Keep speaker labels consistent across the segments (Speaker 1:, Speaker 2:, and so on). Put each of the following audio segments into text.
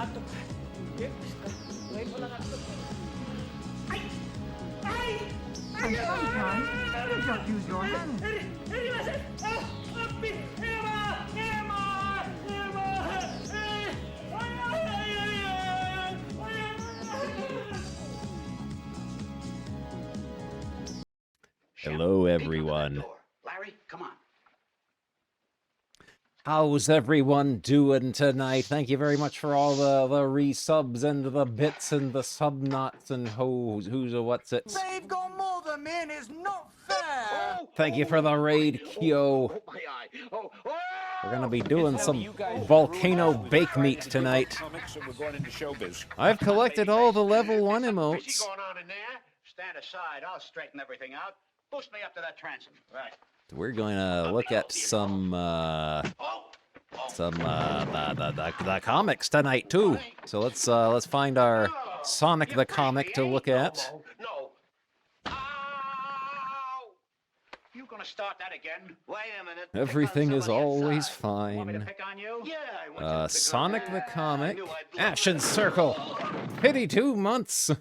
Speaker 1: ato. Ngayon mo lang ato. Ay! Ay!
Speaker 2: I'm sorry, John. You don't use your hands.
Speaker 3: Hello, everyone.
Speaker 4: Larry, come on.
Speaker 3: How's everyone doing tonight? Thank you very much for all the resubs and the bits and the subknots and who's a what's it.
Speaker 2: They've got more than men is not fair.
Speaker 3: Thank you for the raid, Kyo.
Speaker 4: Oh, my eye. Oh, oh!
Speaker 3: We're gonna be doing some Volcano Bakemeat tonight. I've collected all the level 1 emotes.
Speaker 4: See going on in there? Stand aside. I'll straighten everything out. Boost me up to that transom. Right.
Speaker 3: We're going to look at some the comics tonight too. So let's find our Sonic the comic to look at.
Speaker 4: No. Ow! You gonna start that again? Wait a minute.
Speaker 3: Everything is always
Speaker 4: Want me to
Speaker 3: fine.
Speaker 4: pick on you? Yeah, I want you to pick
Speaker 3: Sonic
Speaker 4: on
Speaker 3: the
Speaker 4: me.
Speaker 3: comic,
Speaker 4: I knew I'd love
Speaker 3: Action
Speaker 4: it.
Speaker 3: Circle. Pity 2 months.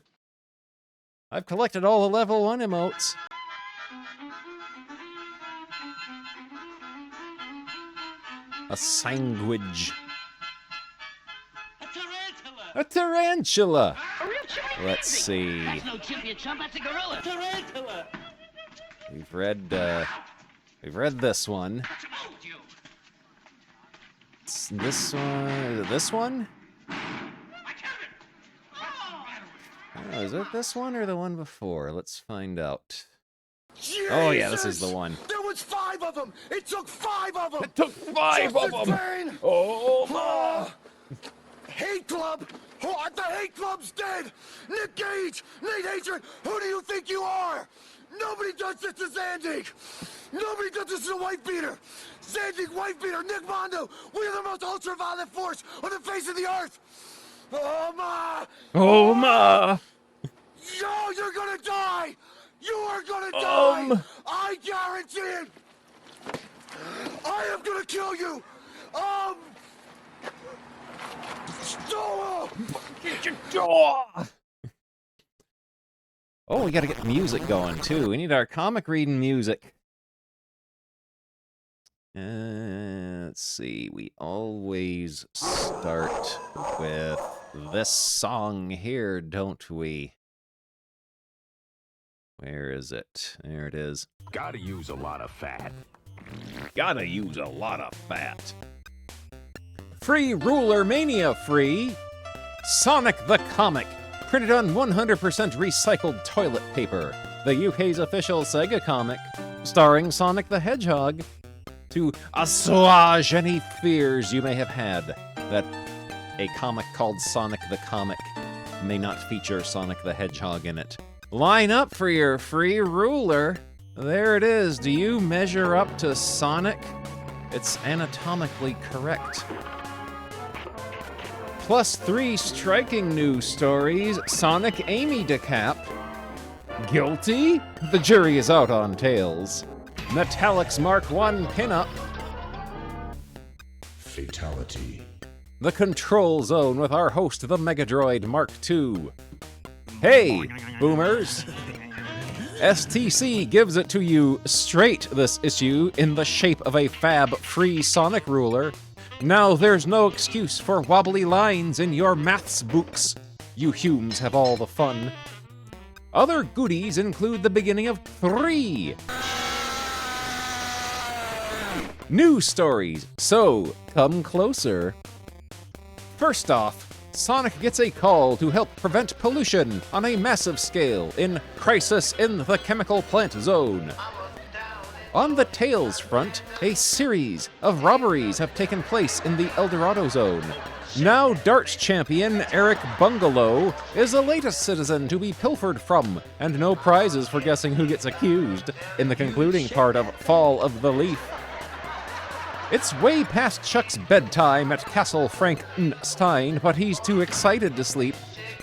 Speaker 3: I've collected all the level 1 emotes. A sandwich. A tarantula. Let's see.
Speaker 5: That's no chimpanzee chump, that's a gorilla. Tarantula.
Speaker 3: We've read this one.
Speaker 5: What's wrong with you?
Speaker 3: It's this one. Is it this one?
Speaker 5: I killed him. Oh.
Speaker 3: Oh, is it this one or the one before? Let's find out. Oh yeah, this is the one.
Speaker 6: There was 5 of them. It took 5 of them.
Speaker 3: It took 5 of them.
Speaker 6: Pain.
Speaker 3: Oh,
Speaker 6: Hate Club. Oh, the Hate Club's dead. Nick Gage, Nate Hatred. Who do you think you are? Nobody does this to Zandig. Nobody does this to White Beater. Zandig, White Beater, Nick Mondo. We are the most ultraviolet force on the face of the earth. Oh my.
Speaker 3: oh ma.
Speaker 6: Yo, you're gonna die. You are gonna die! I guarantee it! I am gonna kill you! Stop!
Speaker 3: Oh, we gotta get music going too. We need our comic reading music. Let's see. We always start with this song here, don't we? Where is it? There it is.
Speaker 7: Gotta use a lot of fat.
Speaker 3: Gotta use a lot of fat. Free Ruler Mania free. Sonic the Comic. Printed on 100% recycled toilet paper. The UK's official Sega comic. Starring Sonic the Hedgehog. To assuage any fears you may have had that a comic called Sonic the Comic may not feature Sonic the Hedgehog in it. Line up for your free ruler. There it is. Do you measure up to Sonic? It's anatomically correct. Plus 3 striking news stories. Sonic Amy decap. Guilty? The jury is out on Tails. Metallics Mark 1 pinup.
Speaker 7: Fatality.
Speaker 3: The Control Zone with our host, the Megadroid Mark II. Hey, boomers! STC gives it to you straight this issue in the shape of a fab-free Sonic ruler. Now there's no excuse for wobbly lines in your maths books. You Humes have all the fun. Other goodies include the beginning of 3 news stories, so come closer. First off, Sonic gets a call to help prevent pollution on a massive scale in Crisis in the Chemical Plant Zone. On the Tails front, a series of robberies have taken place in the El Dorado Zone. Now darts champion Eric Bungalow is the latest citizen to be pilfered from, and no prizes for guessing who gets accused in the concluding part of Fall of the Leaf. It's way past Chuck's bedtime at Castle Frankenstein, but he's too excited to sleep.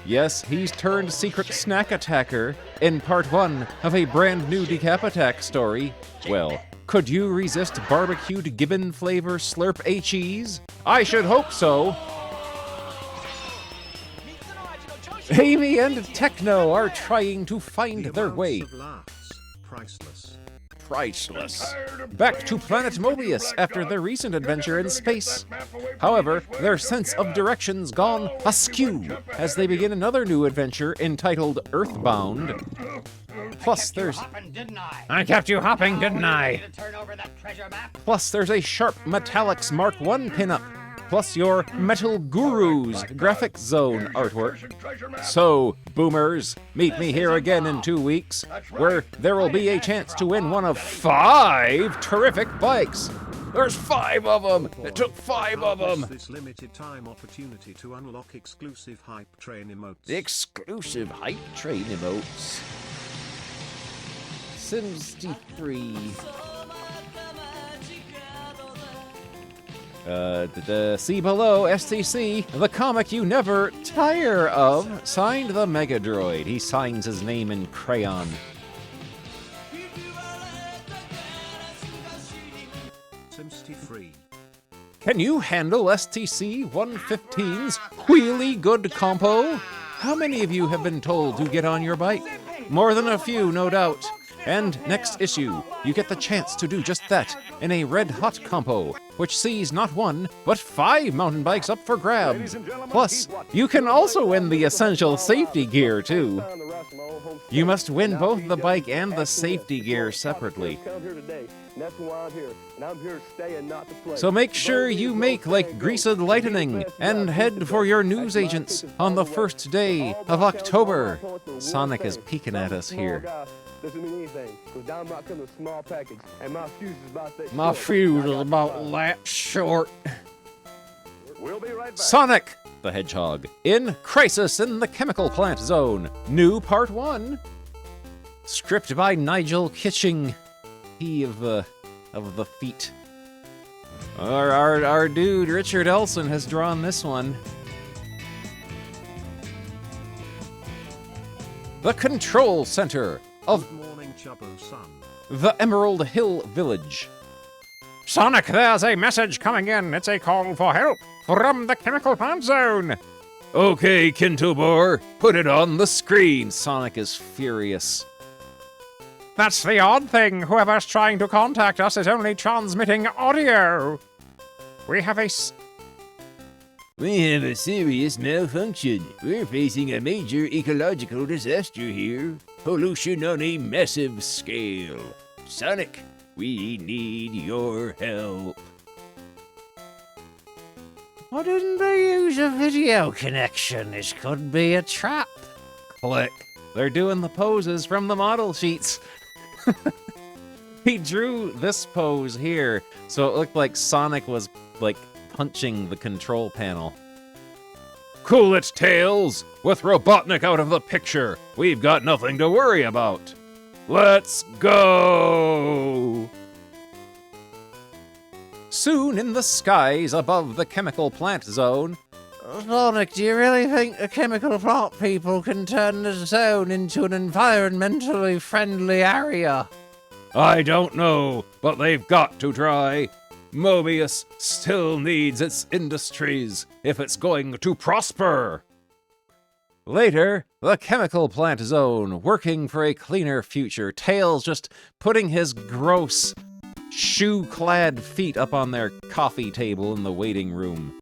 Speaker 3: Yes, he's turned secret snack attacker in part 1 of a brand new Decap Attack story. Well, could you resist barbecued gibbon flavor Slurp HEs? I should hope so. Amy and Techno are trying to find their way.
Speaker 7: Priceless.
Speaker 3: Priceless. Back to planet Mobius after their recent adventure in space. However, their sense of direction's gone askew as they begin another new adventure entitled Earthbound. Plus, there's... I kept you hopping, didn't I? Plus, there's a sharp Metallics Mark I pinup. Plus your Metal Gurus graphic zone artwork. So, boomers, meet me here again in 2 weeks, where there will be a chance to win one of 5 terrific bikes. There's 5 of them! It took 5 of them!
Speaker 7: This limited time opportunity to unlock exclusive hype train emotes.
Speaker 3: Exclusive hype train emotes. Sims 3. See below, STC, the comic you never tire of, signed the Mega Droid. He signs his name in crayon.
Speaker 7: Sims 3.
Speaker 3: Can you handle STC 115's wheelie good compo? How many of you have been told to get on your bike? More than a few, no doubt. And next issue, you get the chance to do just that in a red-hot compo, which sees not 1, but 5 mountain bikes up for grabs. Plus, you can also win the essential safety gear, too. You must win both the bike and the safety gear separately. So make sure you make like Greased Lightning and head for your news agents on the first day of October. Sonic is peeking at us here.
Speaker 6: Doesn't mean anything, because down about comes a small package, and my fuse is about that
Speaker 3: My fuse is about that short.
Speaker 6: We'll be right back.
Speaker 3: Sonic the Hedgehog in Crisis in the Chemical Plant Zone. New Part 1. Script by Nigel Kitching. He of the feet. Our dude Richard Elson has drawn this one. The Control Center of
Speaker 7: Good morning, Chubbo-san.
Speaker 3: the Emerald Hill Village. Sonic, there's a message coming in. It's a call for help from the Chemical Plant Zone. Okay, Kintobor, put it on the screen. Sonic is furious. That's the odd thing. Whoever's trying to contact us is only transmitting audio. We have a serious malfunction. We're facing a major ecological disaster here. Pollution on a massive scale. Sonic, we need your help. Why didn't they use a video connection? This could be a trap. Click. They're doing the poses from the model sheets. He drew this pose here, so it looked like Sonic was, like, punching the control panel. Cool it, Tails! With Robotnik out of the picture, we've got nothing to worry about. Let's go! Soon in the skies above the Chemical Plant Zone. Sonic, do you really think the chemical plant people can turn the zone into an environmentally friendly area? I don't know, but they've got to try. Mobius still needs its industries if it's going to prosper. Later, the Chemical Plant Zone, working for a cleaner future. Tails just putting his gross, shoe-clad feet up on their coffee table in the waiting room.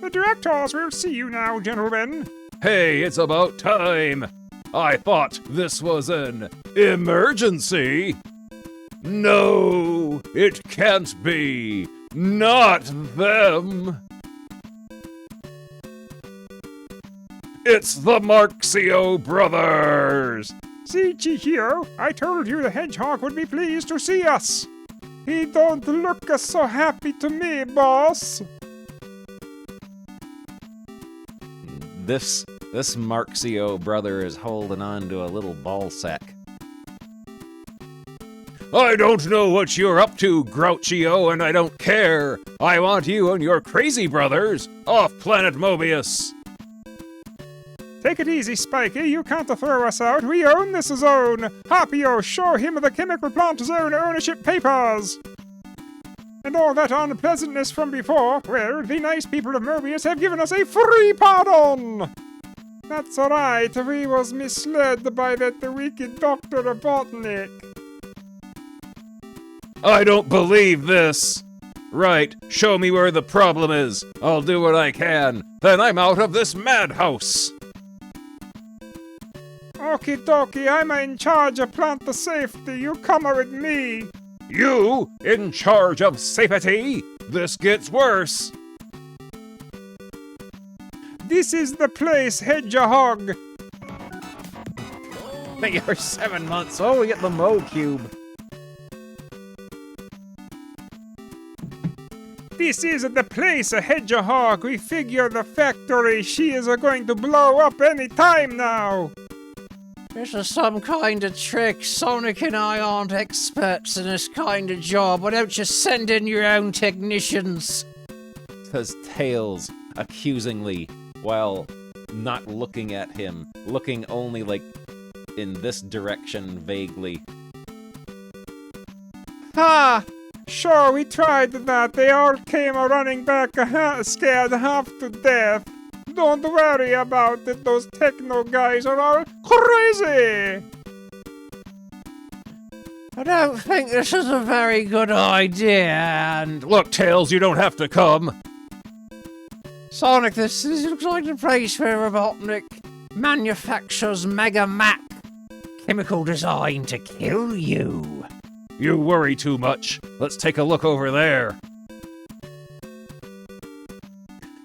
Speaker 8: The directors will see you now, gentlemen.
Speaker 3: Hey, it's about time. I thought this was an emergency. No, it can't be. Not them. It's the Marxio brothers.
Speaker 8: See, Chihiro, I told you the hedgehog would be pleased to see us. He don't look so happy to me, boss.
Speaker 3: This Marxio brother is holding on to a little ball sack. I don't know what you're up to, Grouchio, and I don't care. I want you and your crazy brothers off planet Mobius.
Speaker 8: Take it easy, Spiky. You can't throw us out. We own this zone. Harpio, show him the Chemical Plant Zone ownership papers. And all that unpleasantness from before, well, the nice people of Mobius have given us a free pardon. That's alright, we was misled by that wicked Dr. Robotnik.
Speaker 3: I don't believe this! Right, show me where the problem is. I'll do what I can. Then I'm out of this madhouse!
Speaker 8: Okie dokie, I'm in charge of plant safety. You come with me.
Speaker 3: You? In charge of safety? This gets worse!
Speaker 8: This is the place, Hedgehog.
Speaker 3: You're 7 months old, get the Mo Cube.
Speaker 8: This is the place, Hedgehog. We figure the factory, she is going to blow up any time now.
Speaker 1: This is some kind of trick. Sonic and I aren't experts in this kind of job. Why don't you send in your own technicians?
Speaker 3: Says Tails accusingly, while not looking at him, looking only like in this direction vaguely.
Speaker 8: Ha! Sure, we tried that. They all came running back scared half to death. Don't worry about it. Those techno guys are all crazy.
Speaker 1: I don't think this is a very good idea, and...
Speaker 3: Look, Tails, you don't have to come.
Speaker 1: Sonic, this looks like the place where Robotnik manufactures Mega Mac. Chemical designed to kill you.
Speaker 3: You worry too much. Let's take a look over there.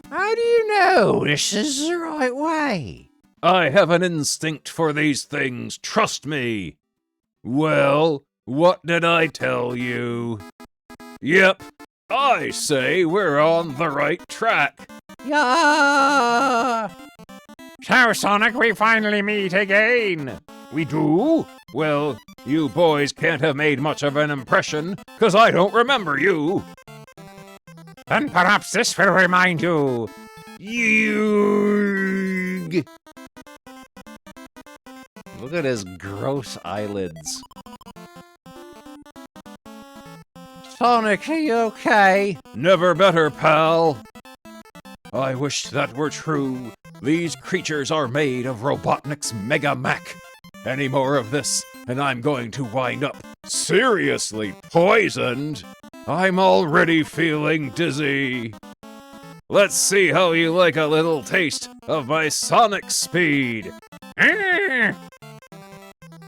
Speaker 1: How do you know this is the right way?
Speaker 3: I have an instinct for these things, trust me. Well, what did I tell you? Yep, I say we're on the right track.
Speaker 1: Yeah!
Speaker 8: So, Sonic, we finally meet again.
Speaker 3: We do? Well, you boys can't have made much of an impression, 'cause I don't remember you.
Speaker 8: Then perhaps this will remind you.
Speaker 3: Yug. Look at his gross eyelids.
Speaker 1: Sonic, are you okay?
Speaker 3: Never better, pal. I wish that were true. These creatures are made of Robotnik's Mega Mac. Any more of this, and I'm going to wind up seriously poisoned. I'm already feeling dizzy. Let's see how you like a little taste of my sonic speed.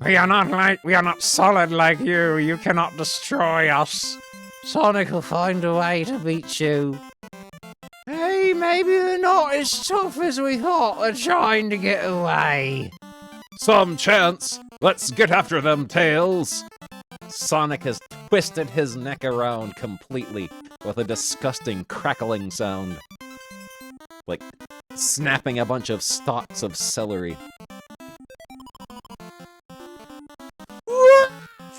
Speaker 8: We are not solid like you. You cannot destroy us.
Speaker 1: Sonic will find a way to beat you. Hey, maybe they're not as tough as we thought. They're trying to get away.
Speaker 3: Some chance. Let's get after them, Tails. Sonic has twisted his neck around completely with a disgusting crackling sound. Like snapping a bunch of stalks of celery.
Speaker 1: Oh,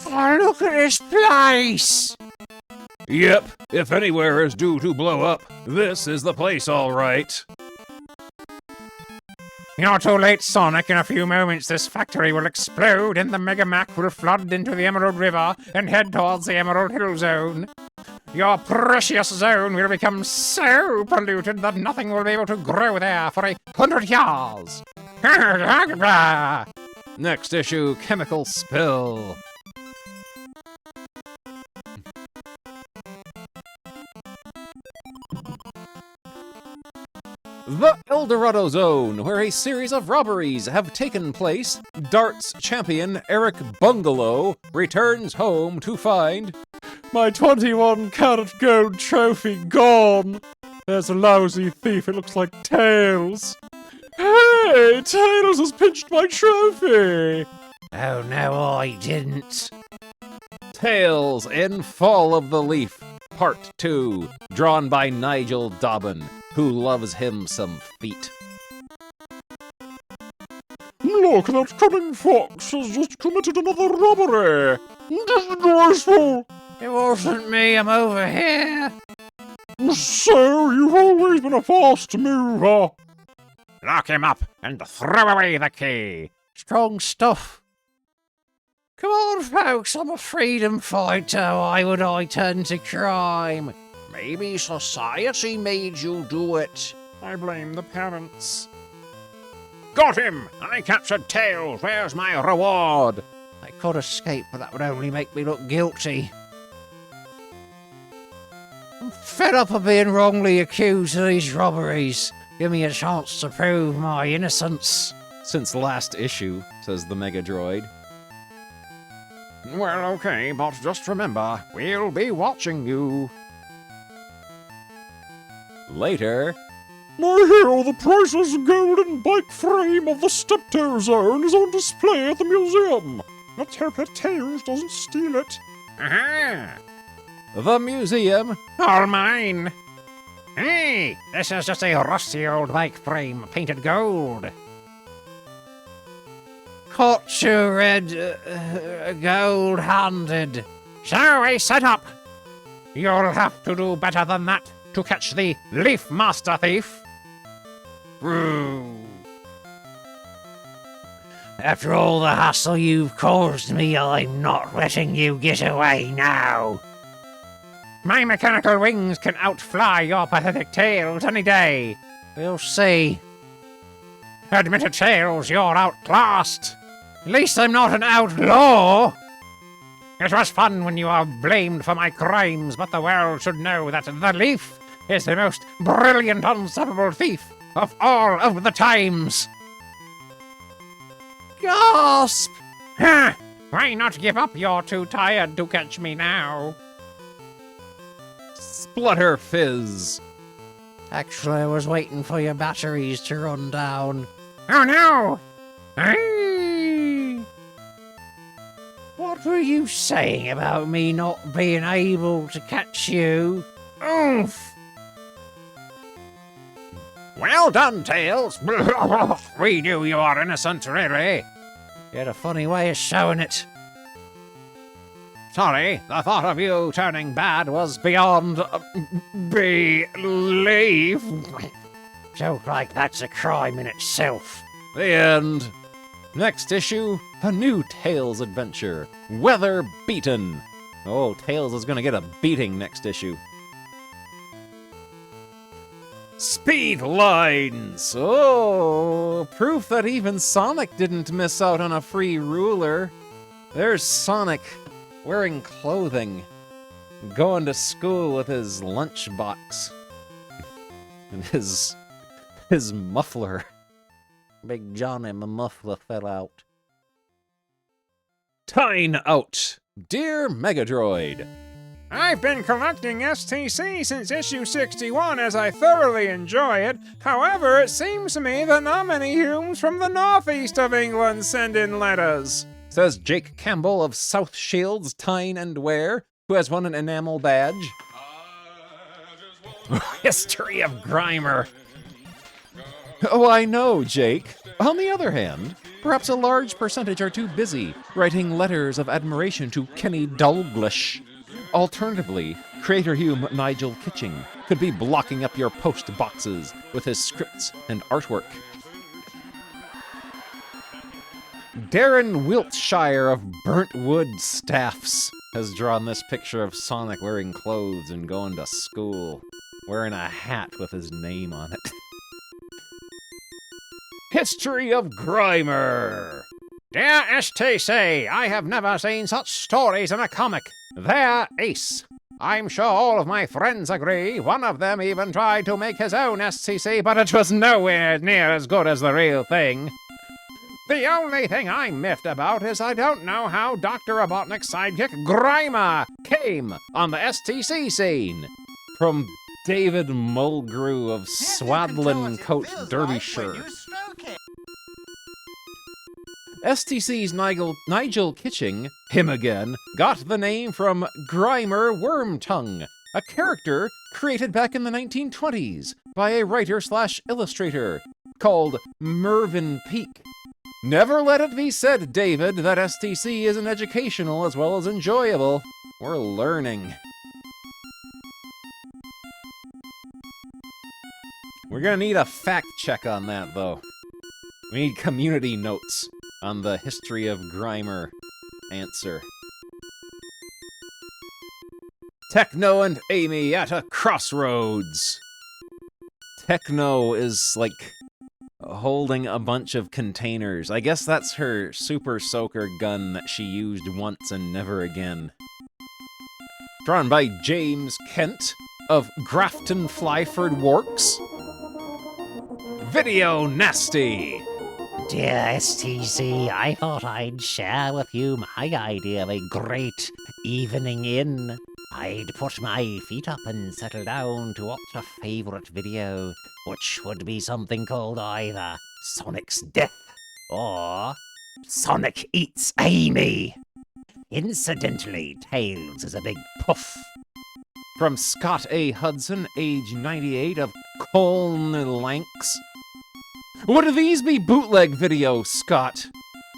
Speaker 1: look at this place!
Speaker 3: Yep, if anywhere is due to blow up, this is the place, all right.
Speaker 8: You're too late, Sonic. In a few moments, this factory will explode and the Mega Mac will flood into the Emerald River and head towards the Emerald Hill Zone. Your precious zone will become so polluted that nothing will be able to grow there for 100 years.
Speaker 3: Next issue, chemical spill. The Eldorado Zone, where a series of robberies have taken place. Darts champion Eric Bungalow returns home to find
Speaker 8: My 21-carat gold trophy gone. There's a lousy thief. It looks like Tails. Hey, Tails has pinched my trophy.
Speaker 1: Oh no, I didn't.
Speaker 3: Tails in Fall of the Leaf, Part 2, drawn by Nigel Dobbin, who loves him some feet.
Speaker 8: Look, that cunning fox has just committed another robbery. Disgraceful.
Speaker 1: It wasn't me, I'm over here.
Speaker 8: So, you've always been a fast mover. Lock him up and throw away the key.
Speaker 1: Strong stuff. Come on, folks, I'm a freedom fighter. Why would I turn to crime? Maybe society made you do it.
Speaker 8: I blame the parents.
Speaker 3: Got him! I captured Tails. Where's my reward?
Speaker 1: I could escape, but that would only make me look guilty. I'm fed up of being wrongly accused of these robberies. Give me a chance to prove my innocence.
Speaker 3: Since last issue, says the Mega Droid. Well, okay, but just remember, we'll be watching you. Later.
Speaker 8: I hear the priceless golden bike frame of the Steptoe Zone is on display at the museum. Let's hope that Tails doesn't steal it.
Speaker 3: Aha! The museum, all mine.
Speaker 1: Hey, this is just a rusty old bike frame painted gold. Caught you red, gold-handed. So a setup. You'll have to do better than that to catch the Leaf Master Thief. After all the hassle you've caused me, I'm not letting you get away now. My mechanical wings can outfly your pathetic tails any day. We'll see. Admit it, Tails, you're outclassed. At least I'm not an outlaw. It was fun when you are blamed for my crimes, but the world should know that the Leaf is the most brilliant, unstoppable thief of all of the times. Gasp! Huh? Why not give up? You're too tired to catch me now.
Speaker 3: Splutter fizz.
Speaker 1: Actually, I was waiting for your batteries to run down. Oh no! Hey! What were you saying about me not being able to catch you? Oomph!
Speaker 3: Well done, Tails. We knew you are innocent, really.
Speaker 1: You had a funny way of showing it.
Speaker 3: Sorry, the thought of you turning bad was beyond belief.
Speaker 1: Joke like that's a crime in itself.
Speaker 3: The end. Next issue, a new Tails adventure, Weather Beaten. Oh, Tails is gonna get a beating next issue. Speed lines! Oh, proof that even Sonic didn't miss out on a free ruler. There's Sonic, wearing clothing, going to school with his lunchbox. And his muffler.
Speaker 1: Big Johnny, my muffler fell out.
Speaker 3: Tine out! Dear Megadroid,
Speaker 8: I've been collecting STC since issue 61 as I thoroughly enjoy it. However, it seems to me that not many humans from the northeast of England send in letters.
Speaker 3: says Jake Campbell of South Shields, Tyne and Ware, who has won an enamel badge. History of Grimer. Oh, I know, Jake. On the other hand, perhaps a large percentage are too busy writing letters of admiration to Kenny Dalglish. Alternatively, creator Hume Nigel Kitching could be blocking up your post boxes with his scripts and artwork. Darren Wiltshire of Burnt Wood Staffs has drawn this picture of Sonic wearing clothes and going to school, wearing a hat with his name on it. History of Grimer. Dear STC, I have never seen such stories in a comic. They're ace. I'm sure all of my friends agree. One of them even tried to make his own STC, but it was nowhere near as good as the real thing. The only thing I'm miffed about is I don't know how Dr. Robotnik's sidekick Grimer came on the STC scene. From David Mulgrew of Swadlin Coat, Derbyshire. STC's Nigel Kitching, him again, got the name from Grimer Wormtongue, a character created back in the 1920s by a writer/illustrator called Mervyn Peake. Never let it be said, David, that STC isn't educational as well as enjoyable. We're learning. We're gonna need a fact check on that, though. We need community notes on the history of Grimer answer. Techno and Amy at a crossroads. Techno is like holding a bunch of containers. I guess that's her super soaker gun that she used once and never again. Drawn by James Kent of Grafton Flyford Works. Video Nasty!
Speaker 1: Dear STC, I thought I'd share with you my idea of a great evening in. I'd put my feet up and settle down to watch a favourite video, which would be something called either Sonic's Death or Sonic Eats Amy. Incidentally, Tails is a big puff.
Speaker 3: From Scott A. Hudson, age 98, of Colne Lanks. Would these be bootleg videos, Scott?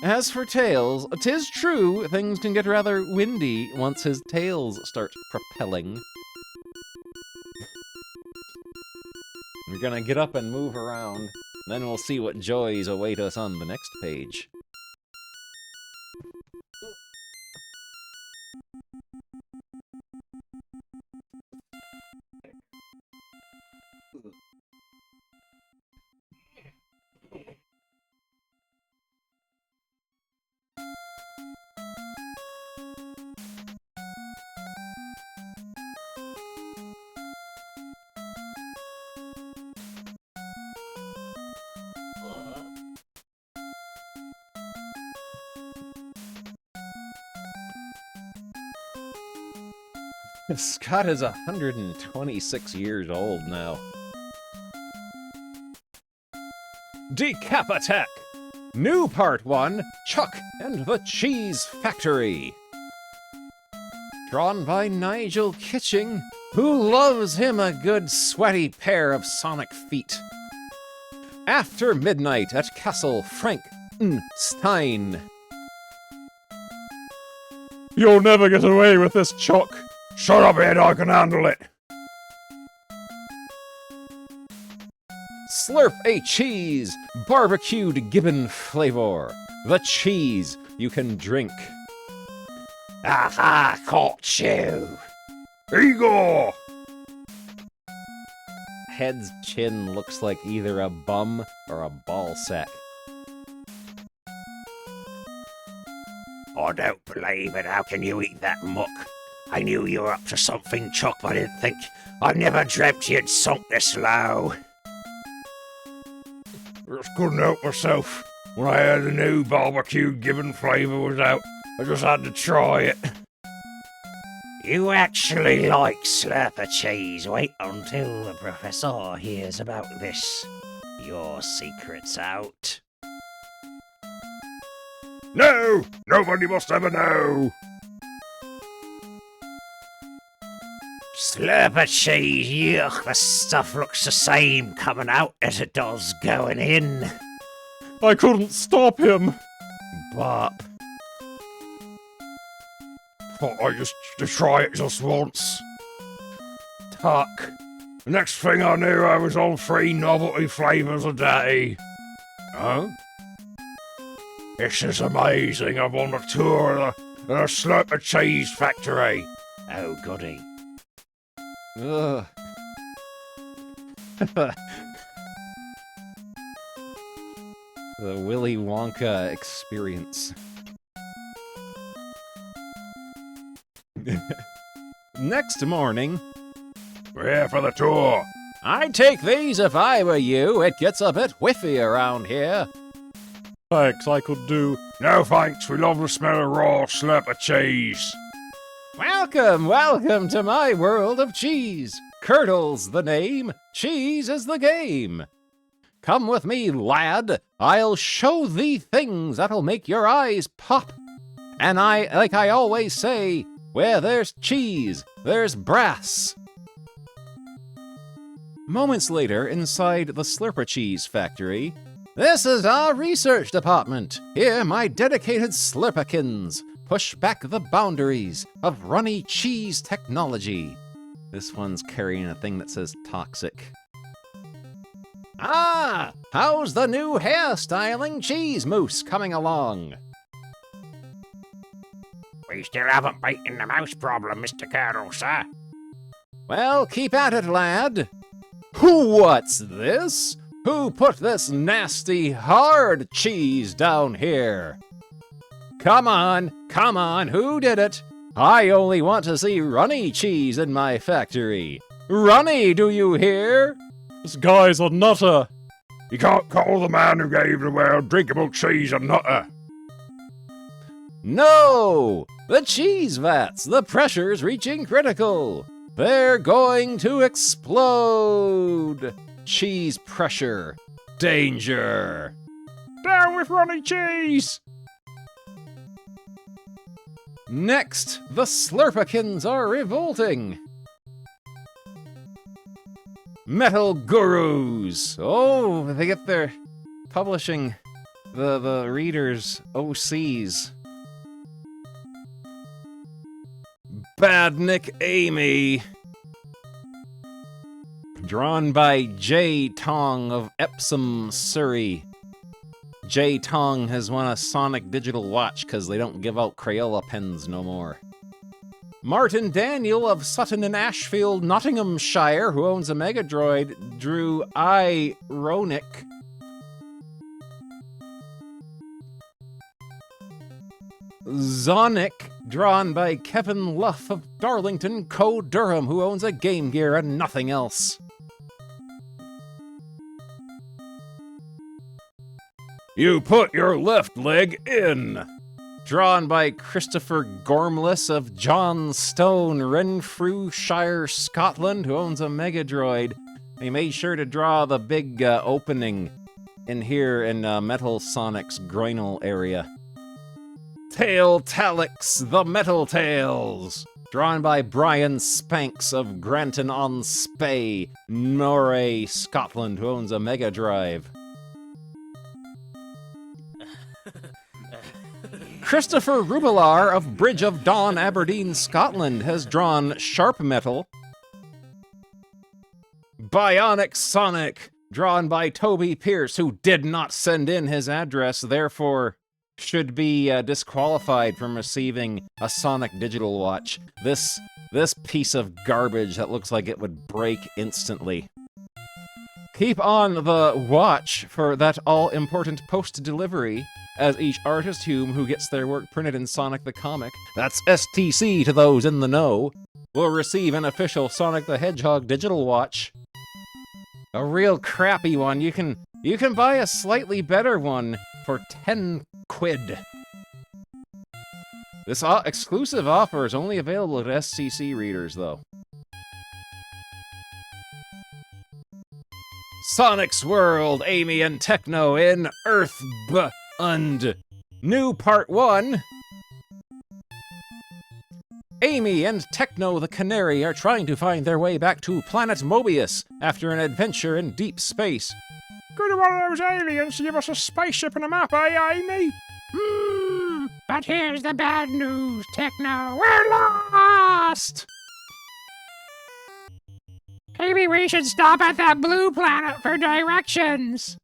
Speaker 3: As for Tails, 'tis true things can get rather windy once his tails start propelling. We're gonna get up and move around, then we'll see what joys await us on the next page. Scott is 126 years old now. Decap Attack! New Part 1, Chuck and the Cheese Factory. Drawn by Nigel Kitching, who loves him a good sweaty pair of sonic feet. After midnight at Castle Frankenstein.
Speaker 8: You'll never get away with this, Chuck.
Speaker 6: Shut up, Ed, I can handle it.
Speaker 3: Slurp a Cheese, barbecued gibbon flavor. The cheese you can drink.
Speaker 1: Aha, caught you!
Speaker 6: Igor!
Speaker 3: Head's chin looks like either a bum or a ball sack.
Speaker 1: I don't believe it. How can you eat that muck? I knew you were up to something, Chuck, but I never dreamt you'd sunk this low.
Speaker 6: Just couldn't help myself. When I heard the new barbecue gibbon flavour was out, I just had to try it.
Speaker 1: You actually like Slurper cheese. Wait until the professor hears about this. Your secret's out.
Speaker 6: No! Nobody must ever know!
Speaker 1: Slurper cheese, yuck, the stuff looks the same coming out as it does going in.
Speaker 8: I couldn't stop him.
Speaker 1: Bop.
Speaker 6: Thought I just to try it just once. Tuck. The next thing I knew, I was on 3 novelty flavours a day. Huh? This is amazing. I'm on a tour of the Slurper Cheese Factory.
Speaker 1: Oh, goody.
Speaker 3: Ugh. The Willy Wonka experience. Next morning.
Speaker 6: We're here for the tour.
Speaker 3: I'd take these if I were you. It gets a bit whiffy around here.
Speaker 8: Thanks, I could do.
Speaker 6: No thanks, we love the smell of raw Slurper cheese.
Speaker 3: Welcome, welcome to my world of cheese. Curdle's the name, cheese is the game. Come with me, lad. I'll show thee things that'll make your eyes pop. And like I always say, where there's cheese, there's brass. Moments later, inside the Slurper Cheese Factory, this is our research department. Here, my dedicated Slurpikins push back the boundaries of runny cheese technology. This one's carrying a thing that says toxic. Ah, how's the new hairstyling cheese mousse coming along?
Speaker 1: We still haven't beaten the mouse problem, Mr. Carroll, sir.
Speaker 3: Well, keep at it, lad. What's this? Who put this nasty, hard cheese down here? Come on, who did it? I only want to see runny cheese in my factory. Runny, do you hear?
Speaker 8: This guy's a nutter.
Speaker 6: You can't call the man who gave the world drinkable cheese a nutter.
Speaker 3: No! The cheese vats! The pressure's reaching critical! They're going to explode! Cheese pressure. Danger!
Speaker 8: Down with runny cheese!
Speaker 3: Next, the Slurpikins are revolting! Metal gurus! Oh, they get their publishing the readers' OCs. Badnik Amy. Drawn by J. Tong of Epsom, Surrey. J. Tong has won a Sonic digital watch because they don't give out Crayola pens no more. Martin Daniel of Sutton in Ashfield, Nottinghamshire, who owns a Mega Droid, drew Ironic. Zonic, drawn by Kevin Luff of Darlington, Co. Durham, who owns a Game Gear and nothing else. You put your left leg in. Drawn by Christopher Gormless of Johnstone, Renfrewshire, Scotland, who owns a Mega Droid. He made sure to draw the big opening in here in Metal Sonic's groinal area. Tail Talix, the Metal Tails. Drawn by Brian Spanks of Granton-on-Spey, Moray, Scotland, who owns a Mega Drive. Christopher Rubilar of Bridge of Dawn, Aberdeen, Scotland, has drawn Sharp Metal. Bionic Sonic, drawn by Toby Pierce, who did not send in his address, therefore should be disqualified from receiving a Sonic digital watch. This piece of garbage that looks like it would break instantly. Keep on the watch for that all-important post-delivery, as each artist who gets their work printed in Sonic the Comic, that's STC to those in the know, will receive an official Sonic the Hedgehog digital watch. A real crappy one. You can buy a slightly better one for 10 quid. This exclusive offer is only available at SCC readers, though. Sonic's World, Amy and Techno in Earthbound. New Part 1. Amy and Techno the Canary are trying to find their way back to Planet Mobius after an adventure in deep space.
Speaker 8: Good one of those aliens to give us a spaceship and a map, eh, Amy?
Speaker 1: But here's the bad news, Techno. We're lost! Maybe we should stop at that blue planet for directions.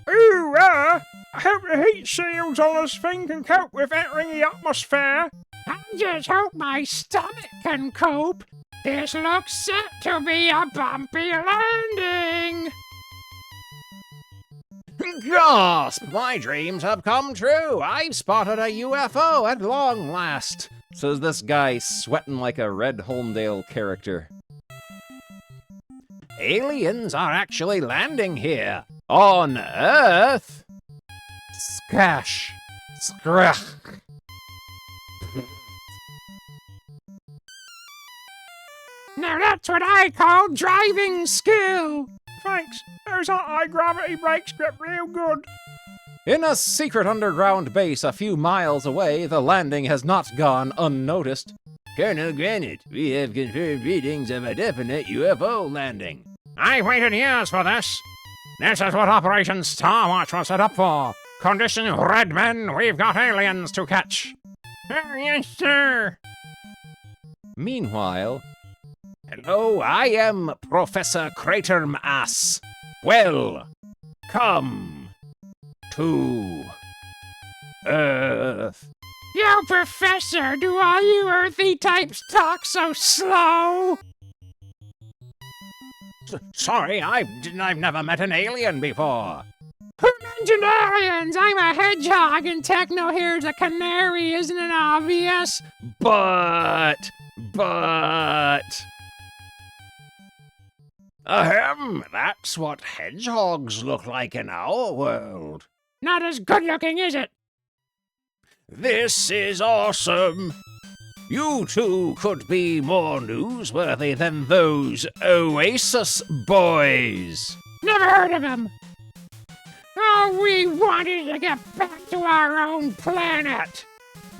Speaker 8: Ooh, I hope the heat shields on this thing can cope with entering the atmosphere.
Speaker 1: I just hope my stomach can cope. This looks set to be a bumpy landing.
Speaker 3: Gasp! My dreams have come true! I've spotted a UFO at long last! Says this guy sweating like a Red Holmdale character. Aliens are actually landing here! On Earth! Skash! Scrach!
Speaker 1: Now that's what I call driving skill!
Speaker 8: Thanks, those anti-gravity brakes grip real good.
Speaker 3: In a secret underground base a few miles away, the landing has not gone unnoticed. Colonel Granite, we have confirmed readings of a definite UFO landing.
Speaker 1: I waited years for this. This is what Operation Star Watch was set up for. Condition red men, we've got aliens to catch. Yes, sir.
Speaker 3: Meanwhile, hello, I am Professor Cratermass. Welcome to Earth.
Speaker 1: Yo, Professor, do all you earthy types talk so slow? Sorry, I've never met an alien before.
Speaker 9: Who mentioned aliens? I'm a hedgehog and Techno here's a canary, isn't it obvious?
Speaker 1: But... Ahem, that's what hedgehogs look like in our world.
Speaker 9: Not as good looking, is it?
Speaker 1: This is awesome. You two could be more newsworthy than those Oasis boys.
Speaker 9: Never heard of them. Oh, we wanted to get back to our own planet.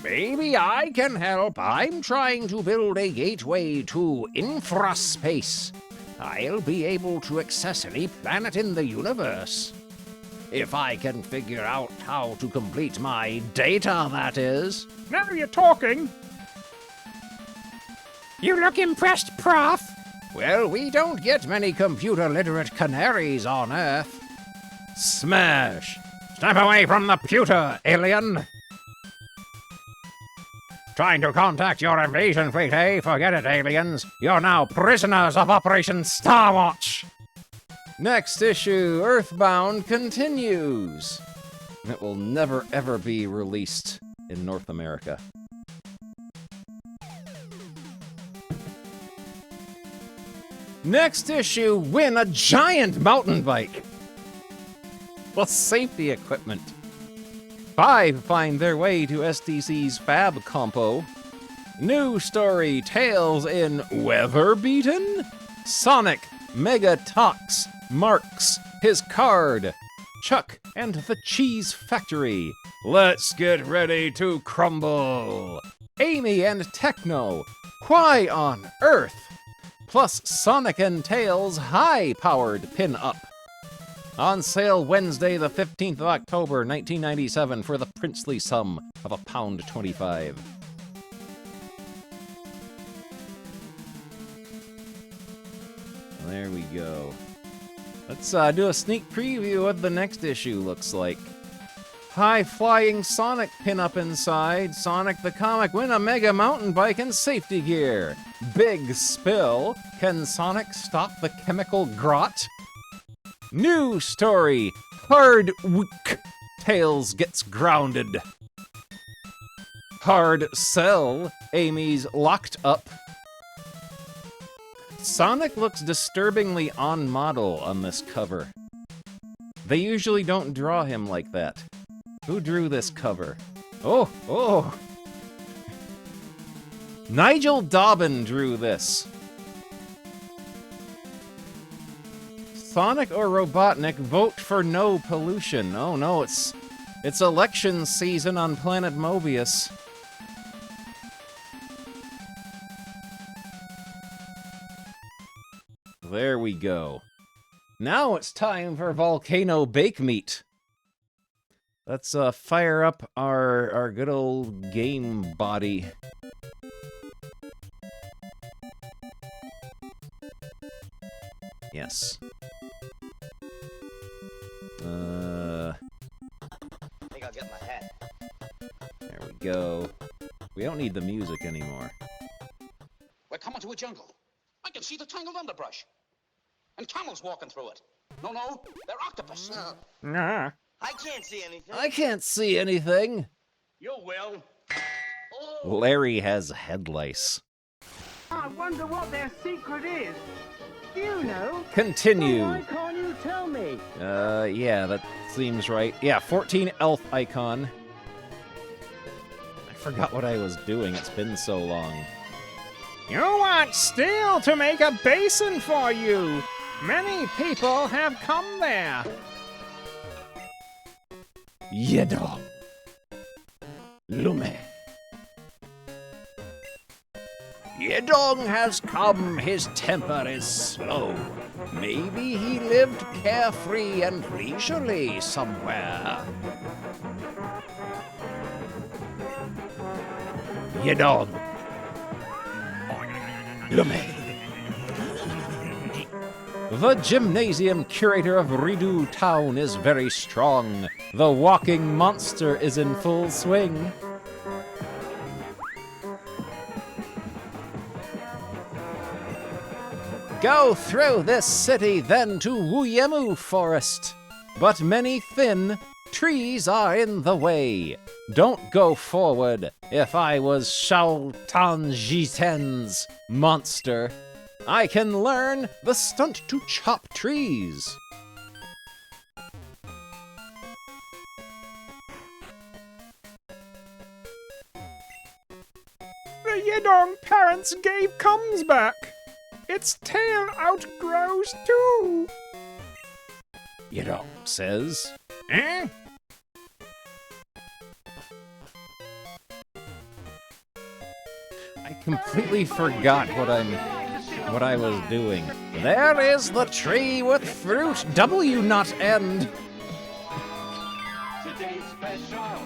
Speaker 1: Maybe I can help. I'm trying to build a gateway to infraspace. I'll be able to access any planet in the universe. If I can figure out how to complete my data, that is.
Speaker 8: Now you're talking.
Speaker 9: You look impressed, Prof.
Speaker 1: Well, we don't get many computer-literate canaries on Earth. Smash! Step away from the pewter, alien! Trying to contact your invasion fleet, eh? Forget it, aliens. You're now prisoners of Operation Starwatch. Next issue, Earthbound, continues. It will never, ever be released in North America. Next issue, win a giant mountain bike. Plus safety equipment. 5 find their way to SDC's Fab Compo. New story, Tales in Weather-Beaten? Sonic, Mega Tox, marks his card. Chuck and the Cheese Factory. Let's get ready to crumble. Amy and Techno. Why on Earth? Plus Sonic and Tails high-powered pin-up. On sale Wednesday, the 15th of October, 1997, for the princely sum of £1.25. There we go. Let's do a sneak preview of what the next issue looks like. High-flying Sonic pin-up inside. Sonic the Comic win a mega mountain bike and safety gear. Big spill. Can Sonic stop the chemical grot? New story, Hard Week. Tails gets grounded. Hard Sell. Amy's locked up. Sonic looks disturbingly on model on this cover. They usually don't draw him like that. Who drew this cover? Oh! Nigel Dobbin drew this. Sonic or Robotnik, vote for no pollution. Oh no, it's election season on Planet Mobius. There we go. Now it's time for Volcano Bakemeat. Let's fire up our good old game body. Yes.
Speaker 5: I think I'll get my hat.
Speaker 1: There we go. We don't need the music anymore.
Speaker 4: We're coming to a jungle. I can see the tangled underbrush. And camels walking through it. No, they're octopus.
Speaker 8: Nah.
Speaker 5: I can't see anything.
Speaker 1: I can't see anything.
Speaker 4: You will.
Speaker 1: Larry has head lice.
Speaker 2: I wonder what their secret is. Do you know?
Speaker 1: Continue.
Speaker 2: Why can't you tell me?
Speaker 1: Yeah, that seems right. Yeah, 14 elf icon. I forgot what I was doing. It's been so long.
Speaker 8: You want steel to make a basin for you. Many people have come there.
Speaker 1: Yedong. Lume. Yedong has come, his temper is slow. Maybe he lived carefree and leisurely somewhere. Yedong. Lume. The gymnasium curator of Redo Town is very strong. The walking monster is in full swing.
Speaker 3: Go through this city, then to Wuyemu Forest. But many thin trees are in the way. Don't go forward. If I was Shao Tanjiten's monster, I can learn the stunt to chop trees.
Speaker 8: The Yedong parents gave comes back. Its tail outgrows too.
Speaker 3: Yedong says.
Speaker 1: Eh?
Speaker 3: I completely forgot what I was doing. There is the tree with fruit. W not end.
Speaker 6: Today's special.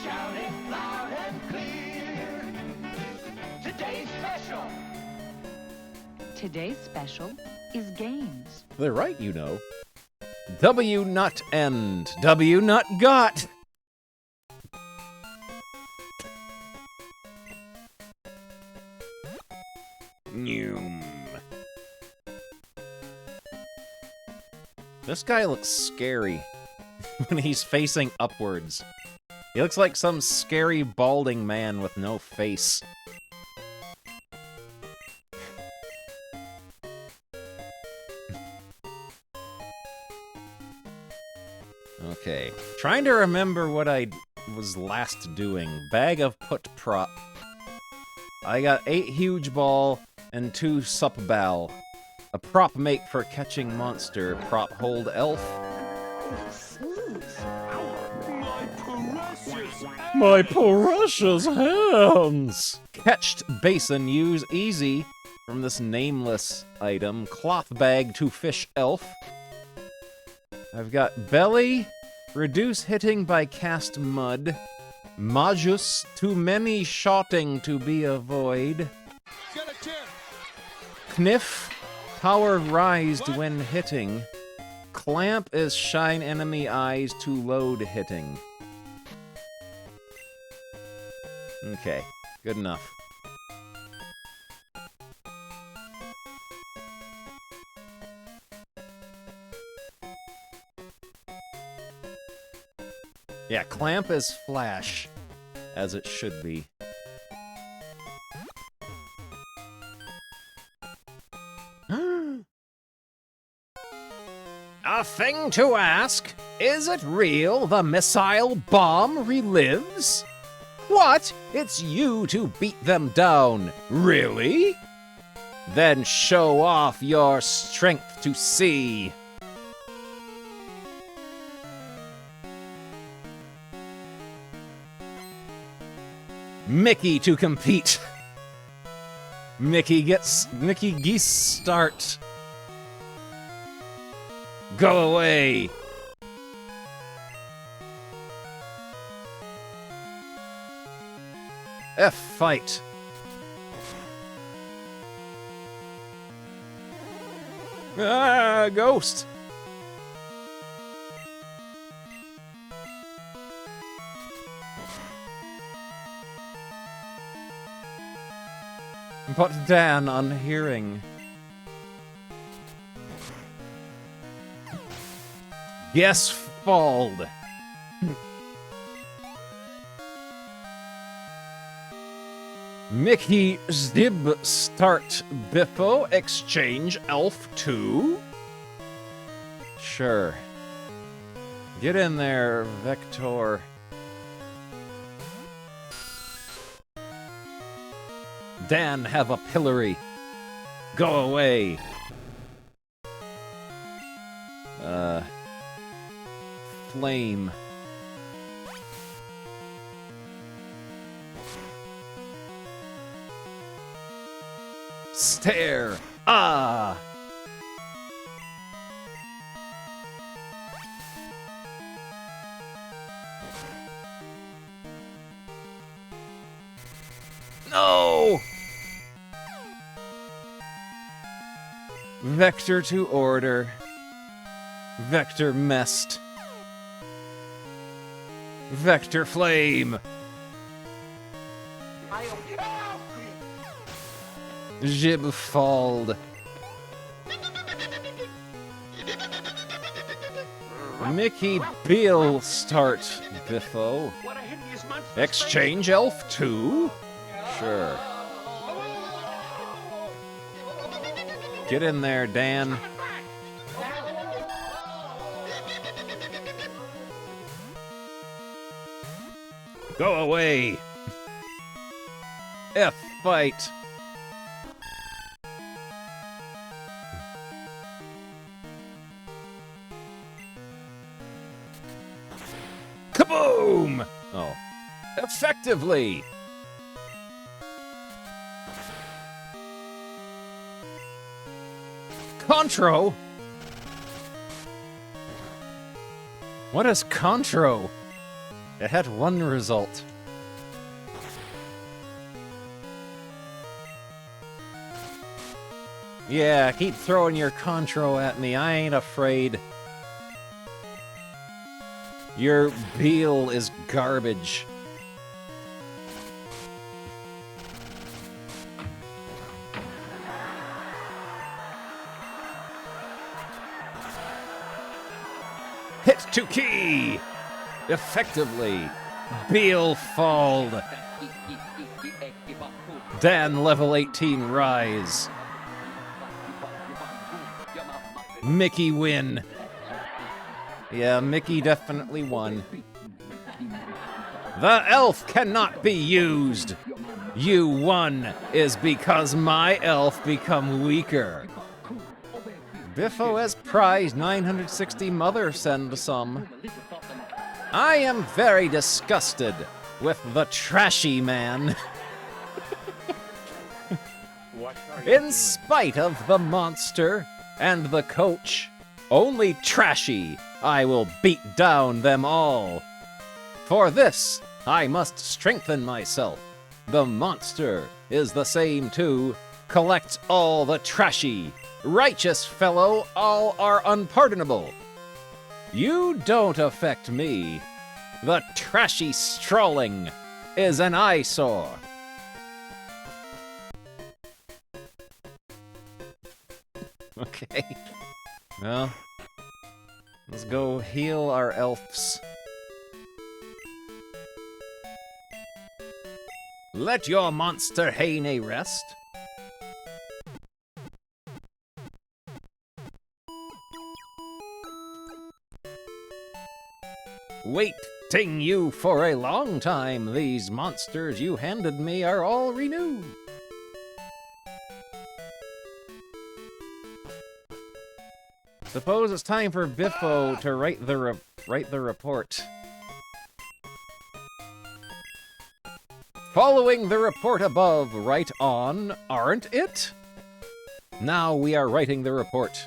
Speaker 6: Shout it loud and clear. Today's special.
Speaker 10: Today's special is games.
Speaker 3: They're right, you know. W not end. W not got. Noom. This guy looks scary when he's facing upwards. He looks like some scary balding man with no face. Okay, trying to remember what I was last doing. Bag of put prop. I got 8 huge ball and 2 sup ball. A prop make for catching monster. Prop hold elf. My precious hands! Catched basin use easy from this nameless item. Cloth bag to fish elf. I've got belly. Reduce hitting by cast mud. Majus, too many shotting to be avoid. Kniff, power rised when hitting. Clamp is shine enemy eyes to load hitting. Okay, good enough. Yeah, clamp is flash, as it should be. A thing to ask, is it real the missile bomb relives? What? It's you to beat them down, really? Then show off your strength to see. Mickey to compete. Mickey Geese start. Go away. F fight. Ah, ghost. But Dan on hearing. Yes, Fald. Mickey Zib start Biffo exchange elf 2? Sure. Get in there, Vector. Dan have a pillory. Go away. Flame. Stare. Ah. No. Vector to order. Vector messed. Vector flame. Jib falled. Mickey Beale start, Biffo. Exchange elf 2? Sure. Get in there, Dan. Go away. F fight. Kaboom! Oh. Effectively! Contro? What is Contro? It had one result. Yeah, keep throwing your Contro at me. I ain't afraid. Your Beale is garbage. Hit to key! Effectively. Beale falled. Dan level 18 rise. Mickey win. Yeah, Mickey definitely won. The elf cannot be used. You won is because my elf become weaker. Biffo has prize 960 mother send some. I am very disgusted with the trashy man. In spite of the monster and the coach, only trashy I will beat down them all. For this, I must strengthen myself. The monster is the same too. Collect all the trashy. Righteous fellow, all are unpardonable. You don't affect me. The trashy strolling is an eyesore. Okay. Well, let's go heal our elves. Let your monster Hane rest. Waiting you for a long time, these monsters you handed me are all renewed. Suppose it's time for Biffo to write the report. Following the report above, write on, aren't it? Now we are writing the report.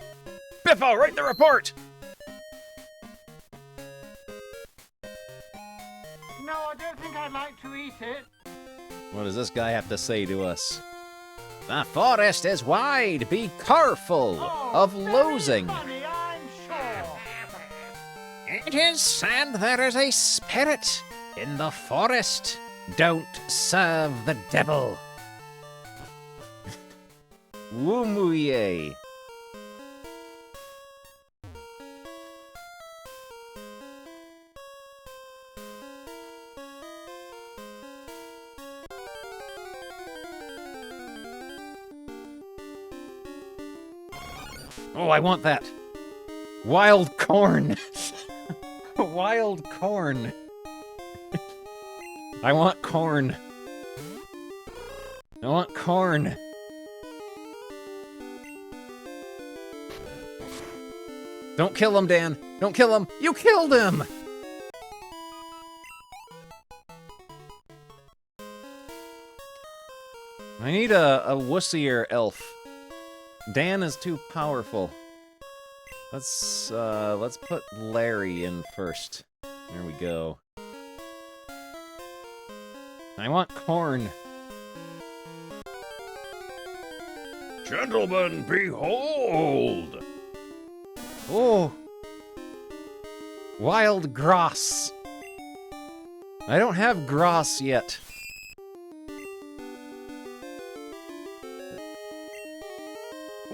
Speaker 3: Biffo, write the report!
Speaker 2: No, I don't think I'd like to eat it.
Speaker 3: What does this guy have to say to us? The forest is wide, be careful of losing.
Speaker 2: Funny, I'm sure.
Speaker 1: It is said there is a spirit in the forest. Don't serve the devil.
Speaker 3: Wumuye. Oh, I want that. Wild corn. Wild corn. I want corn. I want corn. Don't kill him, Dan. Don't kill him. You killed him! I need a wussier elf. Dan is too powerful. Let's put Larry in first. There we go. I want corn. Gentlemen, behold! Oh! Wild grass. I don't have grass yet.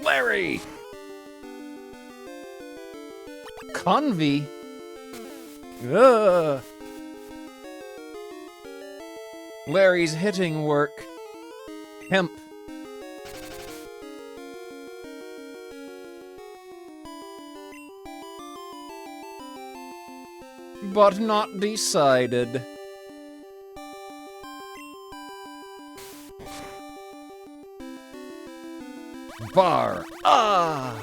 Speaker 3: Larry! Convy? Ugh. Larry's hitting work. Hemp. But not decided. Bar. Ah!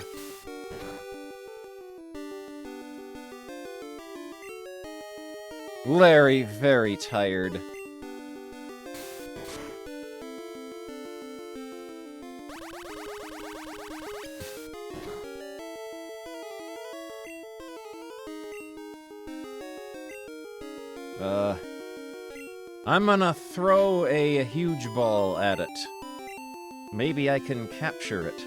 Speaker 3: Larry very tired. I'm gonna throw a huge ball at it. Maybe I can capture it.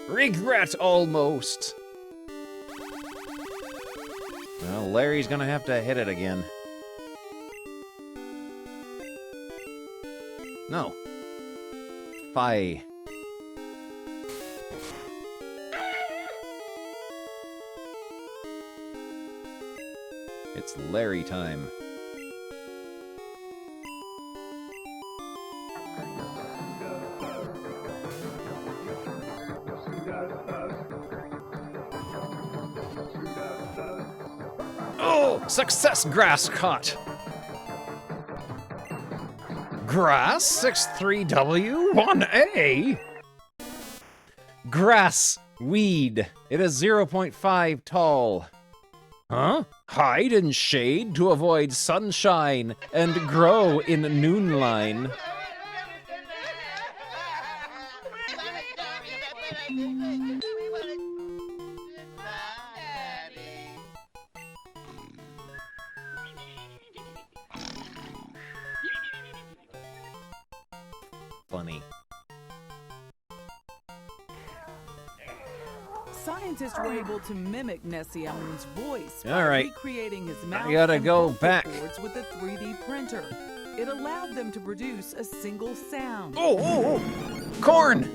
Speaker 3: Regret almost. Well, Larry's gonna have to hit it again. No. Fi. It's Larry time. Oh! Success grass caught! Grass 63W 1A? Grass weed. It is 0.5 tall. Huh? Hide in shade to avoid sunshine and grow in noonline. Funny.
Speaker 11: Scientists were able to mimic Nessie Allen's voice by
Speaker 3: Alright.
Speaker 11: recreating his mouth
Speaker 3: I gotta
Speaker 11: and
Speaker 3: go
Speaker 11: vocal
Speaker 3: back.
Speaker 11: cords with a 3D printer. It allowed them to produce a single sound.
Speaker 3: Oh! Corn!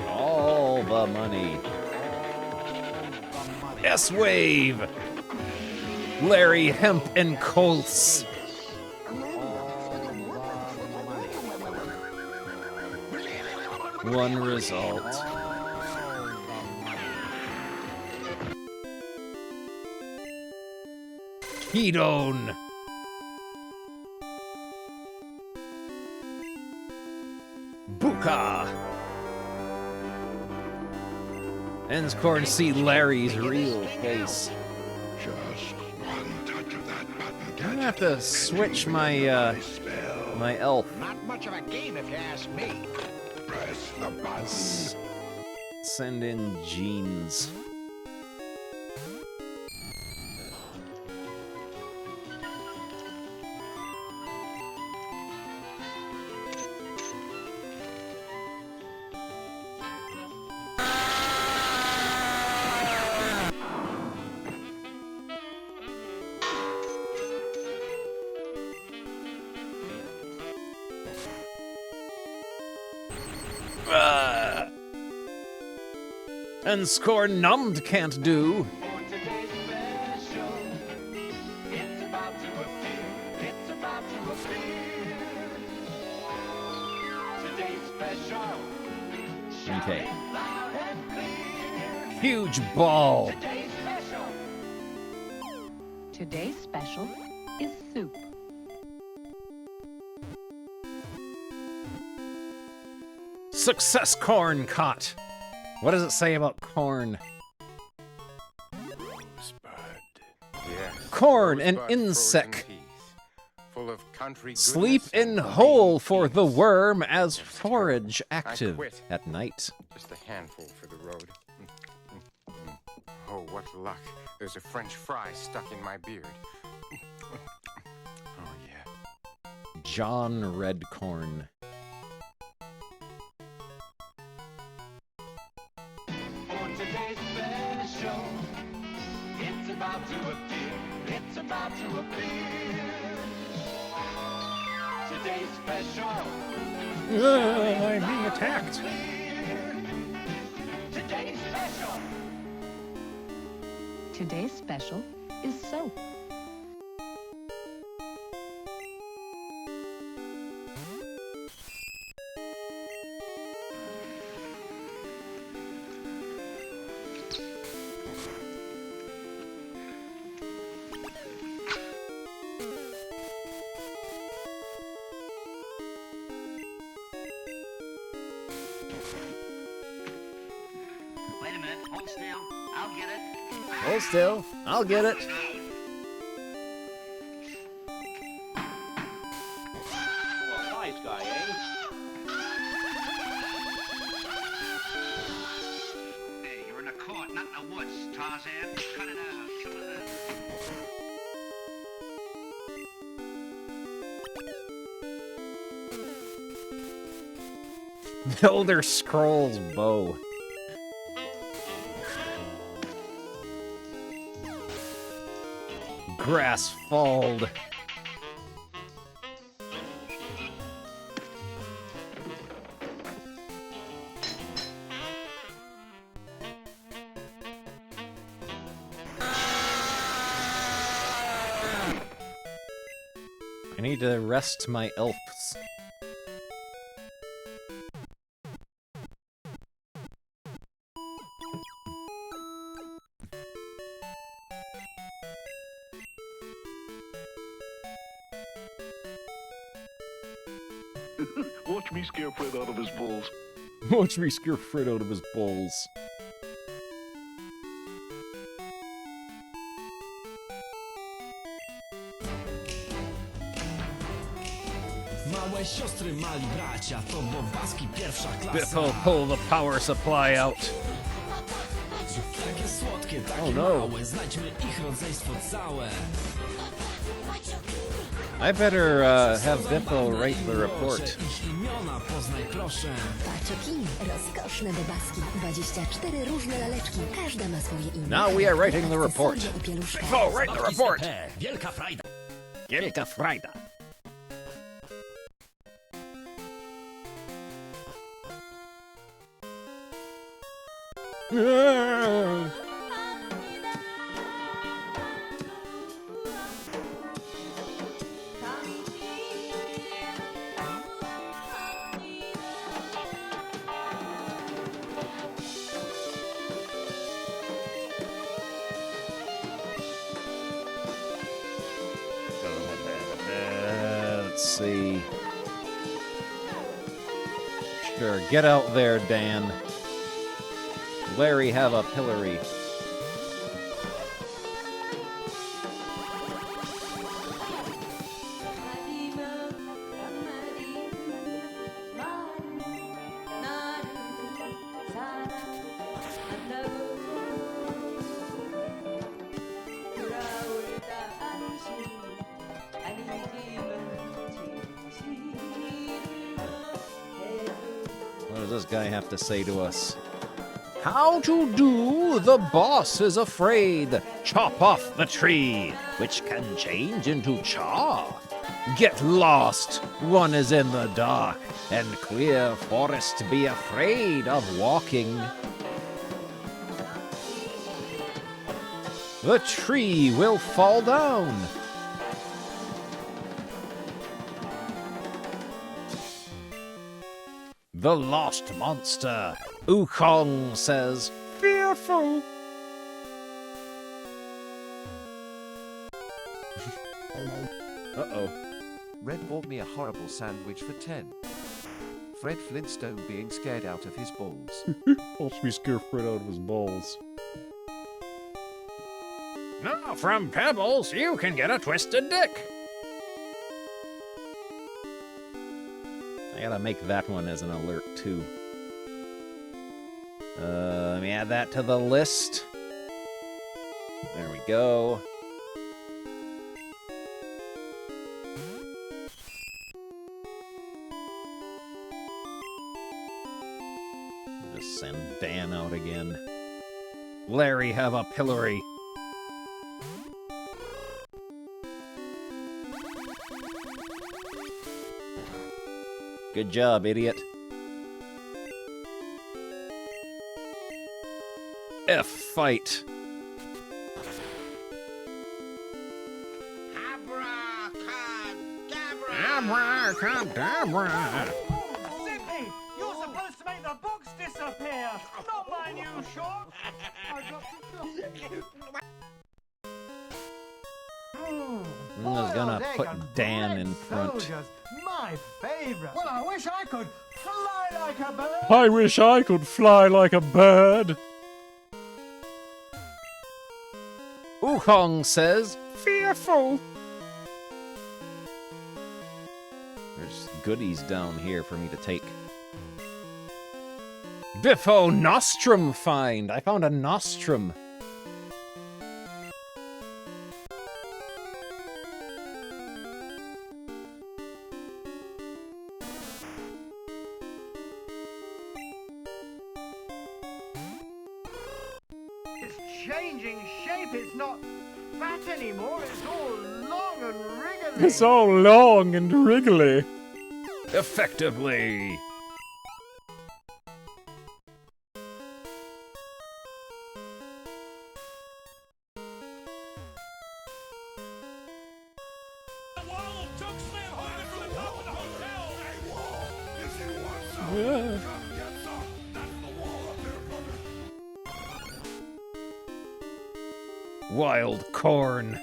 Speaker 3: All the money. S-Wave! Larry Hemp and Colts. One result. Ketone. Buka. Ends corn see Larry's real face.
Speaker 6: Just one touch of that button.
Speaker 3: I'm gonna have to switch my my elf.
Speaker 6: Not much of a game if you ask me. Press the button.
Speaker 3: Send in jeans. And score numbed can't do. Okay. Huge ball.
Speaker 10: Today's special is soup.
Speaker 3: Success corn caught. What does it say about corn? Corn, an insect.
Speaker 12: Full of country
Speaker 3: Sleep
Speaker 12: goodness
Speaker 3: in
Speaker 12: and
Speaker 3: hole
Speaker 12: beans.
Speaker 3: for the worm as forage
Speaker 12: I
Speaker 3: active
Speaker 12: quit.
Speaker 3: at night.
Speaker 12: Just a handful for the road. Oh, what luck. There's a French fry stuck in my beard. Oh, yeah.
Speaker 3: John Redcorn.
Speaker 6: about to appear. It's about to appear. Today's special.
Speaker 1: I'm being attacked.
Speaker 6: Today's special.
Speaker 10: Today's special is soap.
Speaker 5: Wait a minute. Hold still. I'll get it.
Speaker 3: Hold still. I'll get it.
Speaker 5: Well, nice guy, eh? Hey, you're in a court, not in the woods, Tarzan. Cut it out. Some of the...
Speaker 3: Elder Scrolls bow. Grass falled. I need to rest my elves.
Speaker 6: Watch me scare Fred out of his balls.
Speaker 3: Watch me scare Fred out of his balls.
Speaker 13: Małe siostry, mali bracia, to bobaski pierwsza klasa.
Speaker 3: Biffo, pull the power supply out.
Speaker 13: Takie słodkie, takie
Speaker 3: Oh no.
Speaker 13: małe, znajdźmy ich rodzeństwo całe.
Speaker 3: I better have Biffo write the report.
Speaker 13: Ich imiona poznaj proszę.
Speaker 14: Paczokini, rozkoszne bobaski, 24 różne laleczki, każda ma swoje imię.
Speaker 3: Now we are writing the report. Biffo, write the report!
Speaker 13: Wielka frajda.
Speaker 3: Wielka frajda. Let's see. Sure, get out there, Dan. Larry, have a pillory. What does this guy have to say to us? How to do? The boss is afraid. Chop off the tree, which can change into char. Get lost. One is in the dark, and clear forest be afraid of walking. The tree will fall down. The lost monster, Wukong says,
Speaker 8: Fearful.
Speaker 3: Uh-oh.
Speaker 15: Red bought me a horrible sandwich for 10. Fred Flintstone being scared out of his balls.
Speaker 3: Watch me scare Fred out of his balls.
Speaker 1: Now, from Pebbles, you can get a twisted dick.
Speaker 3: I gotta make that one as an alert, too. Let me add that to the list. There we go. Just send Dan out again. Larry, have a pillory. Good job, idiot. F fight.
Speaker 2: Abracadabra! Zippy, you're supposed to make the books disappear, not my new short.
Speaker 3: I was gonna put Dan in front.
Speaker 2: Soldiers, my favorite. Well, I wish I could fly like a bird.
Speaker 3: I wish I could fly like a bird. Wukong says, fearful. There's goodies down here for me to take. Biffo Nostrum find! I found a Nostrum.
Speaker 2: It's changing shape. It's not fat anymore. It's all long and wriggly.
Speaker 3: It's all long and wriggly. Effectively. Yeah. Wild corn.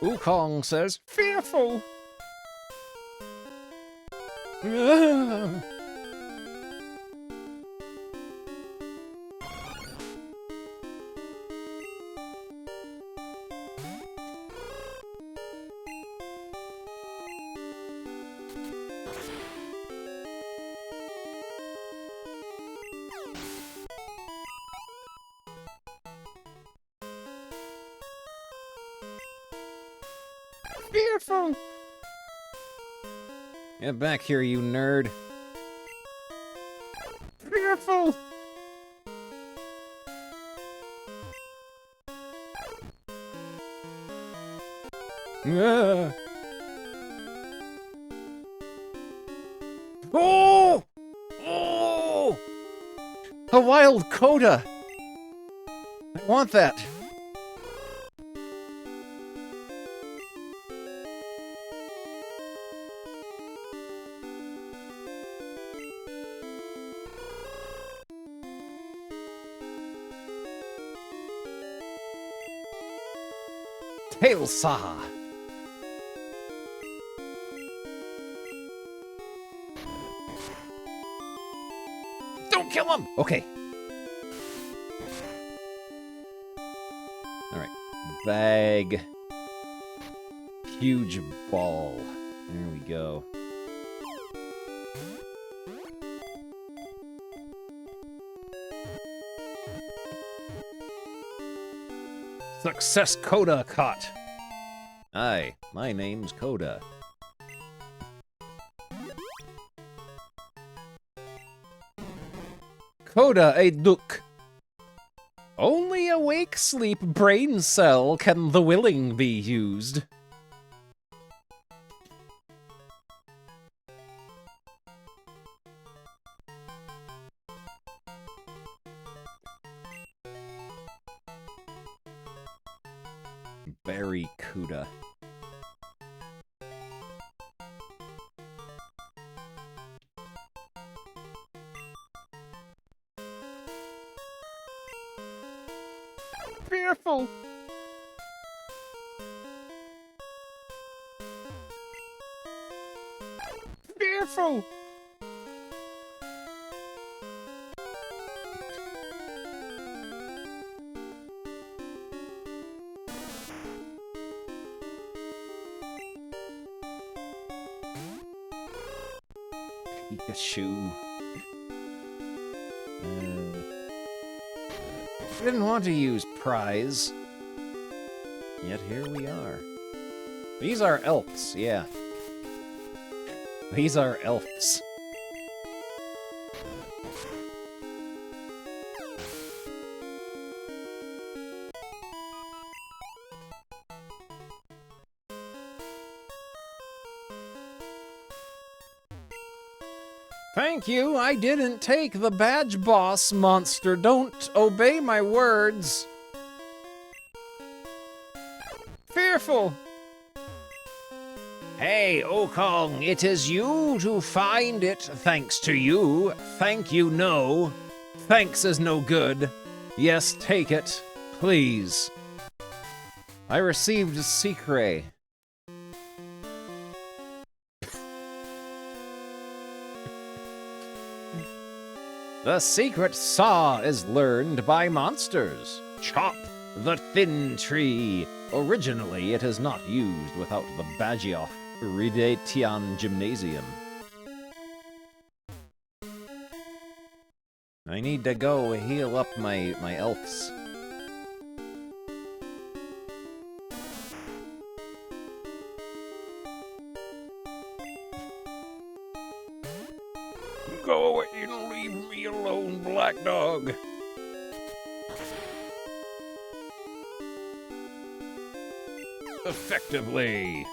Speaker 3: Wukong says, fearful. Fearful. Get back here, you nerd. Fearful. Oh! Oh! A wild coda! I want that. Tail saw. Don't kill him! Okay. Alright. Bag. Huge ball. There we go. Success Coda caught. Hi, my name's Coda. Coda a duck. Only awake sleep brain cell can the willing be used. Barracuda. Fearful. Fearful. Pikachu. Didn't want to use prize. Yet here we are. These are elks, yeah. These are elves. Thank you, I didn't take the badge, boss monster. Don't obey my words. Fearful. Hey, Okong, it is you to find it, thanks to you. Thank you, no. Thanks is no good. Yes, take it, please. I received a secret. The secret saw is learned by monsters. Chop the thin tree. Originally, it is not used without the Bagioff Ridetian Gymnasium. I need to go heal up my elves. Go away and leave me alone, black dog. Effectively.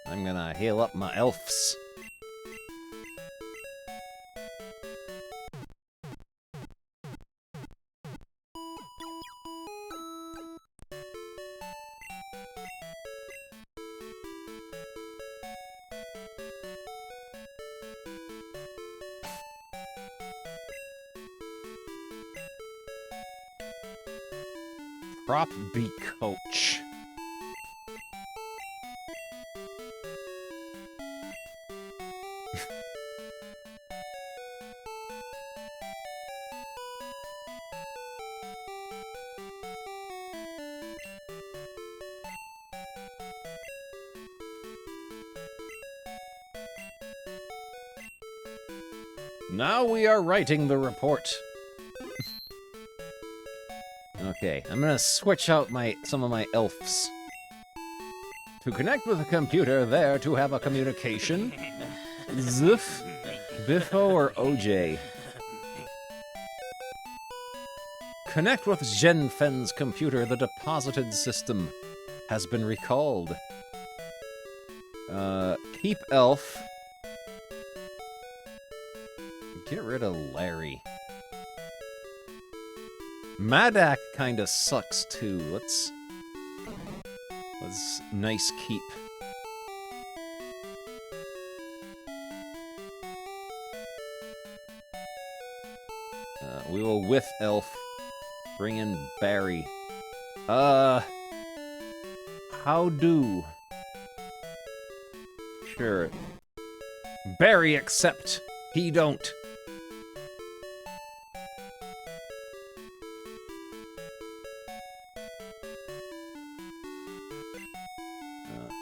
Speaker 3: I'm gonna heal up my elves. Prop B coach. Now we are writing the report. Okay, I'm gonna switch out some of my elves. To connect with a computer, there to have a communication. Ziff, Biffo, or OJ. Connect with Zhenfen's computer. The deposited system has been recalled. Keep elf. Get rid of Larry. Madak kinda sucks too. Let's nice keep. We will with elf. Bring in Barry. How do? Sure. Barry accept. He don't.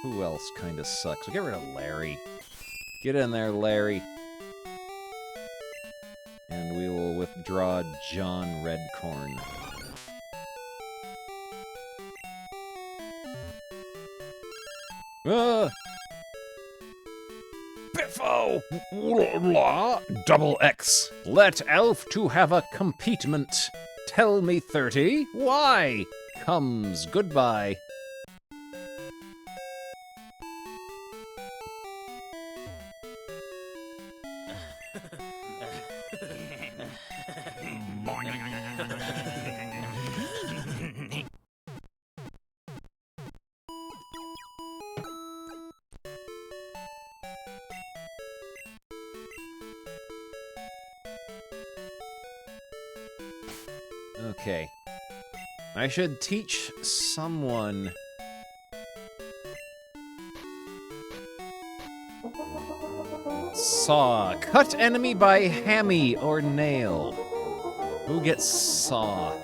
Speaker 3: Who else kinda sucks? We'll get rid of Larry. Get in there, Larry. And we will withdraw John Redcorn. Biffo! Double X. Let elf to have a competement. Tell me 30. Why? Comes goodbye. Okay. I should teach someone. Saw. Cut enemy by hammy or nail. Who gets saw?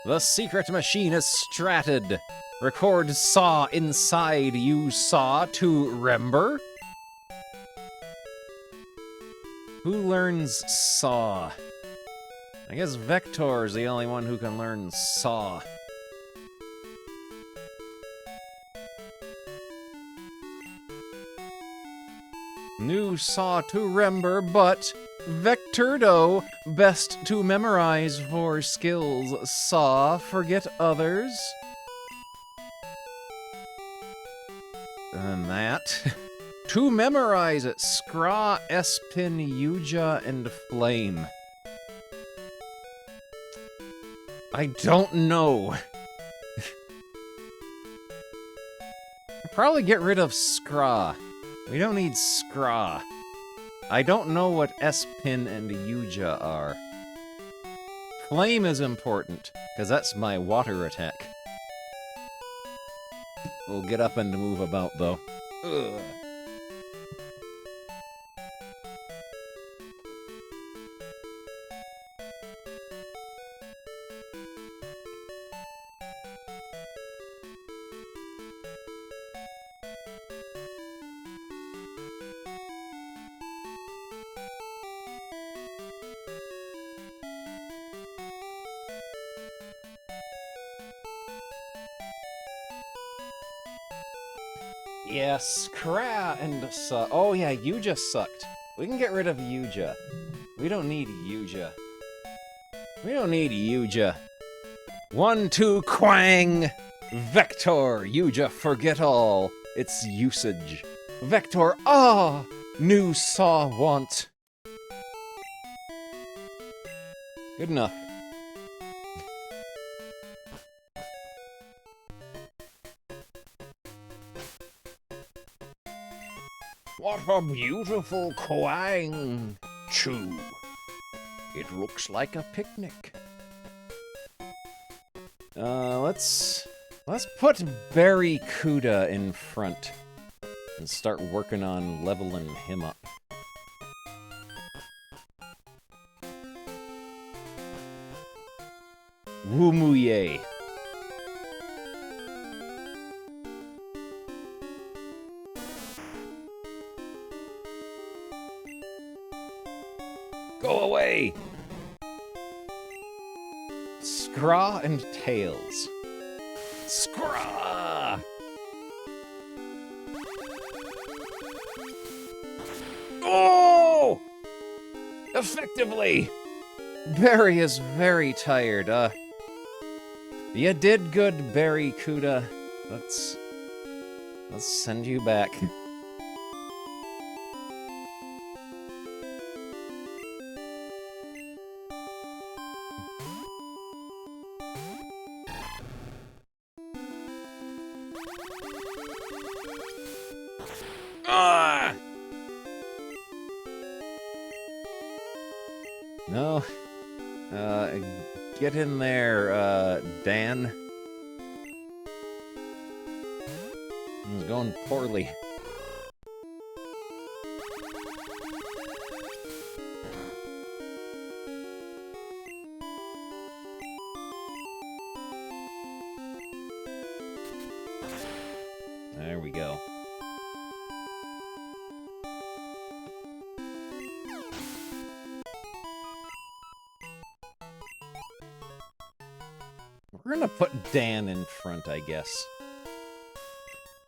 Speaker 3: The secret machine is stratted. Record saw inside you saw to remember. Who learns Saw? I guess Vector's the only one who can learn Saw. New Saw to remember, but Vectordo, best to memorize for skills. Saw, forget others. And that. To memorize it, Scraw, Espin, Yuja, and Flame. I don't know. I'll probably get rid of Scraw. We don't need Scraw. I don't know what Espin and Yuja are. Flame is important, because that's my water attack. We'll get up and move about, though. Ugh. Yeah, Scra and oh yeah, Yuja sucked. We can get rid of Yuja. We don't need Yuja. We don't need Yuja. 1, 2, Quang! Vector, Yuja, forget all. It's usage. Vector, ah! New Saw want. Good enough.
Speaker 1: What a beautiful Quang Chew. It looks like a picnic.
Speaker 3: Let's put Barry Kuda in front and start working on leveling him up. Wumuye. Go away! Scraw and Tails. Scraw! Oh! Effectively! Barry is very tired, You did good, Barry Kuda. Let's send you back. No. Get in there, Dan. It's going poorly. There we go. We're gonna put Dan in front, I guess.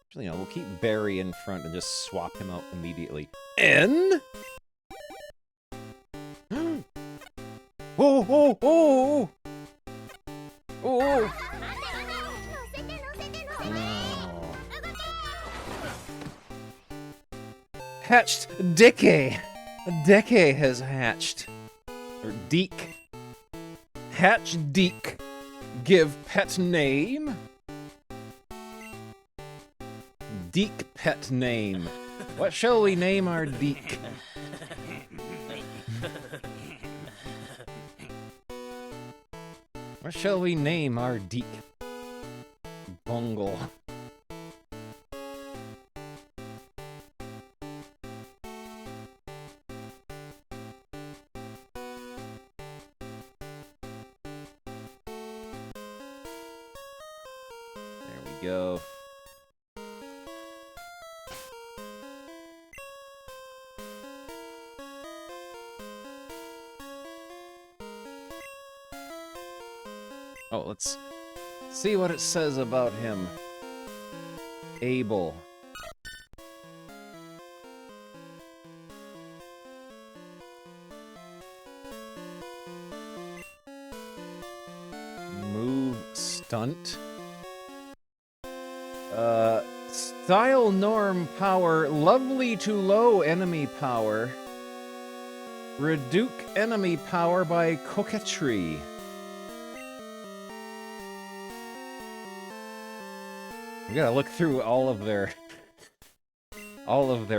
Speaker 3: Actually, no, we'll keep Barry in front and just swap him out immediately. N? Oh, oh, oh! Oh! No. Hatched Deke! Deke has hatched. Or Deke. Hatch Deke. Give pet name? Deke pet name. What shall we name our Deke? What shall we name our Deke? Bungle. Go. Oh, let's see what it says about him. Able. Move stunt. Style norm power, lovely to low enemy power. Reduce enemy power by coquetry. We gotta look through all of their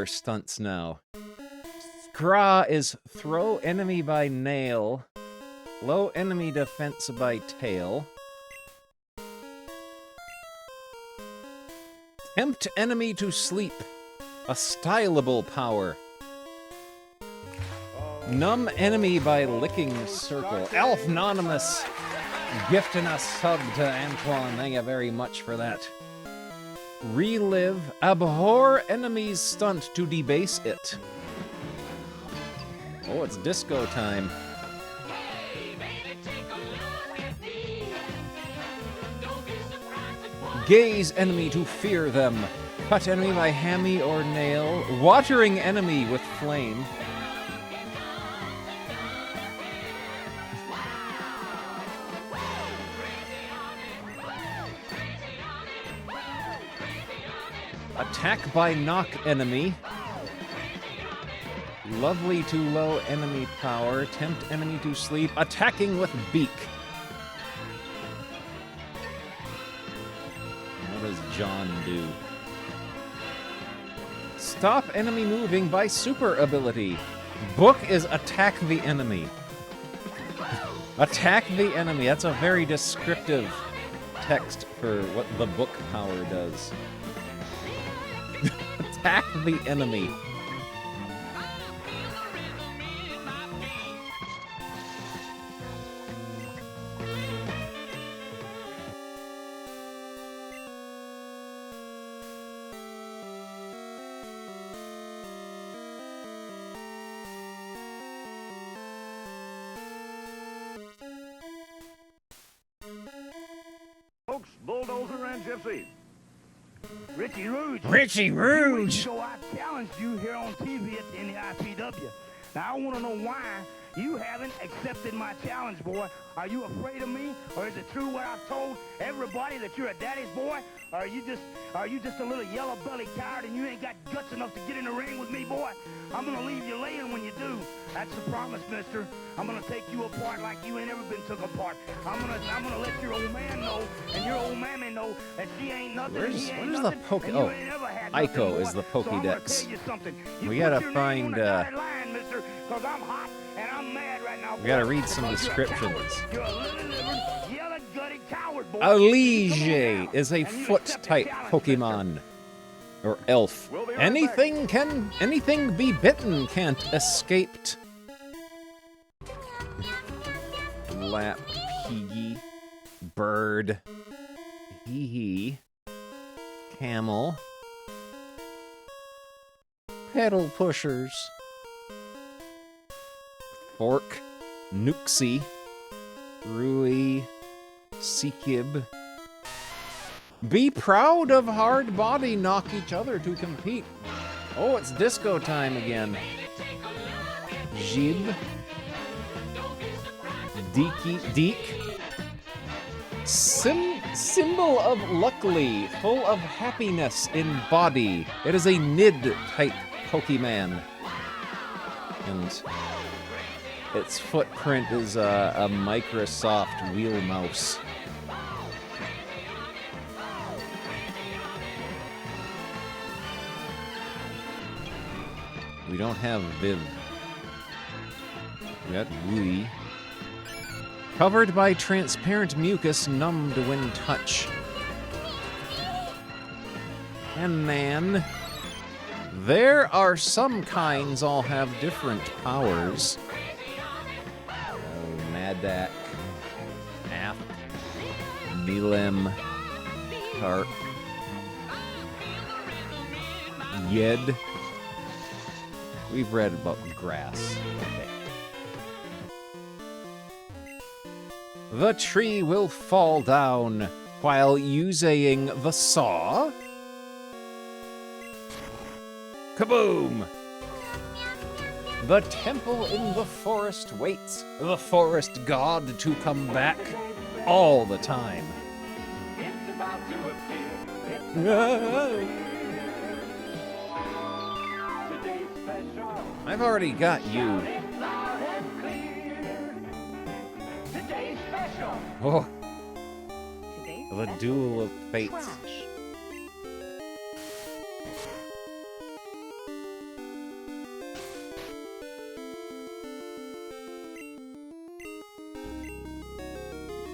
Speaker 3: stunts now. Scraw is throw enemy by nail, low enemy defense by tail. Tempt enemy to sleep, a stylable power. Numb enemy by licking circle. Alphnonymous gifting a sub to Antoine. Thank you very much for that. Relive, abhor enemy's stunt to debase it. Oh, it's disco time. Gaze enemy to fear them. Cut enemy by hammy or nail. Watering enemy with flame. Attack by knock enemy. Lovely to low enemy power. Tempt enemy to sleep. Attacking with beak. What does John do? Stop enemy moving by super ability. Book is attack the enemy. Attack the enemy. That's a very descriptive text for what the book power does. Attack the enemy.
Speaker 16: Folks, Bulldozer and Gypsy. Richie Rouge.
Speaker 1: Richie Rouge!
Speaker 16: So I challenged you here on TV at the NIPW. Now I want to know why you haven't accepted my challenge, boy. Are you afraid of me, or is it true what I've told everybody that you're a daddy's boy? Or are you just a little yellow-belly coward and you ain't got guts enough to get in the ring with me, boy? I'm gonna leave you laying when you do. That's the promise, mister. I'm gonna take you apart like you ain't ever been took apart. I'm gonna let your old man know and your old mammy know that she ain't nothing.
Speaker 3: Where's the Poke? Oh, Ico is the Pokédex. We gotta find. We gotta read some descriptions. Alige is a foot-type Pokemon. Or elf. Anything be bitten can't escaped. Lap piggy. Bird. Hee. Camel. Pedal pushers. Fork. Nuxie. Rui. Sikib. Be proud of hard body, knock each other to compete. Oh, it's disco time again. Jib. Deek. Symbol of luckily, full of happiness in body. It is a Nid-type Pokemon. And its footprint is a Microsoft wheel mouse. We don't have Viv. We got Wui. Covered by transparent mucus, numbed when touch. And man. There are some kinds all have different powers. Oh, Madak. App. Milim. Carp. Yed. We've read about grass. Okay. the tree will fall down while using the saw. Kaboom! The temple in the forest waits the forest god to come back all the time.
Speaker 2: It's about to appear. Today's special.
Speaker 3: I've already got you.
Speaker 2: Loud and clear. Today's special.
Speaker 3: Oh. The duel of fates.
Speaker 17: Let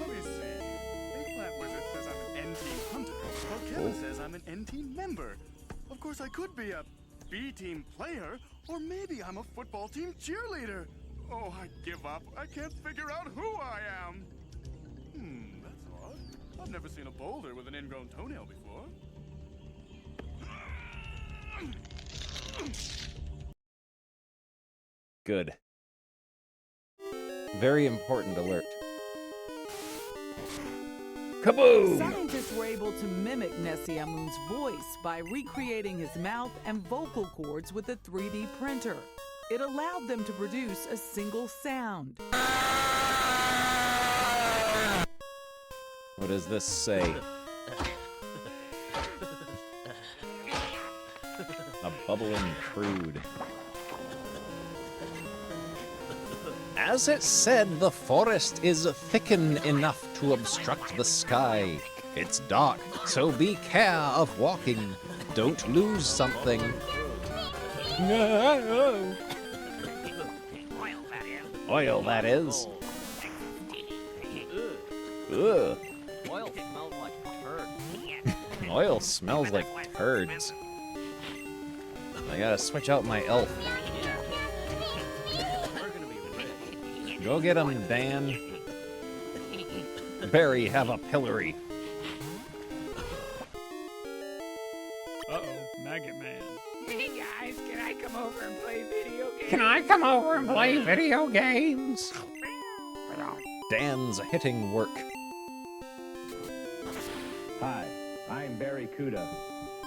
Speaker 17: me see. Eggplant Wizard says I'm an N-Team hunter, Volcano says I'm an N-Team member. Of course, I could be a B-Team player, or maybe I'm a football team cheerleader. Oh, I give up. I can't figure out who I am. That's odd. I've never seen a boulder with an ingrown toenail before.
Speaker 3: Good. Very important alert. Kaboom!
Speaker 11: Scientists were able to mimic Nesyamun's voice by recreating his mouth and vocal cords with a 3D printer. It allowed them to produce a single sound.
Speaker 3: What does this say? A bubbling crude. As it said, the forest is thicken enough to obstruct the sky. It's dark, so be care of walking. Don't lose something. No. Oil, that is. Ugh.
Speaker 18: Oil smells like turds.
Speaker 3: Oil smells like turds. I gotta switch out my elf. Go get him, Dan. Barry, have a pillory.
Speaker 8: Uh-oh, Maggot Man.
Speaker 9: Hey guys, can I come over and play video games?
Speaker 1: Can I come over and play video games?
Speaker 3: Dan's hitting work.
Speaker 19: Hi, I'm Barry Cuda,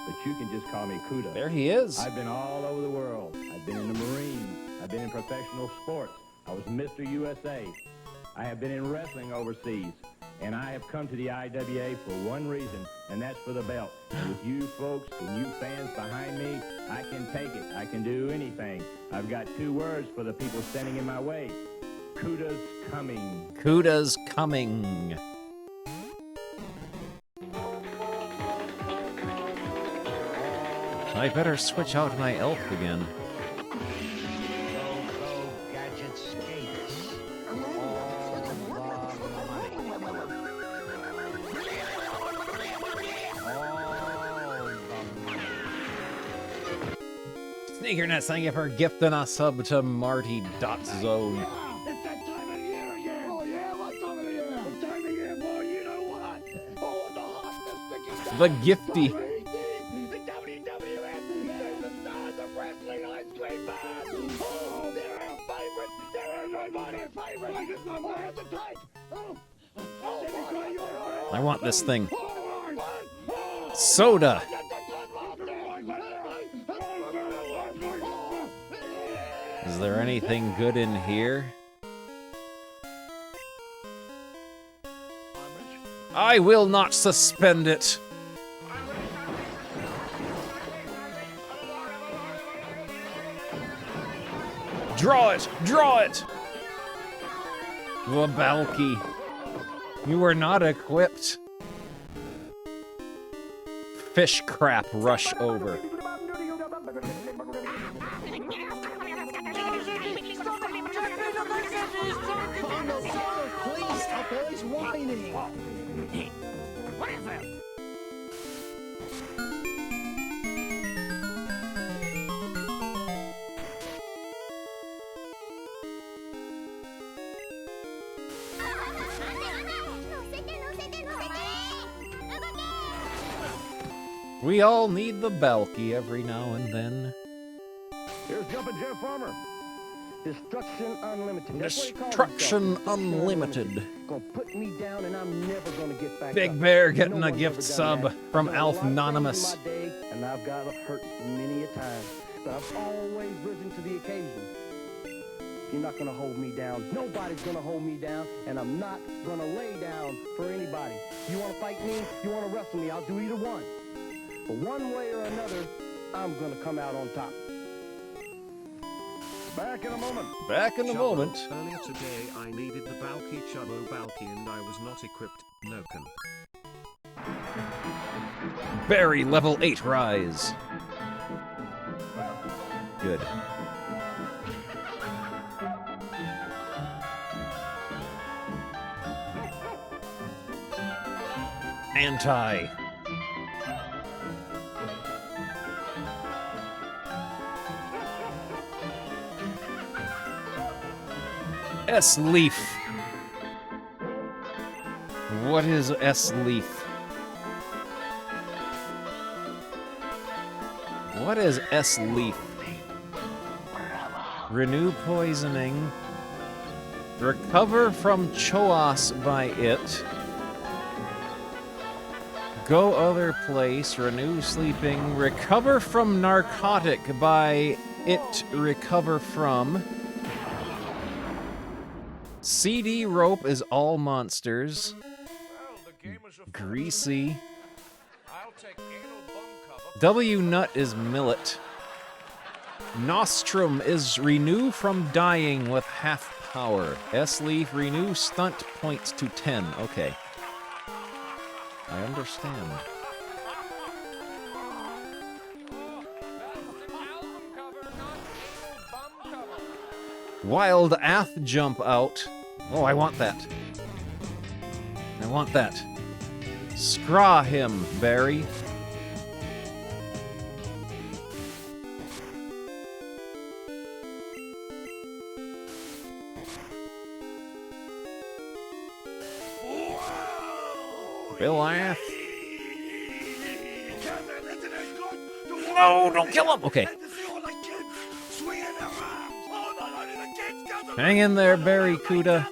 Speaker 19: but you can just call me Cuda.
Speaker 3: There he is.
Speaker 19: I've been all over the world. I've been in the Marines. I've been in professional sports. I was Mr. USA. I have been in wrestling overseas. And I have come to the IWA for one reason, and that's for the belt. And with you folks and you fans behind me, I can take it. I can do anything. I've got two words for the people standing in my way. Cuda's coming.
Speaker 3: Cuda's coming. I better switch out my elf again. Sneakerness, thank you for gifting a sub to Marty.Zone.
Speaker 6: It's that time of year again. Oh, yeah? What time of the year? What time of year, boy? You know what? Oh, the hotness sticking
Speaker 3: The gifty.
Speaker 6: The WWF, they're the stars of wrestling ice cream man. Oh, they're our favorites. They're everybody's favorites. I just love my appetite. Oh,
Speaker 3: I want this thing. Soda. Is there anything good in here? I will not suspend it. Draw it! Draw it! The Balky. You were not equipped. Fish crap rush over.
Speaker 6: Please stop always whining.
Speaker 9: What is this?
Speaker 3: We all need the Balky every now and then.
Speaker 19: Here's Jumpin' Jeff Farmer.
Speaker 16: Destruction Unlimited. That's what he calls
Speaker 3: Destruction
Speaker 16: himself.
Speaker 3: Unlimited.
Speaker 16: Gonna put me down and I'm never gonna get back
Speaker 3: Big
Speaker 16: up.
Speaker 3: Bear getting
Speaker 16: No
Speaker 3: a
Speaker 16: one's
Speaker 3: gift
Speaker 16: ever done
Speaker 3: sub
Speaker 16: that.
Speaker 3: from
Speaker 16: I've done a lot of things
Speaker 3: Alf-Nonymous.
Speaker 16: in my day, and I've got hurt many a time. But I've always risen to the occasion. You're not gonna hold me down. Nobody's gonna hold me down, and I'm not gonna lay down for anybody. You wanna fight me? You wanna wrestle me? I'll do either one. But one way or another, I'm gonna come out on top. Back in a moment.
Speaker 3: Back in a moment.
Speaker 7: Earlier today I needed the bulky Chubbo bulky and I was not equipped. Noken.
Speaker 3: Barry level 8 rise. Good. Anti. S-Leaf. What is S-Leaf? What is S-Leaf? Renew poisoning. Recover from Choas by it. Go other place. Renew sleeping. Recover from narcotic by it. Recover from. CD rope is all monsters. Greasy. W nut is millet. Nostrum is renew from dying with half power. S leaf renew stunt points to 10. Okay. I understand. Wild Ath jump out. Oh, I want that. I want that. Scraw him, Barry. Bill Ath. No, don't kill him. Okay. Hang in there, Barry Cuda.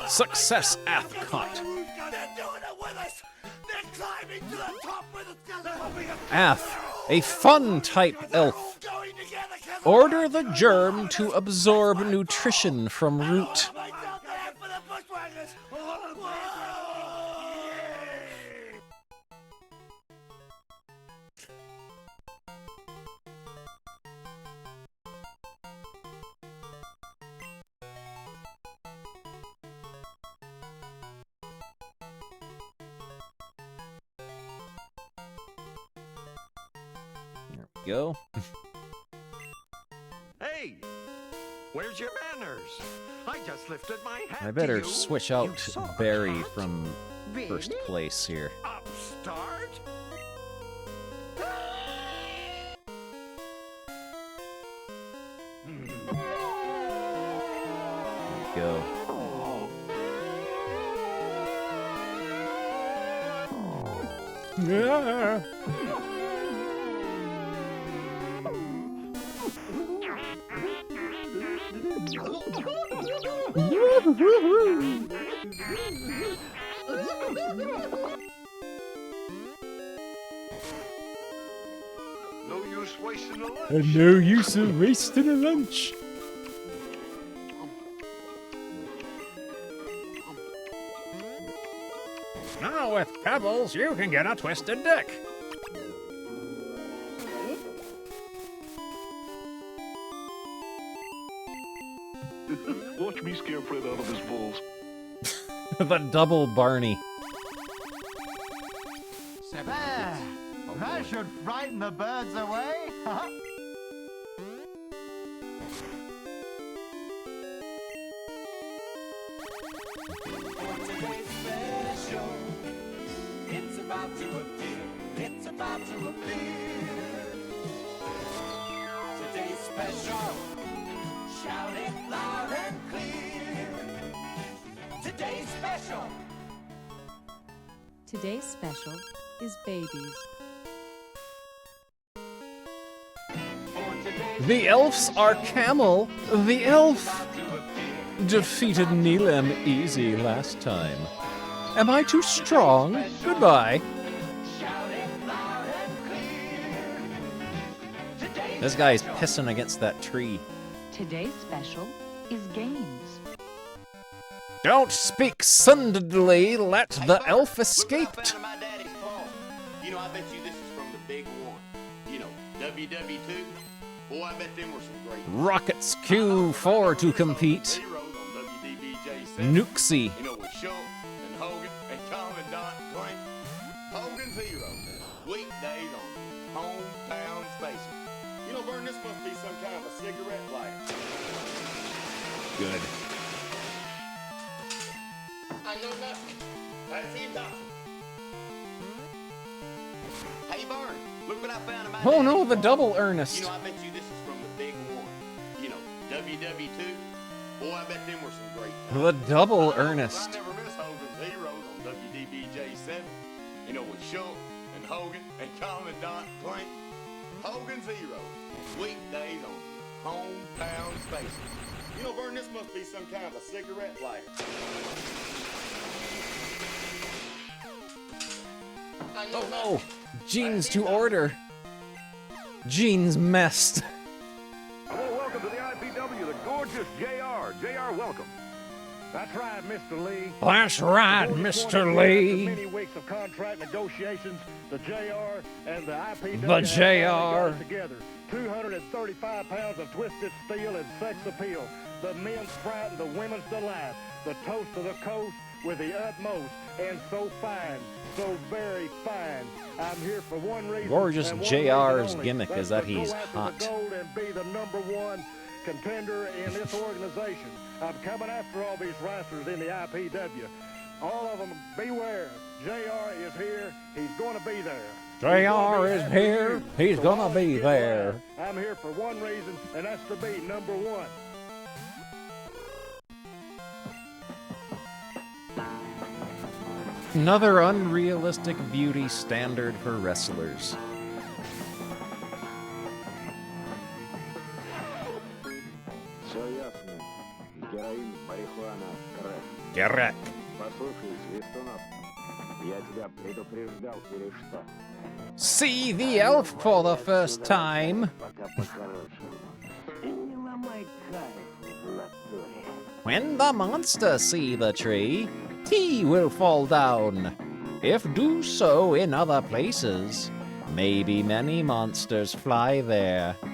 Speaker 3: Success Athcott. Ath, a fun type elf. Order the germ to absorb nutrition from root. There we go.
Speaker 20: Hey, where's your manners? I just lifted my hat.
Speaker 3: I better
Speaker 20: to you.
Speaker 3: switch
Speaker 20: You
Speaker 3: out
Speaker 20: saw
Speaker 3: Barry
Speaker 20: that?
Speaker 3: from first
Speaker 20: Really?
Speaker 3: place here.
Speaker 20: Upstart?
Speaker 3: Go.
Speaker 8: Yeah.
Speaker 20: No use wasting a lunch.
Speaker 8: And no use of wasting a lunch.
Speaker 1: Now with Pebbles, you can get a twisted dick.
Speaker 21: Watch me scare Fred out of his balls.
Speaker 3: The double Barney.
Speaker 2: There! That should frighten the birds away!
Speaker 13: It's about to appear. It's about to appear. Today's special. Shout it loud and clear.
Speaker 11: Today's special.
Speaker 4: Today's special is babies.
Speaker 3: The elves are camel. The elf defeated Neelam easy last time. Am I too strong? Goodbye. This guy's pissing against that tree.
Speaker 10: Today's special is games.
Speaker 3: Don't speak suddenly, let the elf escape.
Speaker 6: You know, I bet you this is from the big one. You know, WW2. Boy, I bet them were some great.
Speaker 3: Rockets Q4 to compete. Nuxie.
Speaker 6: You know, with Schultz and Hogan and Commandant Clank. Hogan's Heroes. Weekdays on Hometown Station. You know, Vern, this must be some kind of a cigarette lighter.
Speaker 3: Good.
Speaker 6: I know nothing. That's him talking. Hey, Vern, look what I found in my
Speaker 3: Oh no, the double Ernest.
Speaker 6: You know, I bet you this is from the big one. You know, WW2. Boy, I bet them were some great times.
Speaker 3: The double Ernest.
Speaker 6: I never miss Hogan's Heroes on WDBJ7. You know, with Schultz and Hogan and Commandant Clank. Hogan's Heroes. Weekdays on Hometown Station. You know, Vern, this must be some kind of a cigarette lighter.
Speaker 3: Oh no! Gene's to order. Gene's messed.
Speaker 16: Hello, welcome to the IPW, the gorgeous JR. JR, welcome. That's right, Mr. Lee.
Speaker 1: That's right, Mr. Lee.
Speaker 16: Many weeks of contract negotiations, the JR and the IPW
Speaker 1: The JR.
Speaker 16: together. 235 pounds of twisted steel and sex appeal. The men's pride and the women's delight. The toast of the coast with the utmost and so fine, so very fine. I'm here for one reason.
Speaker 3: Gorgeous
Speaker 16: and one
Speaker 3: JR's
Speaker 16: reason only.
Speaker 3: gimmick
Speaker 16: That's
Speaker 3: is that
Speaker 16: to go
Speaker 3: he's
Speaker 16: after
Speaker 3: hot.
Speaker 16: the gold and be the #1 contender in this organization. I'm coming after all these wrestlers in the IPW. All of them, beware. JR is here. He's going to be there.
Speaker 1: JR is here. He's gonna be there.
Speaker 16: I'm here for one reason, and that's to be #1.
Speaker 3: Another unrealistic beauty standard for wrestlers.
Speaker 19: Все ясно. Героин, марихуана, крэк.
Speaker 3: Крэк.
Speaker 19: Послушай, Свистунов, я тебя предупреждал или что?
Speaker 3: See the elf for the first time.
Speaker 19: Пока по-хорошему. И не ломай кайф в натуре.
Speaker 3: When the monster see the tree, he will fall down. If do so in other places, maybe many monsters fly there.
Speaker 19: Ну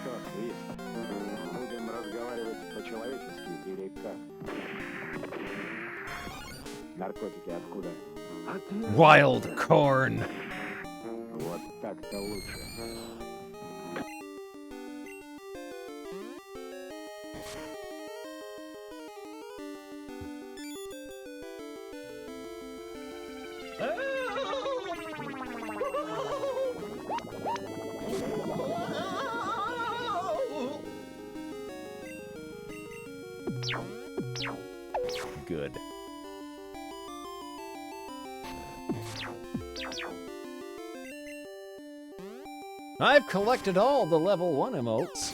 Speaker 19: что, Свист, будем разговаривать по-человечески или как? Наркотики откуда?
Speaker 3: Wild corn.
Speaker 19: Вот так-то лучше.
Speaker 3: Good. I've collected all the level 1 emotes.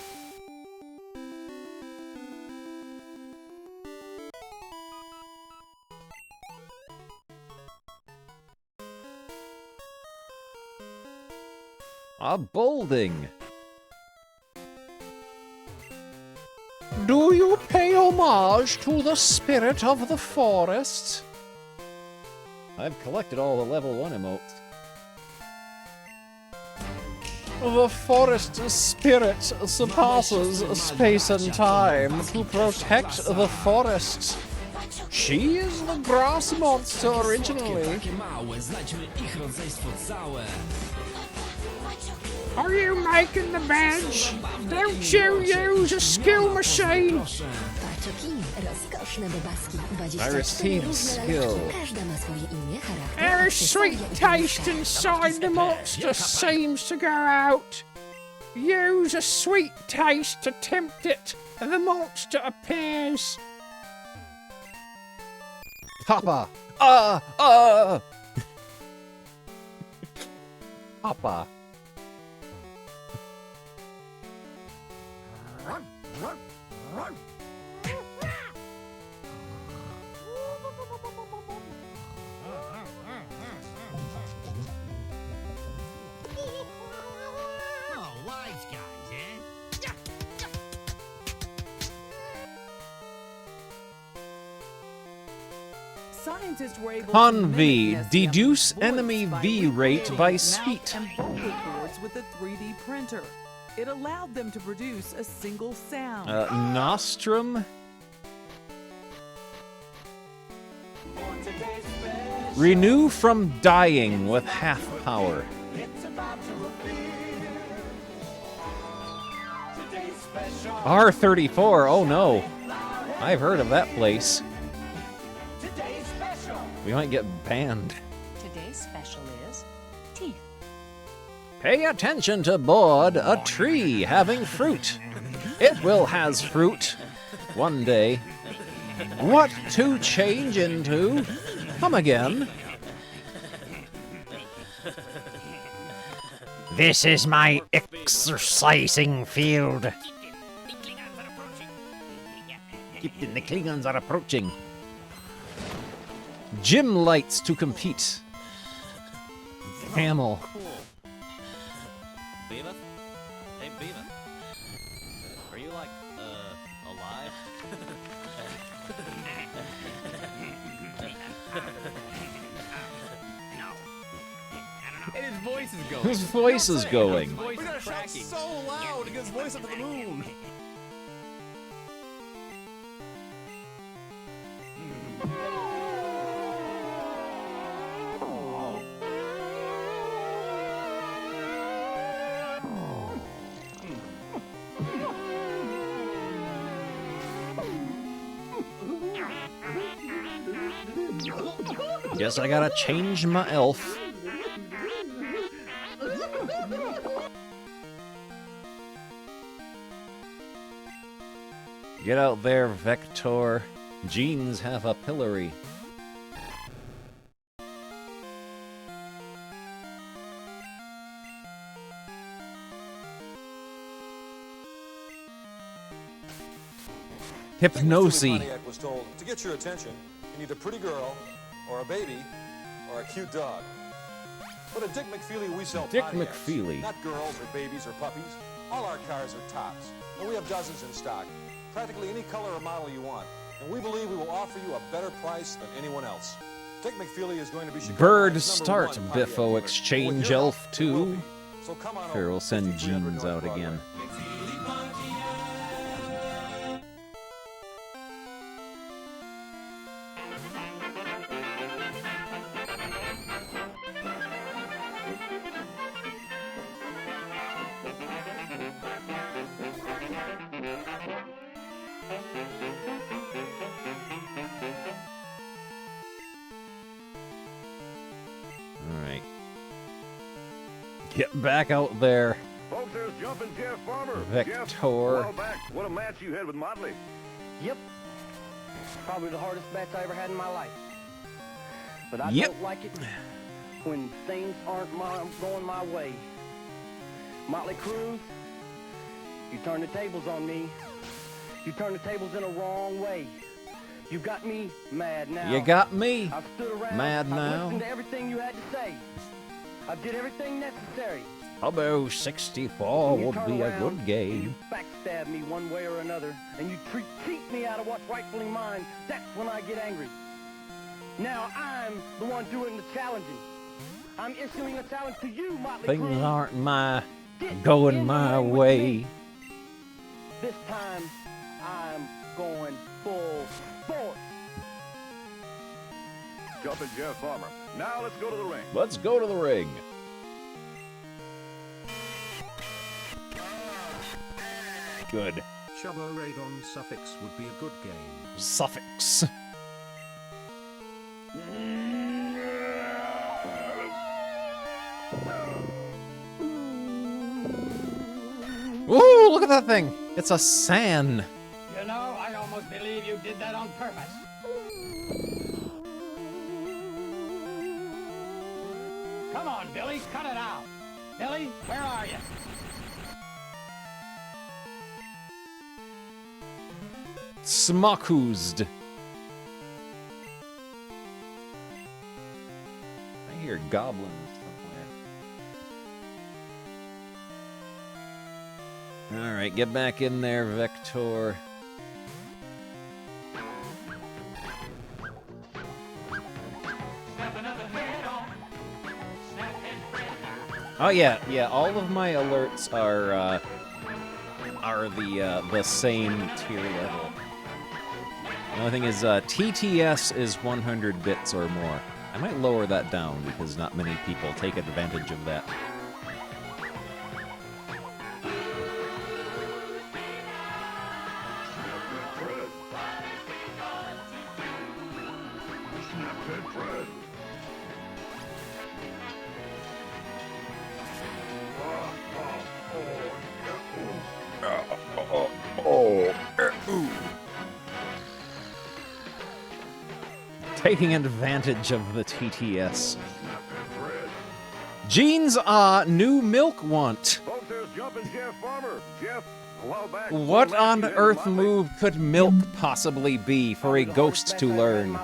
Speaker 3: A bolding. Do you pay homage to the spirit of the forest? I've collected all the level 1 emotes. The forest spirit surpasses space and time to protect the forest. She is the grass monster originally.
Speaker 9: Are you making the bed? Don't you use a skill machine?
Speaker 3: Iris Team's skill.
Speaker 9: There is sweet taste inside the monster seems to go out. Use a sweet taste to tempt it, and the monster appears.
Speaker 3: Papa! Papa.
Speaker 12: Oh, wise guys, eh?
Speaker 11: Scientists were able
Speaker 3: Han
Speaker 11: to
Speaker 3: V.
Speaker 11: mimic
Speaker 3: Deduce
Speaker 11: Nessia's
Speaker 3: enemy
Speaker 11: voice
Speaker 3: V rate
Speaker 11: recreating
Speaker 3: by
Speaker 11: his mouth
Speaker 3: speed.
Speaker 11: and vocal cords with a 3D printer. It allowed them to produce a single sound.
Speaker 3: Nostrum? Renew from dying with half power. R34, oh no. I've heard of that place. We might get banned.
Speaker 10: Today's special is teeth.
Speaker 3: Pay attention to board, a tree having fruit. It will has fruit one day. What to change into? Come again.
Speaker 1: This is my exercising field.
Speaker 3: Captain, the Klingons are approaching. Gym lights to compete. Camel.
Speaker 18: Beavis? Hey, Beavis. Are you, like, alive?
Speaker 12: And his voice is going.
Speaker 3: His voice is going.
Speaker 12: His voice is cracking.
Speaker 17: So loud to get his voice up to the moon.
Speaker 3: Guess I gotta change my elf. Get out there, Vector. Jeans have a pillory. Hypnosis.
Speaker 22: Pontiac was told, to get your attention, you need a pretty girl, or a baby, or a cute dog. But at Dick McFeely, we sell
Speaker 3: Dick
Speaker 22: Pontiacs,
Speaker 3: McFeely.
Speaker 22: not girls or babies or puppies. All our cars are tops, and we have dozens in stock. Practically any color or model you want. And we believe we will offer you a better price than anyone else. Dick McFeely is going to be Chicago's
Speaker 3: Bird
Speaker 22: #1
Speaker 3: start,
Speaker 22: Pontiac
Speaker 3: Biffo
Speaker 22: dealer.
Speaker 3: exchange
Speaker 22: We're
Speaker 3: elf
Speaker 22: here now, and we will
Speaker 3: 2.
Speaker 22: be. So come on
Speaker 3: Here,
Speaker 22: over.
Speaker 3: we'll send
Speaker 22: 5300
Speaker 3: Jeans
Speaker 22: North
Speaker 3: out
Speaker 22: Broadway.
Speaker 3: again. Alright. Get back out there.
Speaker 23: Folks, there's Jumpin' Jeff Farmer.
Speaker 3: Vector.
Speaker 23: Jeff, a while back, what a match you had with Motley.
Speaker 24: Yep. Probably the hardest match I ever had in my life. But I
Speaker 3: Yep.
Speaker 24: don't like it when things aren't going my way. Motley Crue, you turn the tables on me. You turn the tables in a wrong way. You got me mad now.
Speaker 3: You got me
Speaker 24: I've stood around,
Speaker 3: mad
Speaker 24: I've
Speaker 3: now.
Speaker 24: listened to everything you had to say. I did everything necessary.
Speaker 3: Although 64
Speaker 24: You
Speaker 3: would
Speaker 24: turn
Speaker 3: be a
Speaker 24: around,
Speaker 3: good game.
Speaker 24: You backstab me one way or another, and you cheat me out of what's rightfully mine. That's when I get angry. Now I'm the one doing the challenging. I'm issuing a challenge to you, Motley
Speaker 3: Things
Speaker 24: Crue.
Speaker 3: aren't going my way.
Speaker 24: This time, I'm going full force.
Speaker 23: Jumpin' Jeff Farmer. Now let's go to the ring.
Speaker 3: Let's go to the ring. Good.
Speaker 7: Chubbo Raid on Suffix would be a good game.
Speaker 3: Suffix. that thing? It's a SAN.
Speaker 2: You know, I almost believe you did that on purpose. Come on, Billy, cut it out. Billy, where are you?
Speaker 3: Smakuzed. I hear goblins somewhere. Alright, get back in there, Vector. Oh yeah, all of my alerts are the same tier level. The only thing is, TTS is 100 bits or more. I might lower that down because not many people take advantage of that. Taking advantage of the TTS. Gene's new milk want. What on earth move could milk possibly be for a ghost to learn?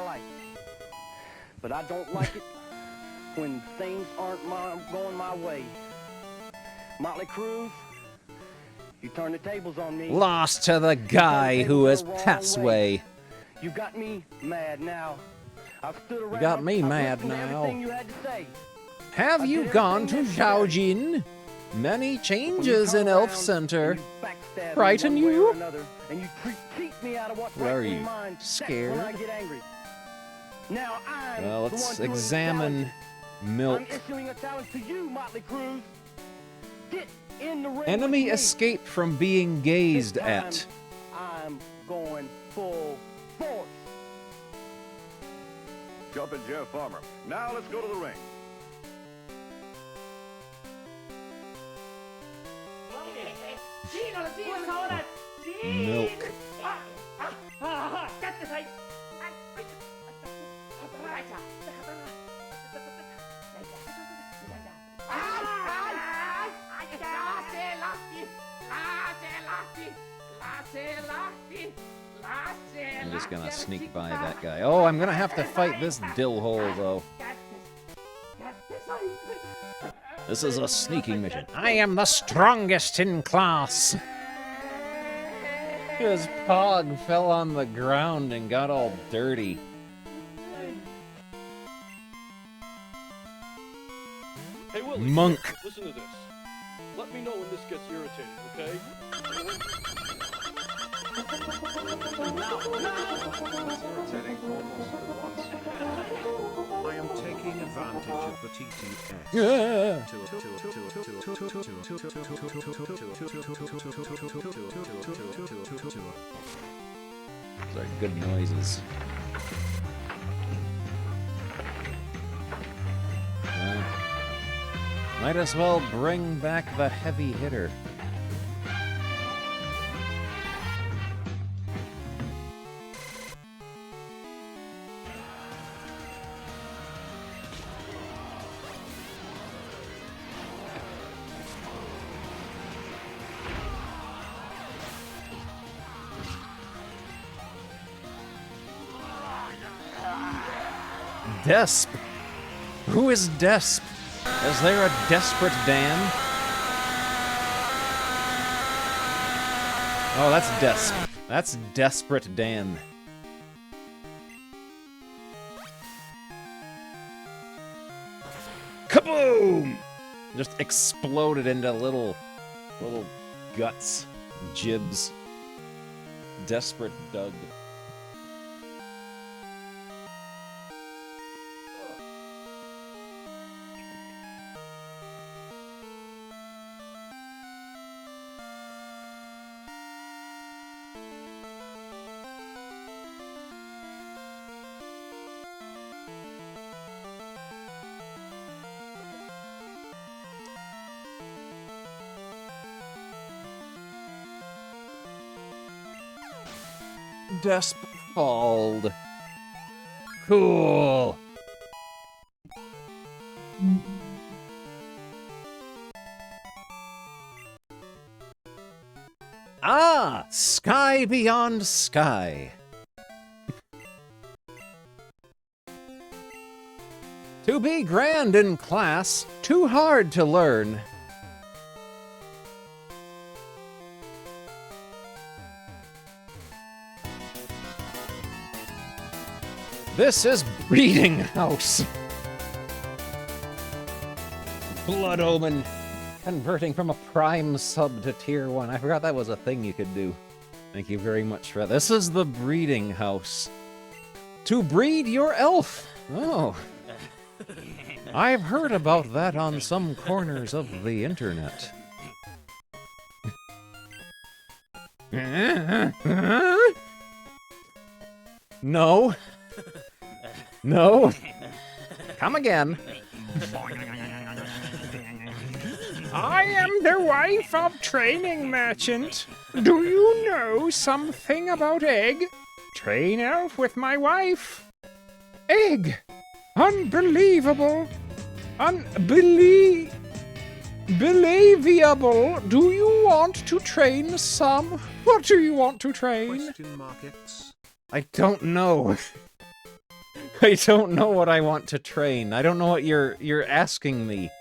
Speaker 24: But I don't like it when things aren't going my way. Motley Crue, you turn the tables on me.
Speaker 3: Lost to the guy who has passed away.
Speaker 24: You got me mad now.
Speaker 3: You got me mad now. Have you gone to Xiaojin? Many changes in Elf Center. Frighten you? What are you, scared? Well, let's examine milk. Enemy escaped from being gazed at.
Speaker 24: I'm going full force.
Speaker 23: Jumpin' Jeff Farmer. Now let's go to the ring.
Speaker 3: Milk. I'm just gonna sneak by that guy. Oh, I'm gonna have to fight this dillhole, though. This is a sneaking mission.
Speaker 1: I am the strongest in class.
Speaker 3: His pog fell on the ground and got all dirty.
Speaker 5: Hey, Willie,
Speaker 3: Monk.
Speaker 5: Listen to this. Let me know when this gets irritating, okay?
Speaker 7: I am taking advantage of the TTS.
Speaker 3: Yeah. Those are good noises. Might as well bring back the heavy hitter. Desp? Who is Desp? Is there a desperate Dan? Oh, that's Desp. That's Desperate Dan. Kaboom! Just exploded into little guts, jibs. Desperate Doug. Despald. Cool. Ah, sky beyond sky. To be grand in class, too hard to learn. This is Breeding House. Blood Omen. Converting from a Prime sub to Tier 1. I forgot that was a thing you could do. Thank you very much for that. This is the Breeding House. To breed your elf. Oh. I've heard about that on some corners of the internet. No. No. Come again.
Speaker 9: I am the wife of training merchant. Do you know something about egg? Train elf with my wife. Egg. Unbelievable. Unbelievable. Do you want to train some? What do you want to train?
Speaker 7: Question mark X.
Speaker 3: I don't know. I don't know what I want to train. I don't know what you're asking me.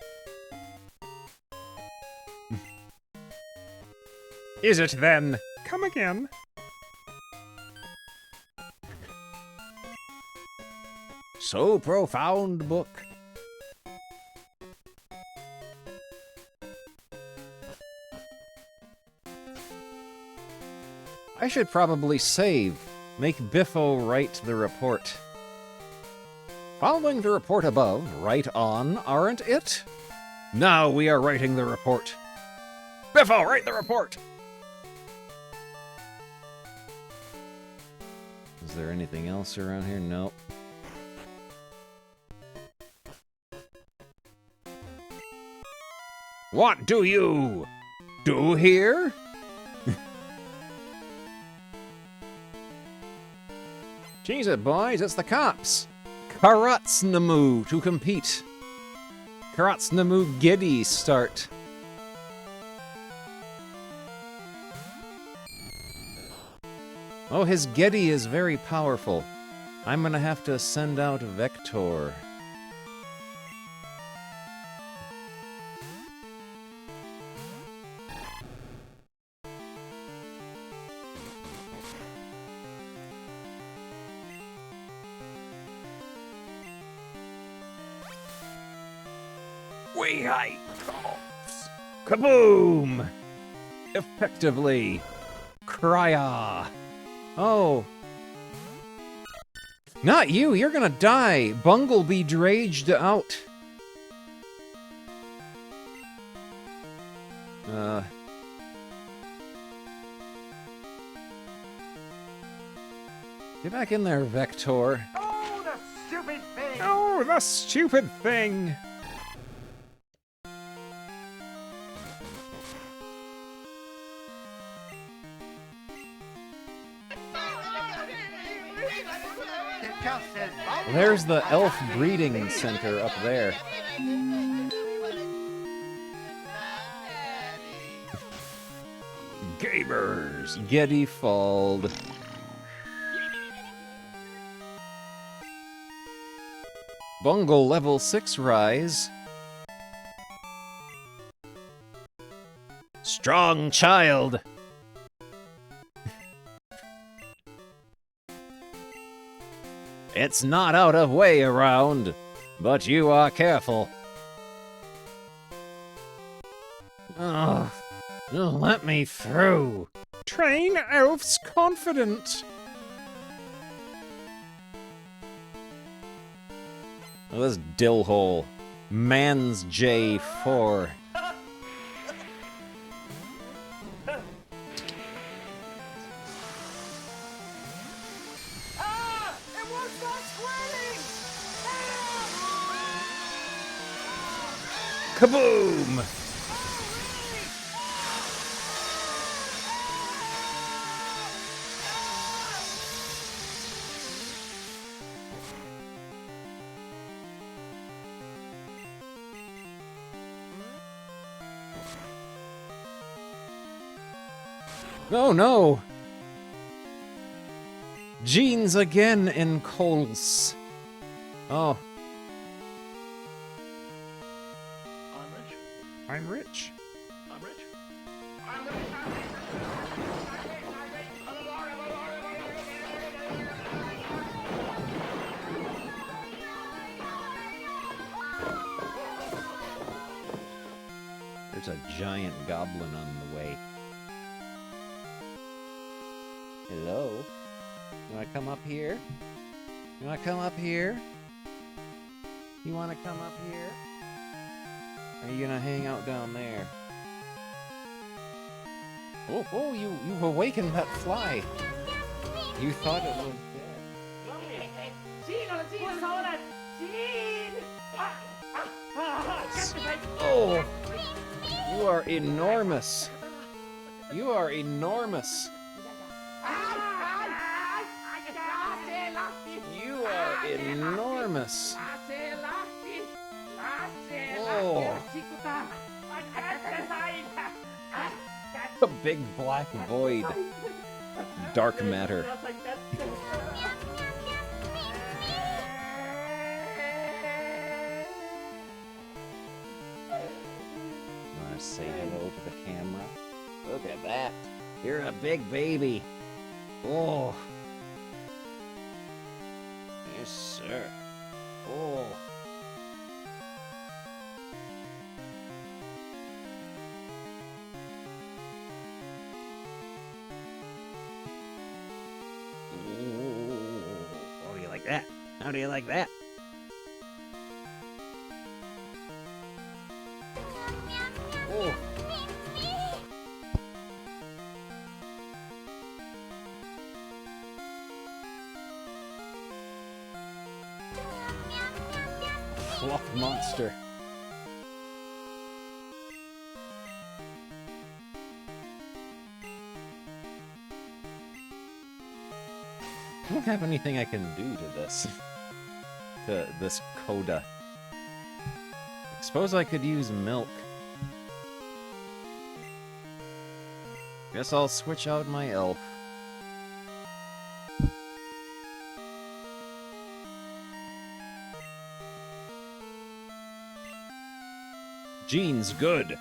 Speaker 9: Is it then? Come again.
Speaker 3: So profound book. I should probably save. Make Biffo write the report. Following the report above, write on, aren't it? Now we are writing the report. Biffo, write the report! Is there anything else around here? Nope. What do you do here? Cheese it, boys, it's the cops. Karatsnamu to compete. Karatsnamu Giddy start. Oh, his Geddy is very powerful. I'm gonna have to send out Vector. We hate cops. Kaboom! Effectively. Crya. Oh. Not you, you're gonna die. Bunglebee draged out. Get back in there, Vector.
Speaker 2: Oh, the stupid thing!
Speaker 9: Oh, the stupid thing!
Speaker 3: There's the elf breeding center up there. Gamers, Geddy Fald. Bungle level 6 rise. Strong child. It's not out of way around, but you are careful. Oh, let me through.
Speaker 9: Train elf's confident.
Speaker 3: Oh, this dill hole. Man's J4. Kaboom! Oh no! Jeans again in Coles. Oh.
Speaker 17: I'm rich.
Speaker 3: I'm rich.
Speaker 17: I'm rich.
Speaker 3: There's a giant goblin on the way. Hello? You wanna come up here? You wanna come up here? You wanna come up here? Or are you gonna hang out down there? Oh, you've awakened that fly. You thought it was dead. Oh! You are enormous. You are enormous. You are enormous. Oh. A big black void. Dark matter. Want to say hello to the camera? Look at that. You're a big baby. Oh. Yes, sir. Oh. How do you like that? How do you like that? Oh. Fluff monster. I don't have anything I can do to this. To this coda. I suppose I could use milk. Guess I'll switch out my elf. Jean's good.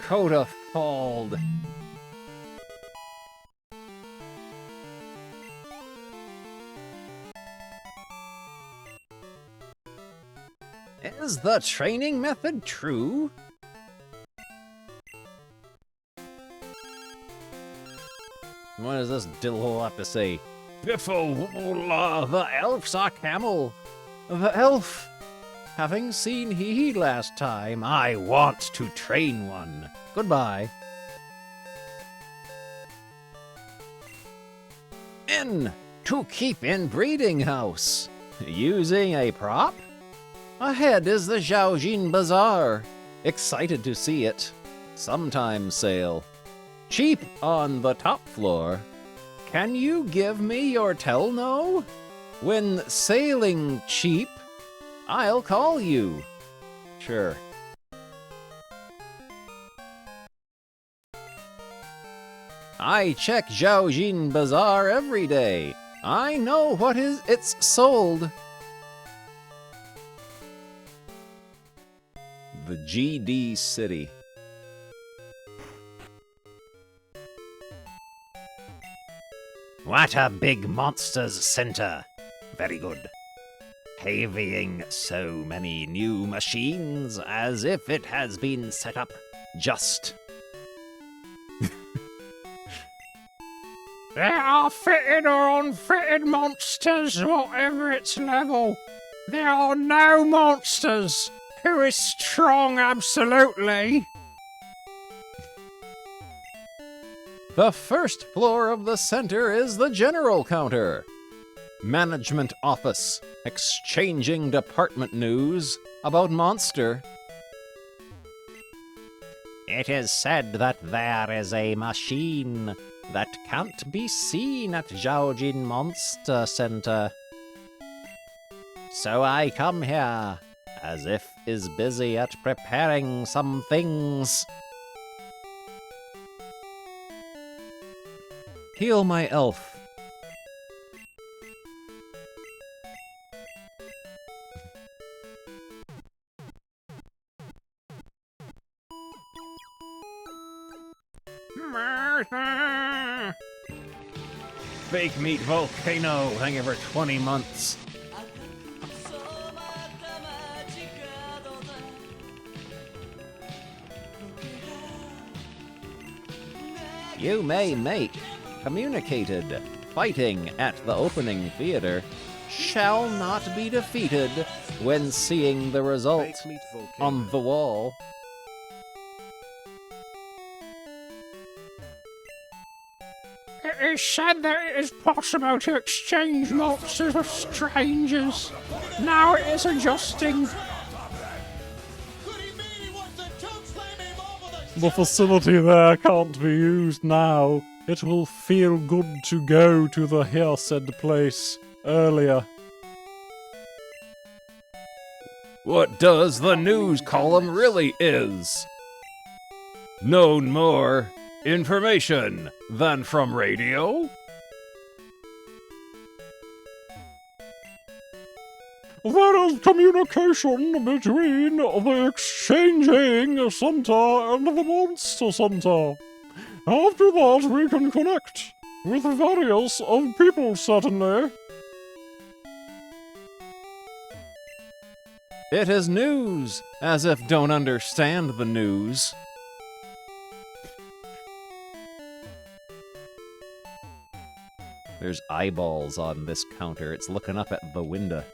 Speaker 3: Coda falled. Is the training method true? What does this dillhole have to say? Biffle, the elf's a camel. The elf. Having seen he last time, I want to train one. Goodbye. In to keep in breeding house. Using a prop? Ahead is the Zhaojin Bazaar. Excited to see it. Sometime sale. Cheap on the top floor. Can you give me your tell-no? When sailing cheap, I'll call you. Sure. I check Zhaojin Bazaar every day. I know what it's sold. The GD City. What a big monsters center. Very good. Heavying so many new machines as if it has been set up just.
Speaker 9: There are fitted or unfitted monsters, whatever its level. There are no monsters. Who is strong absolutely?
Speaker 3: The first floor of the center is the general counter. Management office, exchanging department news about monster.
Speaker 1: It is said that there is a machine that can't be seen at Zhaojin Monster Center. So I come here, as if is busy at preparing some things.
Speaker 3: Heal my elf.
Speaker 9: Martha!
Speaker 3: Bakemeat Volcano, thank you for 20 months. You may make communicated. Fighting at the opening theater shall not be defeated when seeing the result on the wall.
Speaker 9: It is said that it is possible to exchange monsters with strangers. Now it is adjusting.
Speaker 8: The facility there can't be used now. It will feel good to go to the here-said place earlier.
Speaker 3: What does the news column really is? Known more information than from radio?
Speaker 8: There is communication between the exchanging center and the monster center. After that, we can connect with various of people, certainly.
Speaker 3: It is news, as if don't understand the news. There's eyeballs on this counter. It's looking up at the window.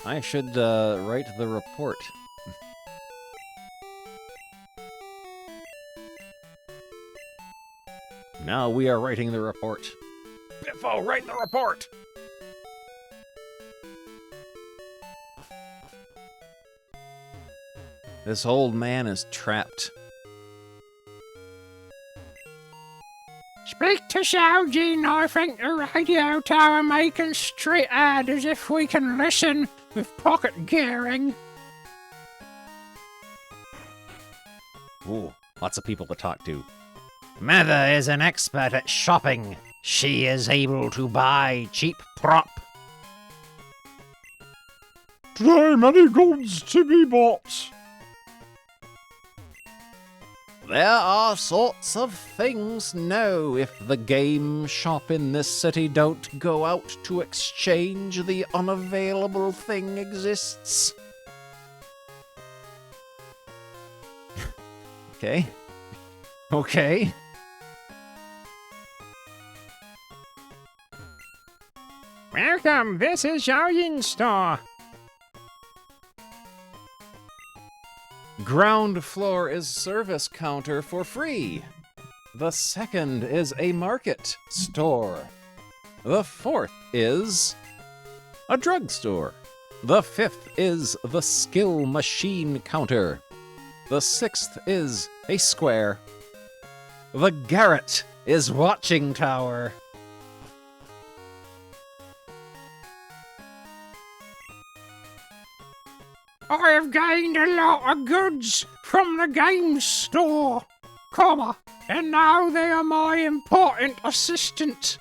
Speaker 3: I should write the report. Now we are writing the report. Biffo, write the report! This old man is trapped.
Speaker 9: Speak to Xiaojin. I think the radio tower making straight ad as if we can listen with pocket gearing.
Speaker 3: Ooh, lots of people to talk to.
Speaker 1: Mother is an expert at shopping. She is able to buy cheap prop.
Speaker 8: Today, many goods to be bought.
Speaker 3: There are sorts of things, no, if the game shop in this city don't go out to exchange, the unavailable thing exists. Okay. Okay.
Speaker 9: Welcome, this is Xiaojin's store.
Speaker 3: Ground floor is service counter for free. The second is a market store. The fourth is a drugstore. The fifth is the skill machine counter. The sixth is a square. The garret is watching tower.
Speaker 9: I have gained a lot of goods from the games store, comma, and now they are my important assistant.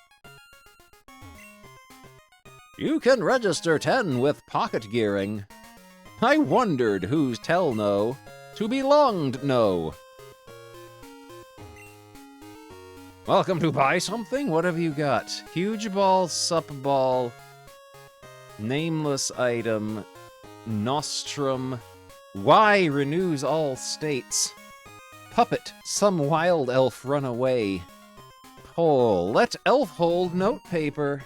Speaker 3: You can register 10 with pocket gearing. I wondered whose tell no to belonged no. Welcome to buy something? What have you got? Huge ball, sup ball, nameless item, nostrum, Y renews all states, puppet, some wild elf run away, pole, let elf hold note paper.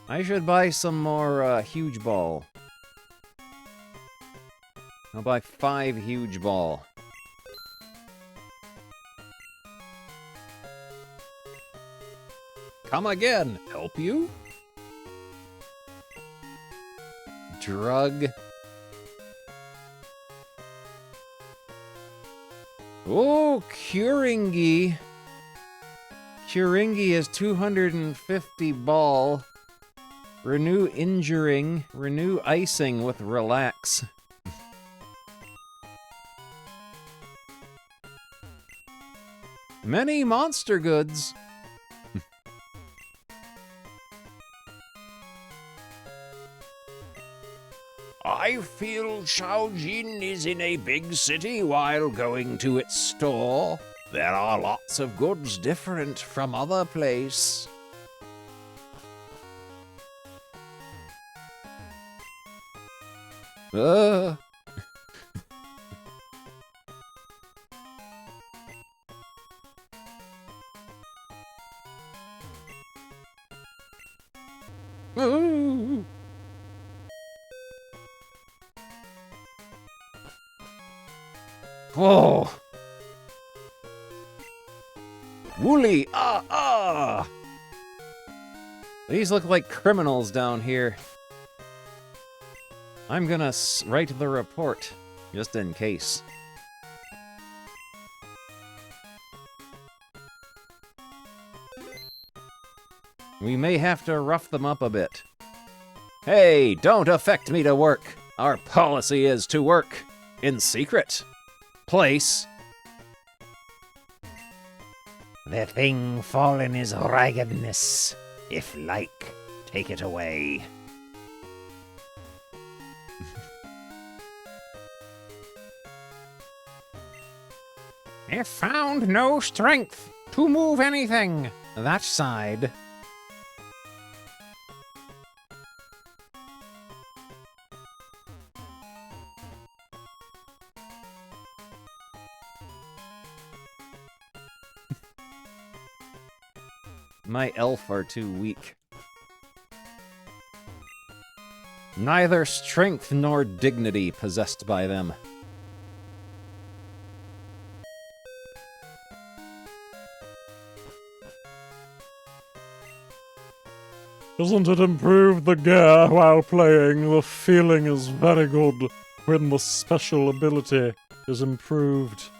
Speaker 3: I should buy some more huge ball. I'll buy 5 huge ball. Come again. Help you? Drug. Oh, Curingy. Curingy is 250 ball. Renew injuring. Renew icing with relax. Many monster goods.
Speaker 1: I feel Shaojin is in a big city while going to its store. There are lots of goods different from other place.
Speaker 3: Whoa!
Speaker 1: Woolly,
Speaker 3: These look like criminals down here. I'm gonna write the report, just in case. We may have to rough them up a bit. Hey, don't affect me to work. Our policy is to work in secret. Place.
Speaker 1: The thing fallen is raggedness. If like, take it away.
Speaker 9: It found no strength to move anything. That side.
Speaker 3: My elf are too weak. Neither strength nor dignity possessed by them.
Speaker 8: Isn't it improved the gear while playing? The feeling is very good when the special ability is improved.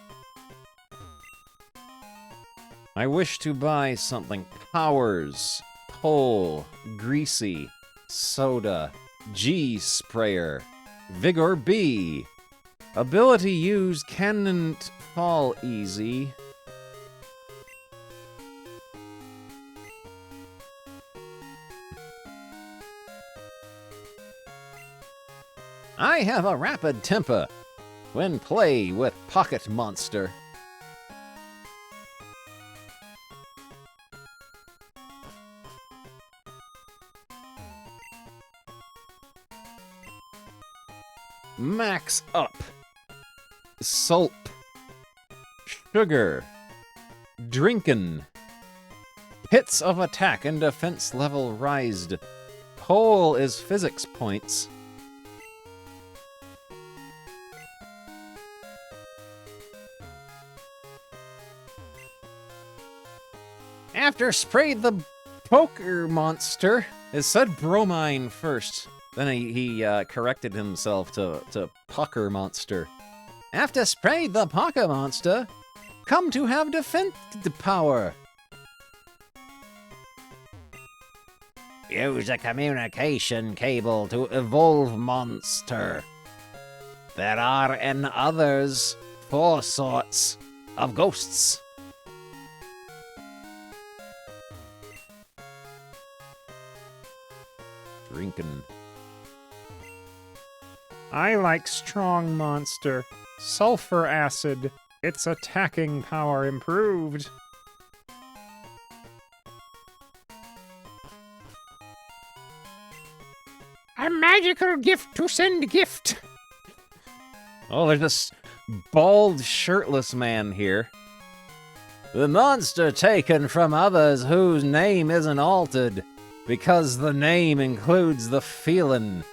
Speaker 3: I wish to buy something. Powers, coal, greasy, soda, G sprayer, vigor B. Ability used cannot fall easy. I have a rapid temper when play with Pocket Monster. Max up. Sulp. Sugar. Drinkin'. Hits of attack and defense level rised. Coal is physics points. After sprayed the poker monster, it said bromine first. Then he corrected himself to pucker monster. After sprayed the pucker monster, come to have defense power. Use a communication cable to evolve monster. There are in others 4 sorts of ghosts. Drinking.
Speaker 9: I like strong monster. Sulfur acid. Its attacking power improved. A magical gift to send gift.
Speaker 3: Oh, there's this bald, shirtless man here. The monster taken from others whose name isn't altered, because the name includes the feeling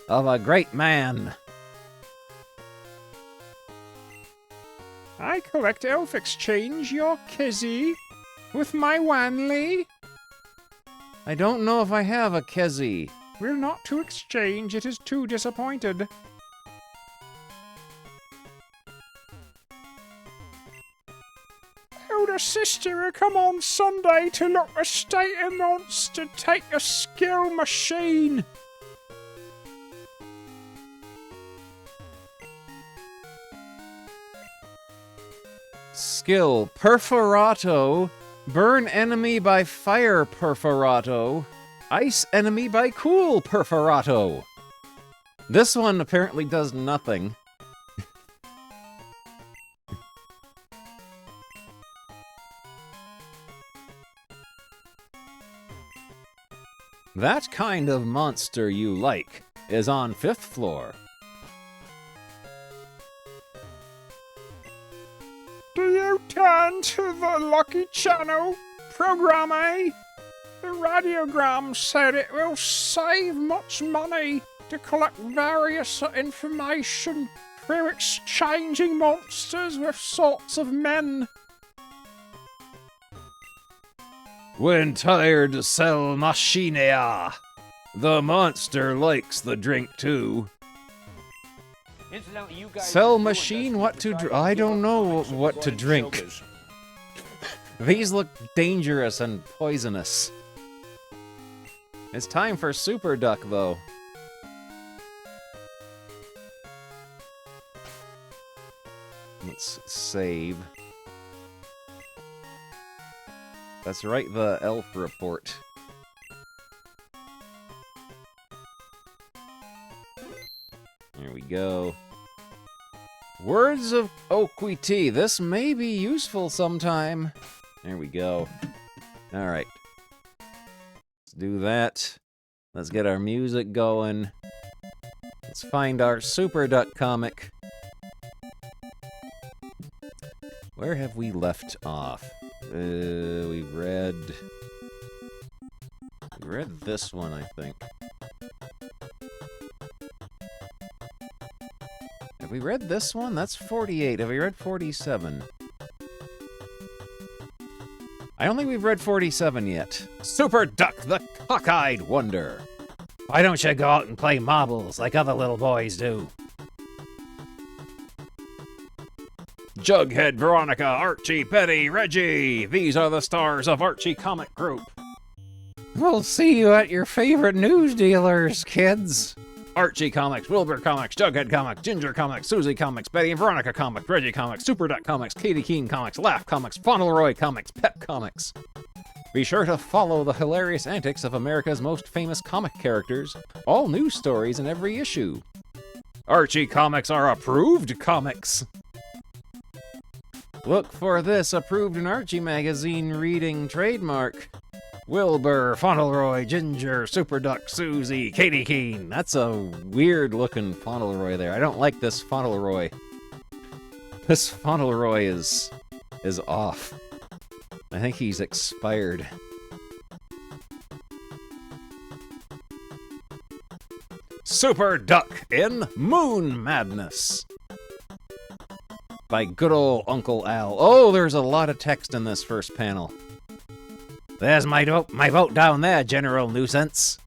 Speaker 3: of a great man.
Speaker 9: I collect elf exchange your kizzy with my Wanley.
Speaker 3: I don't know if I have a Kezi.
Speaker 9: Will not to exchange, it is too disappointed. Elder sister will come on Sunday to look a state of monster take a skill machine.
Speaker 3: Skill Perforato. Burn enemy by fire Perforato. Ice enemy by cool Perforato. This one apparently does nothing. That kind of monster you like is on 5th floor.
Speaker 9: Do you turn to the Lucky Channel? Program A? The radiogram said it will save much money to collect various information through exchanging monsters with sorts of men.
Speaker 3: When tired, sell machinea. The monster likes the drink too. Sell machine what to drink. I don't know what to drink. These look dangerous and poisonous. It's time for Super Duck, though. Let's save. That's right, the elf report. There we go. Words of Oquiti. This may be useful sometime. There we go. Alright. Let's do that. Let's get our music going. Let's find our Super Duck comic. Where have we left off? We read this one, I think. Have we read this one? That's 48. Have we read 47? I don't think we've read 47 yet. Super Duck, the Cockeyed Wonder.
Speaker 1: Why don't you go out and play marbles like other little boys do?
Speaker 3: Jughead, Veronica, Archie, Betty, Reggie. These are the stars of Archie Comic Group.
Speaker 1: We'll see you at your favorite news dealers, kids.
Speaker 3: Archie Comics, Wilbur Comics, Jughead Comics, Ginger Comics, Susie Comics, Betty and Veronica Comics, Reggie Comics, Super Duck Comics, Katie Keene Comics, Laugh Comics, Fauntleroy Comics, Pep Comics. Be sure to follow the hilarious antics of America's most famous comic characters. All news stories in every issue. Archie Comics are approved comics. Look for this approved in Archie magazine reading trademark. Wilbur, Fauntleroy, Ginger, Super Duck, Susie, Katie Keene. That's a weird looking Fauntleroy there. I don't like this Fauntleroy. This Fauntleroy is off. I think he's expired. Super Duck in Moon Madness. By good old Uncle Al. Oh, there's a lot of text in this first panel.
Speaker 1: There's my vote down there, General Nuisance.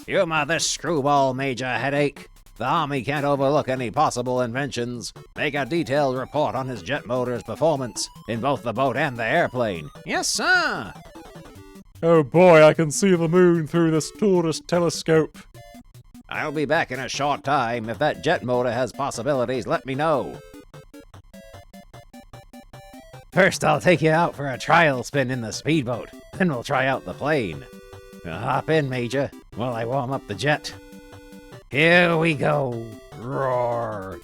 Speaker 1: Humor this screwball major headache. The Army can't overlook any possible inventions. Make a detailed report on his jet motor's performance in both the boat and the airplane. Yes, sir!
Speaker 8: Oh boy, I can see the moon through this tourist telescope.
Speaker 1: I'll be back in a short time. If that jet motor has possibilities, let me know. First, I'll take you out for a trial spin in the speedboat. Then we'll try out the plane. Hop in, Major, while I warm up the jet. Here we go. Roar.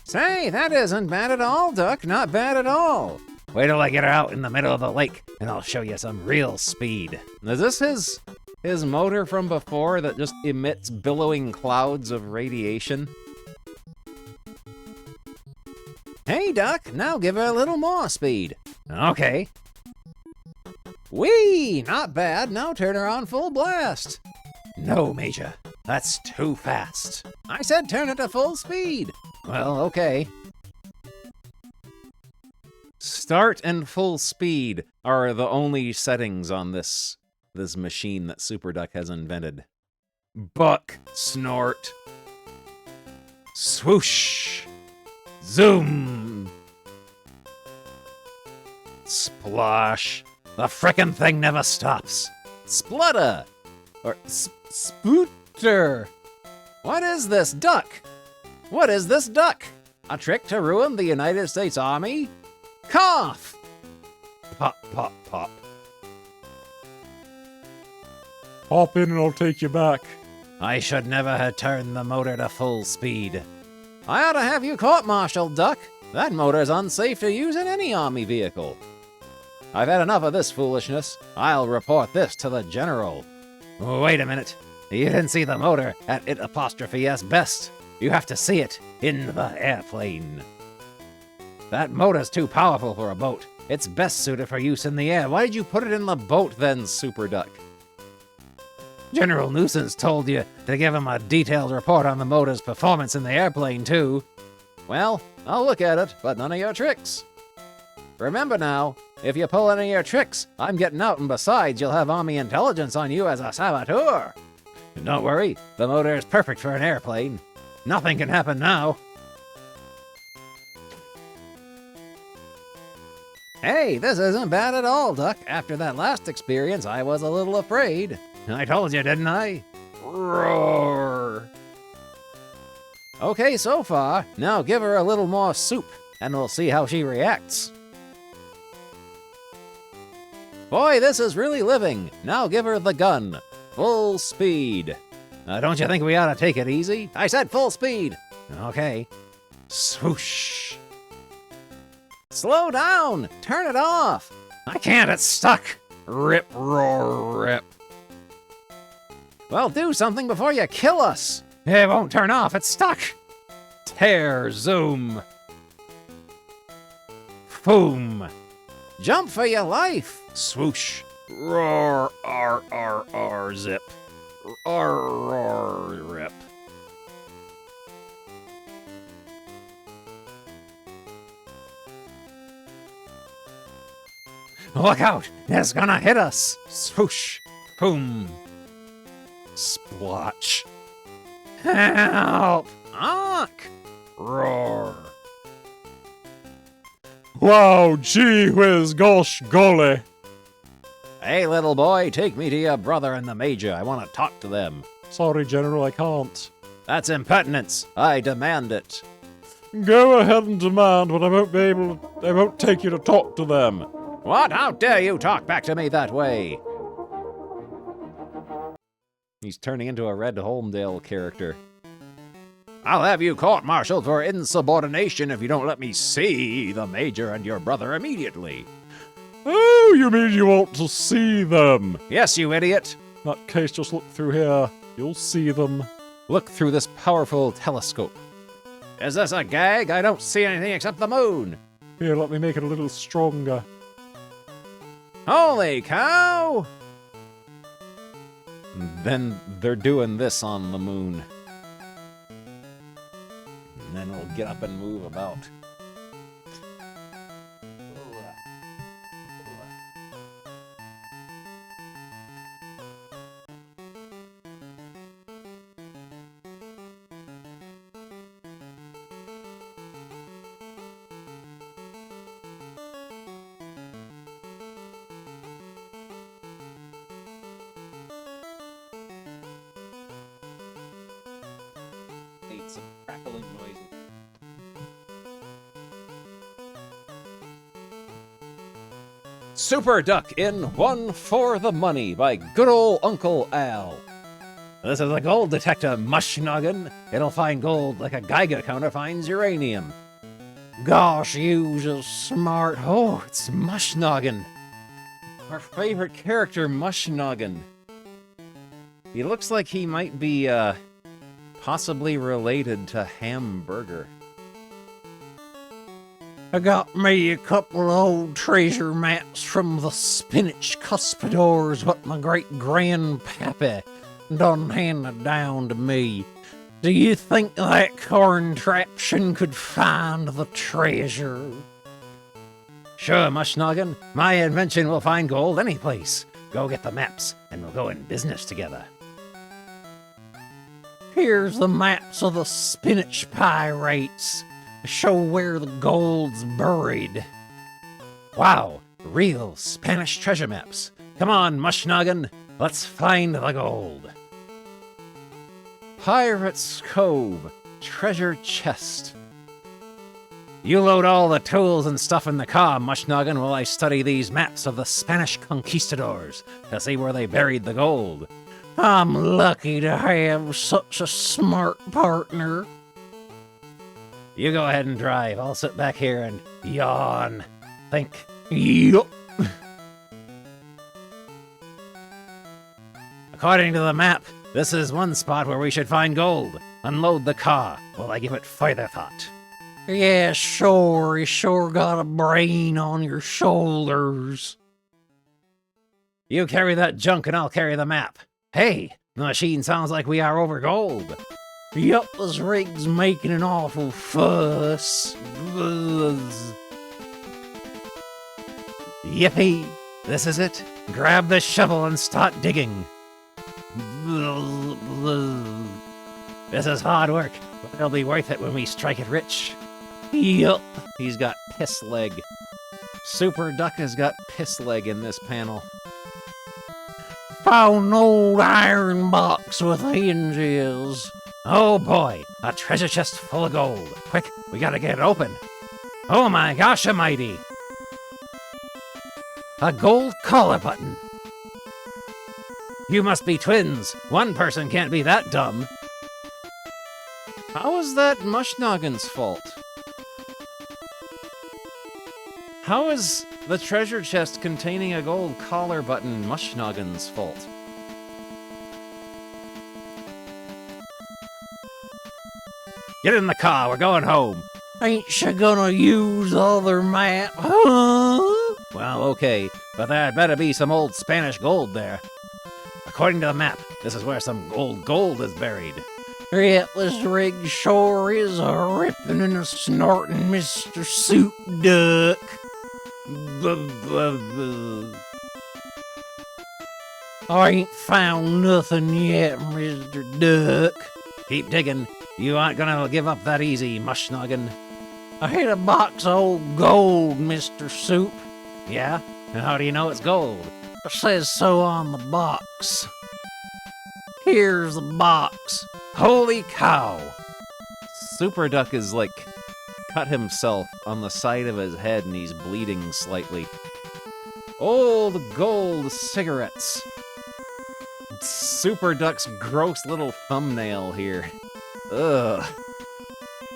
Speaker 1: Say, that isn't bad at all, Duck. Not bad at all. Wait till I get her out in the middle of the lake, and I'll show you some real speed.
Speaker 3: Is this his motor from before that just emits billowing clouds of radiation?
Speaker 1: Hey, Duck, now give her a little more speed. Okay. Whee! Not bad. Now turn her on full blast. No, Major. That's too fast. I said turn it to full speed. Well, okay.
Speaker 3: Start and full speed are the only settings on this machine that Super Duck has invented. Buck, snort, swoosh, zoom, splash. The frickin' thing never stops. Splutter, or spooter. What is this duck? What is this duck? A trick to ruin the United States Army? Cough! Pop, pop, pop.
Speaker 8: Hop in and I'll take you back.
Speaker 3: I should never have turned the motor to full speed. I ought to have you court-martialed, Duck. That motor's unsafe to use in any Army vehicle. I've had enough of this foolishness. I'll report this to the General. Wait a minute. You didn't see the motor at it''s best. You have to see it in the airplane. That motor's too powerful for a boat. It's best suited for use in the air. Why did you put it in the boat then, Super Duck? General Nuisance told you to give him a detailed report on the motor's performance in the airplane, too. Well, I'll look at it, but none of your tricks. Remember now, if you pull any of your tricks, I'm getting out, and besides, you'll have Army intelligence on you as a saboteur. Don't worry, the motor is perfect for an airplane. Nothing can happen now. Hey, this isn't bad at all, Duck. After that last experience, I was a little afraid. I told you, didn't I? Roar! Okay, so far. Now give her a little more soup, and we'll see how she reacts. Boy, this is really living. Now give her the gun. Full speed. Don't you think we ought to take it easy? I said full speed. Okay. Swoosh. Slow down. Turn it off. I can't. It's stuck. Rip, roar, rip. Well, do something before you kill us. It won't turn off. It's stuck. Tear, zoom. Boom. Jump for your life. Swoosh. Roar, r, zip. R, rip. Look out! It's gonna hit us! Swoosh! Boom! Splotch! Help! Honk! Roar!
Speaker 8: Wow, gee whiz, gosh golly.
Speaker 3: Hey, little boy, take me to your brother and the Major. I want to talk to them.
Speaker 8: Sorry, General, I can't.
Speaker 3: That's impertinence. I demand it.
Speaker 8: Go ahead and demand, but I won't take you to talk to them.
Speaker 3: What? How dare you talk back to me that way? He's turning into a Red Holmdale character. I'll have you court-martialed for insubordination if you don't let me see the Major and your brother immediately.
Speaker 8: Oh, you mean you want to see them?
Speaker 3: Yes, you idiot.
Speaker 8: In that case, just look through here. You'll see them.
Speaker 3: Look through this powerful telescope. Is this a gag? I don't see anything except the moon.
Speaker 8: Here, let me make it a little stronger.
Speaker 3: Holy cow! Then they're doing this on the moon. And then we'll get up and move about. Some crackling noises. Super Duck in One for the Money by good old Uncle Al. This is a gold detector mush noggin. It'll find gold like a Geiger counter finds uranium. Gosh, you's a smart. Oh, it's Mush Noggin. Our favorite character, Mush Noggin. He looks like he might be, possibly related to Hamburger. I got me a couple of old treasure maps from the spinach cuspidors what my great-grandpappy done handed down to me. Do you think that corn traption could find the treasure?
Speaker 1: Sure, Mushnoggin. My invention will find gold any place. Go get the maps, and we'll go in business together. Here's the maps of the spinach pirates. Show where the gold's buried. Wow, real Spanish treasure maps. Come on, Mushnoggin, let's find the gold. Pirate's Cove, treasure chest. You load all the tools and stuff in the car, Mushnoggin, while I study these maps of the Spanish conquistadors to see where they buried the gold. I'm lucky to have such a smart partner. You go ahead and drive. I'll sit back here and yawn. Think. Yup. According to the map, this is one spot where we should find gold. Unload the car while I give it further thought. Yeah, sure. You sure got a brain on your shoulders. You carry that junk and I'll carry the map. Hey, the machine sounds like we are over gold. Yup, this rig's making an awful fuss. Buzz. Yippee, this is it. Grab the shovel and start digging. This is hard work, but it'll be worth it when we strike it rich. Yup, he's got piss leg. Super Duck has got piss leg in this panel. Found an old iron box with hinges. Oh boy, a treasure chest full of gold. Quick, we gotta get it open. Oh my gosh almighty. A gold collar button. You must be twins. One person can't be that dumb. How is that Mushnoggin's fault? How is the treasure chest containing a gold collar button Mushnoggin's fault? Get in the car, we're going home. Ain't you gonna use the other map, huh? Well, okay, but there better be some old Spanish gold there. According to the map, this is where some gold is buried. Yep, this rig sure is a ripping and a snorting Mr. Soup Duck. I ain't found nothing yet, Mr. Duck. Keep digging. You aren't gonna give up that easy, Mushnoggin. I hit a box of old gold, Mr. Soup. Yeah? And how do you know it's gold? It says so on the box. Here's the box. Holy cow! Super Duck is like cut himself on the side of his head and he's bleeding slightly. Old gold cigarettes. Super Duck's gross little thumbnail here. Ugh.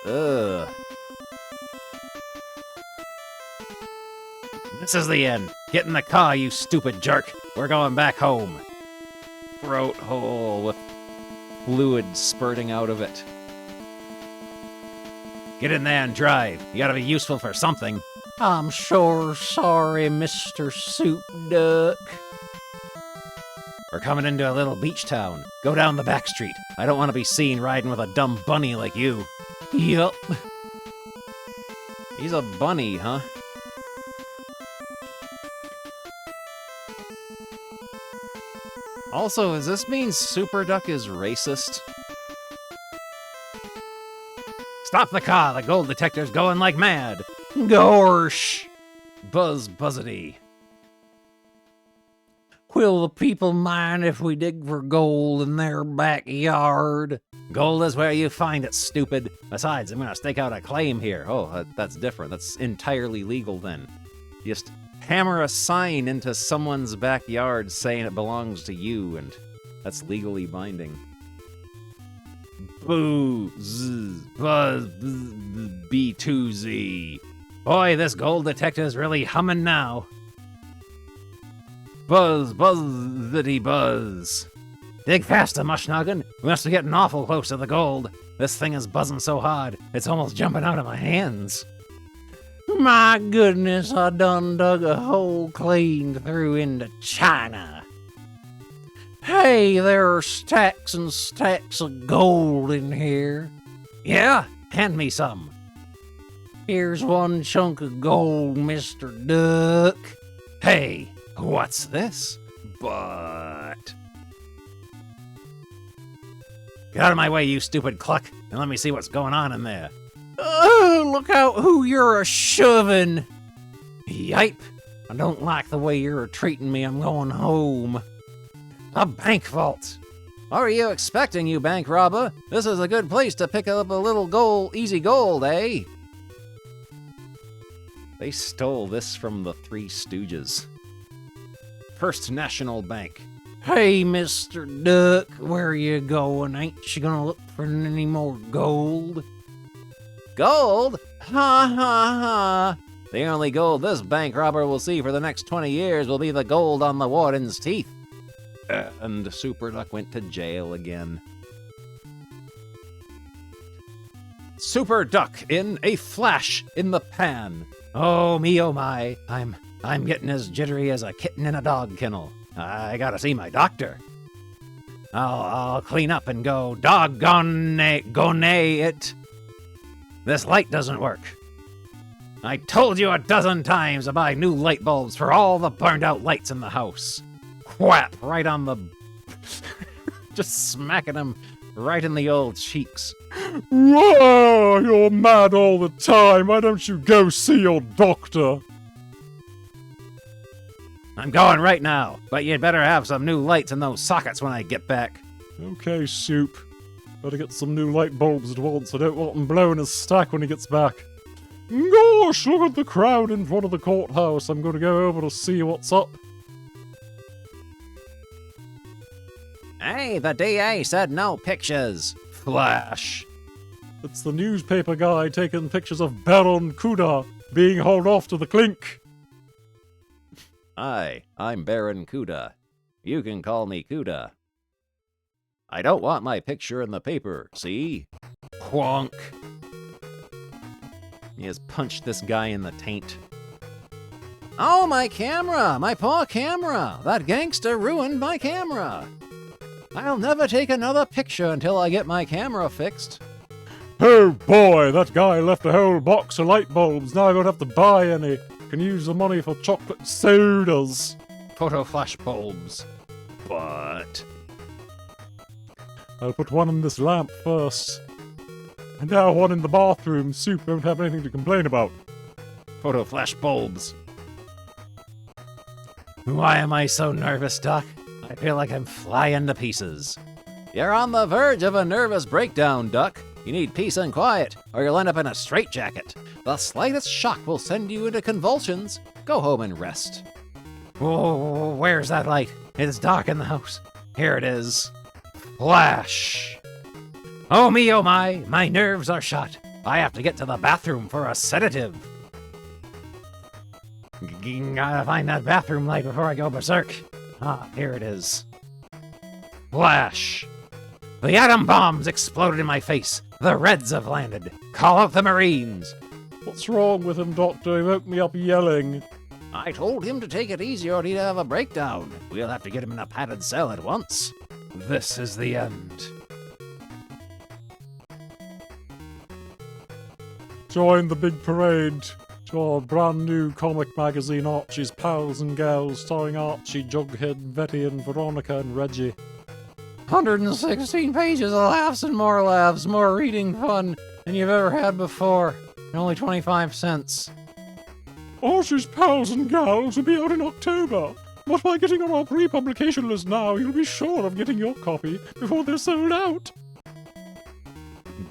Speaker 1: Ugh. This is the end. Get in the car, you stupid jerk. We're going back home. Throat hole with fluid spurting out of it. Get in there and drive. You gotta be useful for something. I'm sure sorry, Mr. Soup Duck. We're coming into a little beach town. Go down the back street. I don't want to be seen riding with a dumb bunny like you. Yup. He's a bunny, huh? Also, does this mean Super Duck is racist? Stop the car! The gold detector's going like mad! Gorsh! Buzz buzzity. Will the people mind if we dig for gold in their backyard? Gold is where you find it, stupid. Besides, I'm gonna stake out a claim here. Oh, that's different. That's entirely legal then. Just hammer a sign into someone's backyard saying it belongs to you, and that's legally binding. Boo, zzz, buzz, B2Z. Boy, this gold detective's really humming now. Buzz, buzzity buzz. Dig faster, Mushnoggin. We must be getting awful close to the gold. This thing is buzzing so hard, it's almost jumping out of my hands. My goodness, I done dug a hole clean through into China. Hey, there are stacks and stacks of gold in here. Yeah, hand me some. Here's one chunk of gold, Mr. Duck.
Speaker 3: Hey, what's this? But...
Speaker 1: Get out of my way, you stupid cluck, and let me see what's going on in there. Oh, look out who you're a-shoving. Yipe. I don't like the way you're treating me. I'm going home. A bank vault.
Speaker 3: What were you expecting, you bank robber? This is a good place to pick up a little gold, easy gold, eh? They stole this from the Three Stooges. First National Bank.
Speaker 1: Hey, Mr. Duck, where you going? Ain't you gonna look for any more gold?
Speaker 3: Gold? Ha ha ha! The only gold this bank robber will see for the next 20 years will be the gold on the warden's teeth. And Super Duck went to jail again. Super Duck in a flash in the pan.
Speaker 1: Oh me, oh my, I'm getting as jittery as a kitten in a dog kennel. I gotta see my doctor. I'll clean up and go doggone it. This light doesn't work. I told you a dozen times to buy new light bulbs for all the burned out lights in the house. Whap! Right on the... Just smacking him right in the old cheeks.
Speaker 8: Whoa, you're mad all the time. Why don't you go see your doctor?
Speaker 1: I'm going right now, but you'd better have some new lights in those sockets when I get back.
Speaker 8: Okay, Soup. Better get some new light bulbs at once. I don't want them blowing his stack when he gets back. Gosh, look at the crowd in front of the courthouse. I'm going to go over to see what's up.
Speaker 3: Hey, the DA said no pictures. Flash.
Speaker 8: It's the newspaper guy taking pictures of Baron Kuda being hauled off to the clink.
Speaker 3: Hi, I'm Baron Kuda. You can call me Kuda. I don't want my picture in the paper, see? Quonk. He has punched this guy in the taint. Oh, my camera! My poor camera! That gangster ruined my camera! I'll never take another picture until I get my camera fixed.
Speaker 8: Oh boy, that guy left a whole box of light bulbs. Now I don't have to buy any. Can use the money for chocolate sodas.
Speaker 3: Photo flash bulbs. But...
Speaker 8: I'll put one in this lamp first. And now one in the bathroom. Soup won't have anything to complain about.
Speaker 3: Photo flash bulbs.
Speaker 1: Why am I so nervous, Doc? I feel like I'm flying to pieces.
Speaker 3: You're on the verge of a nervous breakdown, Duck. You need peace and quiet, or you'll end up in a straitjacket. The slightest shock will send you into convulsions. Go home and rest.
Speaker 1: Whoa, where's that light? It's dark in the house. Here it is. Flash! Oh me, oh my nerves are shot. I have to get to the bathroom for a sedative. Gotta find that bathroom light before I go berserk. Ah, here it is. Flash! The atom bombs exploded in my face. The Reds have landed. Call out the Marines.
Speaker 8: What's wrong with him, Doctor? He woke me up yelling.
Speaker 3: I told him to take it easy or he'd have a breakdown. We'll have to get him in a padded cell at once.
Speaker 1: This is the end.
Speaker 8: Join the big parade to our brand new comic magazine, Archie's Pals and Gals, starring Archie, Jughead, Betty, and Veronica and Reggie.
Speaker 1: 116 pages of laughs and more laughs, more reading fun than you've ever had before. And only 25 cents.
Speaker 8: Archie's Pals and Gals will be out in October. But by getting on our pre-publication list now, you'll be sure of getting your copy before they're sold out.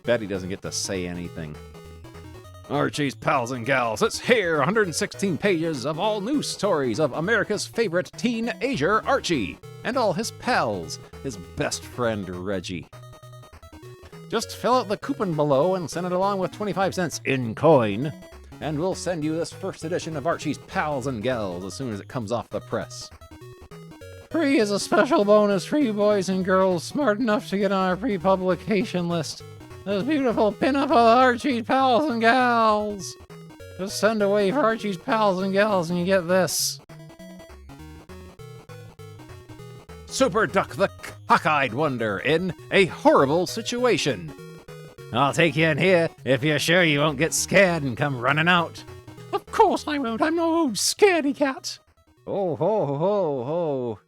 Speaker 3: Betty doesn't get to say anything. Archie's Pals and Gals, it's here! 116 pages of all news stories of America's favorite teenager, Archie, and all his pals, his best friend, Reggie. Just fill out the coupon below and send it along with 25 cents in coin, and we'll send you this first edition of Archie's Pals and Gals as soon as it comes off the press.
Speaker 1: Free is a special bonus for you boys and girls smart enough to get on our pre-publication list. This beautiful pin-up of Archie's Pals and Gals. Just send away for Archie's Pals and Gals and you get this.
Speaker 3: Super Duck the Cockeyed Wonder in a horrible situation.
Speaker 1: I'll take you in here if you're sure you won't get scared and come running out.
Speaker 8: Of course I won't. I'm no old scaredy cat.
Speaker 3: Oh, ho, ho, ho.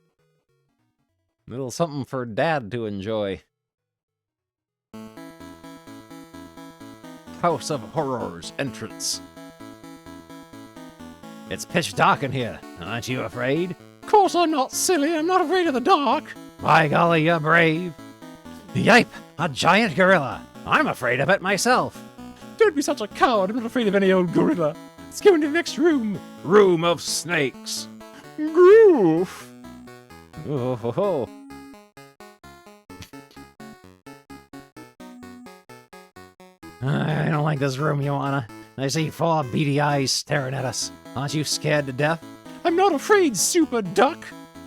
Speaker 3: Little something for Dad to enjoy. House of Horrors entrance.
Speaker 1: It's pitch dark in here. Aren't you afraid?
Speaker 8: Of course I'm not silly. I'm not afraid of the dark.
Speaker 1: By golly, you're brave. Yipe, a giant gorilla. I'm afraid of it myself.
Speaker 8: Don't be such a coward. I'm not afraid of any old gorilla. Let's go into the next room.
Speaker 3: Room of snakes.
Speaker 8: Groof.
Speaker 3: Oh, ho, ho.
Speaker 1: I don't like this room, Joanna. I see 4 beady eyes staring at us. Aren't you scared to death?
Speaker 8: I'm not afraid, Super Duck.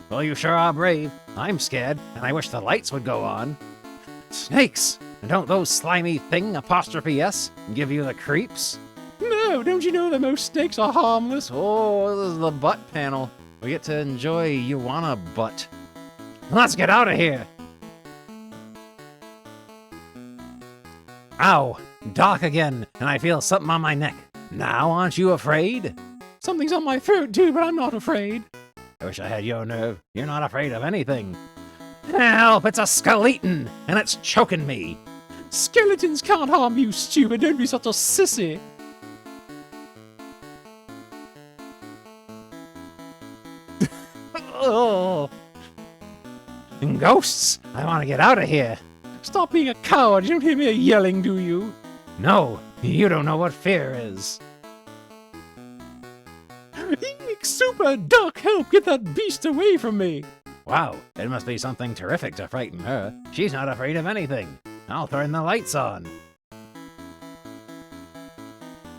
Speaker 1: Well, you sure are brave. I'm scared, and I wish the lights would go on. Snakes! Don't those slimy thing, _S, give you the creeps?
Speaker 8: No, don't you know that most snakes are harmless?
Speaker 3: Oh, this is the butt panel. We get to enjoy Joanna butt.
Speaker 1: Let's get out of here! Ow! Dark again, and I feel something on my neck. Now, aren't you afraid?
Speaker 8: Something's on my throat too, but I'm not afraid.
Speaker 1: I wish I had your nerve. You're not afraid of anything. Help! It's a skeleton, and it's choking me.
Speaker 8: Skeletons can't harm you, stupid. Don't be such a sissy.
Speaker 1: Oh. Ghosts! I want to get out of here.
Speaker 8: Stop being a coward. You don't hear me yelling, do you?
Speaker 1: No, you don't know what fear is.
Speaker 8: Eek, Super Duck, help! Get that beast away from me!
Speaker 1: Wow, it must be something terrific to frighten her. She's not afraid of anything. I'll turn the lights on.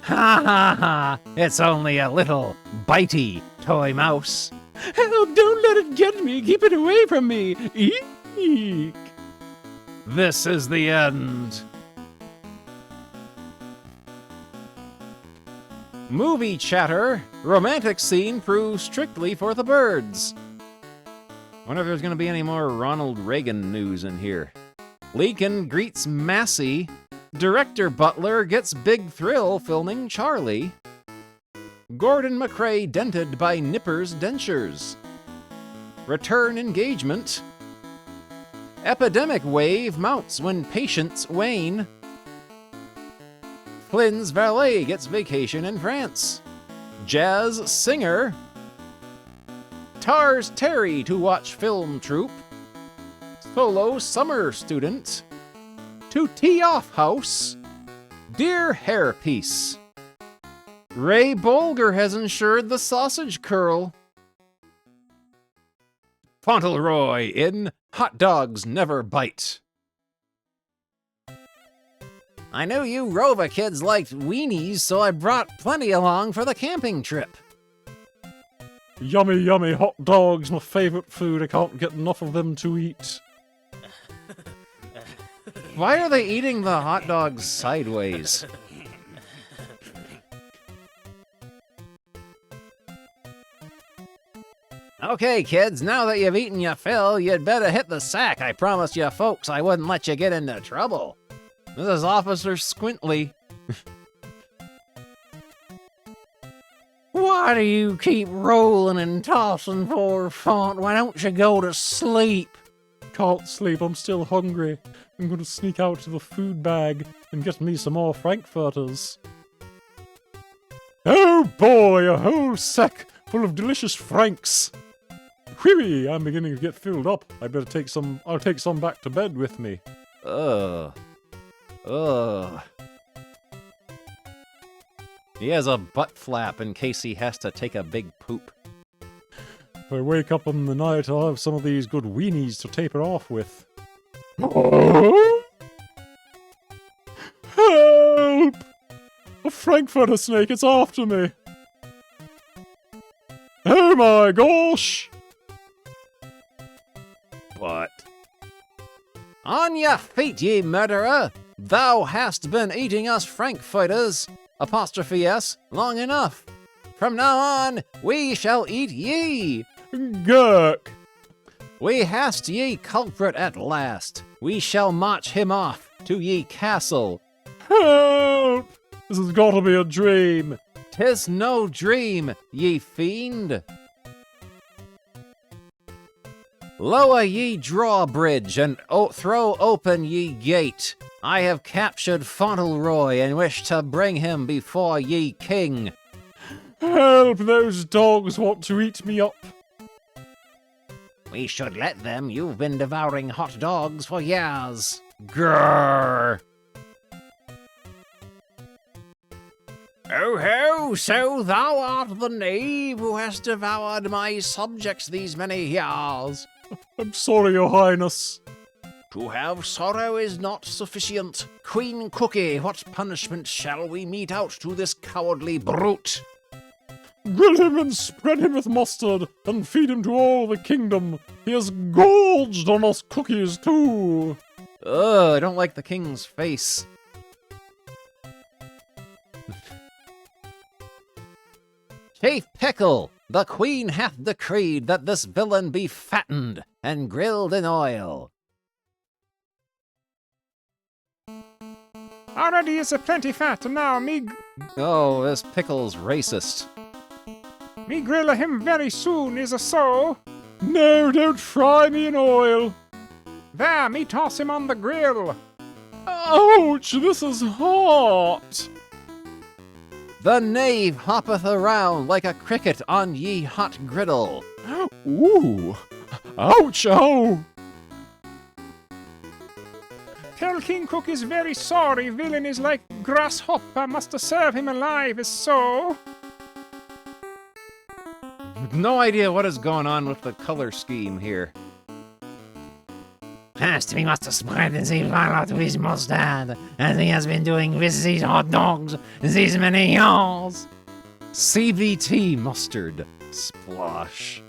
Speaker 1: Ha ha ha! It's only a little bitey toy mouse.
Speaker 8: Help! Don't let it get me! Keep it away from me! Eek!
Speaker 3: This is the end. Movie chatter. Romantic scene proves strictly for the birds. Wonder if there's going to be any more Ronald Reagan news in here. Lincoln greets Massey. Director Butler gets big thrill filming Charlie. Gordon McRae dented by Nipper's dentures. Return engagement. Epidemic wave mounts when patients wane. Flynn's valet gets vacation in France. Jazz singer. Tars Terry to watch film troupe. Solo summer student. To tee off house. Dear hairpiece. Ray Bolger has insured the sausage curl. Fauntleroy in Hot Dogs Never Bite. I knew you Rova kids liked weenies, so I brought plenty along for the camping trip.
Speaker 8: Yummy, yummy hot dogs, my favorite food. I can't get enough of them to eat.
Speaker 3: Why are they eating the hot dogs sideways? Okay, kids, now that you've eaten your fill, you'd better hit the sack. I promised you folks I wouldn't let you get into trouble. This is Officer Squintley.
Speaker 1: Why do you keep rolling and tossing for, Font? Why don't you go to sleep?
Speaker 8: Can't sleep, I'm still hungry. I'm gonna sneak out to the food bag and get me some more frankfurters. Oh boy, a whole sack full of delicious franks. Wheewee, I'm beginning to get filled up. I better take some, I'll take some back to bed with me.
Speaker 3: Ugh. He has a butt flap in case he has to take a big poop.
Speaker 8: If I wake up in the night, I'll have some of these good weenies to taper off with.
Speaker 1: Oh?
Speaker 8: Help! A frankfurter snake, it's after me! Oh my gosh!
Speaker 3: What? On your feet, ye murderer! Thou hast been eating us frankfurters, _S, long enough. From now on, we shall eat ye!
Speaker 8: Gurk!
Speaker 3: We hast ye culprit at last. We shall march him off to ye castle,
Speaker 8: Help! This has got to be a dream.
Speaker 3: 'Tis no dream, ye fiend. Lower ye drawbridge and throw open ye gate. I have captured Fauntleroy and wish to bring him before ye king.
Speaker 8: Help! Those dogs want to eat me up.
Speaker 1: We should let them. You've been devouring hot dogs for years.
Speaker 3: Grrr!
Speaker 1: Oh ho, so thou art the knave who has devoured my subjects these many years.
Speaker 8: I'm sorry, Your Highness.
Speaker 1: To have sorrow is not sufficient. Queen Cookie, what punishment shall we mete out to this cowardly brute?
Speaker 8: Grill him and spread him with mustard, and feed him to all the kingdom. He has gorged on us cookies too.
Speaker 3: Ugh, I don't like the king's face. Chief Pickle, the queen hath decreed that this villain be fattened and grilled in oil.
Speaker 9: Already is a plenty fat, and now
Speaker 3: Oh, this Pickle's racist.
Speaker 9: me grill him very soon, is a so.
Speaker 8: No, don't fry me in oil.
Speaker 9: There, me toss him on the grill.
Speaker 8: Ouch, this is hot.
Speaker 3: The knave hoppeth around like a cricket on ye hot griddle.
Speaker 8: Ooh, ouch, ow.
Speaker 9: Tell King Cook is very sorry, villain is like grasshopper, must serve him alive, is so.
Speaker 3: No idea what is going on with the color scheme here.
Speaker 1: First, we must spread the flour to his mustard, as he has been doing with these hot dogs these many years.
Speaker 3: CVT mustard. Splosh.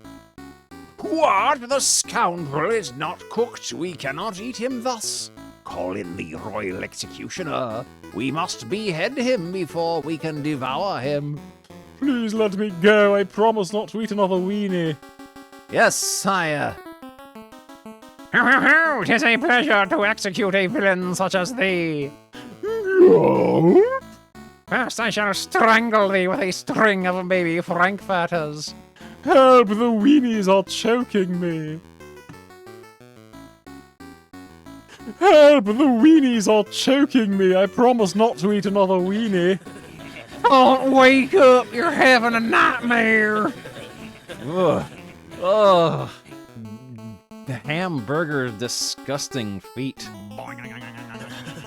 Speaker 1: What? The scoundrel is not cooked. We cannot eat him thus. Call in the royal executioner. We must behead him before we can devour him.
Speaker 8: Please let me go. I promise not to eat another weenie.
Speaker 3: Yes, sire.
Speaker 1: Ho ho ho! 'Tis a pleasure to execute a villain such as thee. First I shall strangle thee with a string of baby frankfurters.
Speaker 8: Help, the weenies are choking me. Help, the weenies are choking me. I promise not to eat another weenie.
Speaker 1: Don't wake up, you're having a nightmare.
Speaker 3: Ugh. Ugh. The hamburger's disgusting feet.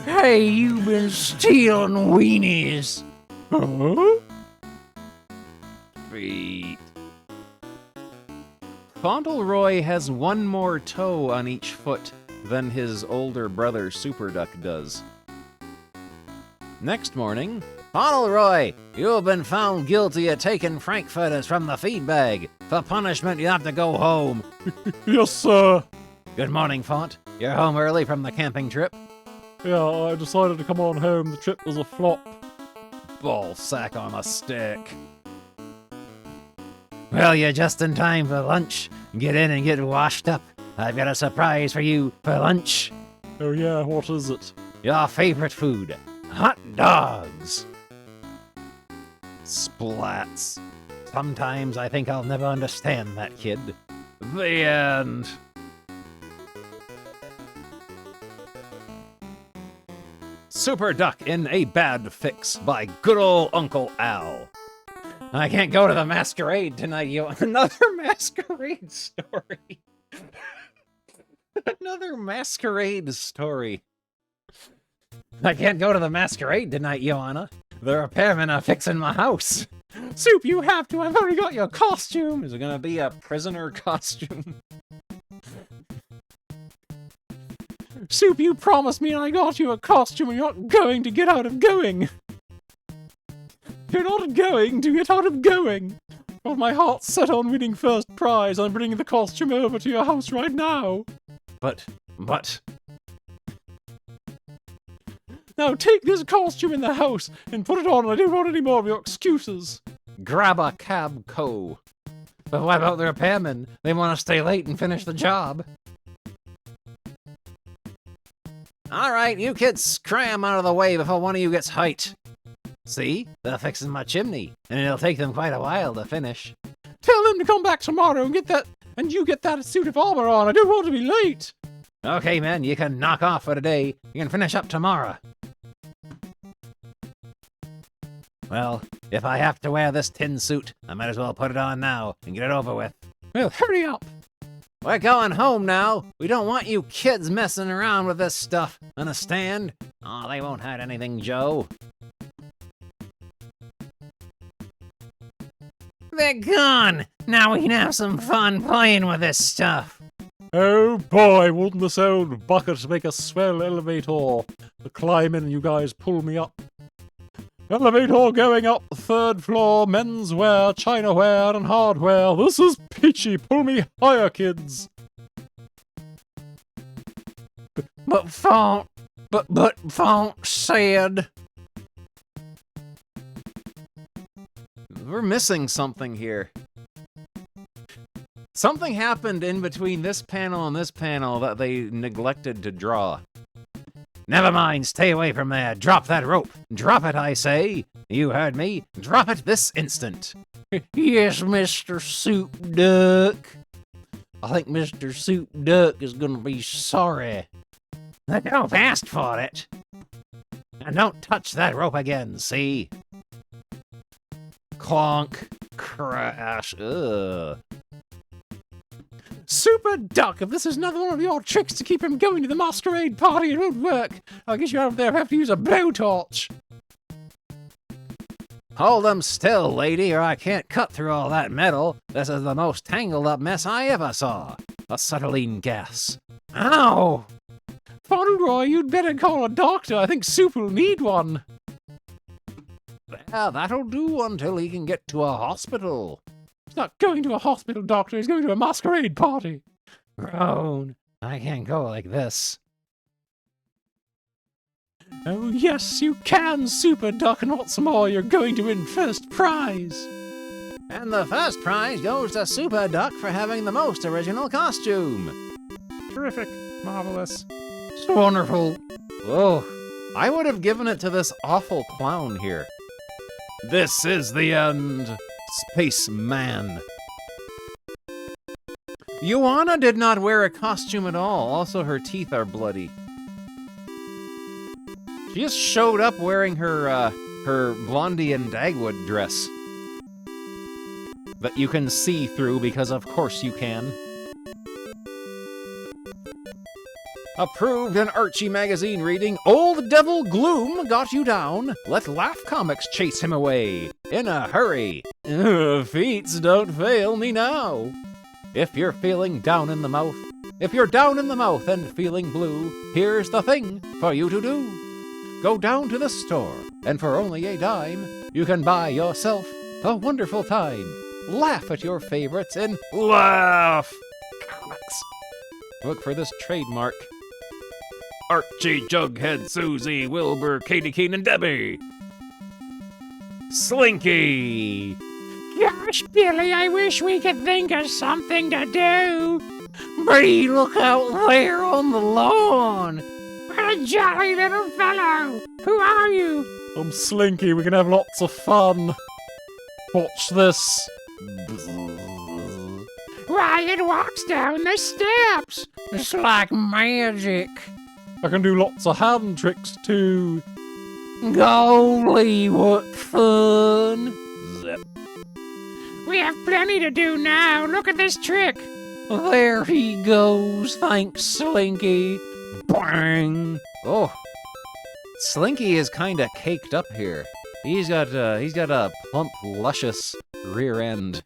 Speaker 1: Hey, you've been stealing weenies.
Speaker 8: Huh?
Speaker 3: Feet. Fauntleroy has one more toe on each foot than his older brother Superduck does. Next morning,
Speaker 1: Fauntleroy, you have been found guilty of taking frankfurters from the feed bag. For punishment, you have to go home.
Speaker 8: Yes, sir.
Speaker 1: Good morning, Faunt. You're home early from the camping trip?
Speaker 8: Yeah, I decided to come on home. The trip was a flop.
Speaker 3: Ball sack on a stick.
Speaker 1: Well, you're just in time for lunch. Get in and get washed up. I've got a surprise for you for lunch.
Speaker 8: Oh yeah, what is it?
Speaker 1: Your favorite food. Hot dogs.
Speaker 3: Splats.
Speaker 1: Sometimes I think I'll never understand that kid.
Speaker 3: The end. Superduck in a Bad Fix by good old Uncle Al.
Speaker 1: I can't go to the masquerade tonight, you. Another masquerade story.
Speaker 3: Another masquerade story.
Speaker 1: I can't go to the masquerade tonight, Joanna. The repairmen are fixing my house. Soup, you have to. I've already got your costume.
Speaker 3: Is it gonna be a prisoner costume?
Speaker 1: Soup, you promised me I got you a costume and you're not going to get out of going. You're not going to get out of going. Well, my heart's set on winning first prize. I'm bringing the costume over to your house right now.
Speaker 3: But.
Speaker 1: Now take this costume in the house and put it on. I don't want any more of your excuses.
Speaker 3: Grab a cab co.
Speaker 1: But what about the repairmen? They want to stay late and finish the job. Alright, you kids cram out of the way before one of you gets hurt. See? They're fixing my chimney, and it'll take them quite a while to finish.
Speaker 8: Tell them to come back tomorrow and get that suit of armor on. I don't want to be late.
Speaker 1: Okay, men, you can knock off for today. You can finish up tomorrow. Well, if I have to wear this tin suit, I might as well put it on now and get it over with.
Speaker 8: Well, hurry up.
Speaker 1: We're going home now. We don't want you kids messing around with this stuff. Understand? Oh, they won't hurt anything, Joe. They're gone! Now we can have some fun playing with this stuff.
Speaker 8: Oh boy, wouldn't this old bucket make a swell elevator to climb in and you guys pull me up? Elevator going up the 3rd floor, menswear, chinaware, and hardware. This is peachy. Pull me higher, kids.
Speaker 1: But Font said... We're missing something here. Something happened in between this panel and this panel that they neglected to draw. Never mind, stay away from there. Drop that rope. Drop it, I say. You heard me. Drop it this instant. Yes, Mr. Soup Duck. I think Mr. Soup Duck is gonna be sorry. I don't ask for it. And don't touch that rope again, see? Clonk. Crash. Ugh.
Speaker 8: Super Duck, if this is another one of your tricks to keep him going to the masquerade party, it won't work. I guess you out there have to use a blowtorch.
Speaker 1: Hold them still, lady, or I can't cut through all that metal. This is the most tangled up mess I ever saw. Acetylene gas. Ow!
Speaker 8: Fauntleroy, you'd better call a doctor. I think Soup will need one.
Speaker 1: Yeah, that'll do until he can get to a hospital.
Speaker 8: He's not going to a hospital, Doctor. He's going to a masquerade party.
Speaker 1: Groan. I can't go like this.
Speaker 8: Oh, yes, you can, Super Duck, and what's more, you're going to win first prize.
Speaker 1: And the first prize goes to Super Duck for having the most original costume.
Speaker 8: Terrific. Marvelous.
Speaker 1: So wonderful. Oh, I would have given it to this awful clown here. This is the end. Spaceman. Ioana did not wear a costume at all. Also, her teeth are bloody. She just showed up wearing her Blondie and Dagwood dress that you can see through because of course you can. Approved in Archie magazine reading, Old Devil Gloom got you down. Let Laugh Comics chase him away. In a hurry. Feats don't fail me now. If you're feeling down in the mouth, if you're down in the mouth and feeling blue, here's the thing for you to do. Go down to the store, and for only a dime, you can buy yourself a wonderful time. Laugh at your favorites in Laugh Comics. Look for this trademark. Archie, Jughead, Susie, Wilbur, Katie Keene, and Debbie. Slinky.
Speaker 9: Gosh, Billy, I wish we could think of something to do. Bree, look out there on the lawn. What a jolly little fellow. Who are you?
Speaker 8: I'm Slinky. We can have lots of fun. Watch this.
Speaker 9: Why, it walks down the steps. It's like magic.
Speaker 8: I can do lots of hand tricks too.
Speaker 9: Golly, what fun. Zip. We have plenty to do now. Look at this trick.
Speaker 1: There he goes. Thanks, Slinky. Bang. Oh. Slinky is kinda caked up here. He's got a plump, luscious rear end.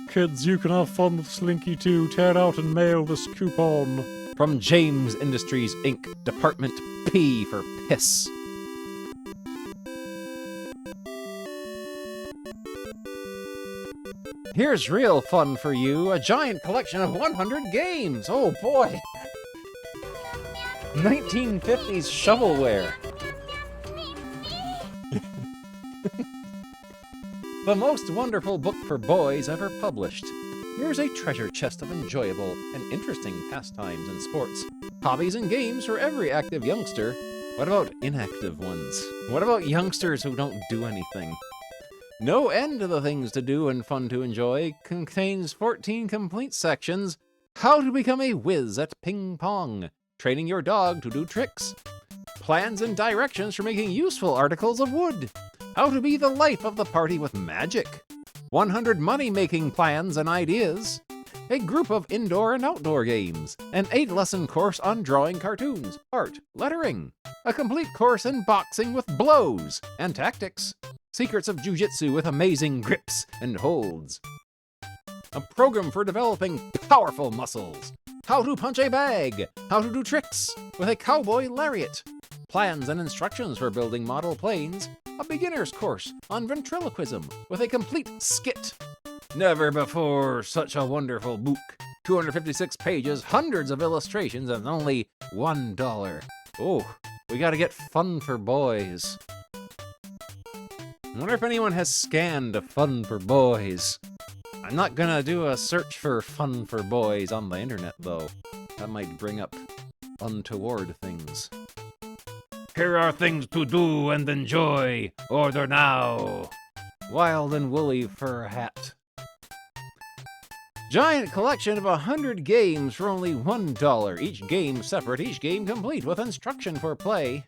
Speaker 8: Kids, you can have fun with Slinky too. Tear out and mail this coupon.
Speaker 1: From James Industries, Inc., Department P for piss. Here's real fun for you. A giant collection of 100 games. Oh boy. 1950s shovelware. The most wonderful book for boys ever published.
Speaker 3: Here's a treasure chest of enjoyable and interesting pastimes and sports, hobbies and games for every active youngster. What about inactive ones? What about youngsters who don't do anything? No end to the things to do and fun to enjoy. Contains 14 complete sections. How to become a whiz at ping pong. Training your dog to do tricks. Plans and directions for making useful articles of wood. How to be the life of the party with magic. 100 money-making plans and ideas. A group of indoor and outdoor games. An 8-lesson course on drawing cartoons, art, lettering. A complete course in boxing with blows and tactics. Secrets of jiu-jitsu with amazing grips and holds. A program for developing powerful muscles. How to punch a bag. How to do tricks with a cowboy lariat. Plans and instructions for building model planes. A beginner's course on ventriloquism with a complete skit. Never before such a wonderful book. 256 pages, hundreds of illustrations, and only $1. Oh, we gotta get Fun for Boys. I wonder if anyone has scanned Fun for Boys. I'm not gonna do a search for Fun for Boys on the internet, though. That might bring up untoward things. Here are things to do and enjoy. Order now. Wild and woolly fur hat. Giant collection of 100 games for only $1. Each game separate, each game complete with instruction for play.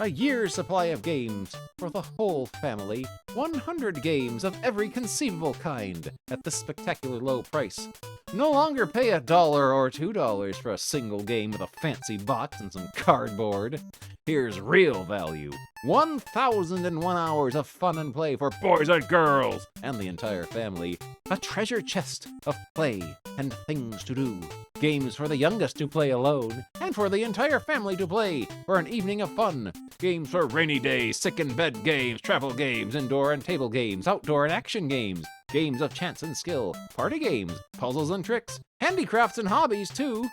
Speaker 3: A year's supply of games for the whole family. 100 games of every conceivable kind at this spectacular low price. No longer pay $1 or $2 for a single game with a fancy box and some cardboard. Here's real value. 1,001 hours of fun and play for boys and girls and the entire family. A treasure chest of play and things to do. Games for the youngest to play alone and for the entire family to play for an evening of fun. Games for rainy days, sick in bed games, travel games, indoor and table games, outdoor and action games. Games of chance and skill, party games, puzzles and tricks, handicrafts and hobbies too.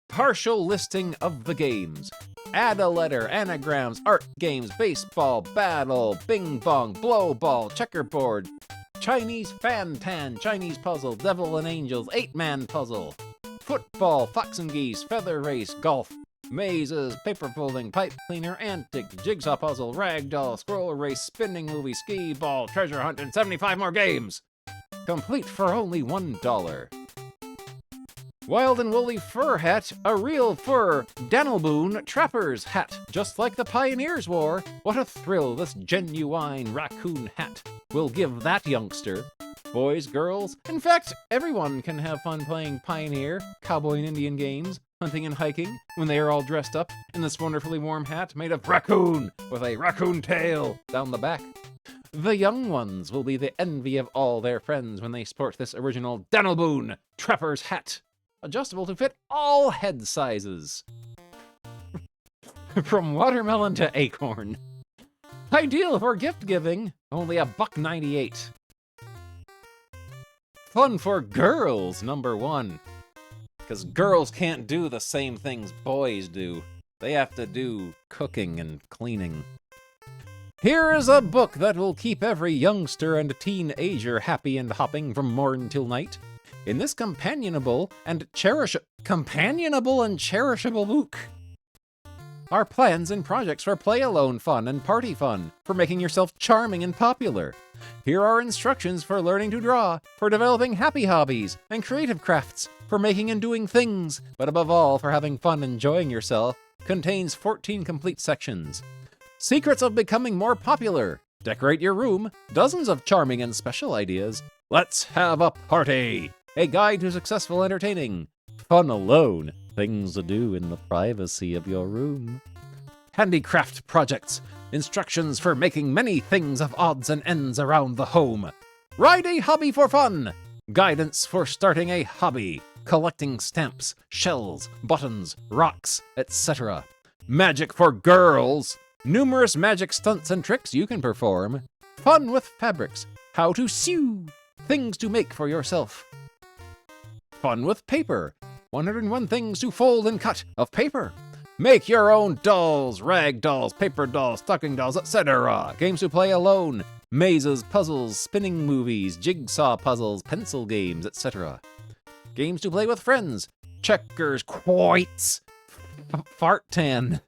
Speaker 3: Partial listing of the games. Add a letter, anagrams, art games, baseball, battle, bing bong, blow ball, checkerboard, Chinese fan-tan, Chinese puzzle, devil and angels, 8-man puzzle, football, fox and geese, feather race, golf, mazes, paper folding, pipe cleaner, antic, jigsaw puzzle, ragdoll, scroll race, spinning movie, skee ball, treasure hunt, and 75 more games. Complete for only $1. Wild and woolly fur hat, a real fur Danelboon trapper's hat, just like the pioneers wore. What a thrill this genuine raccoon hat will give that youngster. Boys, girls, in fact, everyone can have fun playing pioneer, cowboy and Indian games, hunting and hiking, when they are all dressed up in this wonderfully warm hat made of raccoon, with a raccoon tail down the back. The young ones will be the envy of all their friends when they sport this original Danelboon trapper's hat. Adjustable to fit all head sizes. From watermelon to acorn. Ideal for gift giving, only $1.98. Fun for girls, #1. Because girls can't do the same things boys do. They have to do cooking and cleaning. Here is a book that will keep every youngster and teenager happy and hopping from morn till night. In this companionable and cherishable book are plans and projects for play-alone fun and party fun, for making yourself charming and popular. Here are instructions for learning to draw, for developing happy hobbies and creative crafts, for making and doing things, but above all, for having fun enjoying yourself. Contains 14 complete sections. Secrets of becoming more popular. Decorate your room. Dozens of charming and special ideas. Let's have a party. A guide to successful entertaining. Fun alone. Things to do in the privacy of your room. Handicraft projects. Instructions for making many things of odds and ends around the home. Ride a hobby for fun. Guidance for starting a hobby. Collecting stamps, shells, buttons, rocks, etc. Magic for girls. Numerous magic stunts and tricks you can perform. Fun with fabrics. How to sew. Things to make for yourself. Fun with paper. 101 things to fold and cut of paper. Make your own dolls, rag dolls, paper dolls, stocking dolls, etc. Games to play alone, mazes, puzzles, spinning movies, jigsaw puzzles, pencil games, etc. Games to play with friends, checkers, quoits, fartan,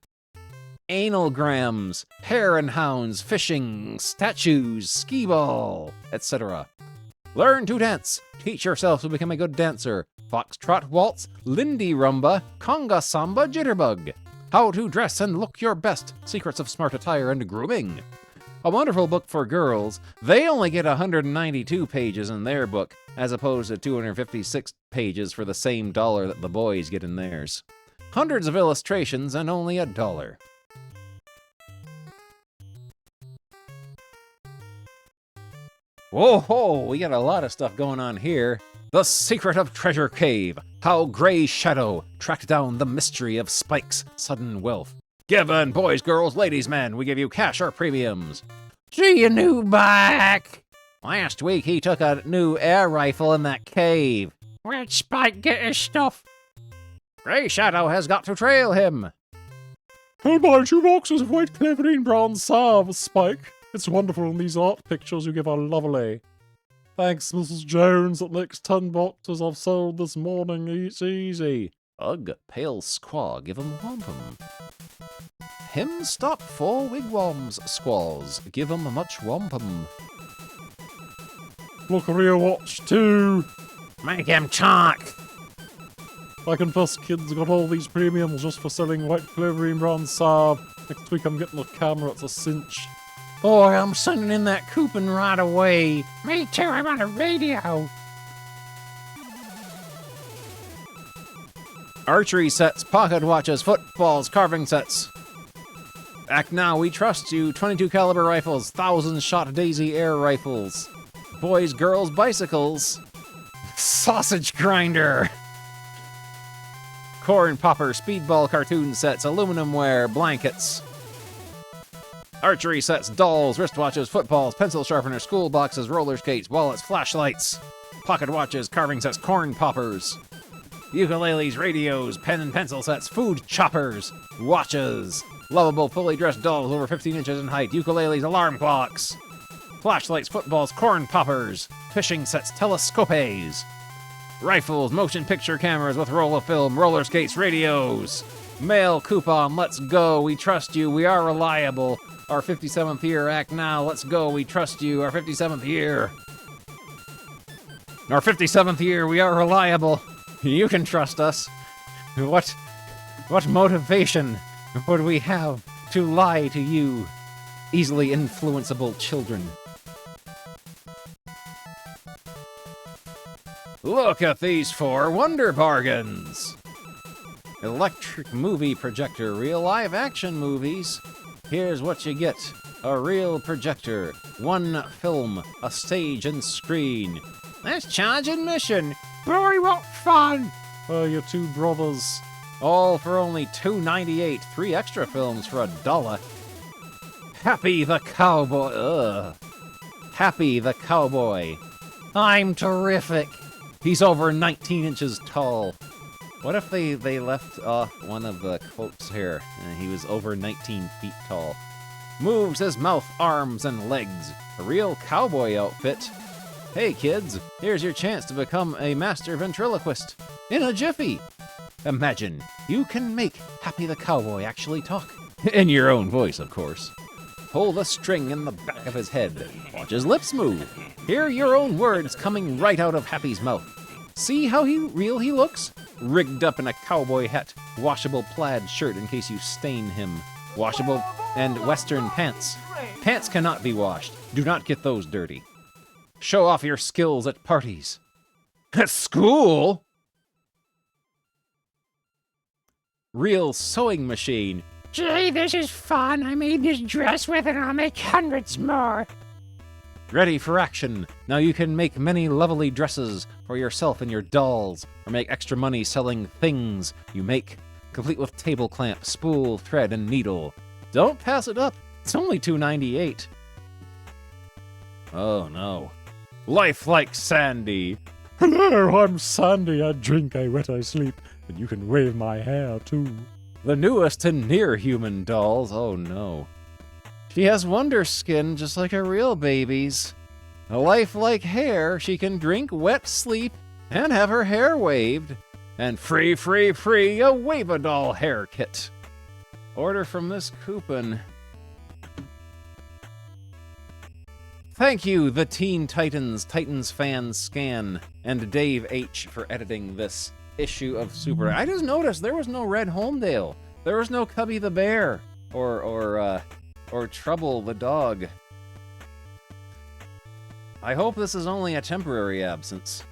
Speaker 3: analgrams, hare and hounds, fishing, statues, skee ball, etc. Learn to dance. Teach yourself to become a good dancer. Foxtrot waltz, Lindy rumba, conga samba, jitterbug. How to dress and look your best. Secrets of smart attire and grooming. A wonderful book for girls. They only get 192 pages in their book, as opposed to 256 pages for the same dollar that the boys get in theirs. Hundreds of illustrations and only $1. Whoa, we got a lot of stuff going on here. The Secret of Treasure Cave. How Grey Shadow tracked down the mystery of Spike's sudden wealth. Given, boys, girls, ladies, men, we give you cash or premiums.
Speaker 1: See you, new back.
Speaker 3: Last week he took a new air rifle in that cave.
Speaker 1: Where'd Spike get his stuff?
Speaker 3: Grey Shadow has got to trail him.
Speaker 8: I'll buy 2 boxes of white cleverine brown salve, Spike. It's wonderful, and these art pictures you give are lovely. Thanks, Mrs. Jones. That makes 10 boxes I've sold this morning. It's easy.
Speaker 3: Ugh, pale squaw, give 'em wampum. Him stop 4 wigwams, squaws, give 'em much wampum.
Speaker 8: Look, real watch too.
Speaker 1: Make him talk.
Speaker 8: I confess, kids, got all these premiums just for selling white cleverine brown salve. Next week I'm getting a camera, it's a cinch.
Speaker 1: Boy, I'm sending in that coupon right away. Me too, I'm on a radio.
Speaker 3: Archery sets, pocket watches, footballs, carving sets. Act now, we trust you. 22 caliber rifles, 1,000-shot Daisy air rifles. Boys, girls, bicycles.
Speaker 1: Sausage grinder.
Speaker 3: Corn popper, speedball cartoon sets, aluminum ware, blankets. Archery sets, dolls, wristwatches, footballs, pencil sharpeners, school boxes, roller skates, wallets, flashlights, pocket watches, carving sets, corn poppers, ukuleles, radios, pen and pencil sets, food choppers, watches, lovable fully dressed dolls over 15 inches in height, ukuleles, alarm clocks, flashlights, footballs, corn poppers, fishing sets, telescopes, rifles, motion picture cameras with roll of film, roller skates, radios, mail coupon, let's go, we trust you, we are reliable. Our 57th year, act now, let's go, we trust you, our 57th year. Our 57th year, we are reliable. You can trust us. What motivation would we have to lie to you, easily influenceable children? Look at these 4 wonder bargains. Electric movie projector, real live action movies. Here's what you get. A real projector, 1 film, a stage and screen. Let's charge admission.
Speaker 1: Boy, what fun.
Speaker 8: Your 2 brothers.
Speaker 3: All for only $2.98. 3 extra films for $1. Happy the Cowboy. Ugh. Happy the Cowboy.
Speaker 1: I'm terrific.
Speaker 3: He's over 19 inches tall. What if they left off one of the quotes here? He was over 19 feet tall. Moves his mouth, arms, and legs. A real cowboy outfit. Hey kids, here's your chance to become a master ventriloquist. In a jiffy. Imagine, you can make Happy the Cowboy actually talk. In your own voice, of course. Pull the string in the back of his head. Watch his lips move. Hear your own words coming right out of Happy's mouth. See how real he looks? Rigged up in a cowboy hat, washable plaid shirt in case you stain him, washable and western pants. Pants cannot be washed. Do not get those dirty. Show off your skills at parties. At school? Real sewing machine.
Speaker 1: Gee, this is fun. I made this dress with it and I'll make hundreds more.
Speaker 3: Ready for action. Now you can make many lovely dresses for yourself and your dolls, or make extra money selling things you make, complete with table clamp, spool, thread, and needle. Don't pass it up. It's only $2.98. Oh no. Life like Sandy.
Speaker 8: Hello, I'm Sandy. I drink, I wet, I sleep, and you can wave my hair too.
Speaker 3: The newest and near-human dolls. Oh no. She has wonder skin just like her real babies. A lifelike hair, she can drink, wet, sleep, and have her hair waved. And free, a Wave-A-Doll hair kit. Order from this coupon. Thank you, the Teen Titans, Titans Fans Scan, and Dave H. for editing this issue of Super. I just noticed there was no Red Homedale. There was no Cubby the Bear, or Trouble the Dog. I hope this is only a temporary absence.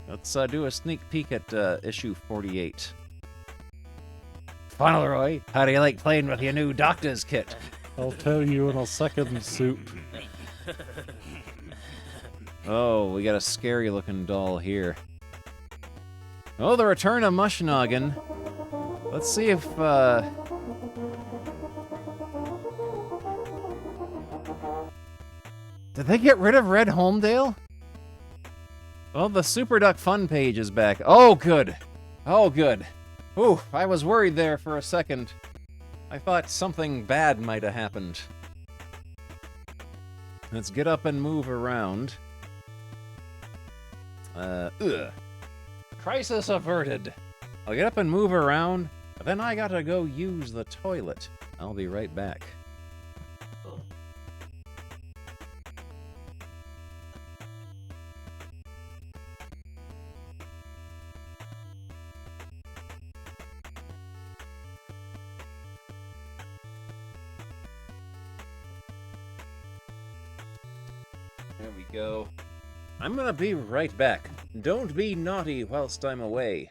Speaker 3: Let's do a sneak peek at issue 48. Fauntleroy, how do you like playing with your new doctor's kit?
Speaker 8: I'll tell you in a second, Soup.
Speaker 3: Oh, we got a scary-looking doll here. Oh, the return of Mushnoggin. Let's see if, Did they get rid of Red Homedale? Oh, the Super Duck Fun page is back. Oh, good. Oh, good. Ooh, I was worried there for a second. I thought something bad might have happened. Let's get up and move around. Crisis averted. I'll get up and move around, but then I gotta go use the toilet. I'll be right back. There we go. I'm gonna be right back. Don't be naughty whilst I'm away.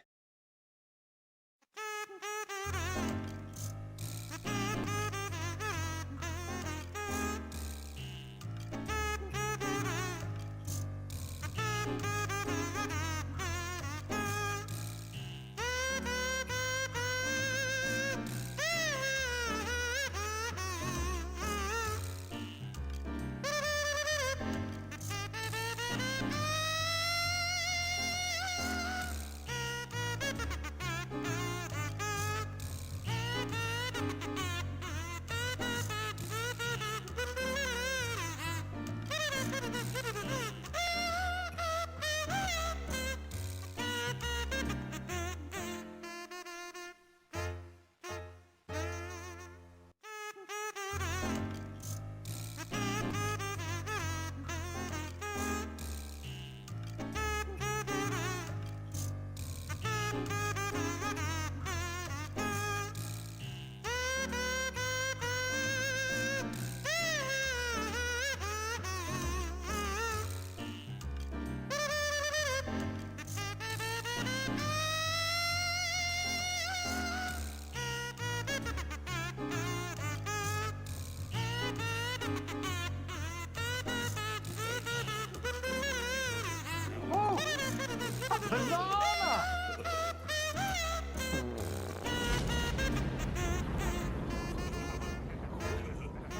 Speaker 2: Banana!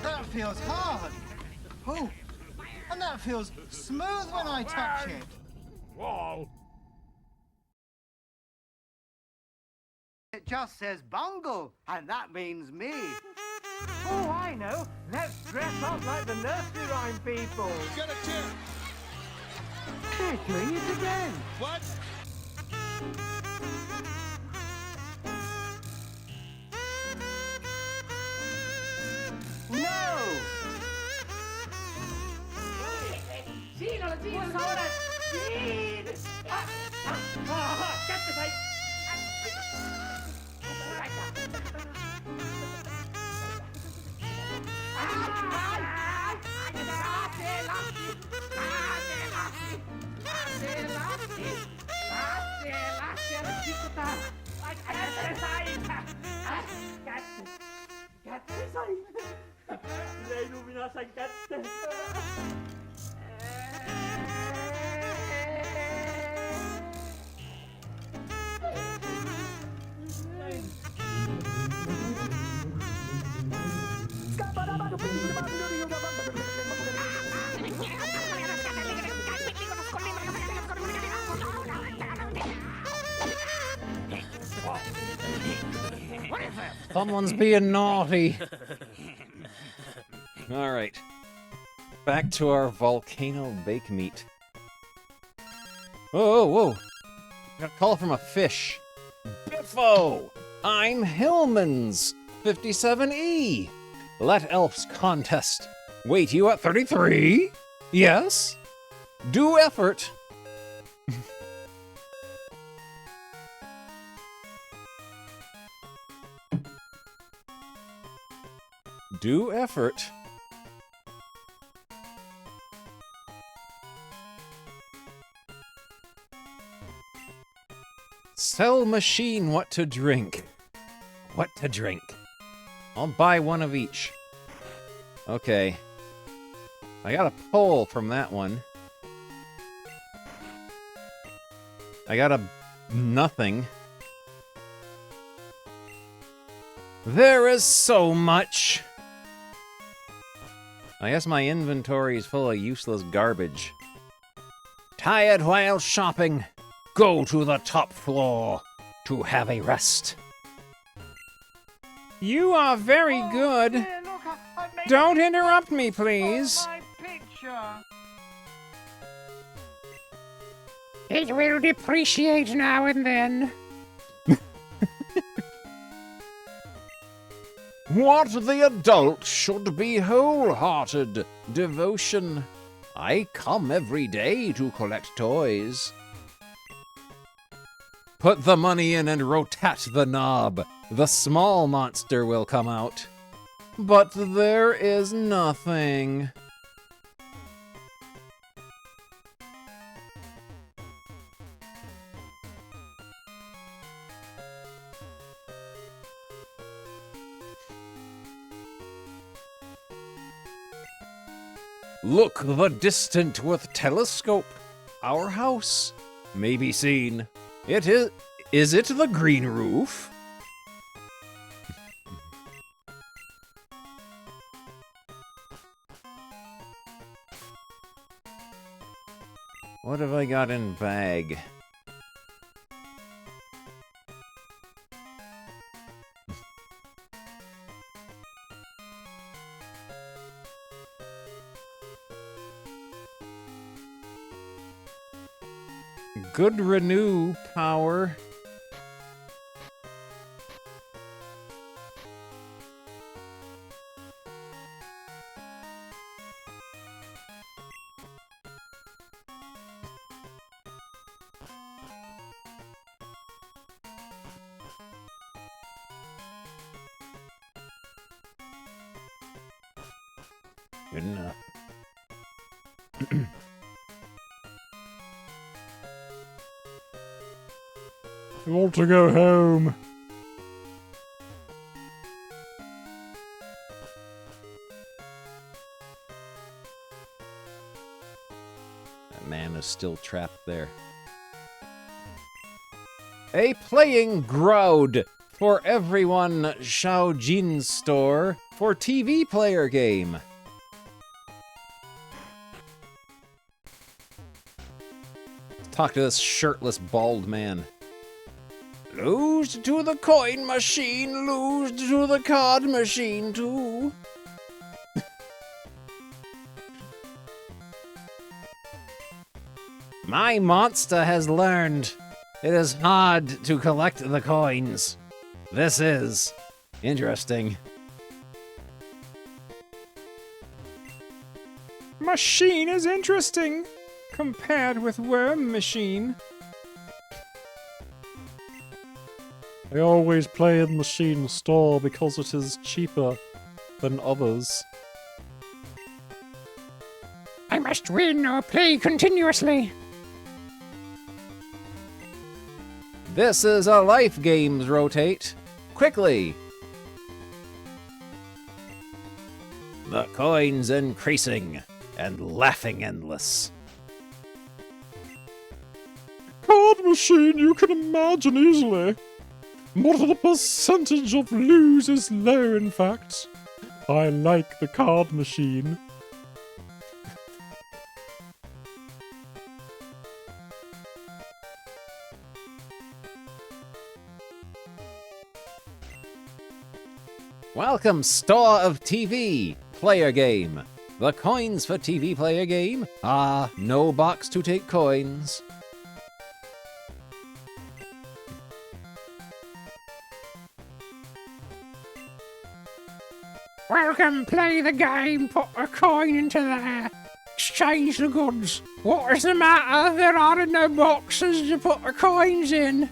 Speaker 2: That feels hard. Oh, and that feels smooth when I touch it.
Speaker 17: Whoa!
Speaker 2: It just says bungle, and that means me. Oh, I know. Let's dress up like the nursery rhyme people.
Speaker 6: Get a chair.
Speaker 2: They're doing it again.
Speaker 6: What?
Speaker 2: No!
Speaker 14: Sì, non lo dico ora! Sì! Cazzo fai? Lei luminosa in cazzo!
Speaker 3: Someone's being naughty. Alright. Back to our Volcano Bakemeat. Oh, whoa. Got a call from a fish. Biffo! I'm Hillman's 57E. Let Elf's contest. Wait, you at 33? Yes? Do effort. Do effort. Sell machine what to drink. What to drink? I'll buy one of each. Okay. I got a poll from that one. I got a nothing. There is so much. I guess my inventory is full of useless garbage. Tired while shopping. Go to the top floor to have a rest.
Speaker 9: You are very good.
Speaker 2: Here, look, I made
Speaker 9: Don't
Speaker 2: a
Speaker 9: interrupt me, please.
Speaker 2: my picture.
Speaker 1: It will depreciate now and then.
Speaker 3: What the adult should be wholehearted devotion. I come every day to collect toys. Put the money in and rotate the knob. The small monster will come out. But there is nothing. Look the distant with telescope. Our house may be seen. It is it the green roof? What have I got in bag? Good renew power. Good enough.
Speaker 8: I want to go home.
Speaker 3: That man is still trapped there. A playing groud for everyone Shaojin store for TV player game. Talk to this shirtless bald man. Lose to the coin machine, lose to the card machine too. My monster has learned it is hard to collect the coins. This is interesting.
Speaker 9: Machine is interesting compared with worm machine.
Speaker 8: I always play in machine store because it is cheaper than others.
Speaker 1: I must win or play continuously.
Speaker 3: This is a life games rotate. Quickly. The coins increasing and laughing endless.
Speaker 8: Card machine you can imagine easily. But the percentage of lose is low, in fact. I like the card machine.
Speaker 3: Welcome, Store of TV Player Game. The coins for TV player game are no box to take coins.
Speaker 1: Welcome, play the game, put a coin into there. Exchange the goods. What is the matter? There are no boxes to put the coins in.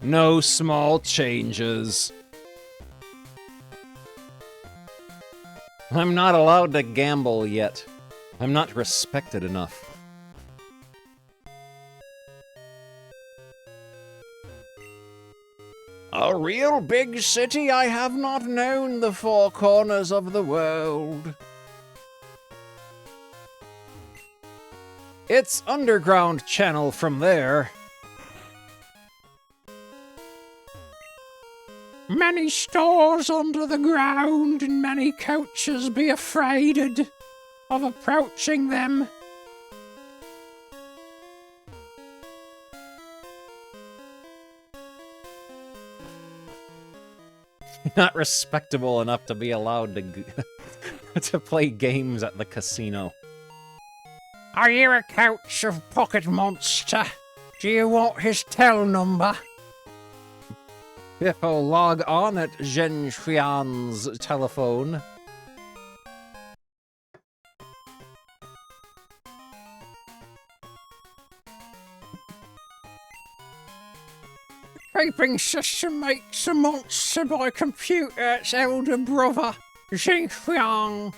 Speaker 3: No small changes. I'm not allowed to gamble yet. I'm not respected enough. A real big city, I have not known the four corners of the world. It's underground channel from there.
Speaker 1: Many stores under the ground and many coaches be afraid of approaching them.
Speaker 3: Not respectable enough to be allowed to to play games at the casino.
Speaker 1: Are you a coach of Pocket Monster? Do you want his tel number?
Speaker 3: Pippo, log on at Zhen Xuan's telephone.
Speaker 1: Keeping system makes a monster by computer, its elder brother, Xingqiang.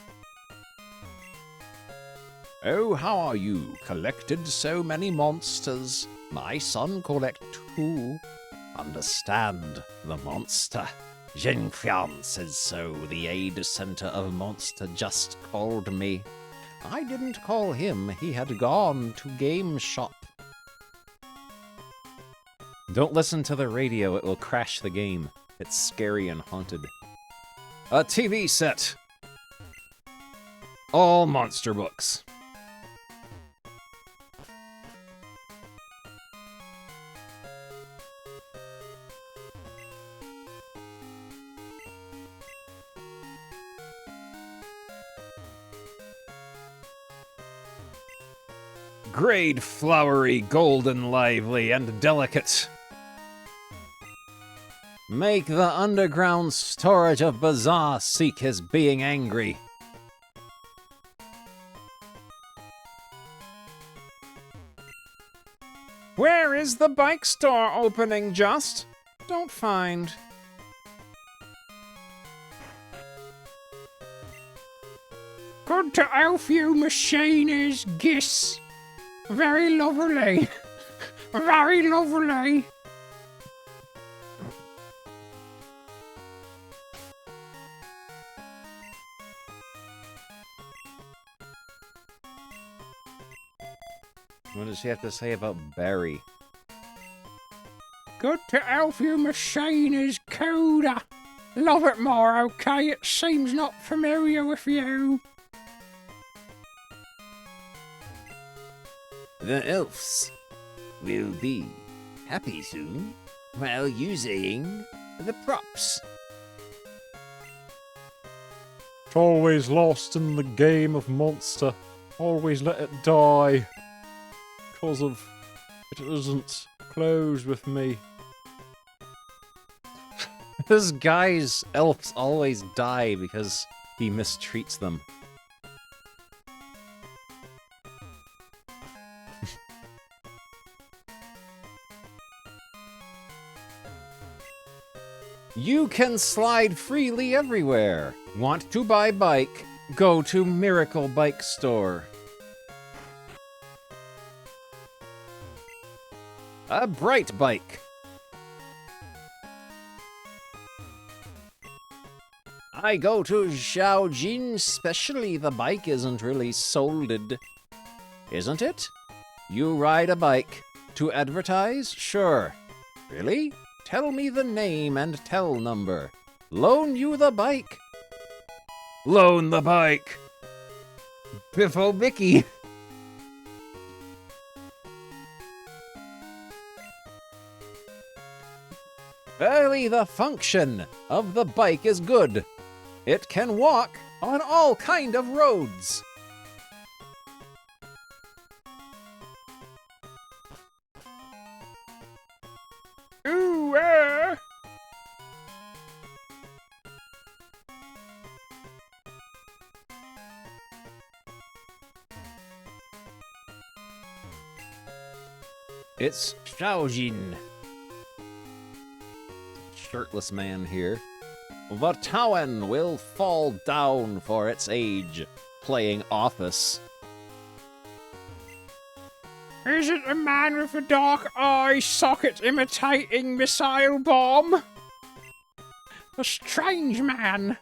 Speaker 3: Oh, how are you? Collected so many monsters. My son collect too. Understand the monster. Xingqiang says so. The aid center of monster just called me. I didn't call him. He had gone to game shop. Don't listen to the radio, it will crash the game. It's scary and haunted. A TV set. All monster books. Grade flowery, golden, lively, and delicate. Make the underground storage of Bazaar seek his being angry.
Speaker 9: Where is the bike store opening, Just? Don't find.
Speaker 1: Good to elf you, machiners, Giss. Very lovely. Very lovely.
Speaker 3: What does she have to say about Barry?
Speaker 1: Good to elf you, machiners, Coda. Love it more, okay? It seems not familiar with you.
Speaker 13: The elves will be happy soon while using the props.
Speaker 8: Always lost in the game of monster. Always let it die. Because of it isn't closed with me.
Speaker 3: This guy's elves always die because he mistreats them. You can slide freely everywhere. Want to buy bike? Go to Miracle Bike Store. A bright bike. I go to Xiaojin, specially the bike isn't really solded. Isn't it? You ride a bike. To advertise? Sure. Really? Tell me the name and tel number. Loan you the bike. Loan the bike. Biffo Mickey. Early the function of the bike is good. It can walk on all kind of roads.
Speaker 9: Ooh,
Speaker 3: It's Shaojin. Shirtless man here. The town will fall down for its age, playing office.
Speaker 9: Is it a man with a dark eye socket imitating missile bomb? A strange man.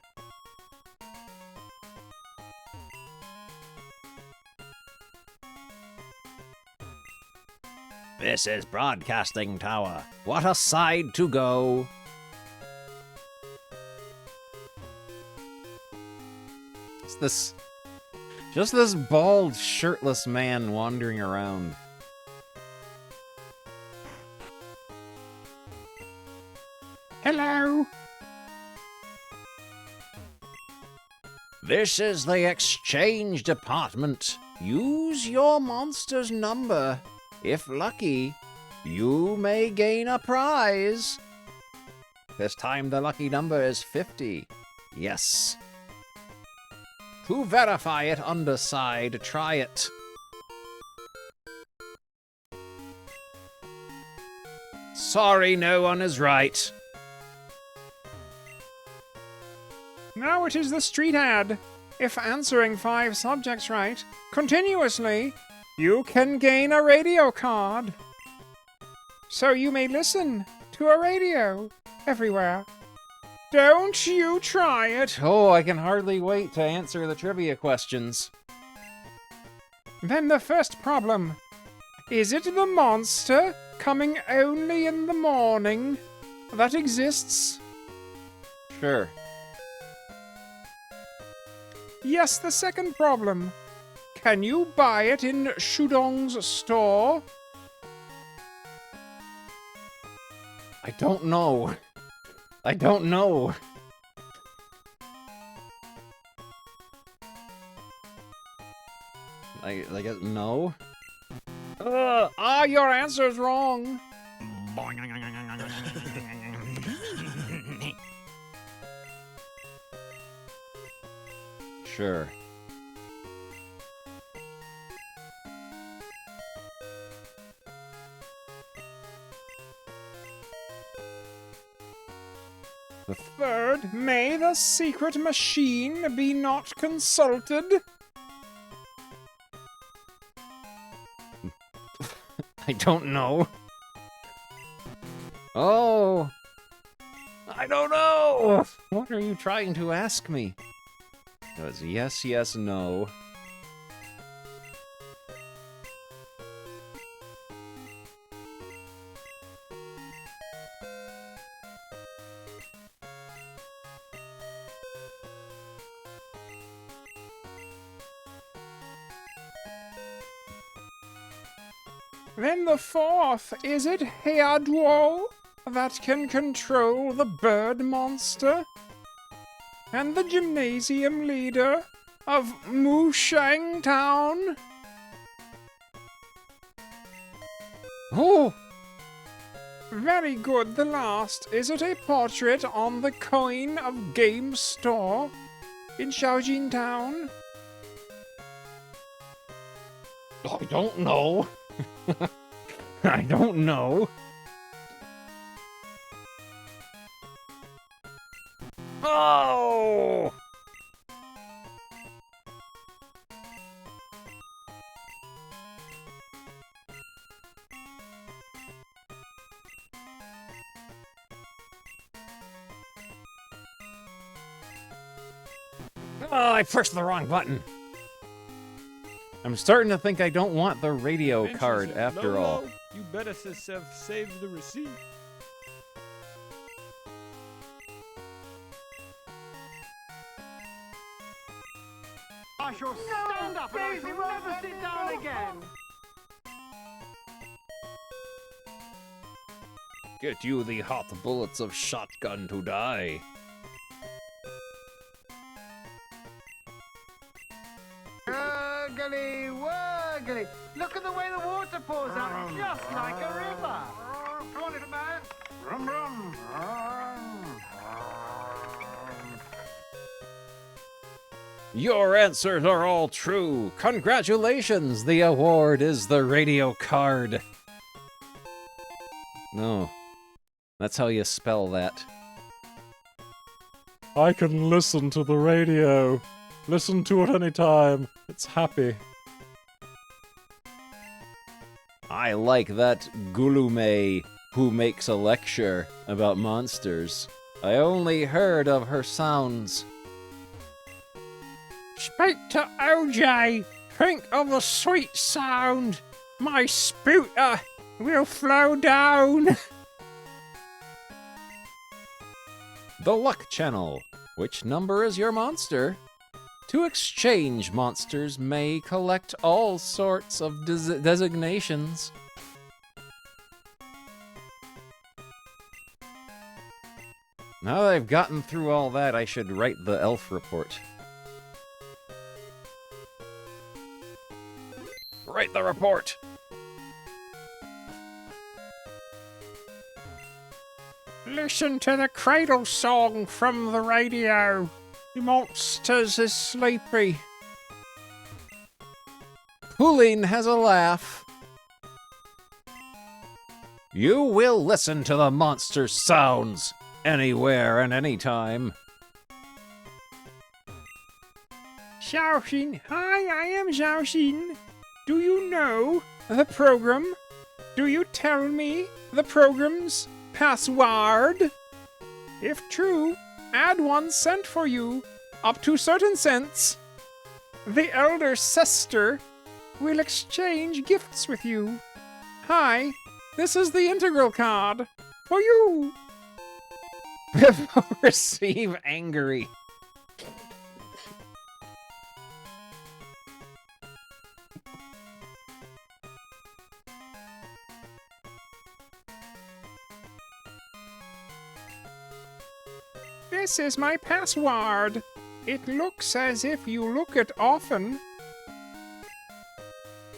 Speaker 3: This is Broadcasting Tower. What a side to go. It's just this bald, shirtless man wandering around.
Speaker 9: Hello.
Speaker 3: This is the exchange department. Use your monster's number. If lucky, you may gain a prize. This time the lucky number is 50. Yes. To verify it underside, try it. Sorry, no one is right.
Speaker 9: Now it is the street ad. If answering 5 subjects right, continuously, you can gain a radio card. So you may listen to a radio everywhere. Don't you try it.
Speaker 3: Oh, I can hardly wait to answer the trivia questions.
Speaker 9: Then the first problem. Is it the monster coming only in the morning that exists?
Speaker 3: Sure.
Speaker 9: Yes, the second problem. Can you buy it in Shudong's store?
Speaker 3: I don't know. I don't know. I guess no.
Speaker 9: Your answer's wrong.
Speaker 3: Sure.
Speaker 9: The third, may the secret machine be not consulted?
Speaker 3: I don't know. Oh. I don't know. What are you trying to ask me? It was yes, yes, no.
Speaker 9: Then the fourth, is it Headwall that can control the bird monster? And the gymnasium leader of Mushang Town?
Speaker 3: Oh!
Speaker 9: Very good, the last. Is it a portrait on the coin of Game Store in Shaojin Town?
Speaker 3: I don't know. I don't know. Oh! Oh, I pushed the wrong button. I'm starting to think I don't want the radio card after all.
Speaker 5: You better have saved the receipt.
Speaker 2: shall stand up and I shall never sit down again.
Speaker 3: Get you the hot bullets of shotgun to die.
Speaker 2: Gurgly, wurgly. Look at the way the water pours out, just like a river. Come on, little man. Rum, rum.
Speaker 3: Your answers are all true. Congratulations, the award is the radio card. No, that's how you spell that.
Speaker 8: I can listen to the radio. Listen to it anytime. It's happy.
Speaker 3: I like that Gulume who makes a lecture about monsters. I only heard of her sounds.
Speaker 9: Speak to OJ. Think of the sweet sound. My spooter will flow down.
Speaker 3: The Luck Channel. Which number is your monster? To exchange, monsters may collect all sorts of designations. Now that I've gotten through all that, I should write the elf report. Write the report!
Speaker 9: Listen to the cradle song from the radio. The monsters is sleepy.
Speaker 3: Pauline has a laugh. You will listen to the monster's sounds anywhere and anytime.
Speaker 9: Xiaoxin, hi, I am Xiaoxin. Do you know the program? Do you tell me the program's password? If true, add 1 cent for you, up to certain cents. The elder sister will exchange gifts with you. Hi, this is the integral card for you.
Speaker 3: Receive angry.
Speaker 9: This is my password. It looks as if you look it often.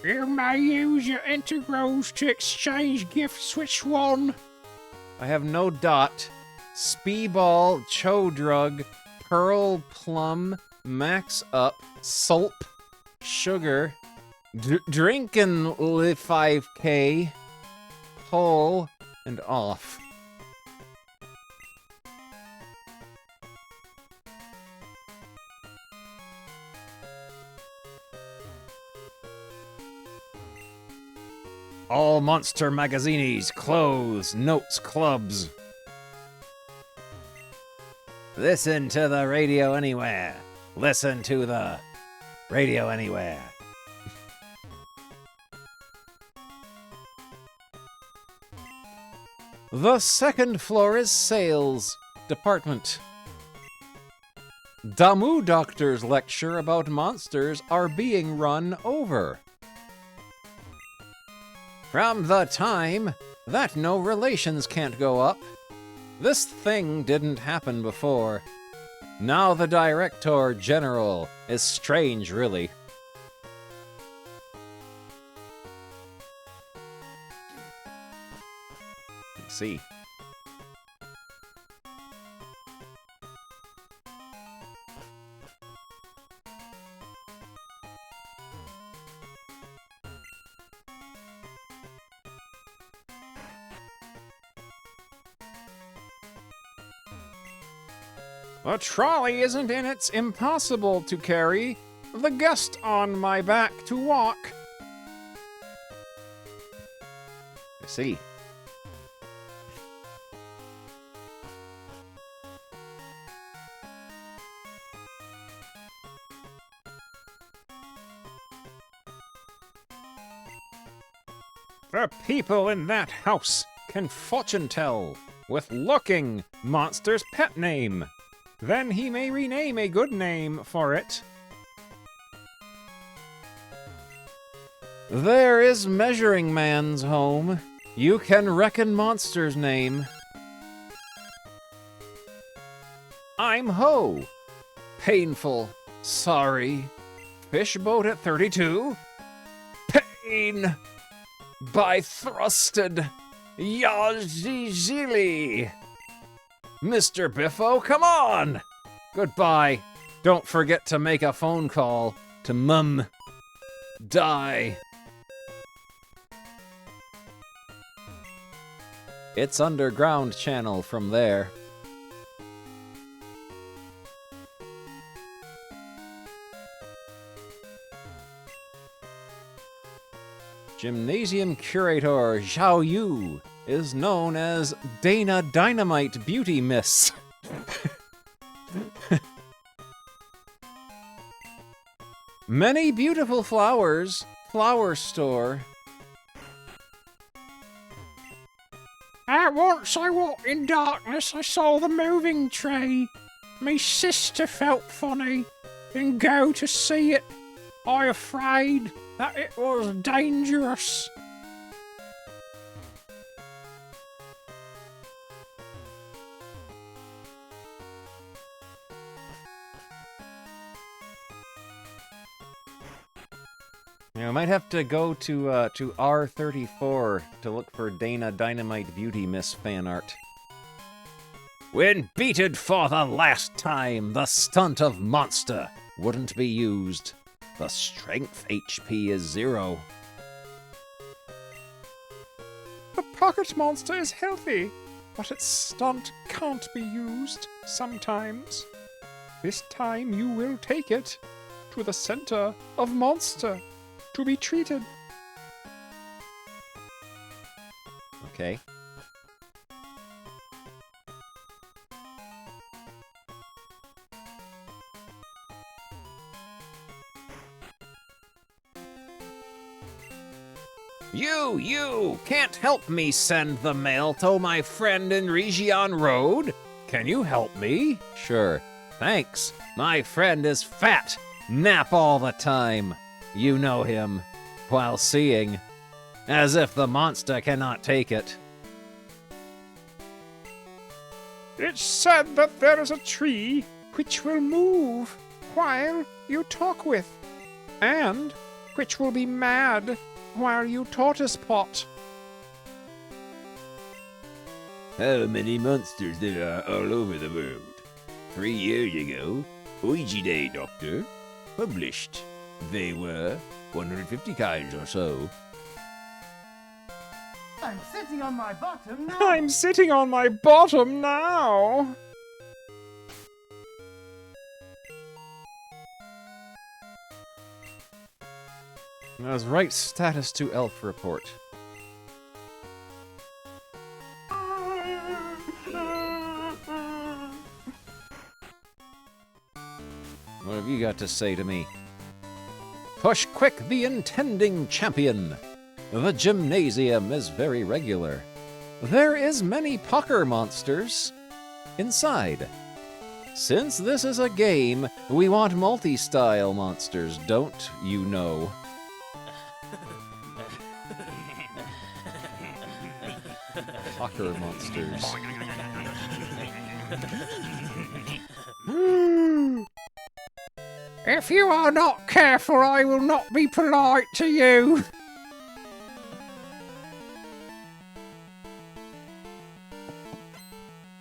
Speaker 9: You may use your integrals to exchange gifts. Which one?
Speaker 3: I have no dot. Speeball, Chodrug, Pearl Plum, Max Up, Sulp, Sugar, Drinkin' 5K, Pull, and Off. All monster magazines, clothes, notes, clubs. Listen to the radio anywhere. Listen to the radio anywhere. The second floor is sales department. Damu Doctor's lecture about monsters are being run over. From the time that no relations can't go up. This thing didn't happen before. Now the Director General is strange, really. Let's see.
Speaker 9: The trolley isn't in, it's impossible to carry the guest on my back to walk.
Speaker 3: I see.
Speaker 9: The people in that house can fortune tell with looking monster's pet name. Then he may rename a good name for it.
Speaker 3: There is Measuring Man's home. You can reckon monster's name. I'm Ho. Painful. Sorry. Fishboat at 32. Pain. By thrusted. Yazili. Mr. Biffo, come on! Goodbye. Don't forget to make a phone call to Mum. Die. It's underground channel from there. Gymnasium curator Zhao Yu is known as Dana Dynamite Beauty Miss. Many beautiful flowers, flower store.
Speaker 9: At once I walked in darkness, I saw the moving tray. Me sister felt funny, didn't go to see it. I afraid that it was dangerous.
Speaker 3: You know, I might have to go to R34 to look for Dana Dynamite Beauty Miss fan art. When beaten for the last time, the stunt of monster wouldn't be used. The strength HP is 0.
Speaker 9: The pocket monster is healthy, but its stunt can't be used sometimes. This time you will take it to the center of monster to be treated.
Speaker 3: Okay. You can't help me send the mail to my friend in Region Road? Can you help me? Sure. Thanks. My friend is fat. Nap all the time. You know him. While seeing. As if the monster cannot take it.
Speaker 9: It's said that there is a tree which will move while you talk with, and which will be mad while you tortoise pot.
Speaker 13: How many monsters there are all over the world? 3 years ago, Ouija Day Doctor published. They were 150 kinds or so.
Speaker 2: I'm sitting on my bottom now.
Speaker 9: I'm sitting on my bottom now.
Speaker 3: That was right status to elf report. What have you got to say to me? Push quick the intending champion. The gymnasium is very regular. There is many pucker monsters inside. Since this is a game, we want multi-style monsters, don't you know? Pucker monsters.
Speaker 9: If you are not careful, I will not be polite to you.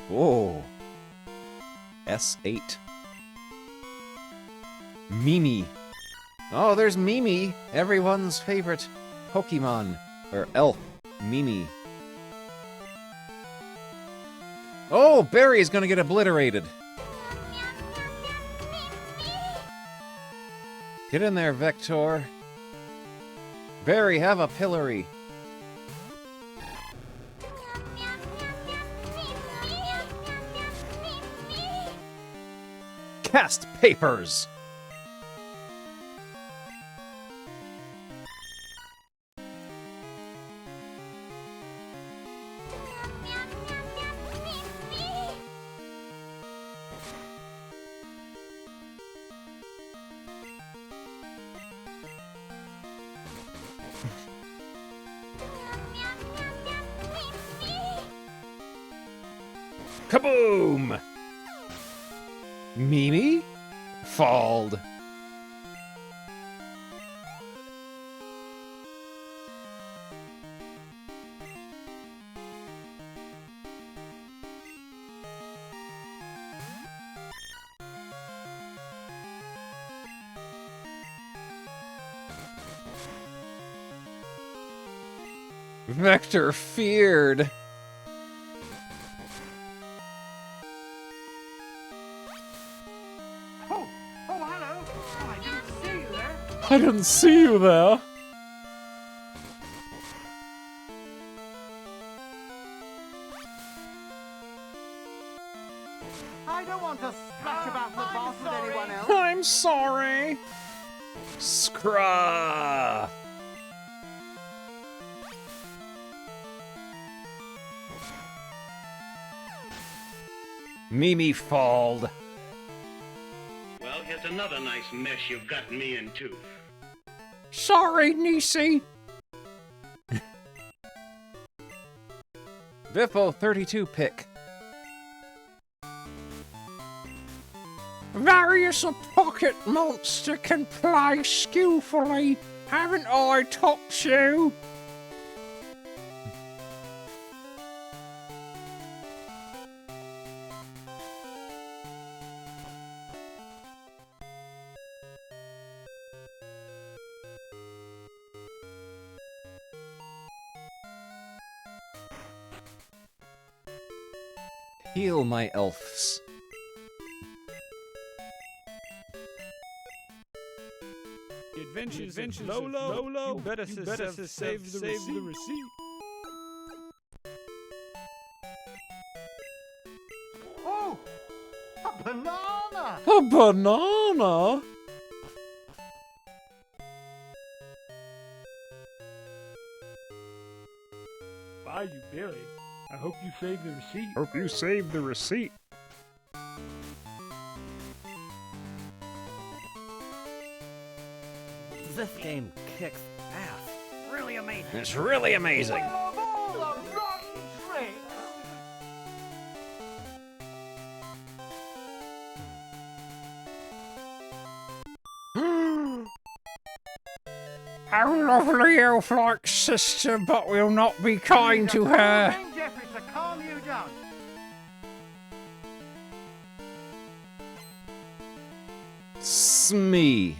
Speaker 3: Whoa. S8. Mimi. Oh, there's Mimi, everyone's favorite Pokemon, or elf, Mimi. Oh, Barry's gonna get obliterated. Get in there, Vector. Barry, have a pillory. Cast papers! Kaboom! Mimi? Falled. Vector feared.
Speaker 2: Oh, hello. Oh, I didn't see you there.
Speaker 8: I didn't see you there.
Speaker 2: I don't want to splash about the boss with anyone else.
Speaker 9: I'm sorry.
Speaker 3: Scraw! Mimi falled.
Speaker 4: Well, here's another nice mess you've gotten me into.
Speaker 9: Sorry, Niecy.
Speaker 3: Viffo 32 pick.
Speaker 9: Various a pocket monster can play skillfully. Haven't I taught you?
Speaker 3: Heal my elves.
Speaker 5: Adventures of Lolo. You better save the receipt.
Speaker 2: Oh, a banana.
Speaker 8: A banana?
Speaker 5: Bye, you Billy. I hope you saved the receipt.
Speaker 8: Hope you saved the receipt.
Speaker 12: This game kicks ass. Really amazing.
Speaker 3: It's really amazing.
Speaker 2: Of all the rotten tricks.
Speaker 9: Our lovely elf-like sister, but will not be kind to her.
Speaker 2: King Jeffrey to calm you down.
Speaker 3: Smee.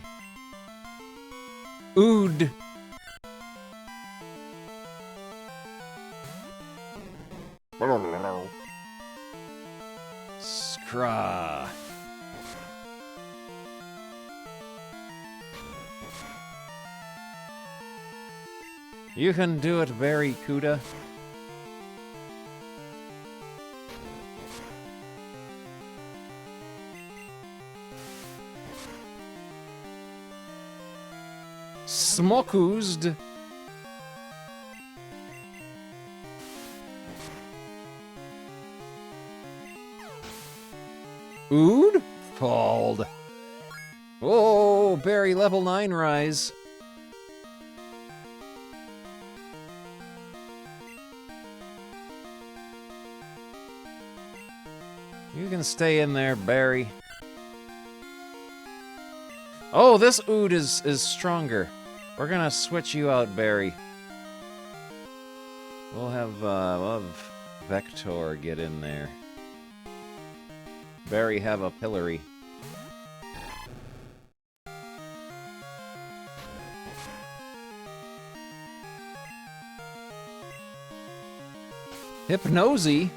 Speaker 3: Ood. Scraw. You can do it, Barry Kuda. Smokoozed. Ood? Falled. Oh, Barry level 9 rise. You can stay in there, Barry. Oh, this Ood is stronger. We're gonna switch you out, Barry. We'll have Vector get in there. Barry have a pillory. Hypnosy?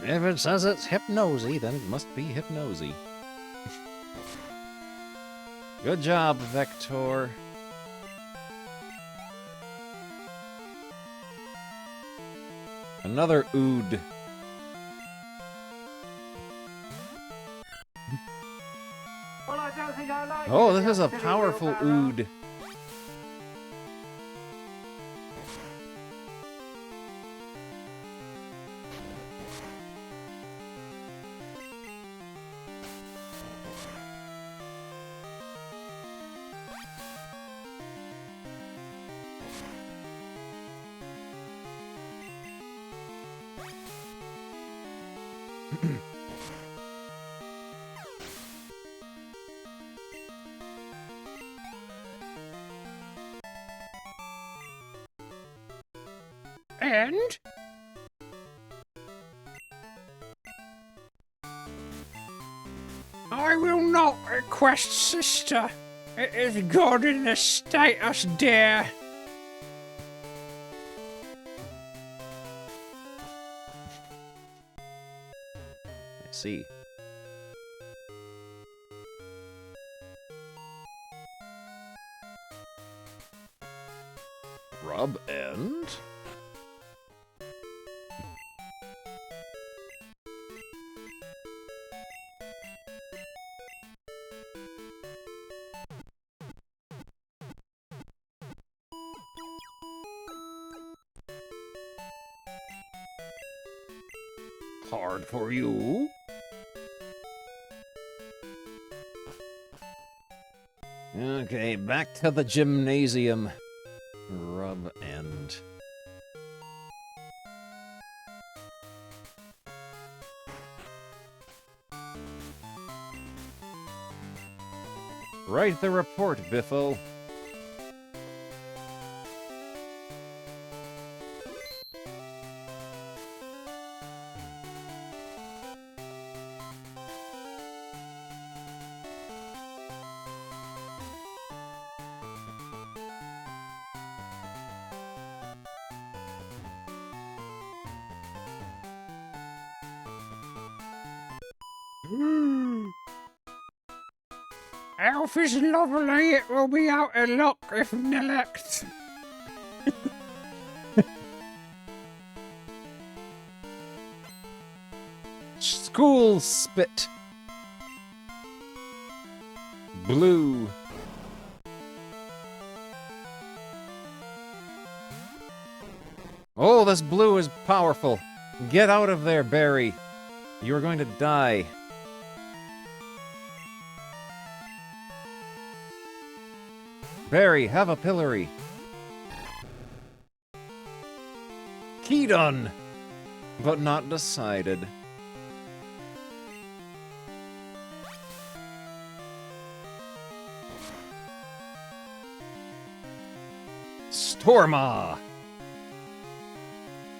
Speaker 3: If it says it's Hypnosy, then it must be Hypnosy. Good job, Vector. Another Ood.
Speaker 2: Well, I don't think I like
Speaker 3: Oh,
Speaker 2: it,
Speaker 3: this is a
Speaker 2: silly
Speaker 3: powerful
Speaker 2: wheelbarrow.
Speaker 3: Ood.
Speaker 9: And? I will not request, sister. It is good in the status, dear.
Speaker 3: I see. Rub and... Hard for you. Okay, back to the gymnasium. Rub and... Write the report, Biffo.
Speaker 9: Elf is lovely, it will be out of luck if neglect.
Speaker 3: School spit. Blue. Oh, this blue is powerful. Get out of there, Barry. You are going to die. Barry, have a pillory. Key done, but not decided. Storma.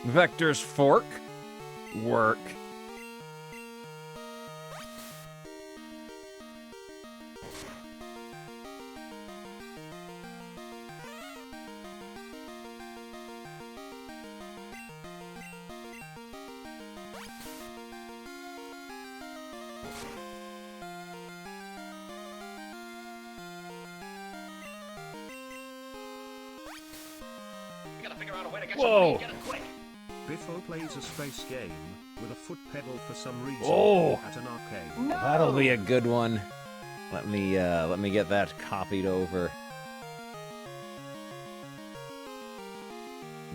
Speaker 3: Vector's fork. Work. Whoa!
Speaker 7: Biffo plays a space game with a foot pedal for some reason
Speaker 3: Oh!
Speaker 7: at an arcade.
Speaker 3: That'll be a good one. Let me get that copied over.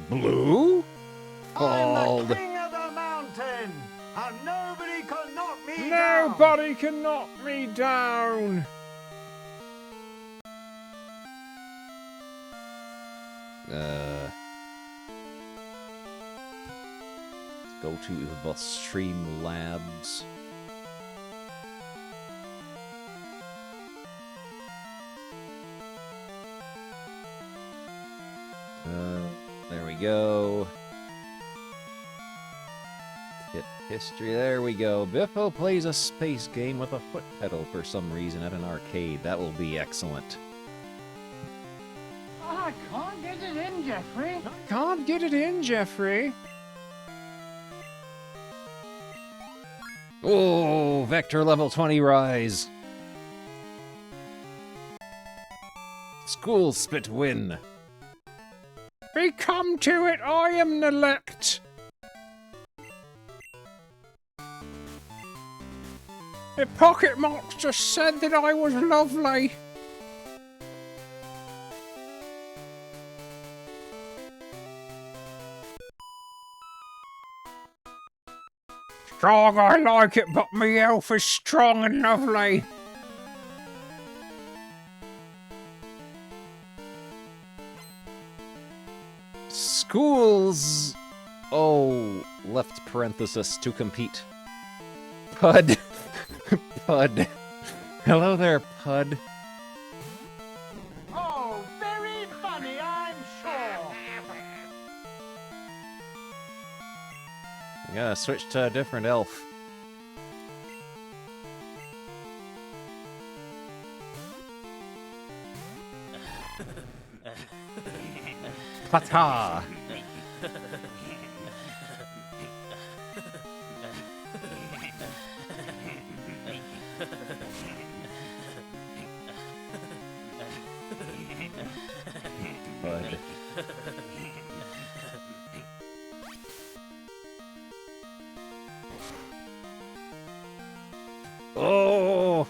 Speaker 3: Blue?
Speaker 2: I'm
Speaker 3: Called.
Speaker 2: the king of the mountain, and nobody can knock me down.
Speaker 9: Nobody can knock me down.
Speaker 3: Go to the Stream Labs. There we go. Hit history, there we go. Biffo plays a space game with a foot pedal for some reason at an arcade. That will be excellent.
Speaker 2: I can't get it in, Jeffrey.
Speaker 9: Can't get it in, Jeffrey.
Speaker 3: Oh, Vector level 20 rise. School spit win.
Speaker 9: We come to it, I am neglect. The pocket monster said that I was lovely. Strong, I like it, but me elf is strong and lovely.
Speaker 3: Schools... Oh, left parenthesis to compete. Pud. Pud. Hello there, Pud.
Speaker 2: Oh, very funny, I'm sure.
Speaker 3: I gotta switch to a different elf. Pata! Bud. Oh!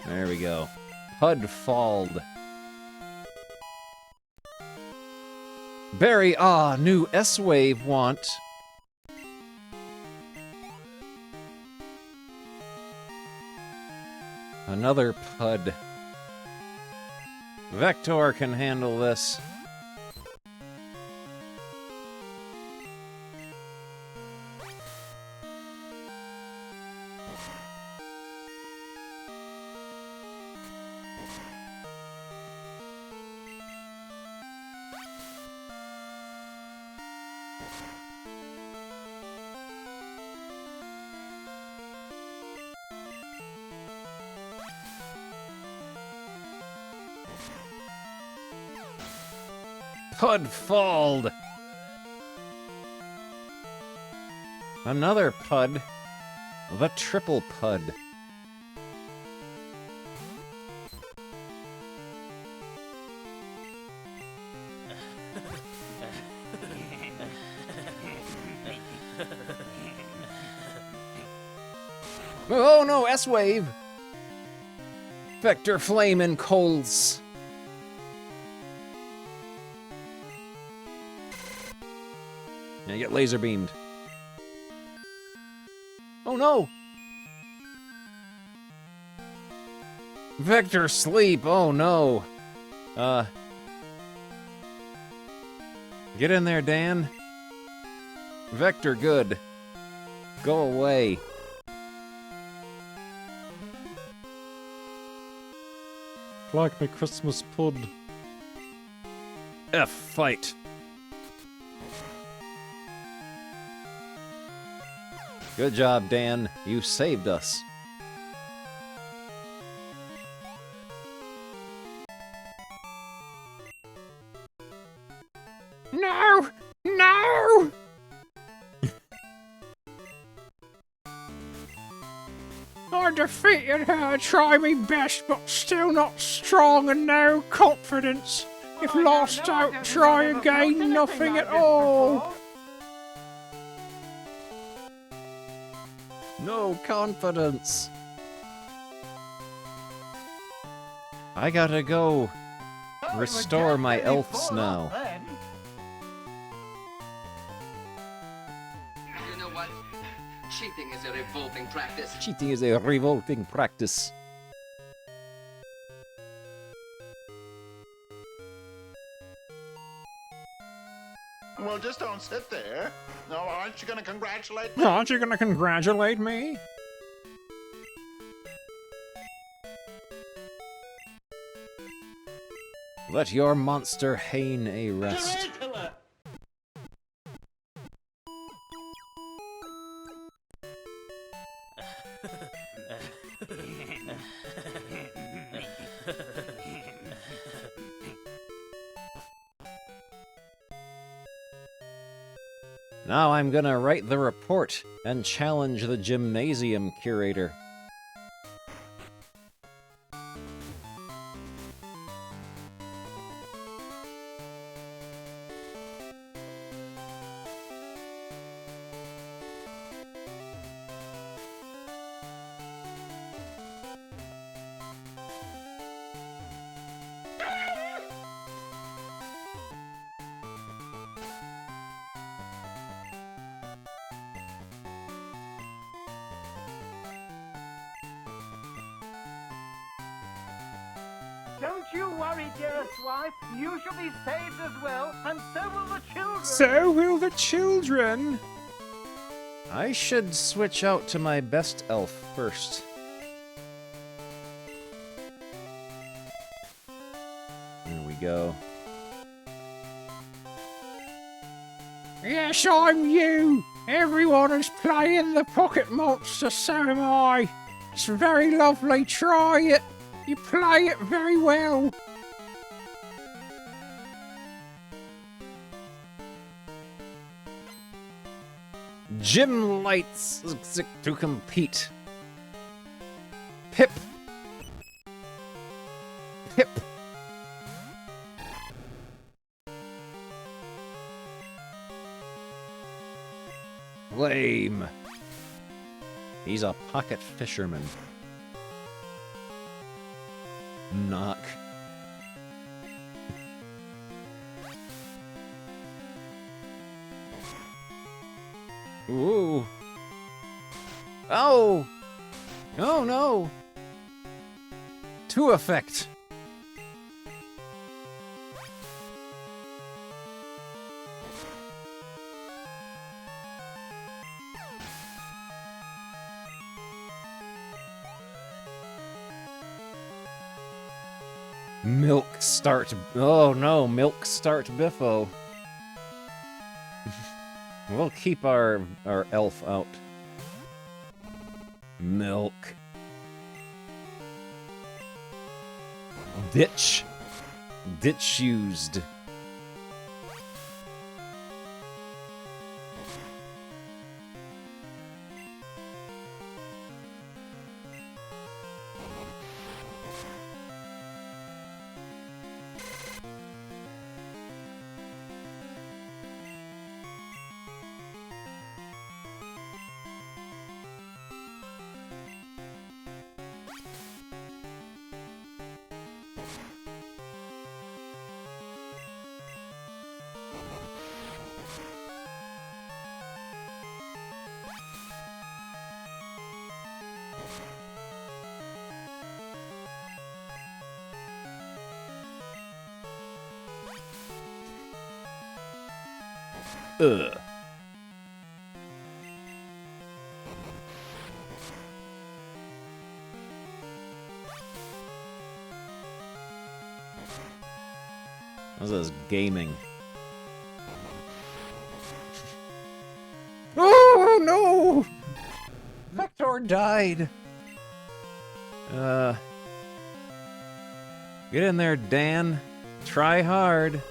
Speaker 3: There we go. Pud falled. Barry, new S-Wave want. Another Pud. Vector can handle this. Pud falled. Another Pud. The triple Pud. Oh no, S-Wave! Vector Flame and Coals. Yeah, get laser beamed. Oh no! Vector Sleep, oh no! Get in there, Dan. Vector good. Go away.
Speaker 8: Like me Christmas pud.
Speaker 3: F fight. Good job, Dan. You saved us.
Speaker 9: No! No! I defeated her, try me best, but still not strong and no confidence. If lost out, try again, nothing at all.
Speaker 3: No confidence. I gotta go restore my elves now.
Speaker 15: You know what? Cheating is a revolting practice.
Speaker 3: Cheating is a revolting practice.
Speaker 6: Well, just don't sit there. No, aren't you gonna congratulate me?
Speaker 9: Aren't you gonna congratulate me?
Speaker 3: Let your monster Hane a rest. Now I'm gonna write the report and challenge the gymnasium curator.
Speaker 2: you worry, dearest wife. You shall be saved as well, and so will the children.
Speaker 9: So will the children.
Speaker 3: I should switch out to my best elf first. There we go.
Speaker 9: Yes, I'm you. Everyone is playing the Pocket Monster, so am I. It's very lovely. Try it. You play it very well.
Speaker 3: Gym lights to compete. Pip. Pip. Lame. He's a pocket fisherman. Knock. Ooh. Oh! Oh no! To effect. Milk start. Oh no, milk start Biffo. We'll keep our elf out. Milk. Ditch. Ditch used. Ugh. This is gaming. Oh no! Vector died. Get in there, Dan. Try hard.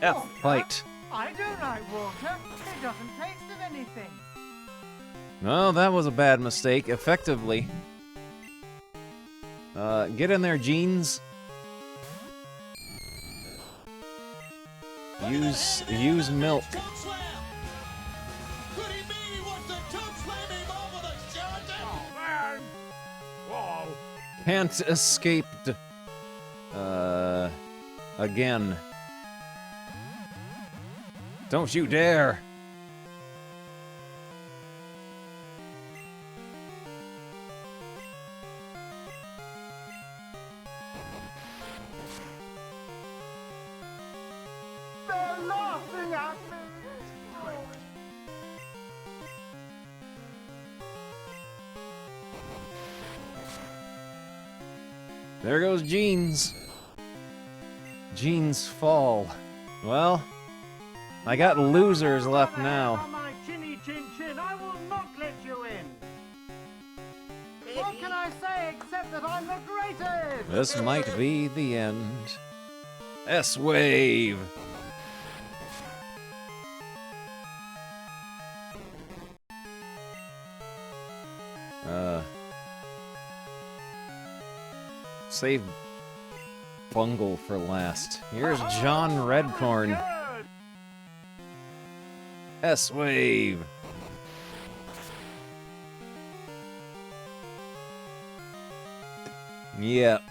Speaker 3: F fight.
Speaker 2: I don't like water. It doesn't taste of anything.
Speaker 3: No, that was a bad mistake. Effectively. Get in there, Jeans. Use milk. Can't escape. Again. Don't you dare!
Speaker 2: They're laughing at me!
Speaker 3: There goes Jeans. Jeans fall. Well, I got losers left now.
Speaker 2: On my chinny chin chin, I will not let you in. What can I say except that I'm the greatest?
Speaker 3: This might be the end. S-Wave! Save Bungle for last. Here's John Redcorn. S-Wave! Yep.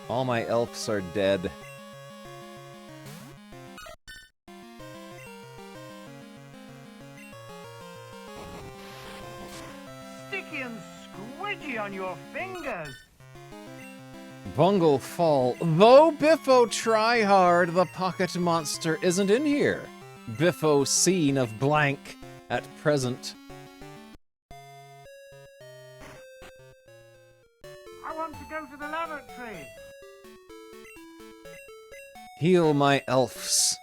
Speaker 3: All my elves are dead.
Speaker 2: Sticky and squidgy on your fingers.
Speaker 3: Bungle fall. Though Biffo try hard, the pocket monster isn't in here. Biffo scene of blank at present.
Speaker 2: I want to go to the lavatory.
Speaker 3: Heal my elves.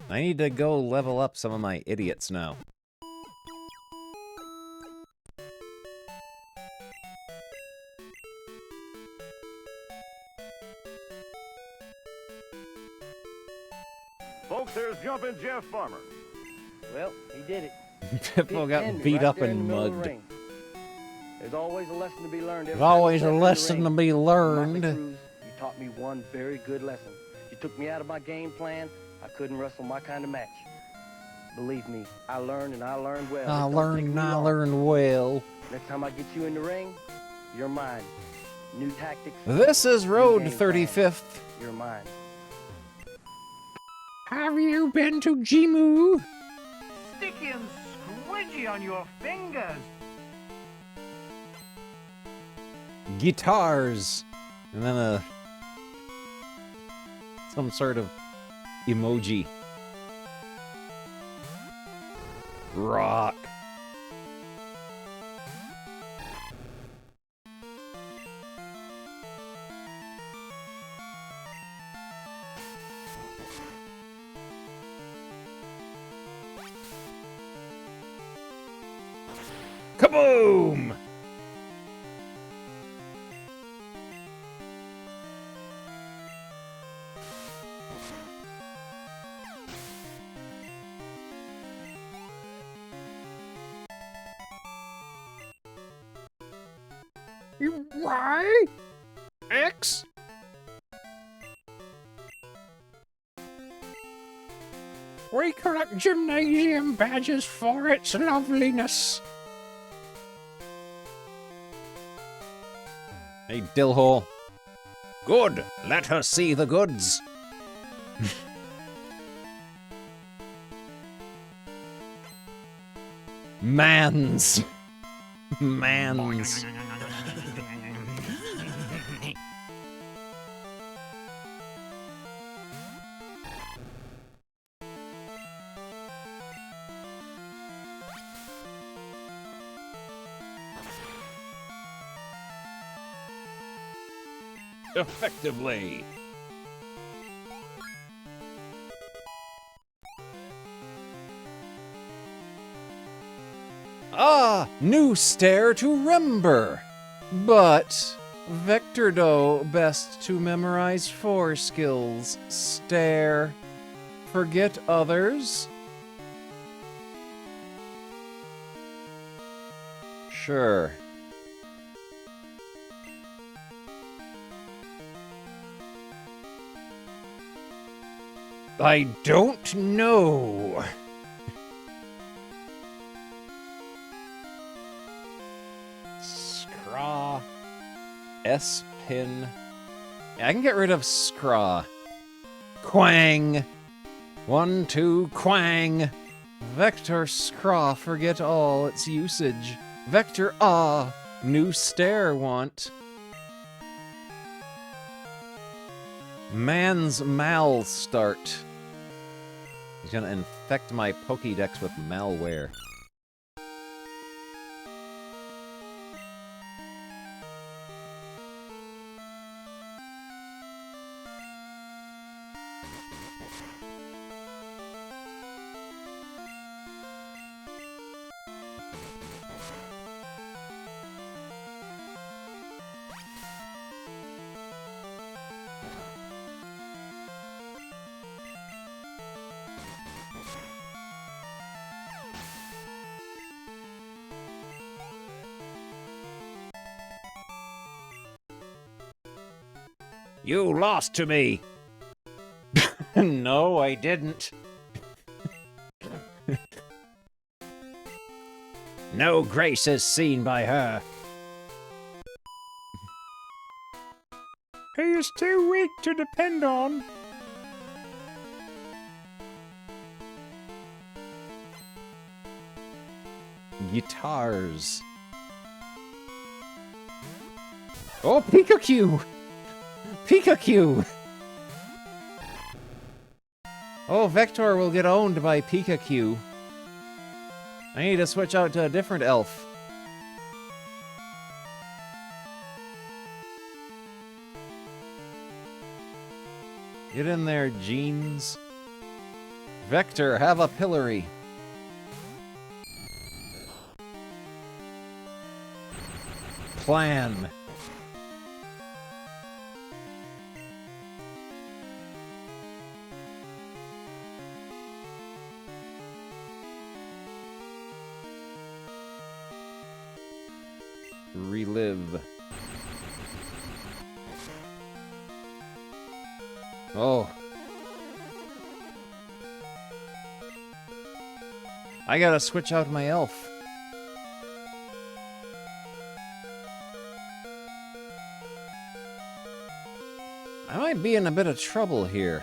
Speaker 3: I need to go level up some of my idiots now.
Speaker 23: Folks, there's Jumpin' Jeff Farmer.
Speaker 24: Well, he did it.
Speaker 3: Biffo got beat up and mugged.
Speaker 24: There's always a lesson to be learned.
Speaker 3: There's always a lesson to be learned.
Speaker 24: You taught me one very good lesson. You took me out of my game plan. I couldn't wrestle my kind of match. Believe me, I learned and I learned well.
Speaker 3: I learned well.
Speaker 24: Next time I get you in the ring, you're mine. New tactics.
Speaker 3: This is Road 35th.
Speaker 24: You're mine.
Speaker 9: Have you been to Jimu?
Speaker 2: Sticky and squidgy on your fingers.
Speaker 3: Guitars. And then some sort of emoji. Rock. Kaboom!
Speaker 9: Y? X? We collect gymnasium badges for its loveliness.
Speaker 3: Hey, Dillhole. Good. Let her see the goods. Mans. Mans. Effectively. Ah, new stair to remember. But Vector though best to memorize 4 skills. Stare. Forget others. Sure. I don't know. Scraw. S-pin. Yeah, I can get rid of Scraw. Quang. 1, 2, Quang. Vector Scraw, forget all its usage. Vector Ah. New stair want. Man's mal start. He's gonna infect my Pokédex with malware. You lost to me. No, I didn't. No grace is seen by her.
Speaker 9: He is too weak to depend on.
Speaker 3: guitars. Oh, Pikachu! Pikachu! Oh, Vector will get owned by Pikachu. I need to switch out to a different elf. Get in there, Jeans. Vector, have a pillory. Plan. Relive. Oh. I gotta switch out my elf. I might be in a bit of trouble here.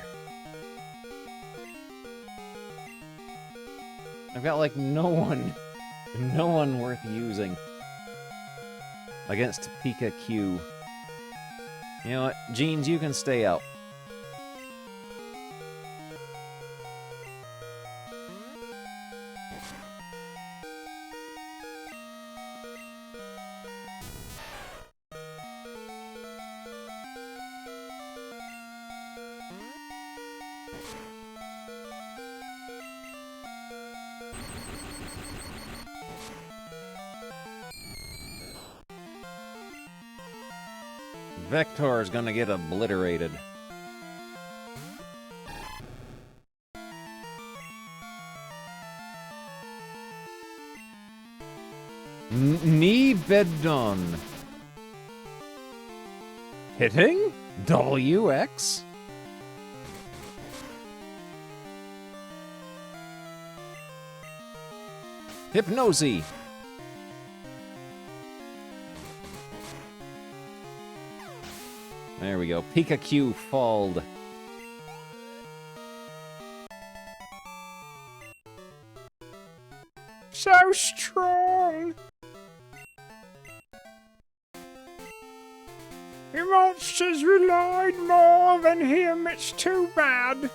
Speaker 3: I've got like no one worth using against Pikachu. You know what, Jeans, you can stay out. Vector is gonna get obliterated. Nibedon. Hitting? WX? Hypnosis. There we go. Pikachu falled.
Speaker 9: So strong. The monsters relied more than him. It's too bad.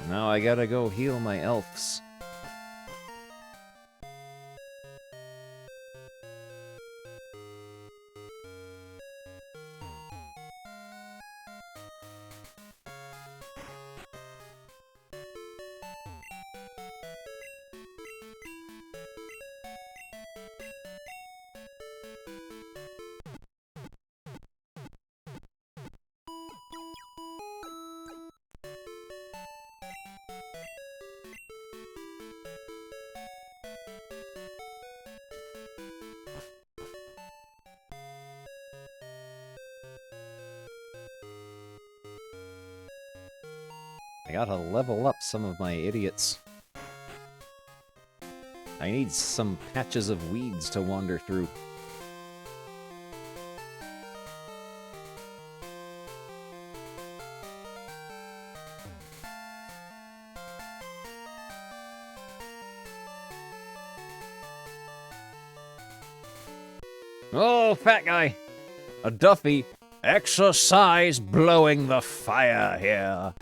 Speaker 3: Now I gotta go heal my elves. I gotta level up some of my idiots. I need some patches of weeds to wander through. Oh, fat guy! A Duffy! Exercise blowing the fire here!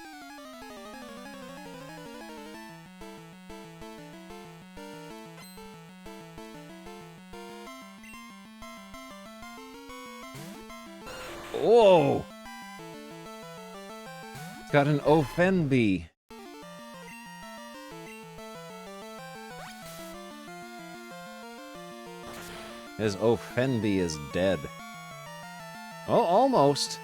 Speaker 3: Whoa! It's got an Ofenbee. His Ofenbee is dead. Oh, almost.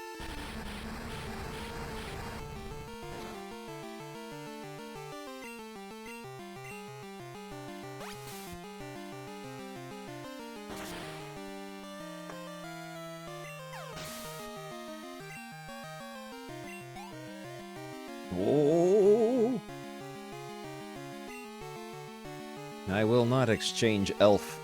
Speaker 3: Whoa! I will not exchange elf.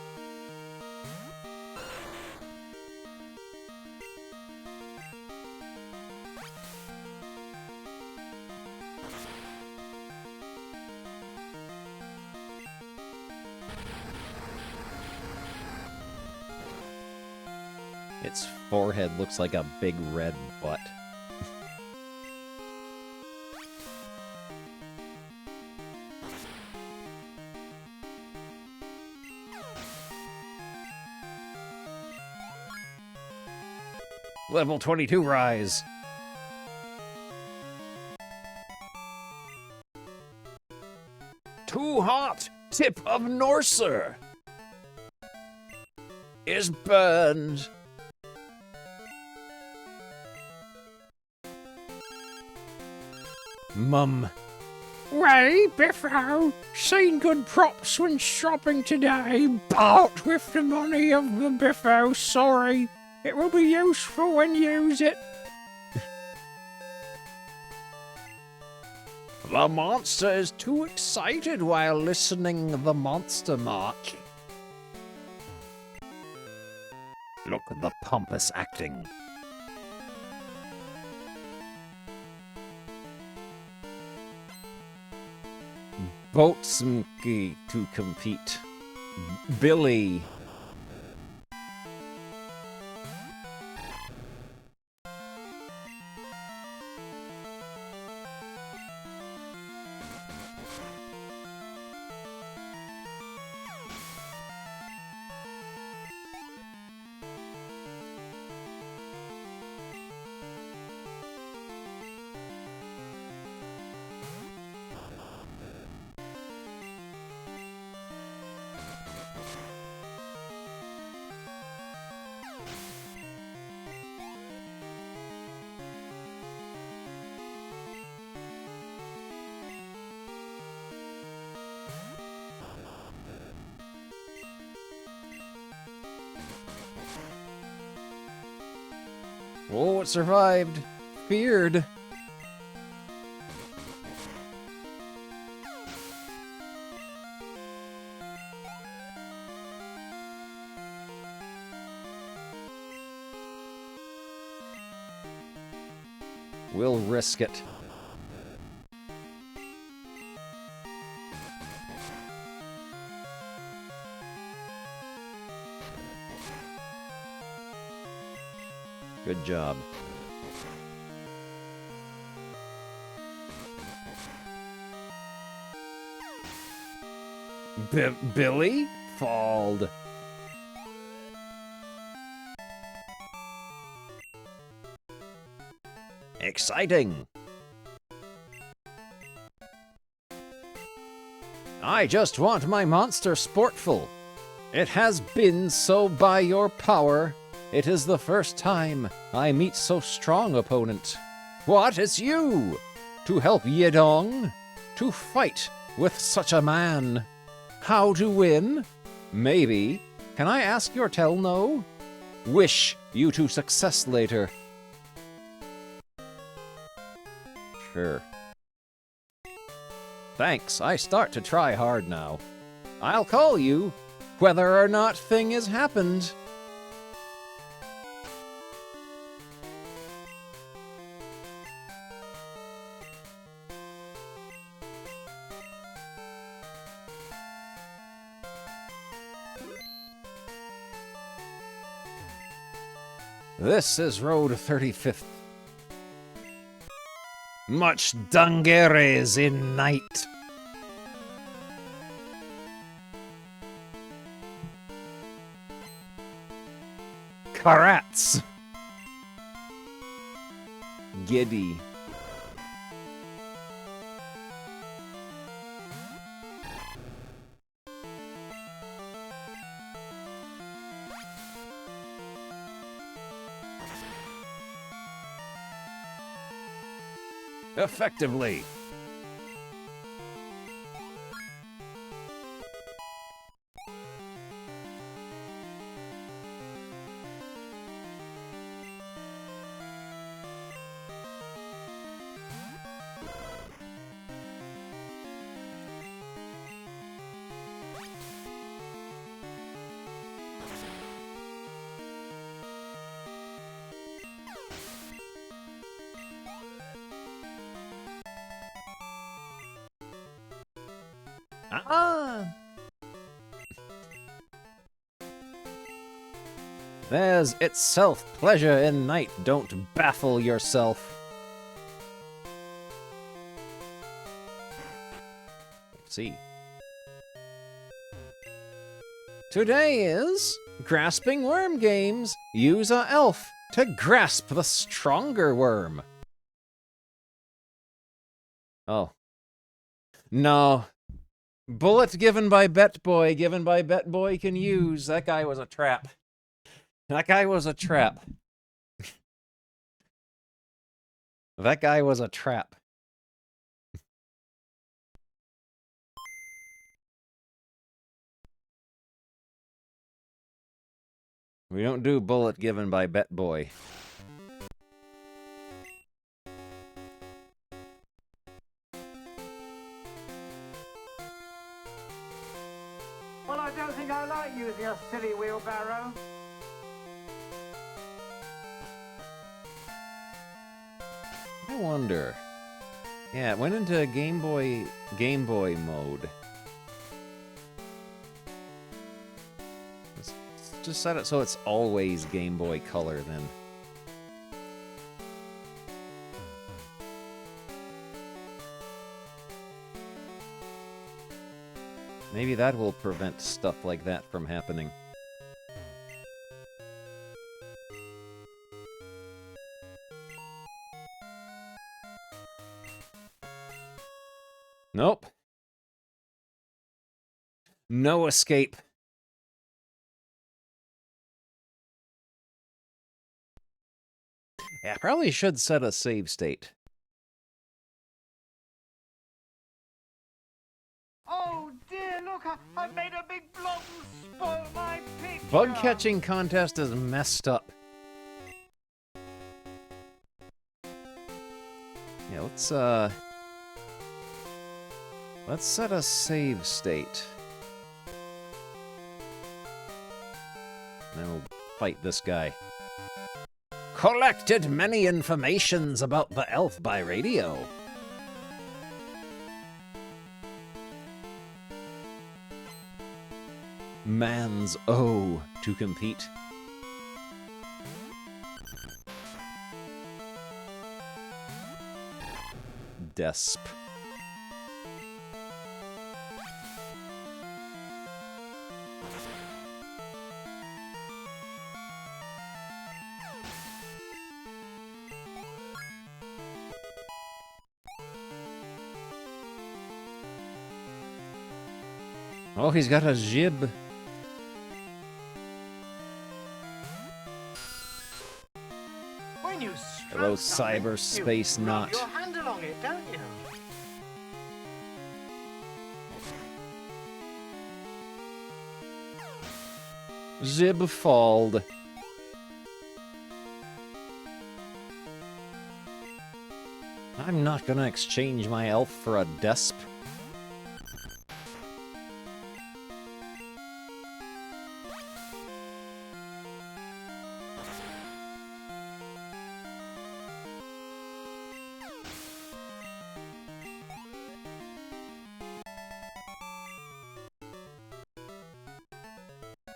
Speaker 3: Its forehead looks like a big red butt. Level 22 rise. Too hot. Tip of Norser is burned. Mum.
Speaker 9: Well, Biffo, seen good props when shopping today. Bought with the money of the Biffo, sorry. It will be useful when use it.
Speaker 3: The monster is too excited while listening the monster march. Look at the pompous acting. Boatsmonkey to compete. Billy. Oh, it survived. Feared. We'll risk it. Good job. Billy? Falled. Exciting. I just want my monster sportful. It has been so by your power. It is the first time I meet so strong opponent. What, it's you? To help Yedong? To fight with such a man? How to win? Maybe. Can I ask your tell no? Wish you to success later. Sure. Thanks, I start to try hard now. I'll call you, whether or not thing has happened. This is Road 35th. Much dungarees in night. Karats. Giddy. Effectively. Ah! There's itself pleasure in night, don't baffle yourself. Let's see. Today is Grasping Worm Games. Use a elf to grasp the stronger worm. Oh. No. Bullet given by Bet Boy can use. That guy was a trap. That guy was a trap. That guy was a trap. We don't do bullet given by Bet Boy.
Speaker 2: Well, I don't think I like using a silly wheelbarrow.
Speaker 3: I wonder. Yeah, it went into Game Boy mode. Let's just set it so it's always Game Boy Color then. Maybe that will prevent stuff like that from happening. Nope. No escape. Yeah, I probably should set a save state.
Speaker 2: Oh dear, look, I made a big blob and spoiled my picture.
Speaker 3: Bug catching contest is messed up. Yeah, let's set a save state. Then we'll fight this guy. Collected many informations about the elf by radio. Man's O to compete. Desp. Oh, he's got a jib.
Speaker 2: When you
Speaker 3: Hello, cyberspace
Speaker 2: you
Speaker 3: knot.
Speaker 2: rub your hand along it, don't you?
Speaker 3: Jib falled. I'm not gonna exchange my elf for a desp.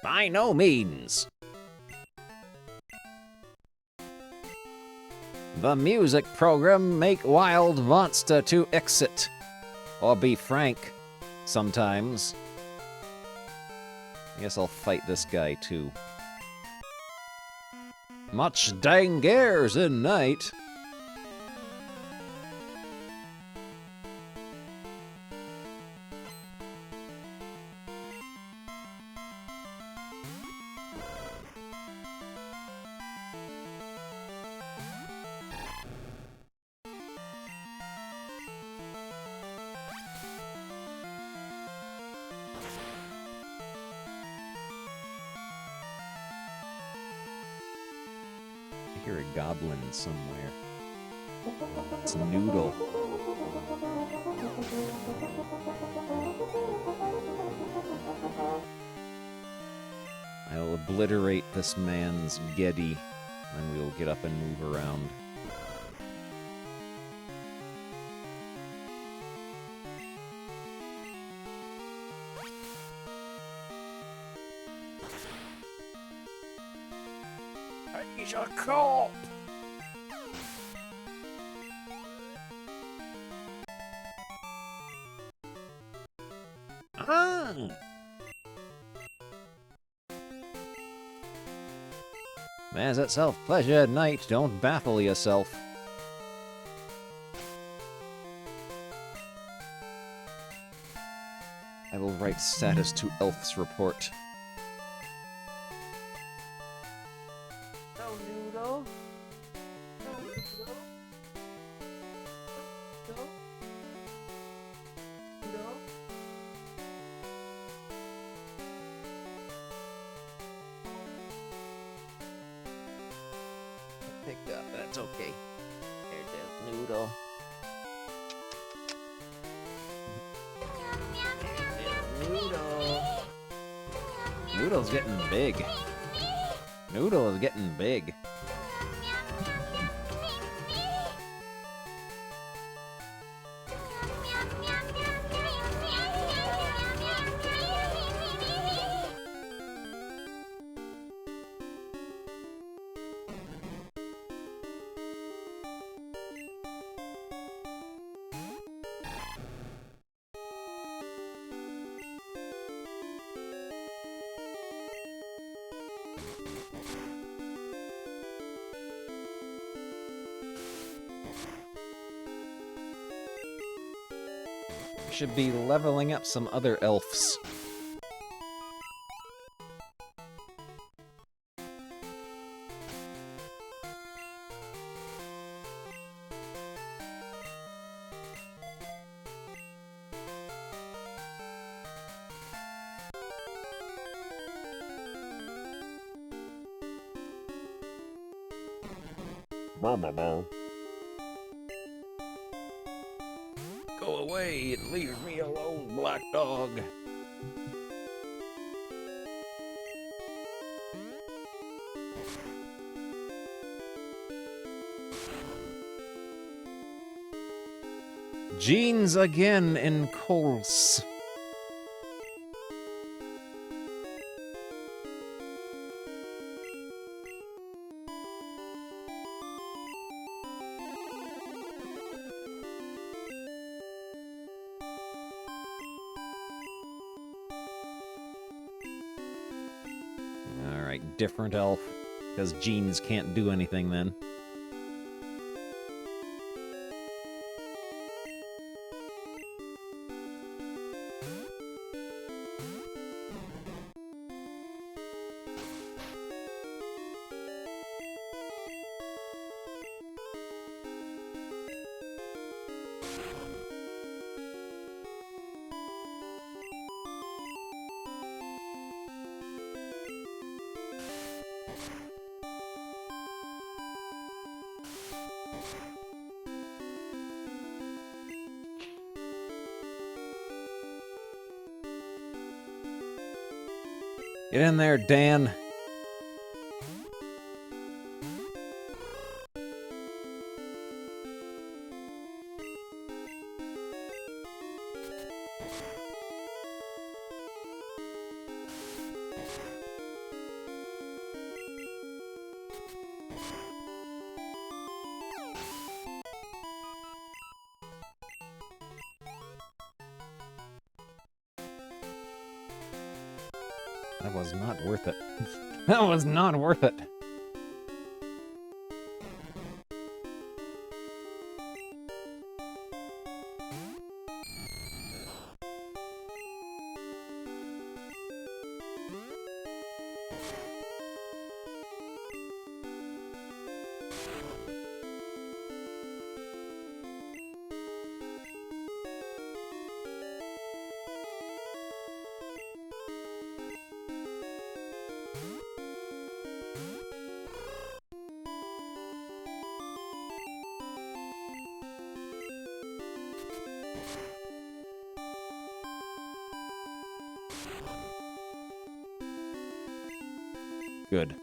Speaker 3: By no means. The music program make wild monster to exit. Or be frank, sometimes. I guess I'll fight this guy too. Much dangers in night. I hear a goblin somewhere. It's Noodle. I'll obliterate this man's Geddy, and we'll get up and move around.
Speaker 9: He's a cop.
Speaker 3: Ah! As itself pleasure at night, don't baffle yourself. I will write status to Elf's report.
Speaker 2: No noodle.
Speaker 3: Picked up, that's okay. There's a noodle. Noodle. Noodle's getting big. Noodle is getting big. Should be leveling up some other elves. Go away and leave me alone, black dog. Jeans again in coals. Alright, different elf. Because jeans can't do anything then. Get in there, Dan. That was not worth it. That was not worth it. Good.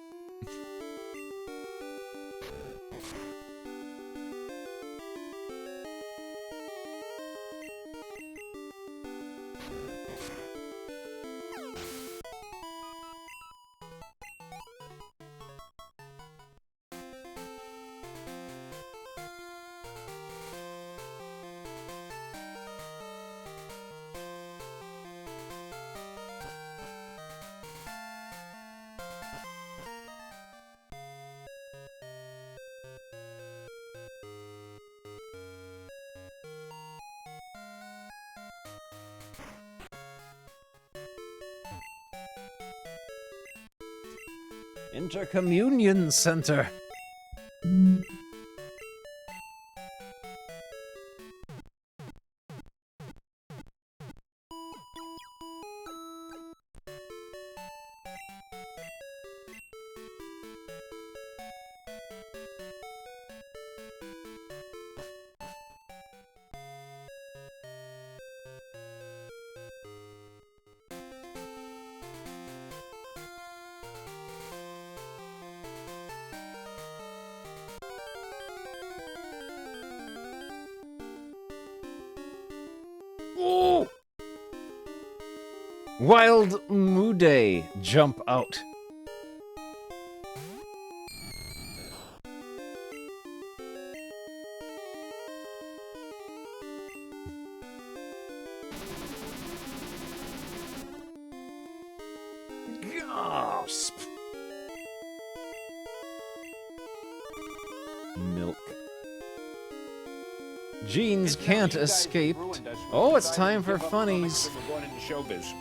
Speaker 3: Intercommunion Center. Oh! Wild Mude jump out. Gasp! Milk. Jeans can't escape. Oh, it's time for funnies.
Speaker 16: We're going into showbiz.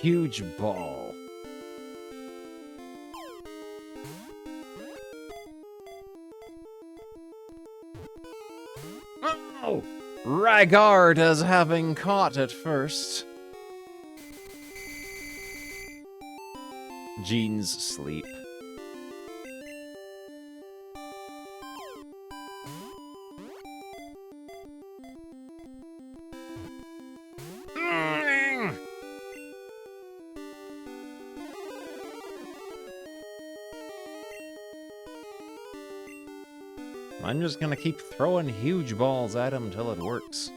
Speaker 3: Huge ball. Oh! Raggard as having caught it first. Jeans sleep. I'm just gonna keep throwing huge balls at him until it works.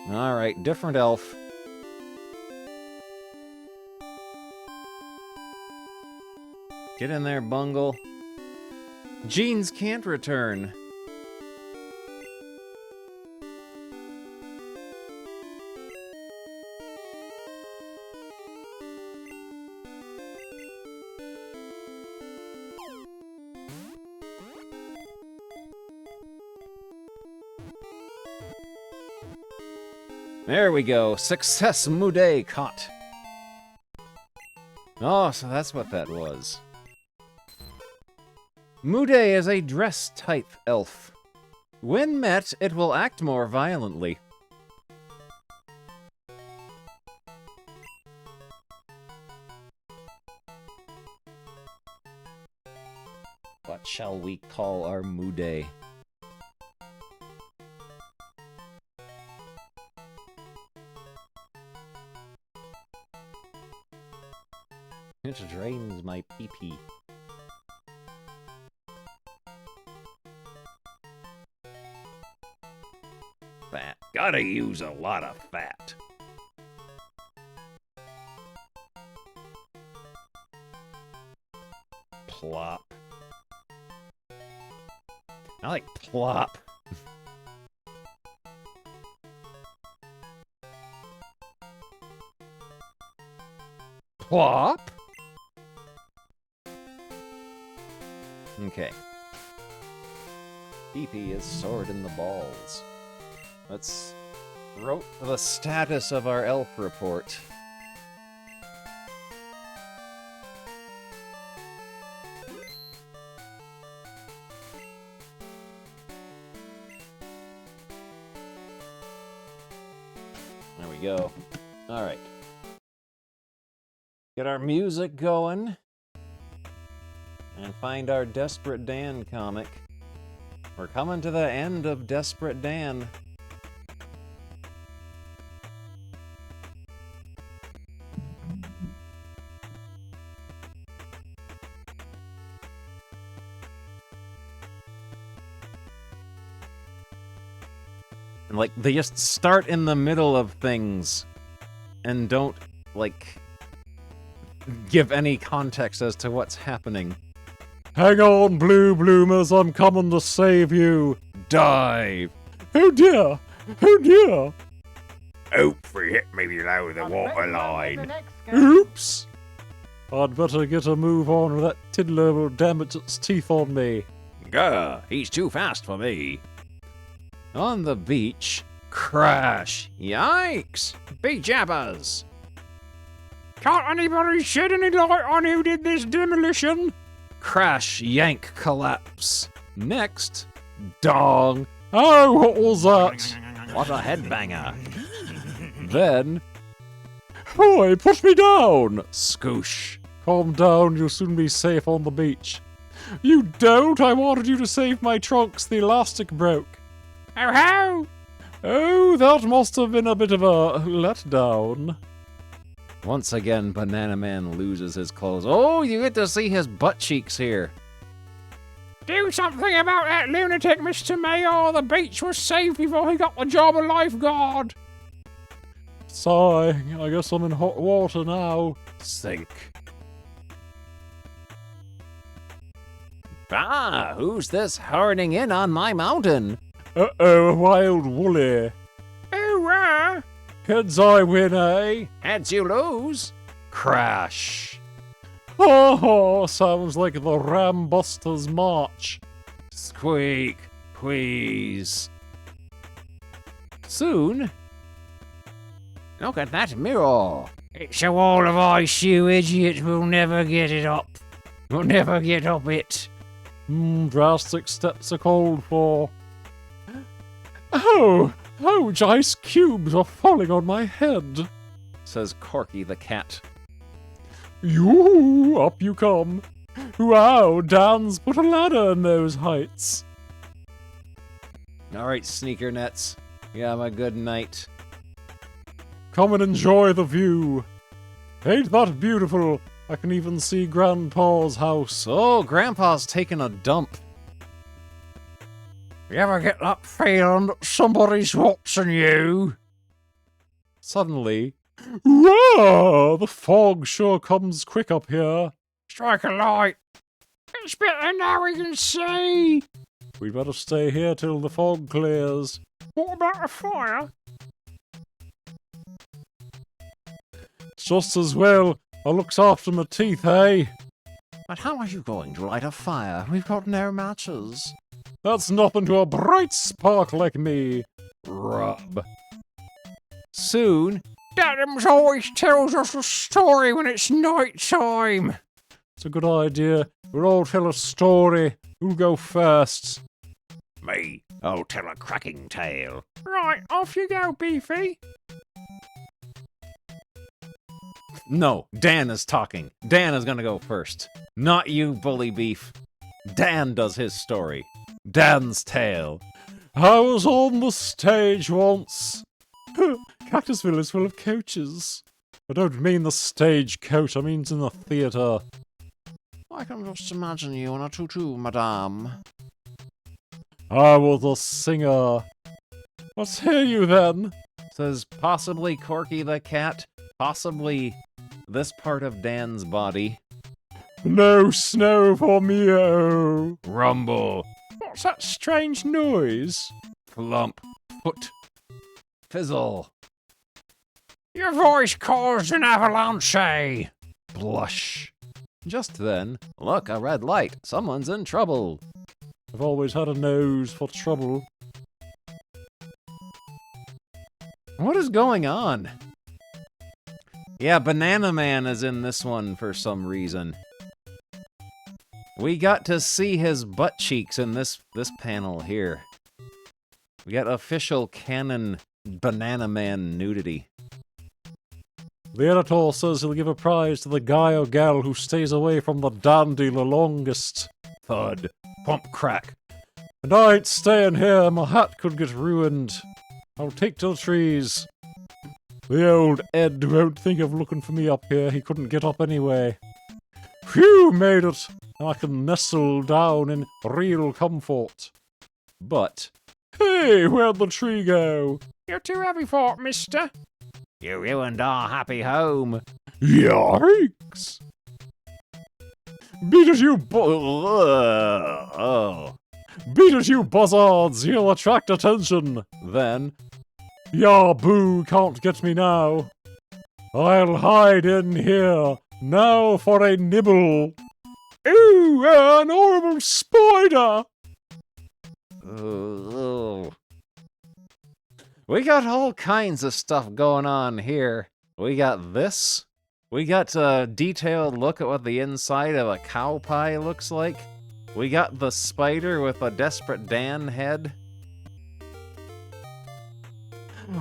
Speaker 3: Alright, different elf. Get in there, Bungle. Jeans can't return. There we go. Success Mude caught. Oh, so that's what that was. Mude is a dress-type elf. When met, it will act more violently. What shall we call our Mude? It drains my pee-pee. Fat. Gotta use a lot of fat. Plop. I like plop. Plop? Okay. PP is sword in the balls. Let's wrote the status of our elf report. There we go. Alright. Get our music going. And find our Desperate Dan comic. We're coming to the end of Desperate Dan. And like, they just start in the middle of things and don't, like, give any context as to what's happening.
Speaker 8: Hang on, blue bloomers, I'm coming to save you.
Speaker 3: Dive!
Speaker 8: Oh dear! Oh dear!
Speaker 13: Hopefully hit me below the waterline.
Speaker 8: Oops! I'd better get a move on, or that tiddler will damage its teeth on me.
Speaker 13: Gah, he's too fast for me.
Speaker 3: On the beach, crash! Yikes! Big jabbers!
Speaker 9: Can't anybody shed any light on who did this demolition?
Speaker 3: Crash, yank, collapse. Next, dong.
Speaker 8: Oh, what was that?
Speaker 13: What a headbanger.
Speaker 3: Then,
Speaker 8: Oi, put me down!
Speaker 3: scoosh.
Speaker 8: Calm down, you'll soon be safe on the beach. You don't! I wanted you to save my trunks, the elastic broke.
Speaker 9: Oh ho!
Speaker 8: Oh, that must have been a bit of a letdown.
Speaker 3: Once again, Banana Man loses his clothes. Oh, you get to see his butt cheeks here.
Speaker 9: Do something about that lunatic, Mr. Mayor. The beach was saved before he got the job of lifeguard.
Speaker 8: Sigh, I guess I'm in hot water now.
Speaker 3: Sink.
Speaker 13: Ah, who's this hurrying in on my mountain?
Speaker 8: Uh-oh, a wild woolly.
Speaker 9: Oh,
Speaker 8: Heads I win, eh?
Speaker 13: Heads you lose.
Speaker 3: Crash.
Speaker 8: Oh, sounds like the Rambusters March.
Speaker 3: Squeak, please. Soon.
Speaker 13: Look at that mirror.
Speaker 1: It's a wall of ice, you idiot. We'll never get it up. We'll never get up it.
Speaker 8: Drastic steps are called for. Oh, ice cubes are falling on my head,
Speaker 3: says Corky the cat.
Speaker 8: You, up you come. Wow, Dan's put a ladder in those heights.
Speaker 3: All right, sneaker nets. You have a good night.
Speaker 8: Come and enjoy the view. Ain't that beautiful? I can even see Grandpa's house.
Speaker 3: Oh, Grandpa's taking a dump.
Speaker 1: You ever get that feeling that somebody's watching you?
Speaker 8: Suddenly, whoa! The fog sure comes quick up here.
Speaker 9: Strike a light. It's better now we can see.
Speaker 8: We'd better stay here till the fog clears.
Speaker 9: What about a fire?
Speaker 8: It's just as well. I looks after my teeth, eh?
Speaker 3: But how are you going to light a fire? We've got no matches.
Speaker 8: That's nothing to a bright spark like me. Rub.
Speaker 3: Soon.
Speaker 9: Dadams always tells us a story when it's night time.
Speaker 8: It's a good idea. We'll all tell a story. Who'll go first?
Speaker 13: Me. I'll tell a cracking tale.
Speaker 9: Right, off you go, Beefy.
Speaker 3: No, Dan is talking. Dan is gonna go first. Not you, Bully Beef. Dan does his story. Dan's tale.
Speaker 8: I was on the stage once. Cactusville is full of coaches. I don't mean the stage coach, I mean in the theatre.
Speaker 3: I can just imagine you in a tutu, madame.
Speaker 8: I was a singer. Let's hear you then,
Speaker 3: says possibly Corky the cat, possibly this part of Dan's body.
Speaker 8: No snow for me, oh.
Speaker 3: Rumble.
Speaker 8: What's that strange noise?
Speaker 3: Plump. Foot. Fizzle.
Speaker 1: Your voice caused an avalanche.
Speaker 3: Blush. Just then, look, a red light. Someone's in trouble.
Speaker 8: I've always had a nose for trouble.
Speaker 3: What is going on? Yeah, Banana Man is in this one for some reason. We got to see his butt cheeks in this panel here. We got official canon Banana Man nudity.
Speaker 8: The editor says he'll give a prize to the guy or gal who stays away from the dandy the longest.
Speaker 3: Thud. Pump crack.
Speaker 8: And I ain't staying here, my hat could get ruined. I'll take to the trees. The old Ed won't think of looking for me up here, he couldn't get up anyway. Phew, made it! Now I can nestle down in real comfort.
Speaker 3: But...
Speaker 8: Hey, where'd the tree go?
Speaker 9: You're too heavy for it, mister.
Speaker 13: You ruined our happy home.
Speaker 8: Yikes! Beat it, you Beat it, you buzzards! You'll attract attention! Then, ya boo can't get me now. I'll hide in here, now for a nibble. Ooh, an horrible spider!
Speaker 3: We got all kinds of stuff going on here. We got this. We got a detailed look at what the inside of a cow pie looks like. We got the spider with a Desperate Dan head.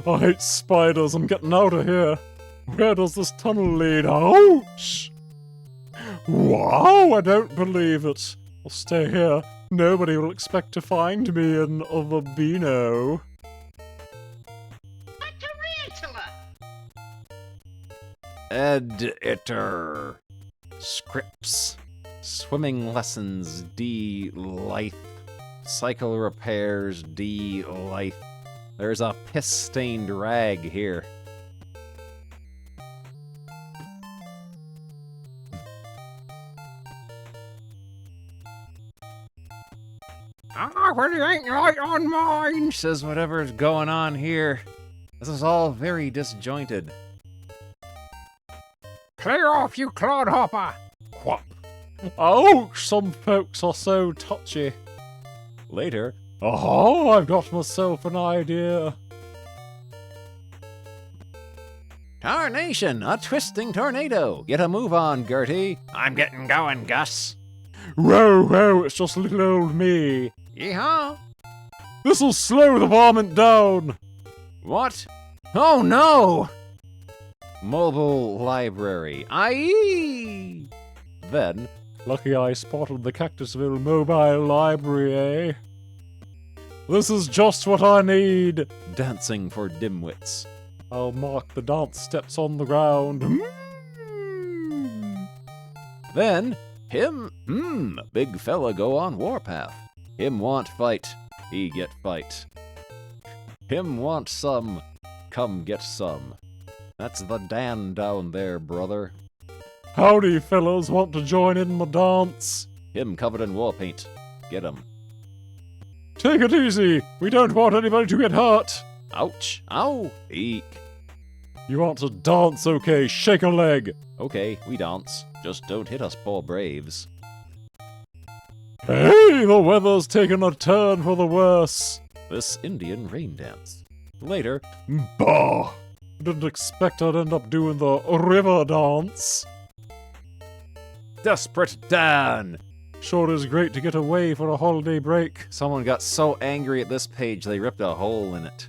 Speaker 8: I hate spiders. I'm getting out of here. Where does this tunnel lead? Ouch! Wow, I don't believe it. I'll stay here. Nobody will expect to find me in the Beano.
Speaker 3: Editor. Scripts. Swimming lessons, D. Life. Cycle repairs, D. Life. There's a piss-stained rag here.
Speaker 1: Well, it ain't right on mine.
Speaker 3: Says whatever's going on here. This is all very disjointed.
Speaker 1: Clear off, you clodhopper!
Speaker 8: Whop. Ouch, some folks are so touchy. Later. Oh, I've got myself an idea.
Speaker 3: Tarnation, a twisting tornado. Get a move on, Gertie.
Speaker 1: I'm getting going, Gus.
Speaker 8: Whoa, it's just little old me.
Speaker 1: Yeehaw!
Speaker 8: This'll slow the varmint down.
Speaker 3: What? Oh no! Mobile library. Aye! Then,
Speaker 8: lucky I spotted the Cactusville Mobile Library, eh? This is just what I need.
Speaker 3: Dancing for dimwits.
Speaker 8: I'll mark the dance steps on the ground.
Speaker 3: Then, him, big fella go on warpath. Him want fight, he get fight. Him want some, come get some. That's the Dan down there, brother.
Speaker 8: Howdy, fellas, want to join in the dance?
Speaker 3: Him covered in war paint. Get him.
Speaker 8: Take it easy, we don't want anybody to get hurt.
Speaker 3: Ouch, ow, eek.
Speaker 8: You want to dance, okay, shake a leg.
Speaker 3: Okay, we dance. Just don't hit us poor braves.
Speaker 8: Hey, the weather's taken a turn for the worse.
Speaker 3: This Indian rain dance. Later,
Speaker 8: bah! Didn't expect I'd end up doing the river dance.
Speaker 3: Desperate Dan!
Speaker 8: Sure is great to get away for a holiday break.
Speaker 3: Someone got so angry at this page they ripped a hole in it.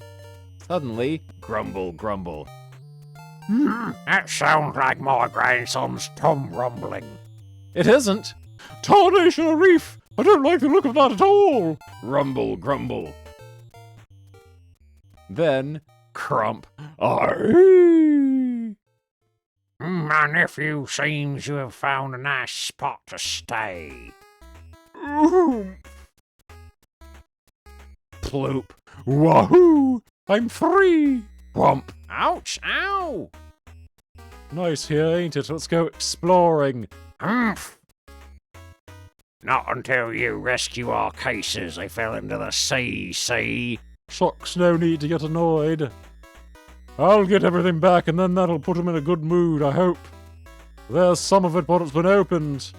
Speaker 3: Suddenly, grumble, grumble.
Speaker 1: That sounds like my grandson's tongue rumbling.
Speaker 3: It isn't.
Speaker 8: Tarnation Reef! I don't like the look of that at all!
Speaker 3: Rumble, grumble. Then, crump.
Speaker 8: Aye!
Speaker 1: My nephew seems to have found a nice spot to stay.
Speaker 3: Ploop.
Speaker 8: Wahoo! I'm free!
Speaker 3: Whump.
Speaker 1: Ouch, ow!
Speaker 8: Nice here, ain't it? Let's go exploring.
Speaker 1: Humph! Not until you rescue our cases, they fell into the sea, see?
Speaker 8: Shucks, no need to get annoyed. I'll get everything back and then that'll put him in a good mood, I hope. There's some of it, but it's been opened.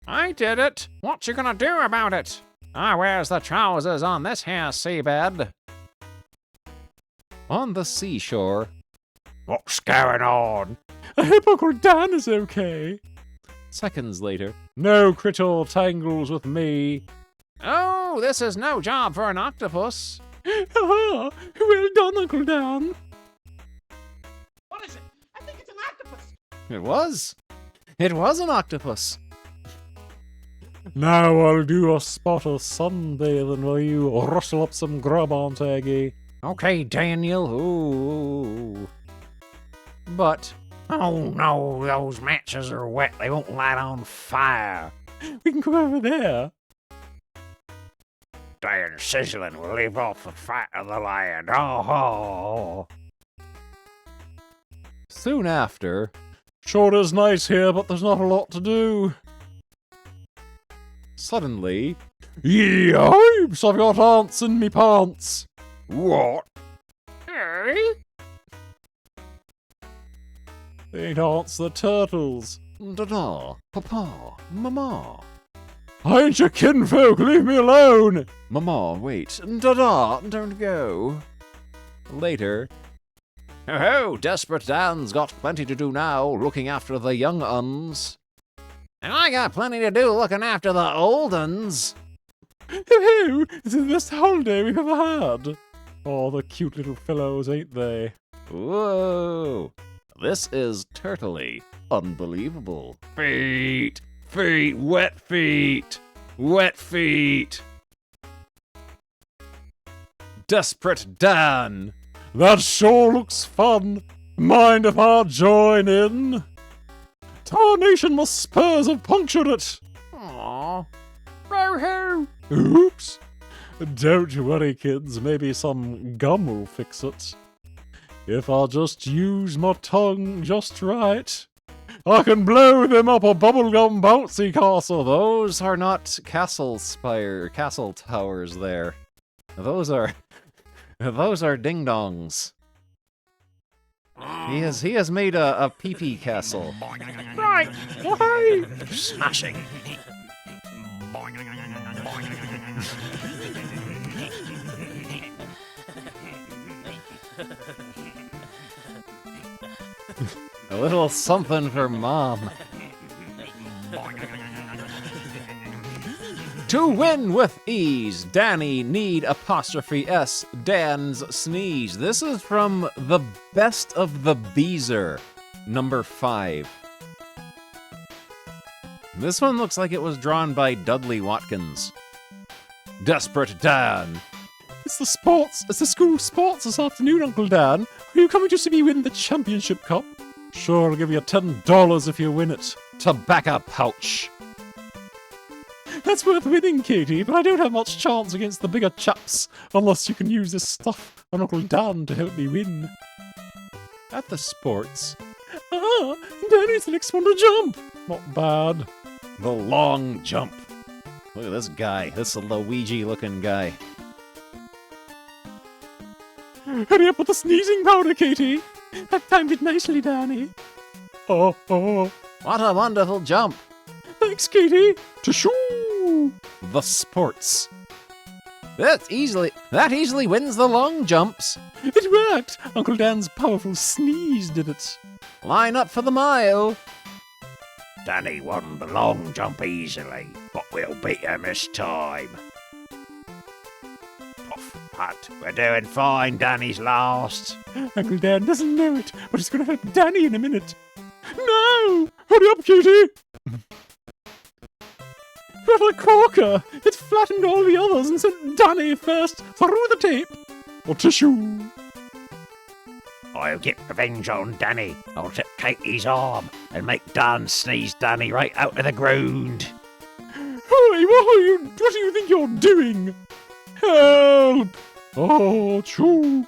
Speaker 1: I did it! What you gonna do about it? I wears the trousers on this here seabed.
Speaker 3: On the seashore.
Speaker 1: What's going on?
Speaker 8: I hope Uncle Dan is okay.
Speaker 3: Seconds later.
Speaker 8: No critter tangles with me.
Speaker 1: Oh, this is no job for an octopus.
Speaker 8: Well done, Uncle Dan.
Speaker 14: What is it? I think it's an octopus.
Speaker 3: It was. It was an octopus.
Speaker 8: Now I'll do a spot of sunbathing while you rustle up some grub, Aunt Aggie.
Speaker 1: Okay, Daniel. Ooh.
Speaker 3: But,
Speaker 1: oh no, those matches are wet. They won't light on fire.
Speaker 8: We can go over there.
Speaker 1: Dan sizzling will leave off the fat of the land. Oh.
Speaker 3: Soon after,
Speaker 8: Sure is nice here, but there's not a lot to do.
Speaker 3: Suddenly,
Speaker 8: Yipes! I've got ants in me pants.
Speaker 3: what?
Speaker 8: Hey? They ain't ants, they're turtles.
Speaker 3: Da-da, papa, mama.
Speaker 8: I ain't your kinfolk, leave me alone!
Speaker 3: Mama, wait. Da-da, don't go. Later. Oh, Desperate Dan's got plenty to do now, looking after the young uns. And I got plenty to do looking after the old uns.
Speaker 8: Hoo-hoo! This is the best holiday we've ever had. Oh, the cute little fellows, ain't they?
Speaker 3: Whoa! This is turtly. Unbelievable. Feet! Feet! Wet feet! Wet feet! Desperate Dan!
Speaker 8: That sure looks fun. Mind if I join in? Tarnation, my spurs have punctured it.
Speaker 3: Aww.
Speaker 8: Boo-hoo! Oops. Don't worry, kids. Maybe some gum will fix it. If I just use my tongue just right, I can blow them up a bubblegum bouncy castle.
Speaker 3: Those are not castle towers there. Those are ding-dongs. He has made a pee-pee castle.
Speaker 8: Right, why?
Speaker 3: Smashing. A little something for Mom. To win with ease, Danny need apostrophe S, Dan's sneeze. This is from The Best of the Beezer, number 5. This one looks like it was drawn by Dudley Watkins. Desperate Dan.
Speaker 8: It's the school sports this afternoon, Uncle Dan. Are you coming to see me win the championship cup? Sure, I'll give you $10 if you win it.
Speaker 3: Tobacco pouch.
Speaker 8: That's worth winning, Katie, but I don't have much chance against the bigger chaps, unless you can use this stuff on Uncle Dan to help me win.
Speaker 3: At the sports.
Speaker 8: Ah, Danny's the next one to jump. Not bad.
Speaker 3: The long jump. Look at this guy, this Luigi-looking guy.
Speaker 8: Hurry up with the sneezing powder, Katie. That timed it nicely, Danny. Oh.
Speaker 3: What a wonderful jump.
Speaker 8: Thanks, Katie. To-shoo!
Speaker 3: The sports. That easily wins the long jumps.
Speaker 8: It worked. Uncle Dan's powerful sneeze did it.
Speaker 3: Line up for the mile.
Speaker 1: Danny won the long jump easily, but we'll beat him this time. Puff, pat, we're doing fine, Danny's last.
Speaker 8: Uncle Dan doesn't know it, but it's going to hurt Danny in a minute. No! Hurry up, Katie! But a corker! It flattened all the others and sent Danny first through the tape. Or tissue.
Speaker 1: I'll get revenge on Danny. I'll take Katie's arm and make Dan sneeze Danny right out of the ground.
Speaker 8: Hey, what do you think you're doing? Help! Oh, choo!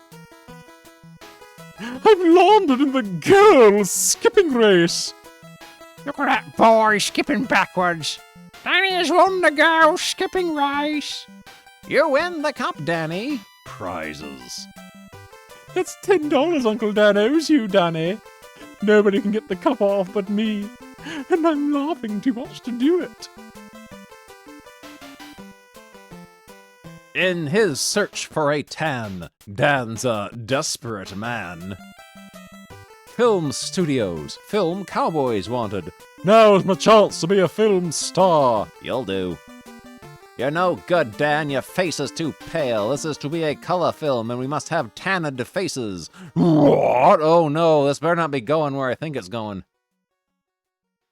Speaker 8: I've landed in the girls' skipping race.
Speaker 9: Look at that boy skipping backwards. Danny has won the girls' skipping race.
Speaker 3: You win the cup, Danny. Prizes.
Speaker 8: That's $10 Uncle Dan owes you, Danny. Nobody can get the cup off but me, and I'm laughing too much to do it.
Speaker 3: In his search for a tan, Dan's a desperate man. Film studios, film cowboys wanted.
Speaker 8: Now's my chance to be a film star.
Speaker 3: You'll do. You're no good, Dan. Your face is too pale. This is to be a color film, and we must have tanned faces. What? Oh no, this better not be going where I think it's going.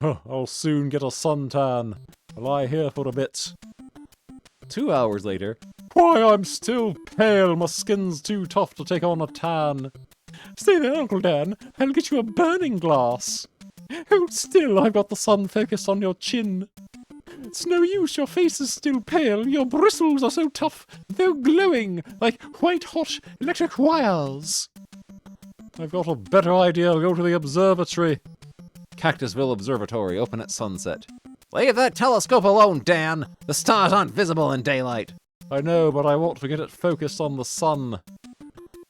Speaker 8: I'll soon get a suntan. I'll lie here for a bit.
Speaker 3: 2 hours later.
Speaker 8: Why, I'm still pale. My skin's too tough to take on a tan. Stay there, Uncle Dan. I'll get you a burning glass. Hold still, I've got the sun focused on your chin. It's no use, your face is still pale. Your bristles are so tough, they're glowing like white-hot electric wires. I've got a better idea. I'll go to the observatory.
Speaker 3: Cactusville Observatory, open at sunset. Leave that telescope alone, Dan! The stars aren't visible in daylight. I know, but I want to get it focused on the sun.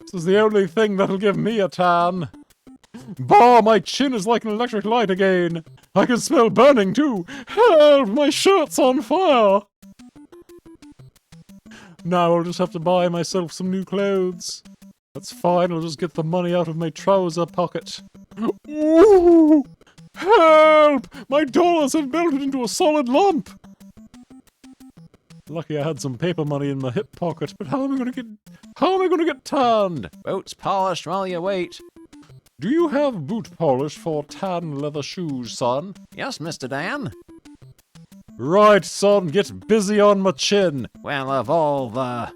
Speaker 3: This is the only thing that'll give me a tan. Bah, my chin is like an electric light again. I can smell burning too. Help, my shirt's on fire. Now I'll just have to buy myself some new clothes. That's fine, I'll just get the money out of my trouser pocket. Ooh! Help! My dollars have melted into a solid lump! Lucky I had some paper money in my hip pocket, but how am I gonna get tanned? Boots polished while you wait. Do you have boot polish for tan leather shoes, son? Yes, Mr. Dan. Right, son, get busy on my chin. Well, of all the...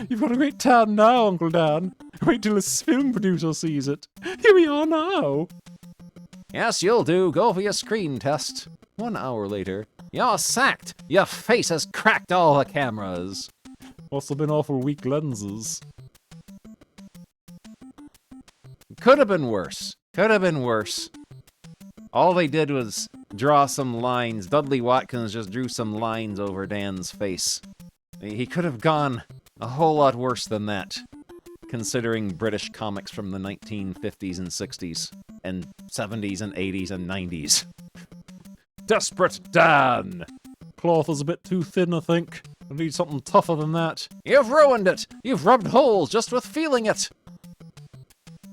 Speaker 3: You've got a great tan now, Uncle Dan. Wait till this film producer sees it. Here we are now. Yes, you'll do. Go for your screen test. 1 hour later. You're sacked. Your face has cracked all the cameras. Must have been awful weak lenses. Could have been worse. Could have been worse. All they did was draw some lines. Dudley Watkins just drew some lines over Dan's face. He could have gone a whole lot worse than that, considering British comics from the 1950s and 60s, and 70s and 80s and 90s. Desperate Dan! Cloth is a bit too thin, I think. I need something tougher than that. You've ruined it! You've rubbed holes just with feeling it!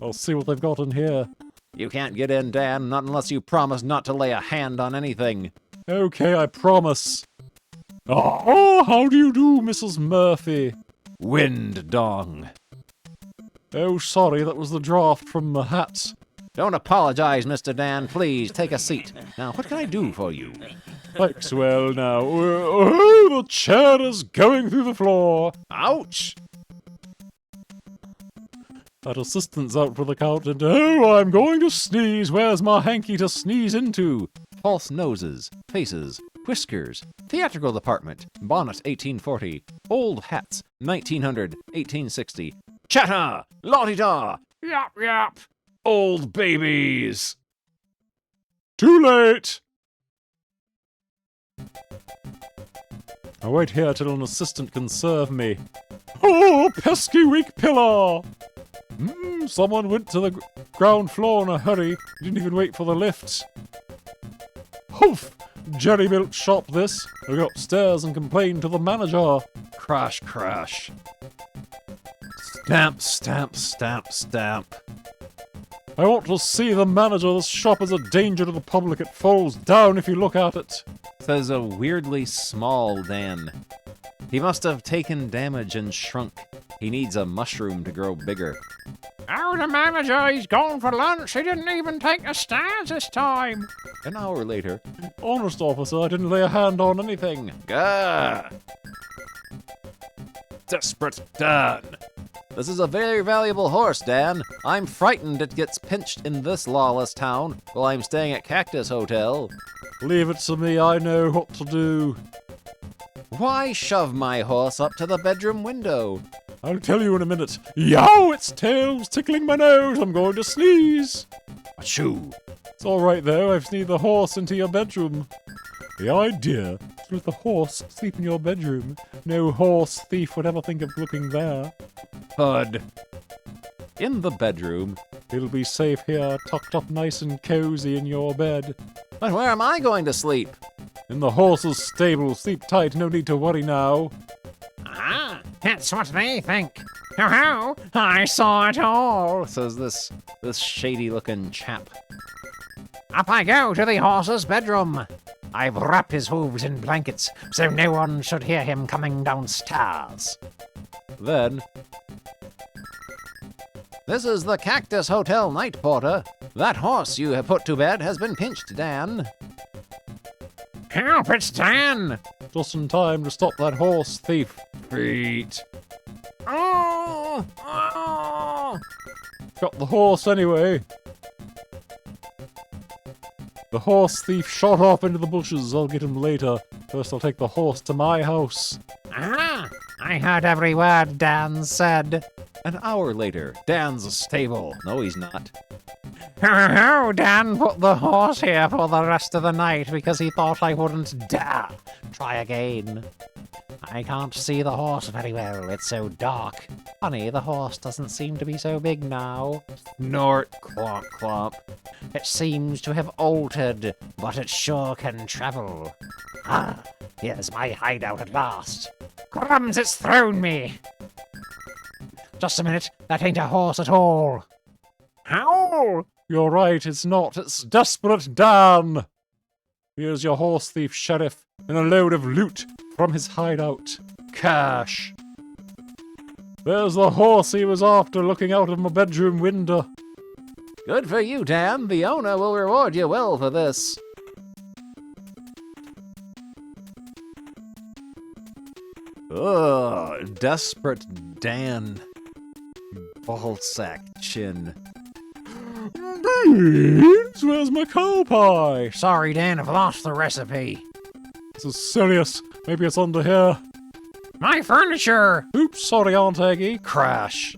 Speaker 3: I'll see what they've got in here. You can't get in, Dan, not unless you promise not to lay a hand on anything. Okay, I promise. Oh, how do you do, Mrs. Murphy? Wind dong. Oh, sorry, that was the draft from the hat. Don't apologize, Mr. Dan. Please, take a seat. Now, what can I do for you? Thanks, well, now. Oh, the chair is going through the floor. Ouch! That assistant's out for the count, and oh, I'm going to sneeze. Where's my hanky to sneeze into? False noses, faces, whiskers, theatrical department, bonnet 1840, old hats 1900, 1860, chatter, la-di-da, yap yap, old babies. Too late. I'll wait here till an assistant can serve me. Oh, pesky weak pillar! Someone went to the ground floor in a hurry. Didn't even wait for the lift. Hoof! Jerry-built shop this. I'll go upstairs and complain to the manager. Crash, crash. Stamp, stamp, stamp, stamp. I want to see the manager. This shop is a danger to the public. It falls down if you look at it. Says a weirdly small Dan. He must have taken damage and shrunk. He needs a mushroom to grow bigger.
Speaker 9: Oh, the manager, he's gone for lunch. He didn't even take the stairs this time.
Speaker 3: An hour later. Honest, officer, I didn't lay a hand on anything. Gah! Desperate Dan. This is a very valuable horse, Dan. I'm frightened it gets pinched in this lawless town while I'm staying at Cactus Hotel. Leave it to me, I know what to do. Why shove my horse up to the bedroom window? I'll tell you in a minute. Yow, its tail's tickling my nose. I'm going to sneeze. Achoo. It's all right, though. I've sneezed the horse into your bedroom. The idea is to let the horse sleep in your bedroom. No horse thief would ever think of looking there. Hud. In the bedroom. It'll be safe here, tucked up nice and cozy in your bed. But where am I going to sleep? In the horse's stable. Sleep tight, no need to worry now.
Speaker 9: Ah, that's what they think. Ho-ho, I saw it all,
Speaker 3: says this shady-looking chap.
Speaker 9: Up I go to the horse's bedroom. I've wrapped his hooves in blankets, so no one should hear him coming downstairs.
Speaker 3: Then... This is the Cactus Hotel night porter. That horse you have put to bed has been pinched, Dan.
Speaker 9: Help, it's Dan!
Speaker 3: Just in time to stop that horse thief. Feet.
Speaker 9: Oh! Oh!
Speaker 3: Got the horse anyway. The horse thief shot off into the bushes. I'll get him later. First I'll take the horse to my house.
Speaker 9: Ah! I heard every word Dan said.
Speaker 3: An hour later, Dan's stable. No, he's not.
Speaker 1: Oh, Dan put the horse here for the rest of the night because he thought I wouldn't dare try again. I can't see the horse very well, it's so dark. Funny, the horse doesn't seem to be so big now. Snort, clomp, clomp. It seems to have altered, but it sure can travel. Ah, here's my hideout at last. Crumbs, it's thrown me! Just a minute, that ain't a horse at all. How?
Speaker 8: You're right, it's not. It's Desperate Dan! Here's your horse thief, Sheriff, and a load of loot from his hideout. Cash. There's the horse he was after looking out of my bedroom window.
Speaker 3: Good for you, Dan. The owner will reward you well for this. Ugh, Desperate Dan. Ballsack chin.
Speaker 8: Beans? Where's my cow pie?
Speaker 1: Sorry, Dan, I've lost the recipe.
Speaker 8: This is serious. Maybe it's under here.
Speaker 1: My furniture!
Speaker 8: Oops, sorry, Aunt Aggie.
Speaker 3: Crash.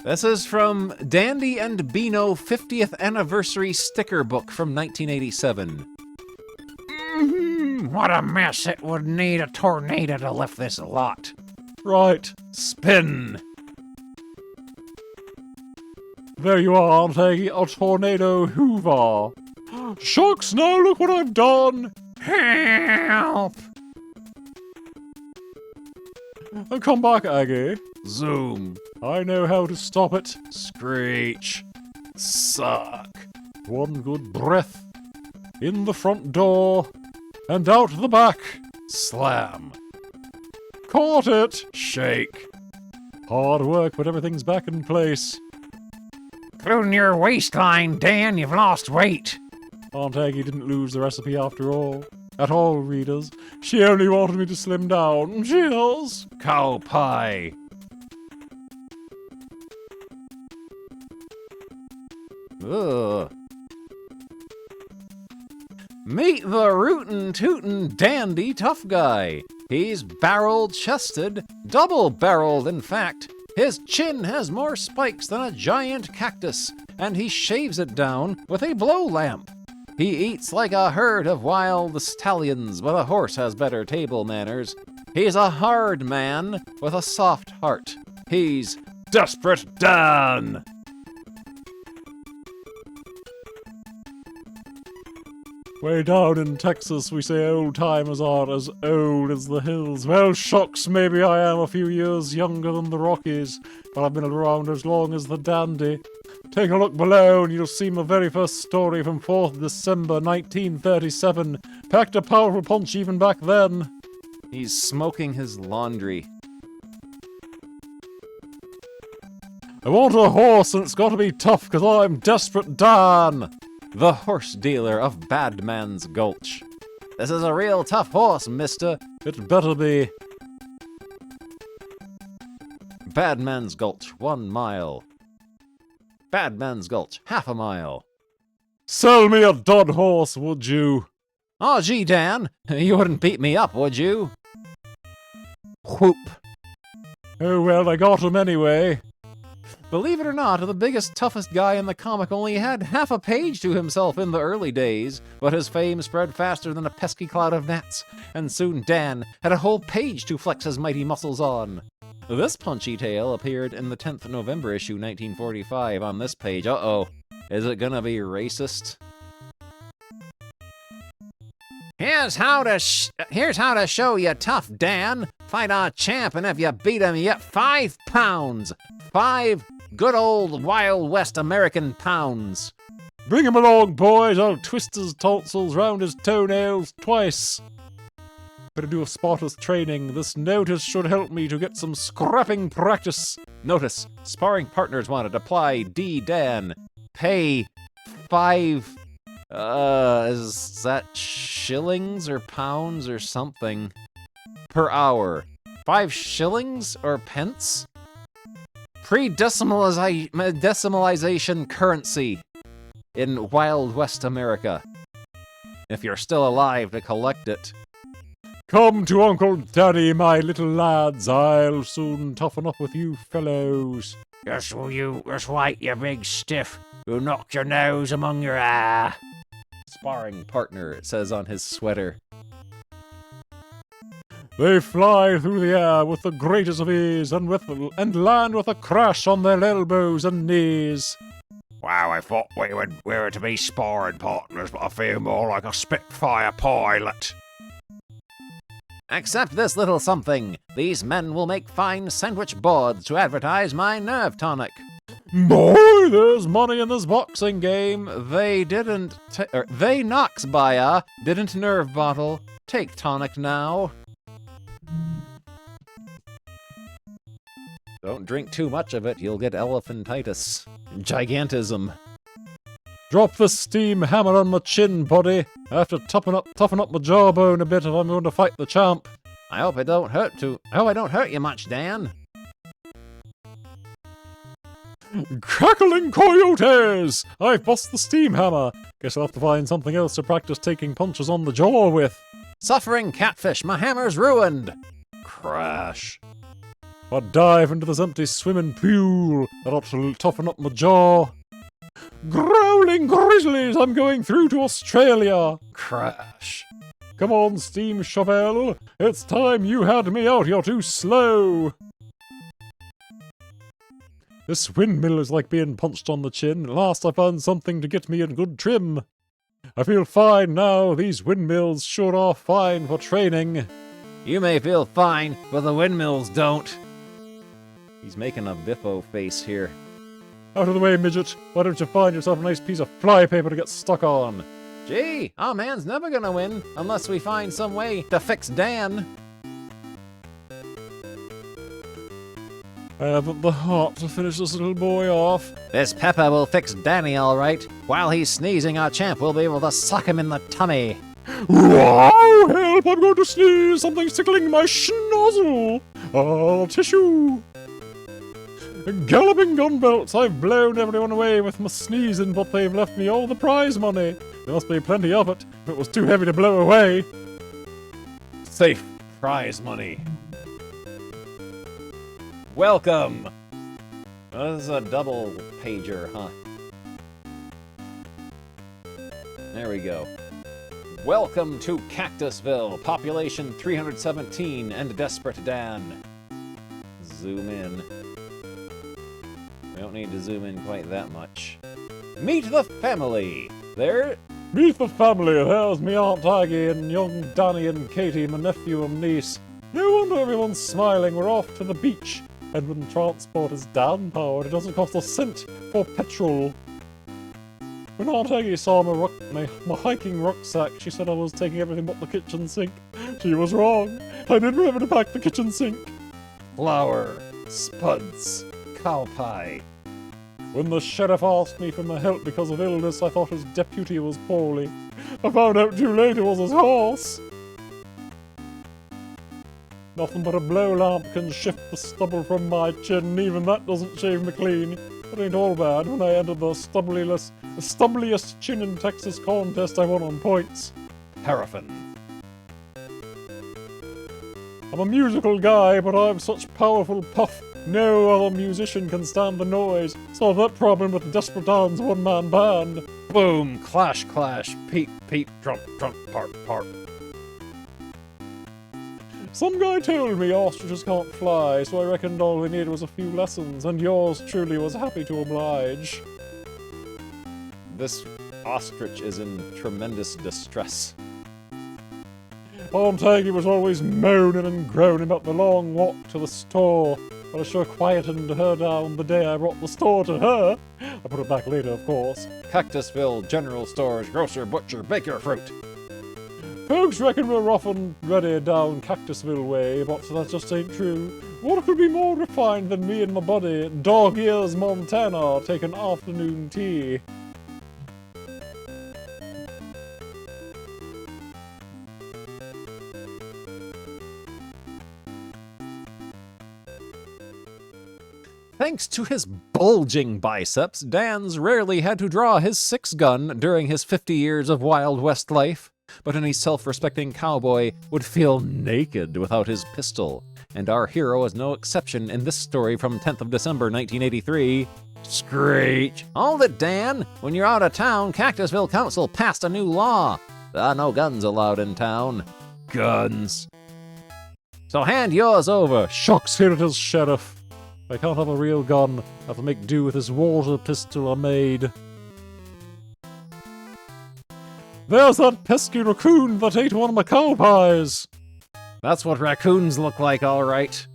Speaker 3: This is from Dandy and Beano 50th Anniversary Sticker Book from 1987.
Speaker 1: What a mess. It would need a tornado to lift this lot.
Speaker 8: Right.
Speaker 3: Spin.
Speaker 8: There you are, Aunt Aggie, a tornado hoover. Shucks, now look what I've done.
Speaker 1: Help!
Speaker 8: Come back, Aggie.
Speaker 3: Zoom.
Speaker 8: I know how to stop it.
Speaker 3: Screech. Suck.
Speaker 8: One good breath. In the front door. And out the back.
Speaker 3: Slam.
Speaker 8: Caught it.
Speaker 3: Shake.
Speaker 8: Hard work, but everything's back in place.
Speaker 1: Including your waistline, Dan, you've lost weight.
Speaker 8: Aunt Aggie didn't lose the recipe after all. At all, readers. She only wanted me to slim down. Cheers!
Speaker 3: Cow pie. Ugh. Meet the rootin' tootin' dandy tough guy. He's barrel-chested, double-barreled in fact. His chin has more spikes than a giant cactus, and he shaves it down with a blow lamp. He eats like a herd of wild stallions, but a horse has better table manners. He's a hard man with a soft heart. He's Desperate Dan!
Speaker 8: Way down in Texas, we say old-timers are as old as the hills. Well, shucks, maybe I am a few years younger than the Rockies, but I've been around as long as the dandy. Take a look below and you'll see my very first story from 4th December 1937. Packed a powerful punch even back then.
Speaker 3: He's smoking his laundry.
Speaker 8: I want a horse and it's gotta be tough because I'm Desperate Dan.
Speaker 3: The horse dealer of Badman's Gulch. This is a real tough horse, mister.
Speaker 8: It better be.
Speaker 3: Badman's Gulch, 1 mile. Badman's Gulch, half a mile.
Speaker 8: Sell me a dud horse, would you?
Speaker 3: Aw, gee, Dan, you wouldn't beat me up, would you? Whoop.
Speaker 8: Oh well, I got him anyway.
Speaker 3: Believe it or not, the biggest, toughest guy in the comic only had half a page to himself in the early days, but his fame spread faster than a pesky cloud of gnats, and soon Dan had a whole page to flex his mighty muscles on. This punchy tale appeared in the 10th November issue 1945 on this page. Uh-oh. Is it gonna be racist? Here's how to show you tough, Dan. Fight our champ, and if you beat him, you get 5 pounds. 5 good old Wild West American pounds.
Speaker 8: Bring him along, boys. I'll twist his tonsils round his toenails twice. Better do a spotters training. This notice should help me to get some scrapping practice.
Speaker 3: Notice, sparring partners wanted. Apply D. Dan. Pay 5... is that shillings or pounds or something? Per hour. 5 shillings or pence? Pre-decimalization currency in Wild West America. If you're still alive to collect it.
Speaker 8: Come to Uncle Danny, my little lads. I'll soon toughen up with you fellows.
Speaker 1: Just wait, you big stiff. who knock your nose among your eye.
Speaker 3: Sparring partner, it says on his sweater.
Speaker 8: They fly through the air with the greatest of ease and land with a crash on their elbows and knees.
Speaker 1: Wow, I thought we were to be sparring partners, but I feel more like a Spitfire pilot.
Speaker 3: Accept this little something. These men will make fine sandwich boards to advertise my nerve tonic.
Speaker 8: Boy, there's money in this boxing game.
Speaker 3: They knocks buyer, didn't nerve bottle. Take tonic now. Don't drink too much of it, you'll get elephantitis. Gigantism.
Speaker 8: Drop the steam hammer on my chin, buddy. I have to toughen up my jawbone a bit if I'm going to fight the champ.
Speaker 3: I hope I don't hurt you much, Dan.
Speaker 8: Crackling coyotes! I've bust the steam hammer. Guess I'll have to find something else to practice taking punches on the jaw with.
Speaker 3: Suffering catfish, my hammer's ruined. Crash.
Speaker 8: I dive into this empty swimming pool. That ought to toughen up my jaw. Growling grizzlies, I'm going through to Australia.
Speaker 3: Crash.
Speaker 8: Come on, steam shovel. It's time you had me out. You're too slow. This windmill is like being punched on the chin. At last I found something to get me in good trim. I feel fine now. These windmills sure are fine for training.
Speaker 3: You may feel fine, but the windmills don't. He's making a biffo face here.
Speaker 8: Out of the way, midget. Why don't you find yourself a nice piece of flypaper to get stuck on?
Speaker 3: Gee, our man's never gonna win unless we find some way to fix Dan.
Speaker 8: I haven't the heart to finish this little boy off.
Speaker 3: This pepper will fix Danny all right. While he's sneezing, our champ will be able to suck him in the tummy.
Speaker 8: Wow! Help! I'm going to sneeze! Something's tickling my schnozzle! Oh, tissue! Galloping gun belts! I've blown everyone away with my sneezing, but they've left me all the prize money. There must be plenty of it, if it was too heavy to blow away.
Speaker 3: Safe prize money. Welcome! This is a double pager, huh? There we go. Welcome to Cactusville, population 317 and Desperate Dan. Zoom in. We don't need to zoom in quite that much. Meet the family!
Speaker 8: Meet the family! There's me Aunt Aggie and young Danny and Katie, my nephew and niece. No wonder everyone's smiling. We're off to the beach. And when transport is Dan-powered, it doesn't cost a cent for petrol. When Aunt Aggie saw my hiking rucksack, she said I was taking everything but the kitchen sink. She was wrong. I didn't remember to pack the kitchen sink.
Speaker 3: Flour, spuds, cow pie.
Speaker 8: When the sheriff asked me for my help because of illness, I thought his deputy was poorly. I found out too late it was his horse. Nothing but a blow lamp can shift the stubble from my chin, even that doesn't shave me clean. It ain't all bad. When I entered the stubbliest chin in Texas contest, I won on points.
Speaker 3: Paraffin.
Speaker 8: I'm a musical guy, but I've such powerful puff. No other musician can stand the noise. Solve that problem with Desperate Dan's one-man band.
Speaker 3: Boom, clash, clash, peep, peep, trump, trump, part, part.
Speaker 8: Some guy told me ostriches can't fly, so I reckoned all we needed was a few lessons, and yours truly was happy to oblige.
Speaker 3: This ostrich is in tremendous distress.
Speaker 8: Aunt Aggie was always moaning and groaning about the long walk to the store, but I sure quietened her down the day I brought the store to her. I put it back later, of course.
Speaker 3: Cactusville, general stores, grocer, butcher, baker, fruit.
Speaker 8: Folks reckon we're off and ready down Cactusville way, but that just ain't true. What could be more refined than me and my buddy, Dog Ears, Montana, taking afternoon tea?
Speaker 3: Thanks to his bulging biceps, Dan's rarely had to draw his 6-gun during his 50 years of Wild West life. But any self-respecting cowboy would feel naked without his pistol, and our hero is no exception in this story from 10th of December 1983. Screech. Hold it, Dan. When you're out of town, Cactusville Council passed a new law. There are no guns allowed in town. Guns. So hand yours over.
Speaker 8: Shucks, here it is, Sheriff. I can't have a real gun. I have to make do with this water pistol I made. There's that pesky raccoon that ate one of my cow pies.
Speaker 3: That's what raccoons look like, all right.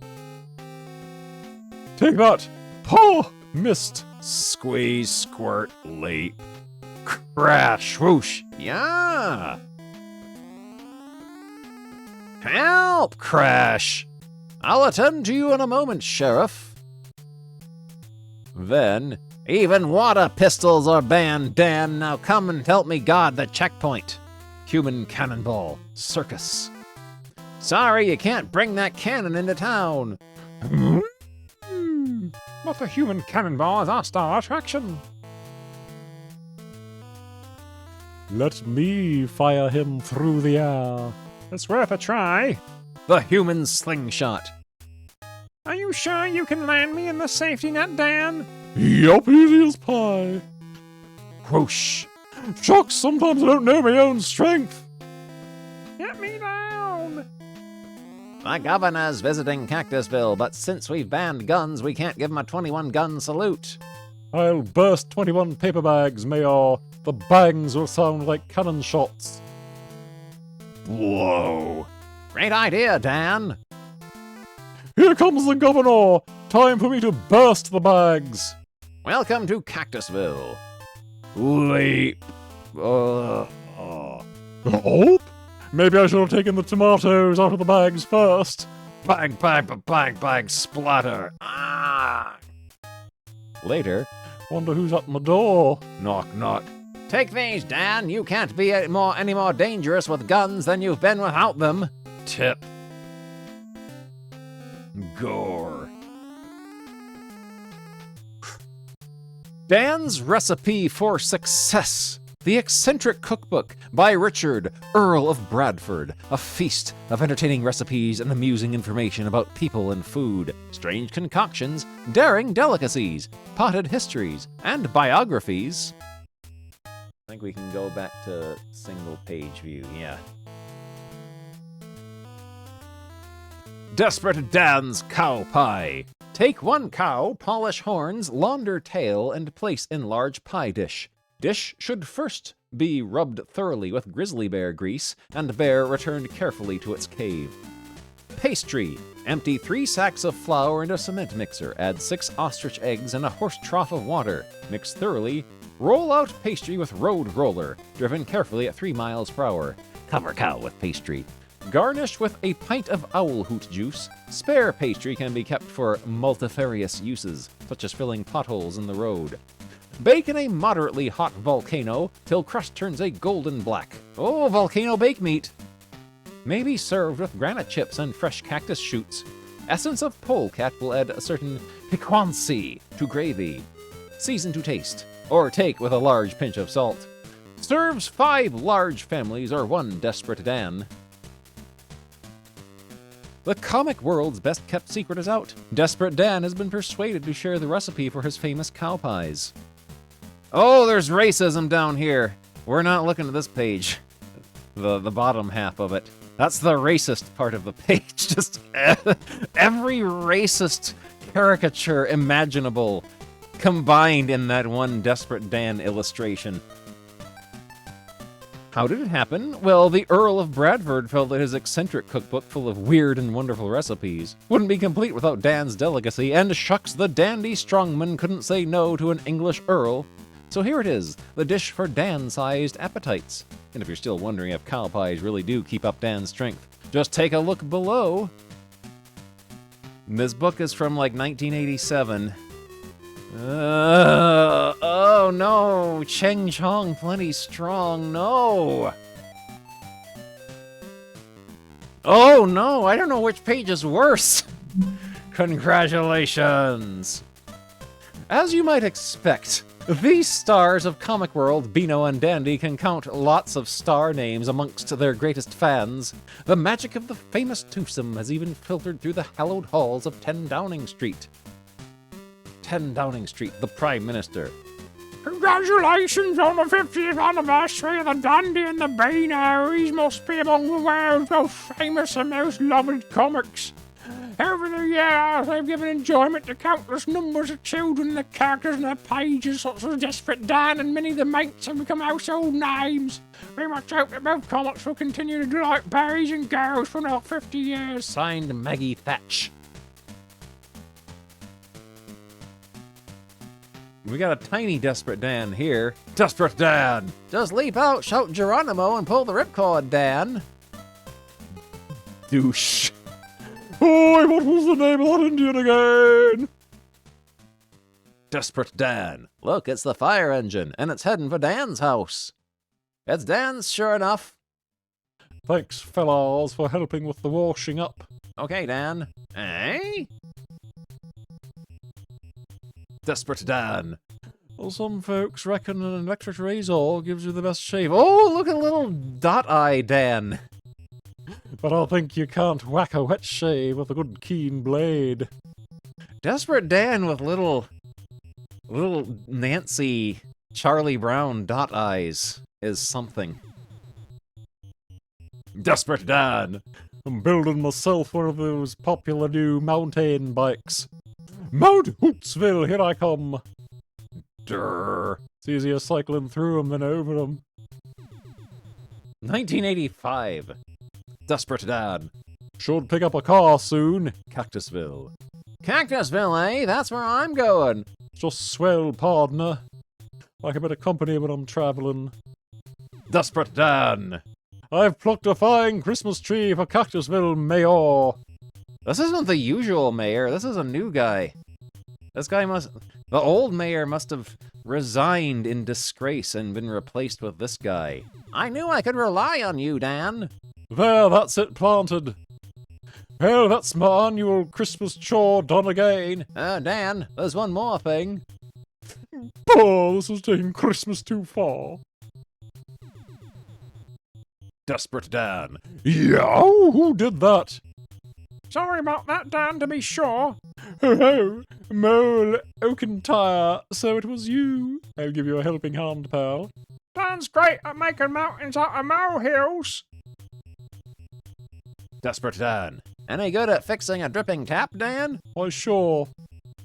Speaker 8: Take that. Paw! Missed.
Speaker 3: Squeeze, squirt, leap. Crash, whoosh. Yeah. Help, Crash. I'll attend to you in a moment, Sheriff. Then, even water pistols are banned, Dan. Now come and help me guard the checkpoint. Human cannonball. Circus. Sorry, you can't bring that cannon into town.
Speaker 8: But the human cannonball is our star attraction. Let me fire him through the air. It's worth a try.
Speaker 3: The human slingshot.
Speaker 8: Are you sure you can land me in the safety net, Dan? Yup, easy as pie.
Speaker 3: Whoosh.
Speaker 8: Shucks, sometimes I don't know my own strength.
Speaker 9: Get me down!
Speaker 3: The governor's visiting Cactusville, but since we've banned guns, we can't give him a 21-gun salute.
Speaker 8: I'll burst 21 paper bags, Mayor. The bangs will sound like cannon shots.
Speaker 3: Whoa. Great idea, Dan.
Speaker 8: Here comes the governor. Time for me to burst the bags.
Speaker 3: Welcome to Cactusville. Leap.
Speaker 8: Oh? Maybe I should have taken the tomatoes out of the bags first.
Speaker 3: Bang, bang, bang, bang, splatter. Ah. Later.
Speaker 8: Wonder who's at my door.
Speaker 3: Knock, knock. Take these, Dan. You can't be any more dangerous with guns than you've been without them. Tip. Gore. Dan's Recipe for Success. The Eccentric Cookbook by Richard, Earl of Bradford. A feast of entertaining recipes and amusing information about people and food, strange concoctions, daring delicacies, potted histories, and biographies. I think we can go back to single page view, yeah. Desperate Dan's Cow Pie. Take 1 cow, polish horns, launder tail, and place in large pie dish. Dish should first be rubbed thoroughly with grizzly bear grease, and bear returned carefully to its cave. Pastry. Empty 3 sacks of flour into a cement mixer. Add 6 ostrich eggs and a horse trough of water. Mix thoroughly. Roll out pastry with road roller, driven carefully at 3 miles per hour. Cover cow with pastry. Garnish with a pint of owl hoot juice. Spare pastry can be kept for multifarious uses, such as filling potholes in the road. Bake in a moderately hot volcano till crust turns a golden black. Oh, volcano Bakemeat! May be served with granite chips and fresh cactus shoots. Essence of polecat will add a certain piquancy to gravy. Season to taste, or take with a large pinch of salt. Serves 5 large families or 1 desperate Dan. The comic world's best-kept secret is out. Desperate Dan has been persuaded to share the recipe for his famous cow pies. Oh, there's racism down here. We're not looking at this page. The bottom half of it. That's the racist part of the page. Just every racist caricature imaginable combined in that one Desperate Dan illustration. How did it happen? Well, the Earl of Bradford felt that his eccentric cookbook full of weird and wonderful recipes wouldn't be complete without Dan's delicacy, and shucks, the dandy strongman couldn't say no to an English earl. So here it is, the dish for Dan-sized appetites. And if you're still wondering if cow pies really do keep up Dan's strength, just take a look below. This book is from like 1987. Oh no, Cheng Chong plenty strong, no. Oh no, I don't know which page is worse. Congratulations. As you might expect, these stars of comic world, Beano and Dandy, can count lots of star names amongst their greatest fans. The magic of the famous twosome has even filtered through the hallowed halls of 10 Downing Street. 10 Downing Street, the Prime Minister.
Speaker 9: Congratulations on the 50th anniversary of the Dandy and the Beano. These must be among the world's most famous and most loved comics. Over the years, they've given enjoyment to countless numbers of children. The characters in their pages, such as Desperate Dan and many of the mates, have become household names. We much hope that both comics will continue to delight boys and girls for another 50 years.
Speaker 3: Signed, Maggie Thatch. We got a tiny Desperate Dan here. Desperate Dan! Just leap out, shout Geronimo, and pull the ripcord, Dan. Douche.
Speaker 8: Oh, what was the name of that Indian again?
Speaker 3: Desperate Dan. Look, it's the fire engine, and it's heading for Dan's house. It's Dan's, sure enough.
Speaker 8: Thanks, fellas, for helping with the washing up.
Speaker 3: Okay, Dan. Eh? Desperate Dan.
Speaker 8: Well, some folks reckon an electric razor gives you the best shave. Oh,
Speaker 3: Look at little dot-eye Dan.
Speaker 8: but I think you can't whack a wet shave with a good keen blade.
Speaker 3: Desperate Dan with little Nancy Charlie Brown dot eyes is something. Desperate Dan.
Speaker 8: I'm building myself one of those popular new mountain bikes. Mount Hootsville, here I come.
Speaker 3: Durr.
Speaker 8: It's easier cycling through them than over them.
Speaker 3: 1985. Desperate Dan.
Speaker 8: Should pick up a car soon.
Speaker 3: Cactusville. Cactusville, eh? That's where I'm going.
Speaker 8: Just swell, partner. Like a bit of company when I'm traveling.
Speaker 3: Desperate Dan.
Speaker 8: I've plucked a fine Christmas tree for Cactusville Mayor.
Speaker 3: This isn't the usual mayor. This is a new guy. This guy the old mayor must have resigned in disgrace and been replaced with this guy. I knew I could rely on you, Dan.
Speaker 8: There, that's it planted. Well, that's my annual Christmas chore done again.
Speaker 3: Dan, there's one more thing.
Speaker 8: Oh, this is taking Christmas too far.
Speaker 3: Desperate Dan.
Speaker 8: Yeah, who did that?
Speaker 9: Sorry about that, Dan, to be sure.
Speaker 8: Ho ho, Mole Oakentire, so it was you. I'll give you a helping hand, pal.
Speaker 9: Dan's great at making mountains out of molehills.
Speaker 3: Desperate Dan. Any good at fixing a dripping tap, Dan?
Speaker 8: Why, sure.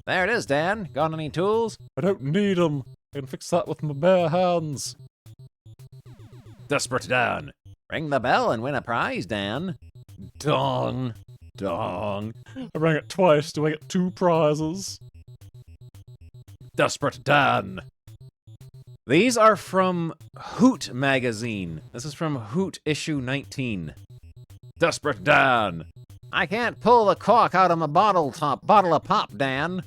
Speaker 3: There it is, Dan. Got any tools?
Speaker 8: I don't need 'em. I can fix that with my bare hands.
Speaker 3: Desperate Dan. Ring the bell and win a prize, Dan. Dong. Dong.
Speaker 8: I rang it twice. Do I get 2 prizes?
Speaker 3: Desperate Dan. These are from Hoot magazine. This is from Hoot issue 19. Desperate Dan. I can't pull the cork out of my bottle of pop, Dan.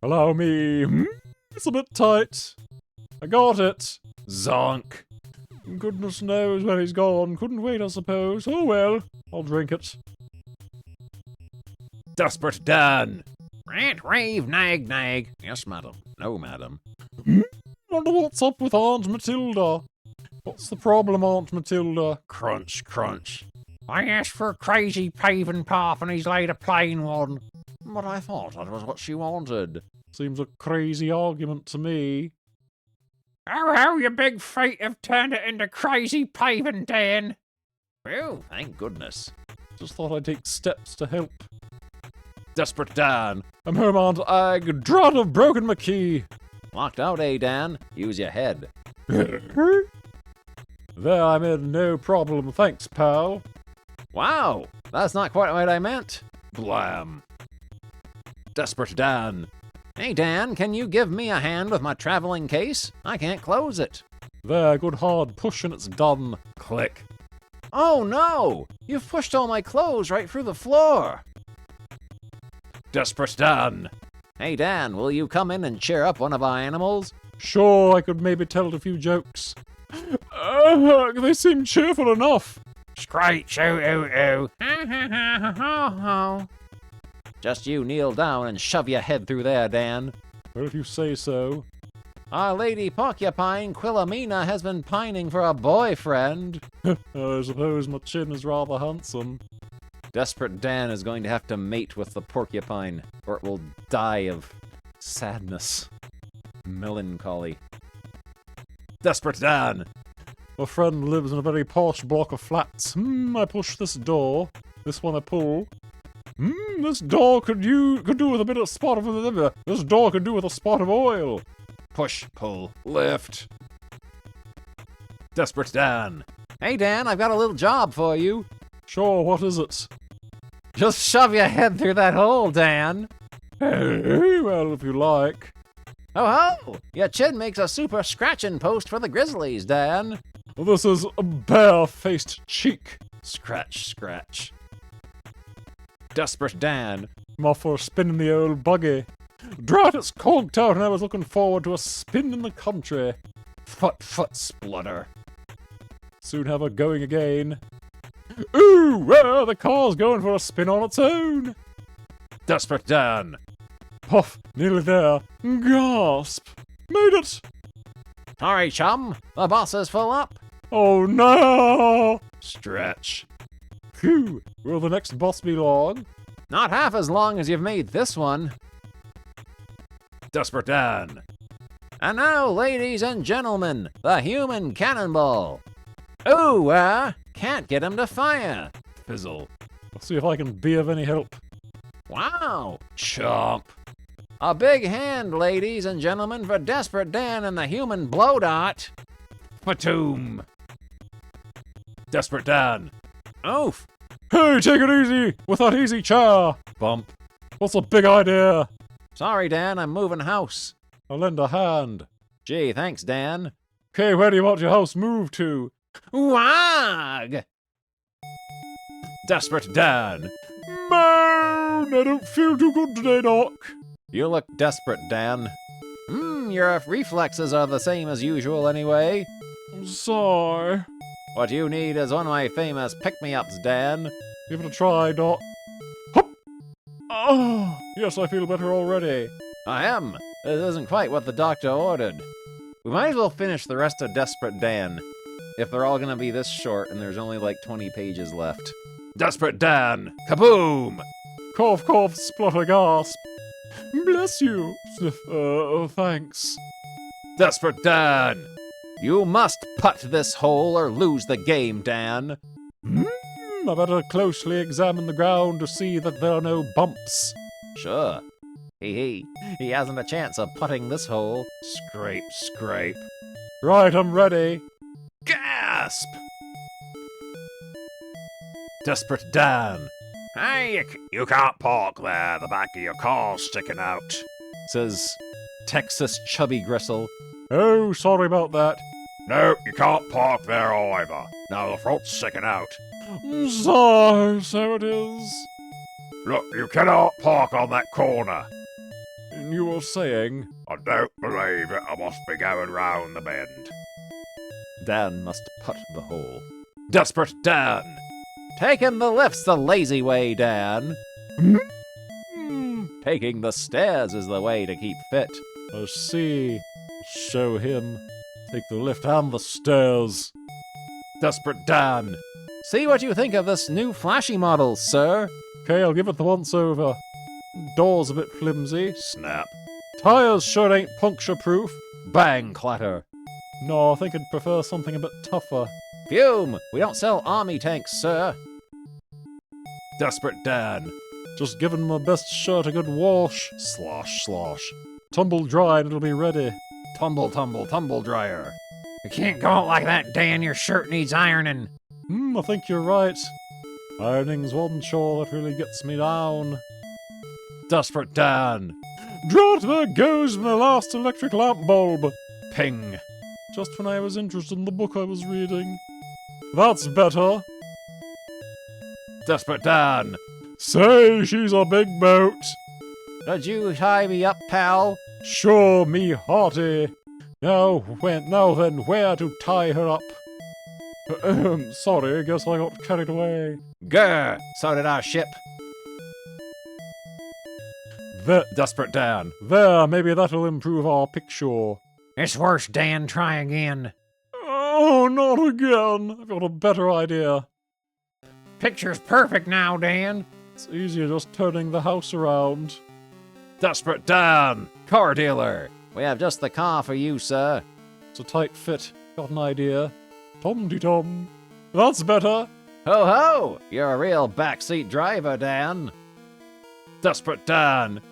Speaker 8: Allow me. It's a bit tight. I got it.
Speaker 3: Zonk.
Speaker 8: Goodness knows where he's gone. Couldn't wait, I suppose. Oh well, I'll drink it.
Speaker 3: Desperate Dan. Rant, rave, nag, nag. Yes, madam. No, madam.
Speaker 8: Wonder what's up with Aunt Matilda. What's the problem, Aunt Matilda?
Speaker 3: Crunch, crunch.
Speaker 9: I asked for a crazy paving path and he's laid a plain one.
Speaker 3: But I thought that was what she wanted.
Speaker 8: Seems a crazy argument to me.
Speaker 9: Oh, your big feet have turned it into crazy paving, Dan.
Speaker 3: Oh, thank goodness.
Speaker 8: Just thought I'd take steps to help.
Speaker 3: Desperate Dan.
Speaker 8: I'm home, Aunt Ag. Drat have broken my key.
Speaker 3: Locked out, eh, Dan? Use your head.
Speaker 8: There, I made no problem. Thanks, pal.
Speaker 3: Wow, that's not quite what I meant. Blam. Desperate Dan. Hey, Dan, can you give me a hand with my traveling case? I can't close it.
Speaker 8: There, good hard push and it's done.
Speaker 3: Click. Oh, no! You've pushed all my clothes right through the floor. Desperate Dan. Hey, Dan, will you come in and cheer up one of our animals?
Speaker 8: Sure, I could maybe tell a few jokes. They seem cheerful enough.
Speaker 9: Screech, ooh. Ha ha ha ha ha.
Speaker 3: Just you kneel down and shove your head through there, Dan.
Speaker 8: Well, if you say so.
Speaker 3: Our lady porcupine, Quillamina, has been pining for a boyfriend.
Speaker 8: I suppose my chin is rather handsome.
Speaker 3: Desperate Dan is going to have to mate with the porcupine, or it will die of Sadness. Melancholy. Desperate Dan!
Speaker 8: My friend lives in a very posh block of flats. I push this door. This one I pull. This door could do with a bit of spot of liver. This door could do with a spot of oil.
Speaker 3: Push, pull, lift. Desperate Dan. Hey Dan, I've got a little job for you.
Speaker 8: Sure, what is it?
Speaker 3: Just shove your head through that hole, Dan.
Speaker 8: Hey, well, if you like.
Speaker 3: Oh ho! Your chin makes a super scratching post for the Grizzlies, Dan.
Speaker 8: This is a bare-faced cheek.
Speaker 3: Scratch, scratch. Desperate Dan.
Speaker 8: I'm off for a spin in the old buggy. Drat, it's conked out and I was looking forward to a spin in the country.
Speaker 3: Foot, splutter.
Speaker 8: Soon have her going again. Ooh, well, the car's going for a spin on its own.
Speaker 3: Desperate Dan.
Speaker 8: Puff, nearly there. Gasp. Made it.
Speaker 3: Sorry, chum. The bus is full up.
Speaker 8: Oh no!
Speaker 3: Stretch.
Speaker 8: Phew, will the next bus be long?
Speaker 3: Not half as long as you've made this one. Desperate Dan. And now, ladies and gentlemen, the human cannonball. Ooh, can't get him to fire. Fizzle.
Speaker 8: I'll see if I can be of any help.
Speaker 3: Wow. Chomp. A big hand, ladies and gentlemen, for Desperate Dan and the human blow dot. Fatoom. Desperate Dan. Oof.
Speaker 8: Hey, take it easy with that easy chair.
Speaker 3: Bump.
Speaker 8: What's the big idea?
Speaker 3: Sorry, Dan, I'm moving house.
Speaker 8: I'll lend a hand.
Speaker 3: Gee, thanks, Dan.
Speaker 8: Okay, where do you want your house moved to?
Speaker 3: Wag! Desperate Dan.
Speaker 8: Man, I don't feel too good today, Doc.
Speaker 3: You look desperate, Dan. Your reflexes are the same as usual anyway.
Speaker 8: I'm sorry.
Speaker 3: What you need is one of my famous pick-me-ups, Dan.
Speaker 8: Give it a try, Doc. Hop! Ah, yes, I feel better already.
Speaker 3: I am. This isn't quite what the doctor ordered. We might as well finish the rest of Desperate Dan, if they're all gonna be this short and there's only like 20 pages left. Desperate Dan! Kaboom!
Speaker 8: Cough, cough, splutter, gasp. Bless you. Thanks.
Speaker 3: Desperate Dan! You must putt this hole or lose the game, Dan.
Speaker 8: I better closely examine the ground to see that there are no bumps.
Speaker 3: Sure. He hasn't a chance of putting this hole. Scrape, scrape.
Speaker 8: Right, I'm ready.
Speaker 3: Gasp! Desperate Dan. Hey, you can't park there. The back of your car's sticking out, says Texas Chubby Gristle.
Speaker 8: Oh, sorry about that.
Speaker 23: No, you can't park there either. Now the front's sticking out.
Speaker 8: So it is.
Speaker 23: Look, you cannot park on that corner.
Speaker 8: You were saying?
Speaker 23: I don't believe it. I must be going round the bend.
Speaker 3: Dan must putt the hole. Desperate Dan! Taking the lifts the lazy way, Dan. Taking the stairs is the way to keep fit.
Speaker 8: I see. Show him. Take the lift and the stairs.
Speaker 3: Desperate Dan. See what you think of this new flashy model, sir.
Speaker 8: Okay, I'll give it the once over. Door's a bit flimsy.
Speaker 3: Snap.
Speaker 8: Tires sure ain't puncture-proof.
Speaker 3: Bang clatter.
Speaker 8: No, I think I'd prefer something a bit tougher.
Speaker 3: Fume! We don't sell army tanks, sir. Desperate Dan.
Speaker 8: Just giving my best shirt a good wash.
Speaker 3: Slosh, slosh.
Speaker 8: Tumble dry and it'll be ready.
Speaker 3: Tumble, tumble, tumble dryer.
Speaker 1: You can't go out like that, Dan. Your shirt needs ironing.
Speaker 8: I think you're right. Ironing's one chore that really gets me down.
Speaker 3: Desperate Dan.
Speaker 8: Drat, there goes my last electric lamp bulb.
Speaker 3: Ping.
Speaker 8: Just when I was interested in the book I was reading. That's better.
Speaker 3: Desperate Dan.
Speaker 8: Say, she's a big boat.
Speaker 3: Did you tie me up, pal?
Speaker 8: Sure, me hearty. Now then, where to tie her up? Sorry, guess I got carried away.
Speaker 3: Grr, so did our ship.
Speaker 8: There,
Speaker 3: Desperate Dan.
Speaker 8: There, maybe that'll improve our picture.
Speaker 1: It's worse, Dan. Try again.
Speaker 8: Oh, not again. I've got a better idea.
Speaker 1: Picture's perfect now, Dan.
Speaker 8: It's easier just turning the house around.
Speaker 3: Desperate Dan. Car dealer. We have just the car for you, sir.
Speaker 8: It's a tight fit. Got an idea. Tom-de-tom. That's better.
Speaker 3: Ho ho! You're a real backseat driver, Dan. Desperate Dan.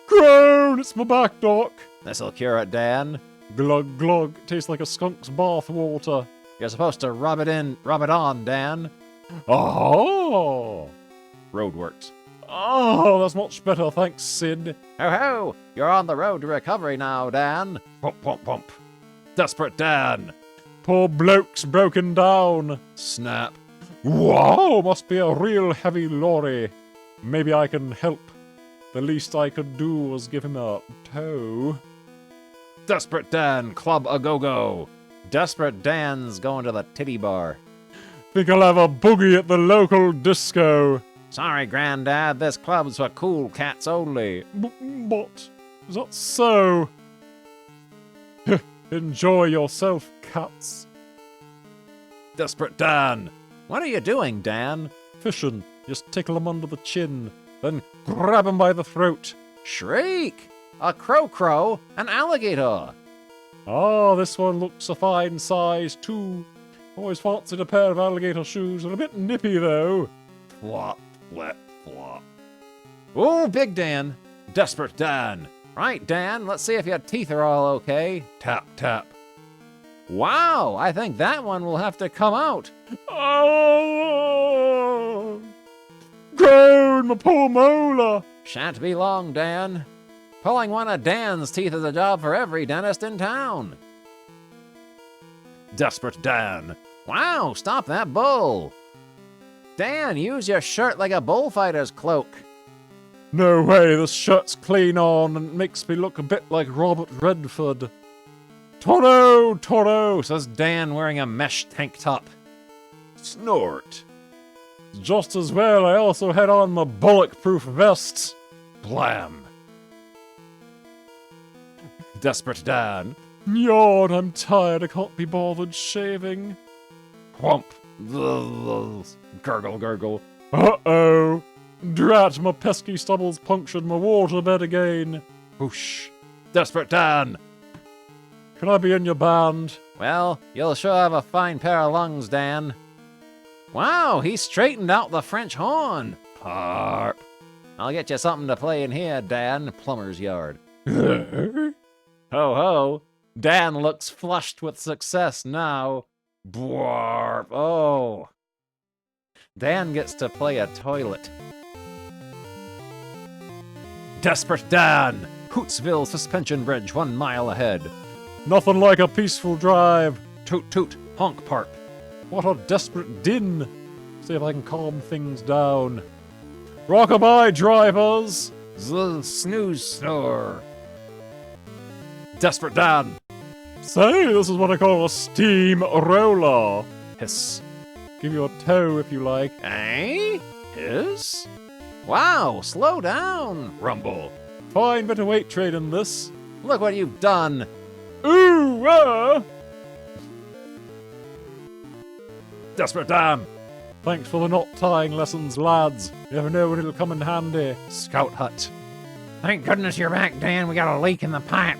Speaker 8: Groan! It's my back, Doc.
Speaker 3: This'll cure it, Dan.
Speaker 8: Glug glug. Tastes like a skunk's bath water.
Speaker 3: You're supposed to rub it on, Dan.
Speaker 8: Oh!
Speaker 3: Roadworks.
Speaker 8: Oh, that's much better, thanks, Sid.
Speaker 3: Ho ho! You're on the road to recovery now, Dan. Pump, pump, pump. Desperate Dan.
Speaker 8: Poor bloke's broken down.
Speaker 3: Snap.
Speaker 8: Wow, must be a real heavy lorry. Maybe I can help. The least I could do was give him a tow.
Speaker 3: Desperate Dan, club a go-go. Desperate Dan's going to the titty bar.
Speaker 8: Think I'll have a boogie at the local disco.
Speaker 3: Sorry, Grandad, this club's for cool cats only.
Speaker 8: But is that so? Enjoy yourself, cats.
Speaker 3: Desperate Dan. What are you doing, Dan?
Speaker 8: Fishing. Just tickle him under the chin, then grab him by the throat.
Speaker 3: Shriek! A crow-crow, an alligator.
Speaker 8: Ah, this one looks a fine size, too. Always fancied a pair of alligator shoes. They're a bit nippy, though.
Speaker 3: Flop, flip, flop. Oh, Big Dan. Desperate Dan. Right, Dan, let's see if your teeth are all okay. Tap, tap. Wow, I think that one will have to come out.
Speaker 8: Oh! Groan, my poor molar.
Speaker 3: Shan't be long, Dan. Pulling one of Dan's teeth is a job for every dentist in town. Desperate Dan. Wow, stop that bull. Dan, use your shirt like a bullfighter's cloak.
Speaker 8: No way, this shirt's clean on and makes me look a bit like Robert Redford.
Speaker 3: Toro, Toro, says Dan wearing a mesh tank top. Snort.
Speaker 8: Just as well, I also had on my bulletproof vest.
Speaker 3: Blam. Desperate Dan.
Speaker 8: Yawn, I'm tired, I can't be bothered shaving.
Speaker 3: Whump. Gurgle, gurgle.
Speaker 8: Uh-oh. Drat, my pesky stubble's punctured my waterbed again.
Speaker 3: Whoosh. Desperate Dan.
Speaker 8: Can I be in your band?
Speaker 3: Well, you'll sure have a fine pair of lungs, Dan. Wow, he straightened out the French horn. Harp. I'll get you something to play in here, Dan. Plumber's yard. Ho ho. Dan looks flushed with success now. Bwarp. Oh. Dan gets to play a toilet. Desperate Dan. Hootsville Suspension Bridge 1 mile ahead.
Speaker 8: Nothing like a peaceful drive.
Speaker 3: Toot toot. Honk parp.
Speaker 8: What a desperate din. See if I can calm things down. Rockabye, drivers.
Speaker 3: Snooze snore. Desperate Dan.
Speaker 8: Say, this is what I call a steam roller.
Speaker 3: Hiss.
Speaker 8: Give you a tow if you like.
Speaker 3: Eh? Hiss? Wow, slow down. Rumble.
Speaker 8: Fine bit of weight training this.
Speaker 3: Look what you've done.
Speaker 8: Ooh,
Speaker 3: Desperate Dan.
Speaker 8: Thanks for the knot tying lessons, lads. You never know when it'll come in handy.
Speaker 3: Scout hut.
Speaker 1: Thank goodness you're back, Dan. We got a leak in the pipe.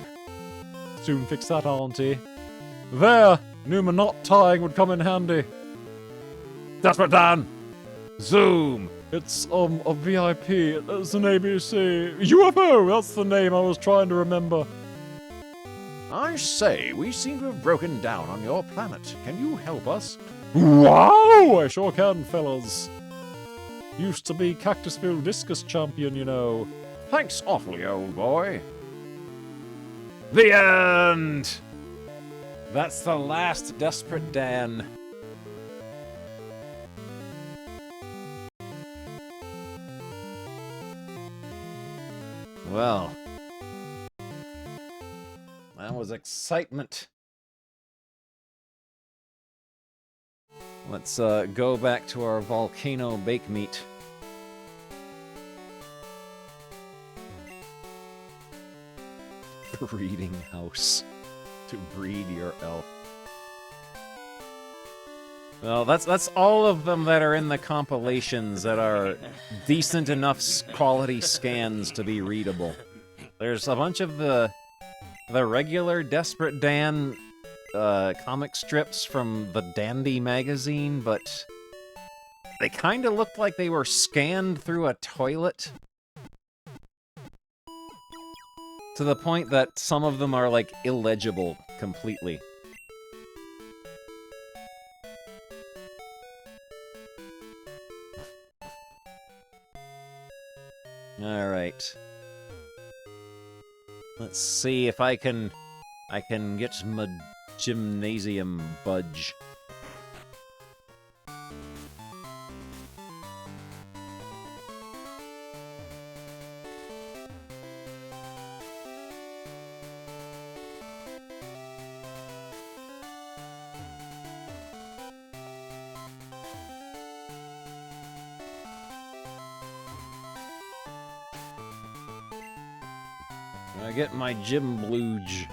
Speaker 8: Soon fix that, auntie. There! Knew my knot tying would come in handy.
Speaker 3: Desperate Dan. Zoom.
Speaker 8: It's, a VIP. It's an ABC. UFO! That's the name I was trying to remember.
Speaker 3: I say, we seem to have broken down on your planet. Can you help us?
Speaker 8: Wow! I sure can, fellas. Used to be Cactusville Discus Champion, you know.
Speaker 3: Thanks awfully, old boy. The end! That's the last Desperate Dan. Well, that was excitement. Let's go back to our Volcano Bakemeat. Breeding house to breed your elf. Well, that's all of them that are in the compilations that are decent enough quality scans to be readable. There's a bunch of the regular Desperate Dan comic strips from the Dandy magazine, but they kind of looked like they were scanned through a toilet. To the point that some of them are, like, illegible completely. Alright. Let's see if I can get my gymnasium budge. I get my gym blooge.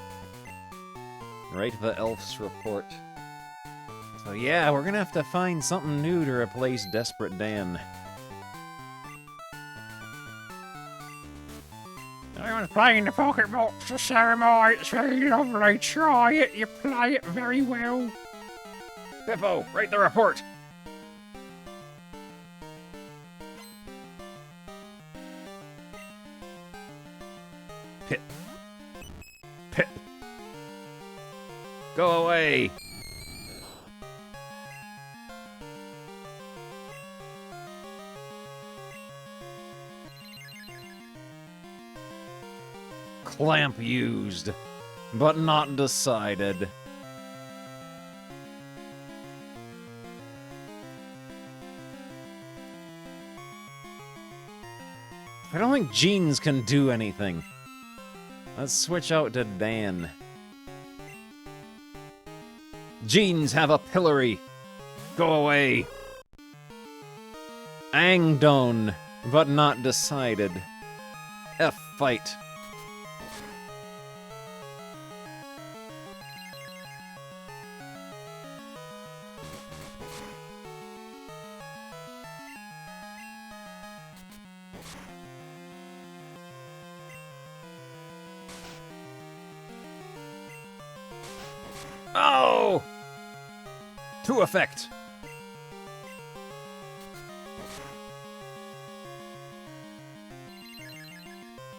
Speaker 3: Right, the elf's report. So yeah, we're gonna have to find something new to replace Desperate Dan.
Speaker 9: I was playing the pocket box for ceremony. It's very lovely. Try it. You play it very well.
Speaker 3: Biffo, write the report. Pip. Pip. Go away. Clamp used, but not decided. I don't think Jeans can do anything. Let's switch out to Dan. Jeans have a pillory. Go away. Angdone, but not decided. F fight. Oh! To effect.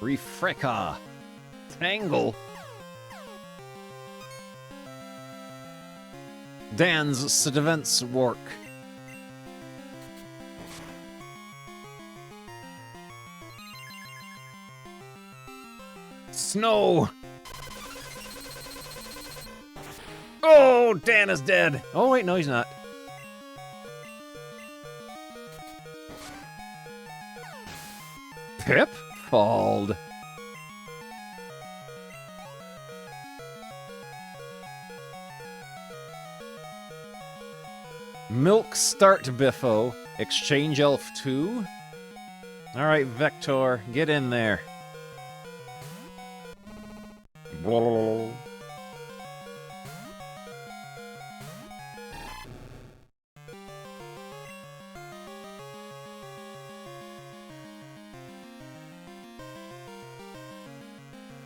Speaker 3: Refreca. Tangle. Dan's Sedevents work. Snow. Oh, Dan is dead. Oh, wait, no, he's not. Pip falled. Milk start Biffo. Exchange Elf 2. Alright, Vector, get in there. Blah.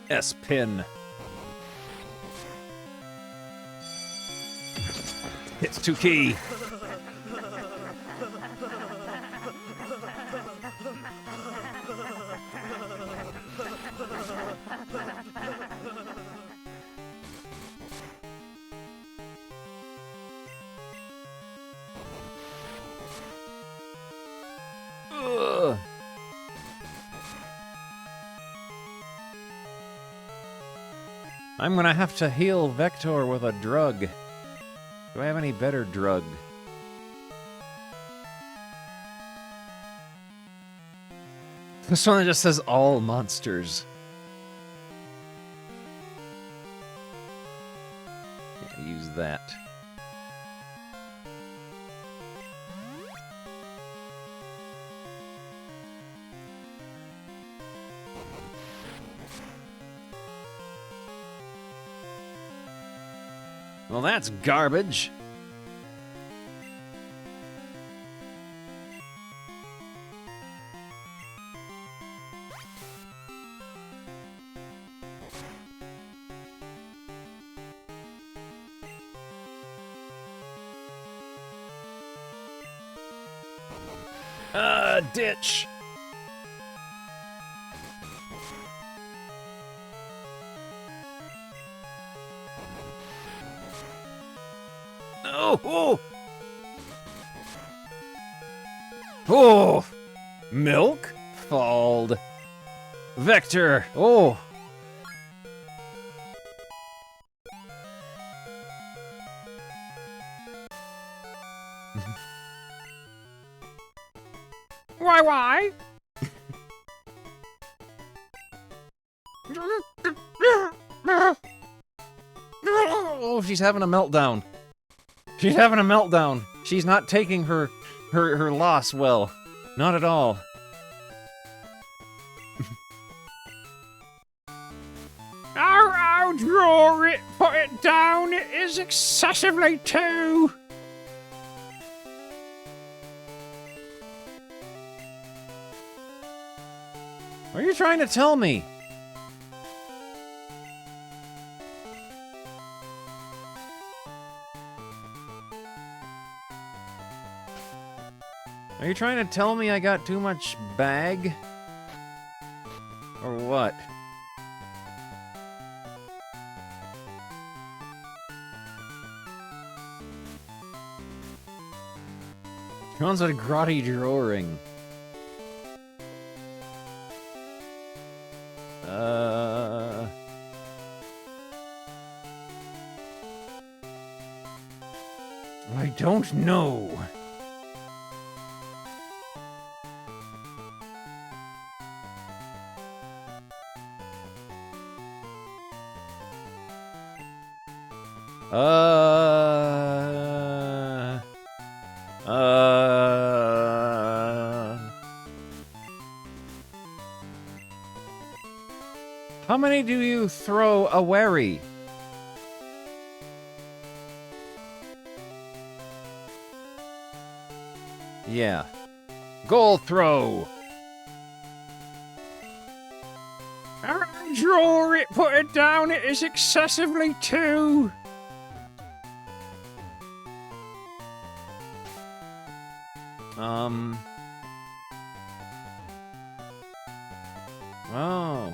Speaker 3: S-Pin. It's 2 key. Ugh. I'm gonna have to heal Vector with a drug. Do I have any better drug? This one just says all monsters. Yeah, use that. Well, that's garbage. Ditch. Oh, oh. Oh. Milk? Falled. Vector. Oh.
Speaker 9: Why?
Speaker 3: Oh, she's having a meltdown. She's having a meltdown. She's not taking her loss well. Not at all.
Speaker 9: Oh, draw it, put it down, it is excessively too.
Speaker 3: What are you trying to tell me? Are you trying to tell me I got too much bag? Or what? She wants a grotty drawing. I don't know. How many do you throw a wary? Yeah. Goal throw!
Speaker 9: Draw it, put it down, it is excessively too.
Speaker 3: Oh.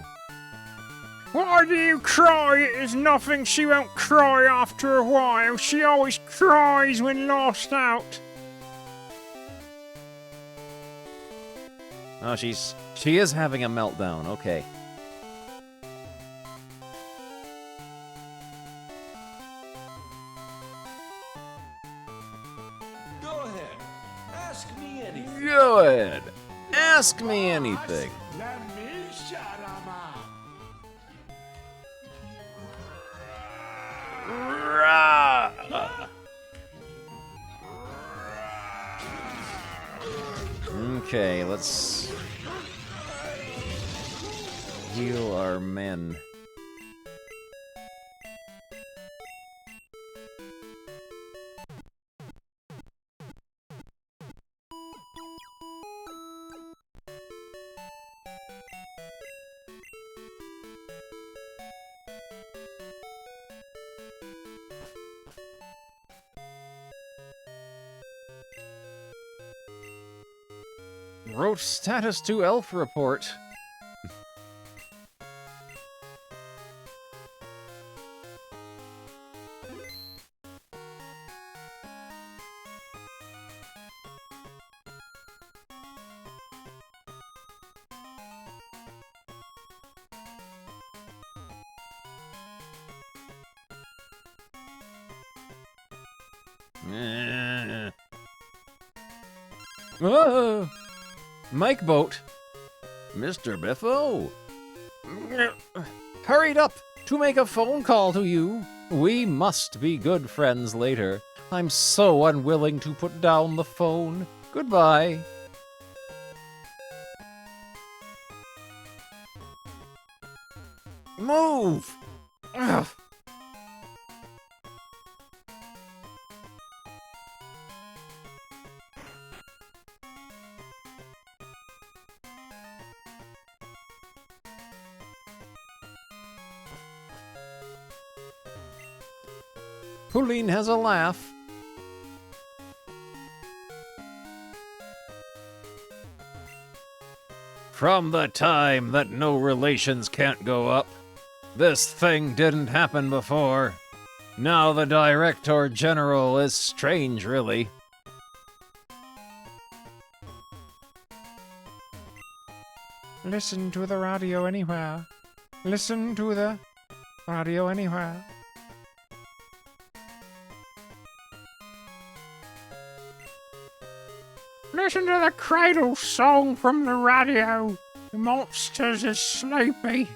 Speaker 9: Why do you cry? It is nothing. She won't cry after a while. She always cries when lost out.
Speaker 3: Oh, she is having a meltdown. Okay.
Speaker 13: Go ahead. Ask me anything.
Speaker 3: Go ahead. Ask me anything. Okay, let's heal our men. Wrote status to elf report. Oh, Mike Boat. Mr. Biffo. Hurried up to make a phone call to you. We must be good friends later. I'm so unwilling to put down the phone. Goodbye. Move! Ugh. Pauline has a laugh. From the time that no relations can't go up, this thing didn't happen before. Now the Director General is strange, really.
Speaker 9: Listen to the radio anywhere. Listen to the radio anywhere. Listen to the cradle song from the radio. The monsters is sleepy.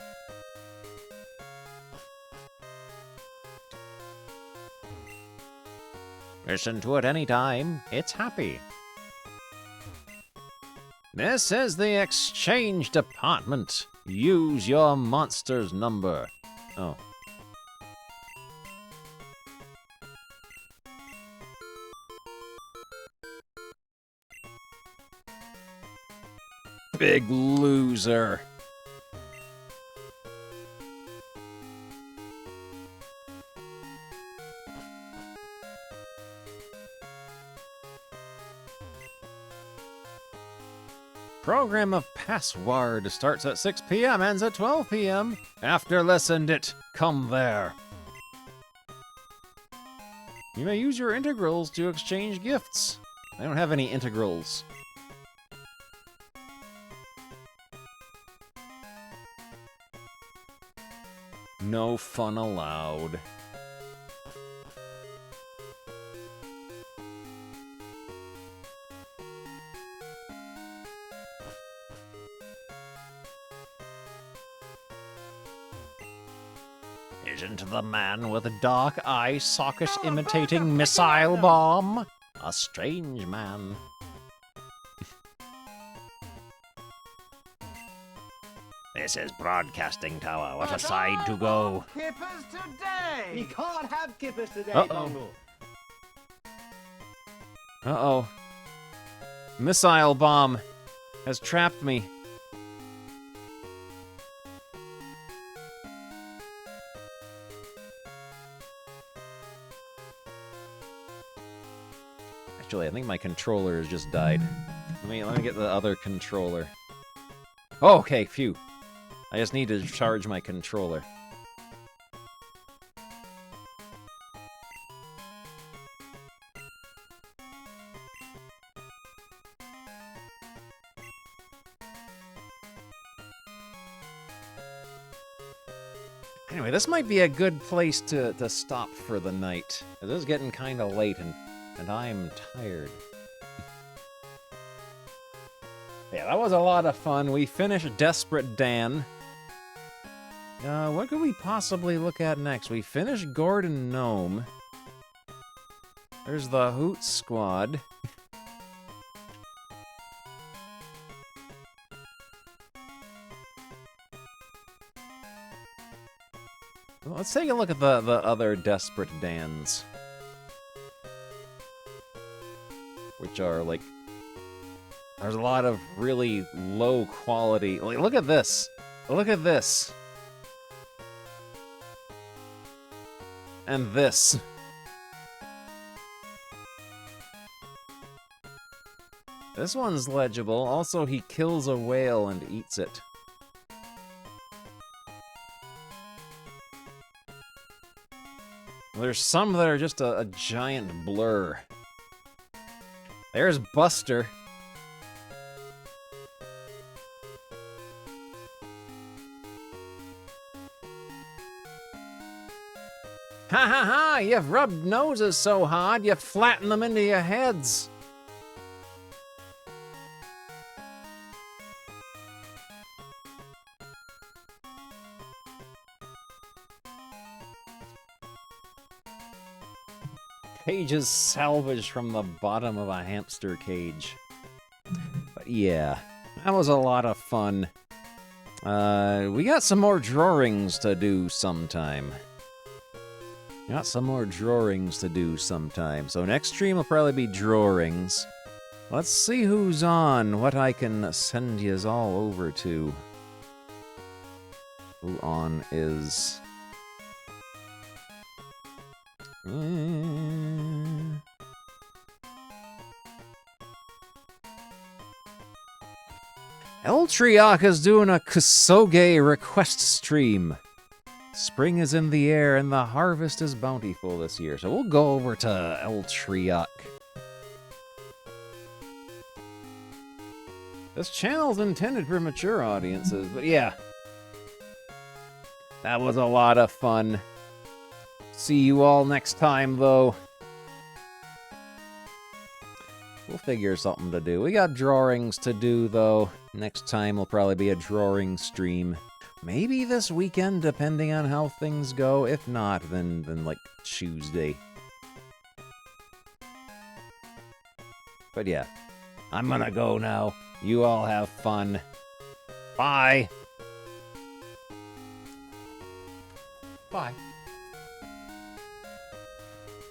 Speaker 3: Listen to it anytime. It's happy. This is the exchange department. Use your monster's number. Oh. Big loser. Program of Password starts at 6 p.m. ends at 12 p.m. After listened it, come there. You may use your integrals to exchange gifts. I don't have any integrals. No fun allowed. Isn't the man with dark eye socket imitating missile bomb a strange man? This is broadcasting tower. What a side to go.
Speaker 2: Kippers today! You can't have kippers today,
Speaker 3: Uh-oh.
Speaker 2: Bungle.
Speaker 3: Uh-oh. Missile bomb has trapped me. Actually, I think my controller has just died. Let me get the other controller. Oh, okay, phew. I just need to charge my controller. Anyway, this might be a good place to stop for the night. It is getting kind of late and I'm tired. Yeah, that was a lot of fun. We finished Desperate Dan. What could we possibly look at next? We finished Gordon Gnome. There's the Hoot Squad. Let's take a look at the other Desperate Dans. Which are, like... There's a lot of really low quality... Like, look at this! Look at this! And this. This one's legible. Also, he kills a whale and eats it. There's some that are just a giant blur. There's Buster. Ha ha ha! You've rubbed noses so hard, you flatten them into your heads. Pages salvaged from the bottom of a hamster cage. But yeah, that was a lot of fun. We got some more drawings to do sometime. So next stream will probably be drawings. Let's see who's on, what I can send yous all over to. Who on is... Eltriaka's doing a Kusoge request stream. Spring is in the air and the harvest is bountiful this year. So we'll go over to Eltriak. This channel's intended for mature audiences, but yeah. That was a lot of fun. See you all next time, though. We'll figure something to do. We got drawings to do, though. Next time will probably be a drawing stream. Maybe this weekend, depending on how things go. If not, then like Tuesday. But yeah, I'm gonna go now. You all have fun. Bye.
Speaker 2: Bye.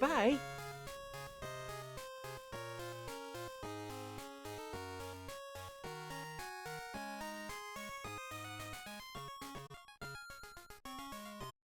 Speaker 16: Bye.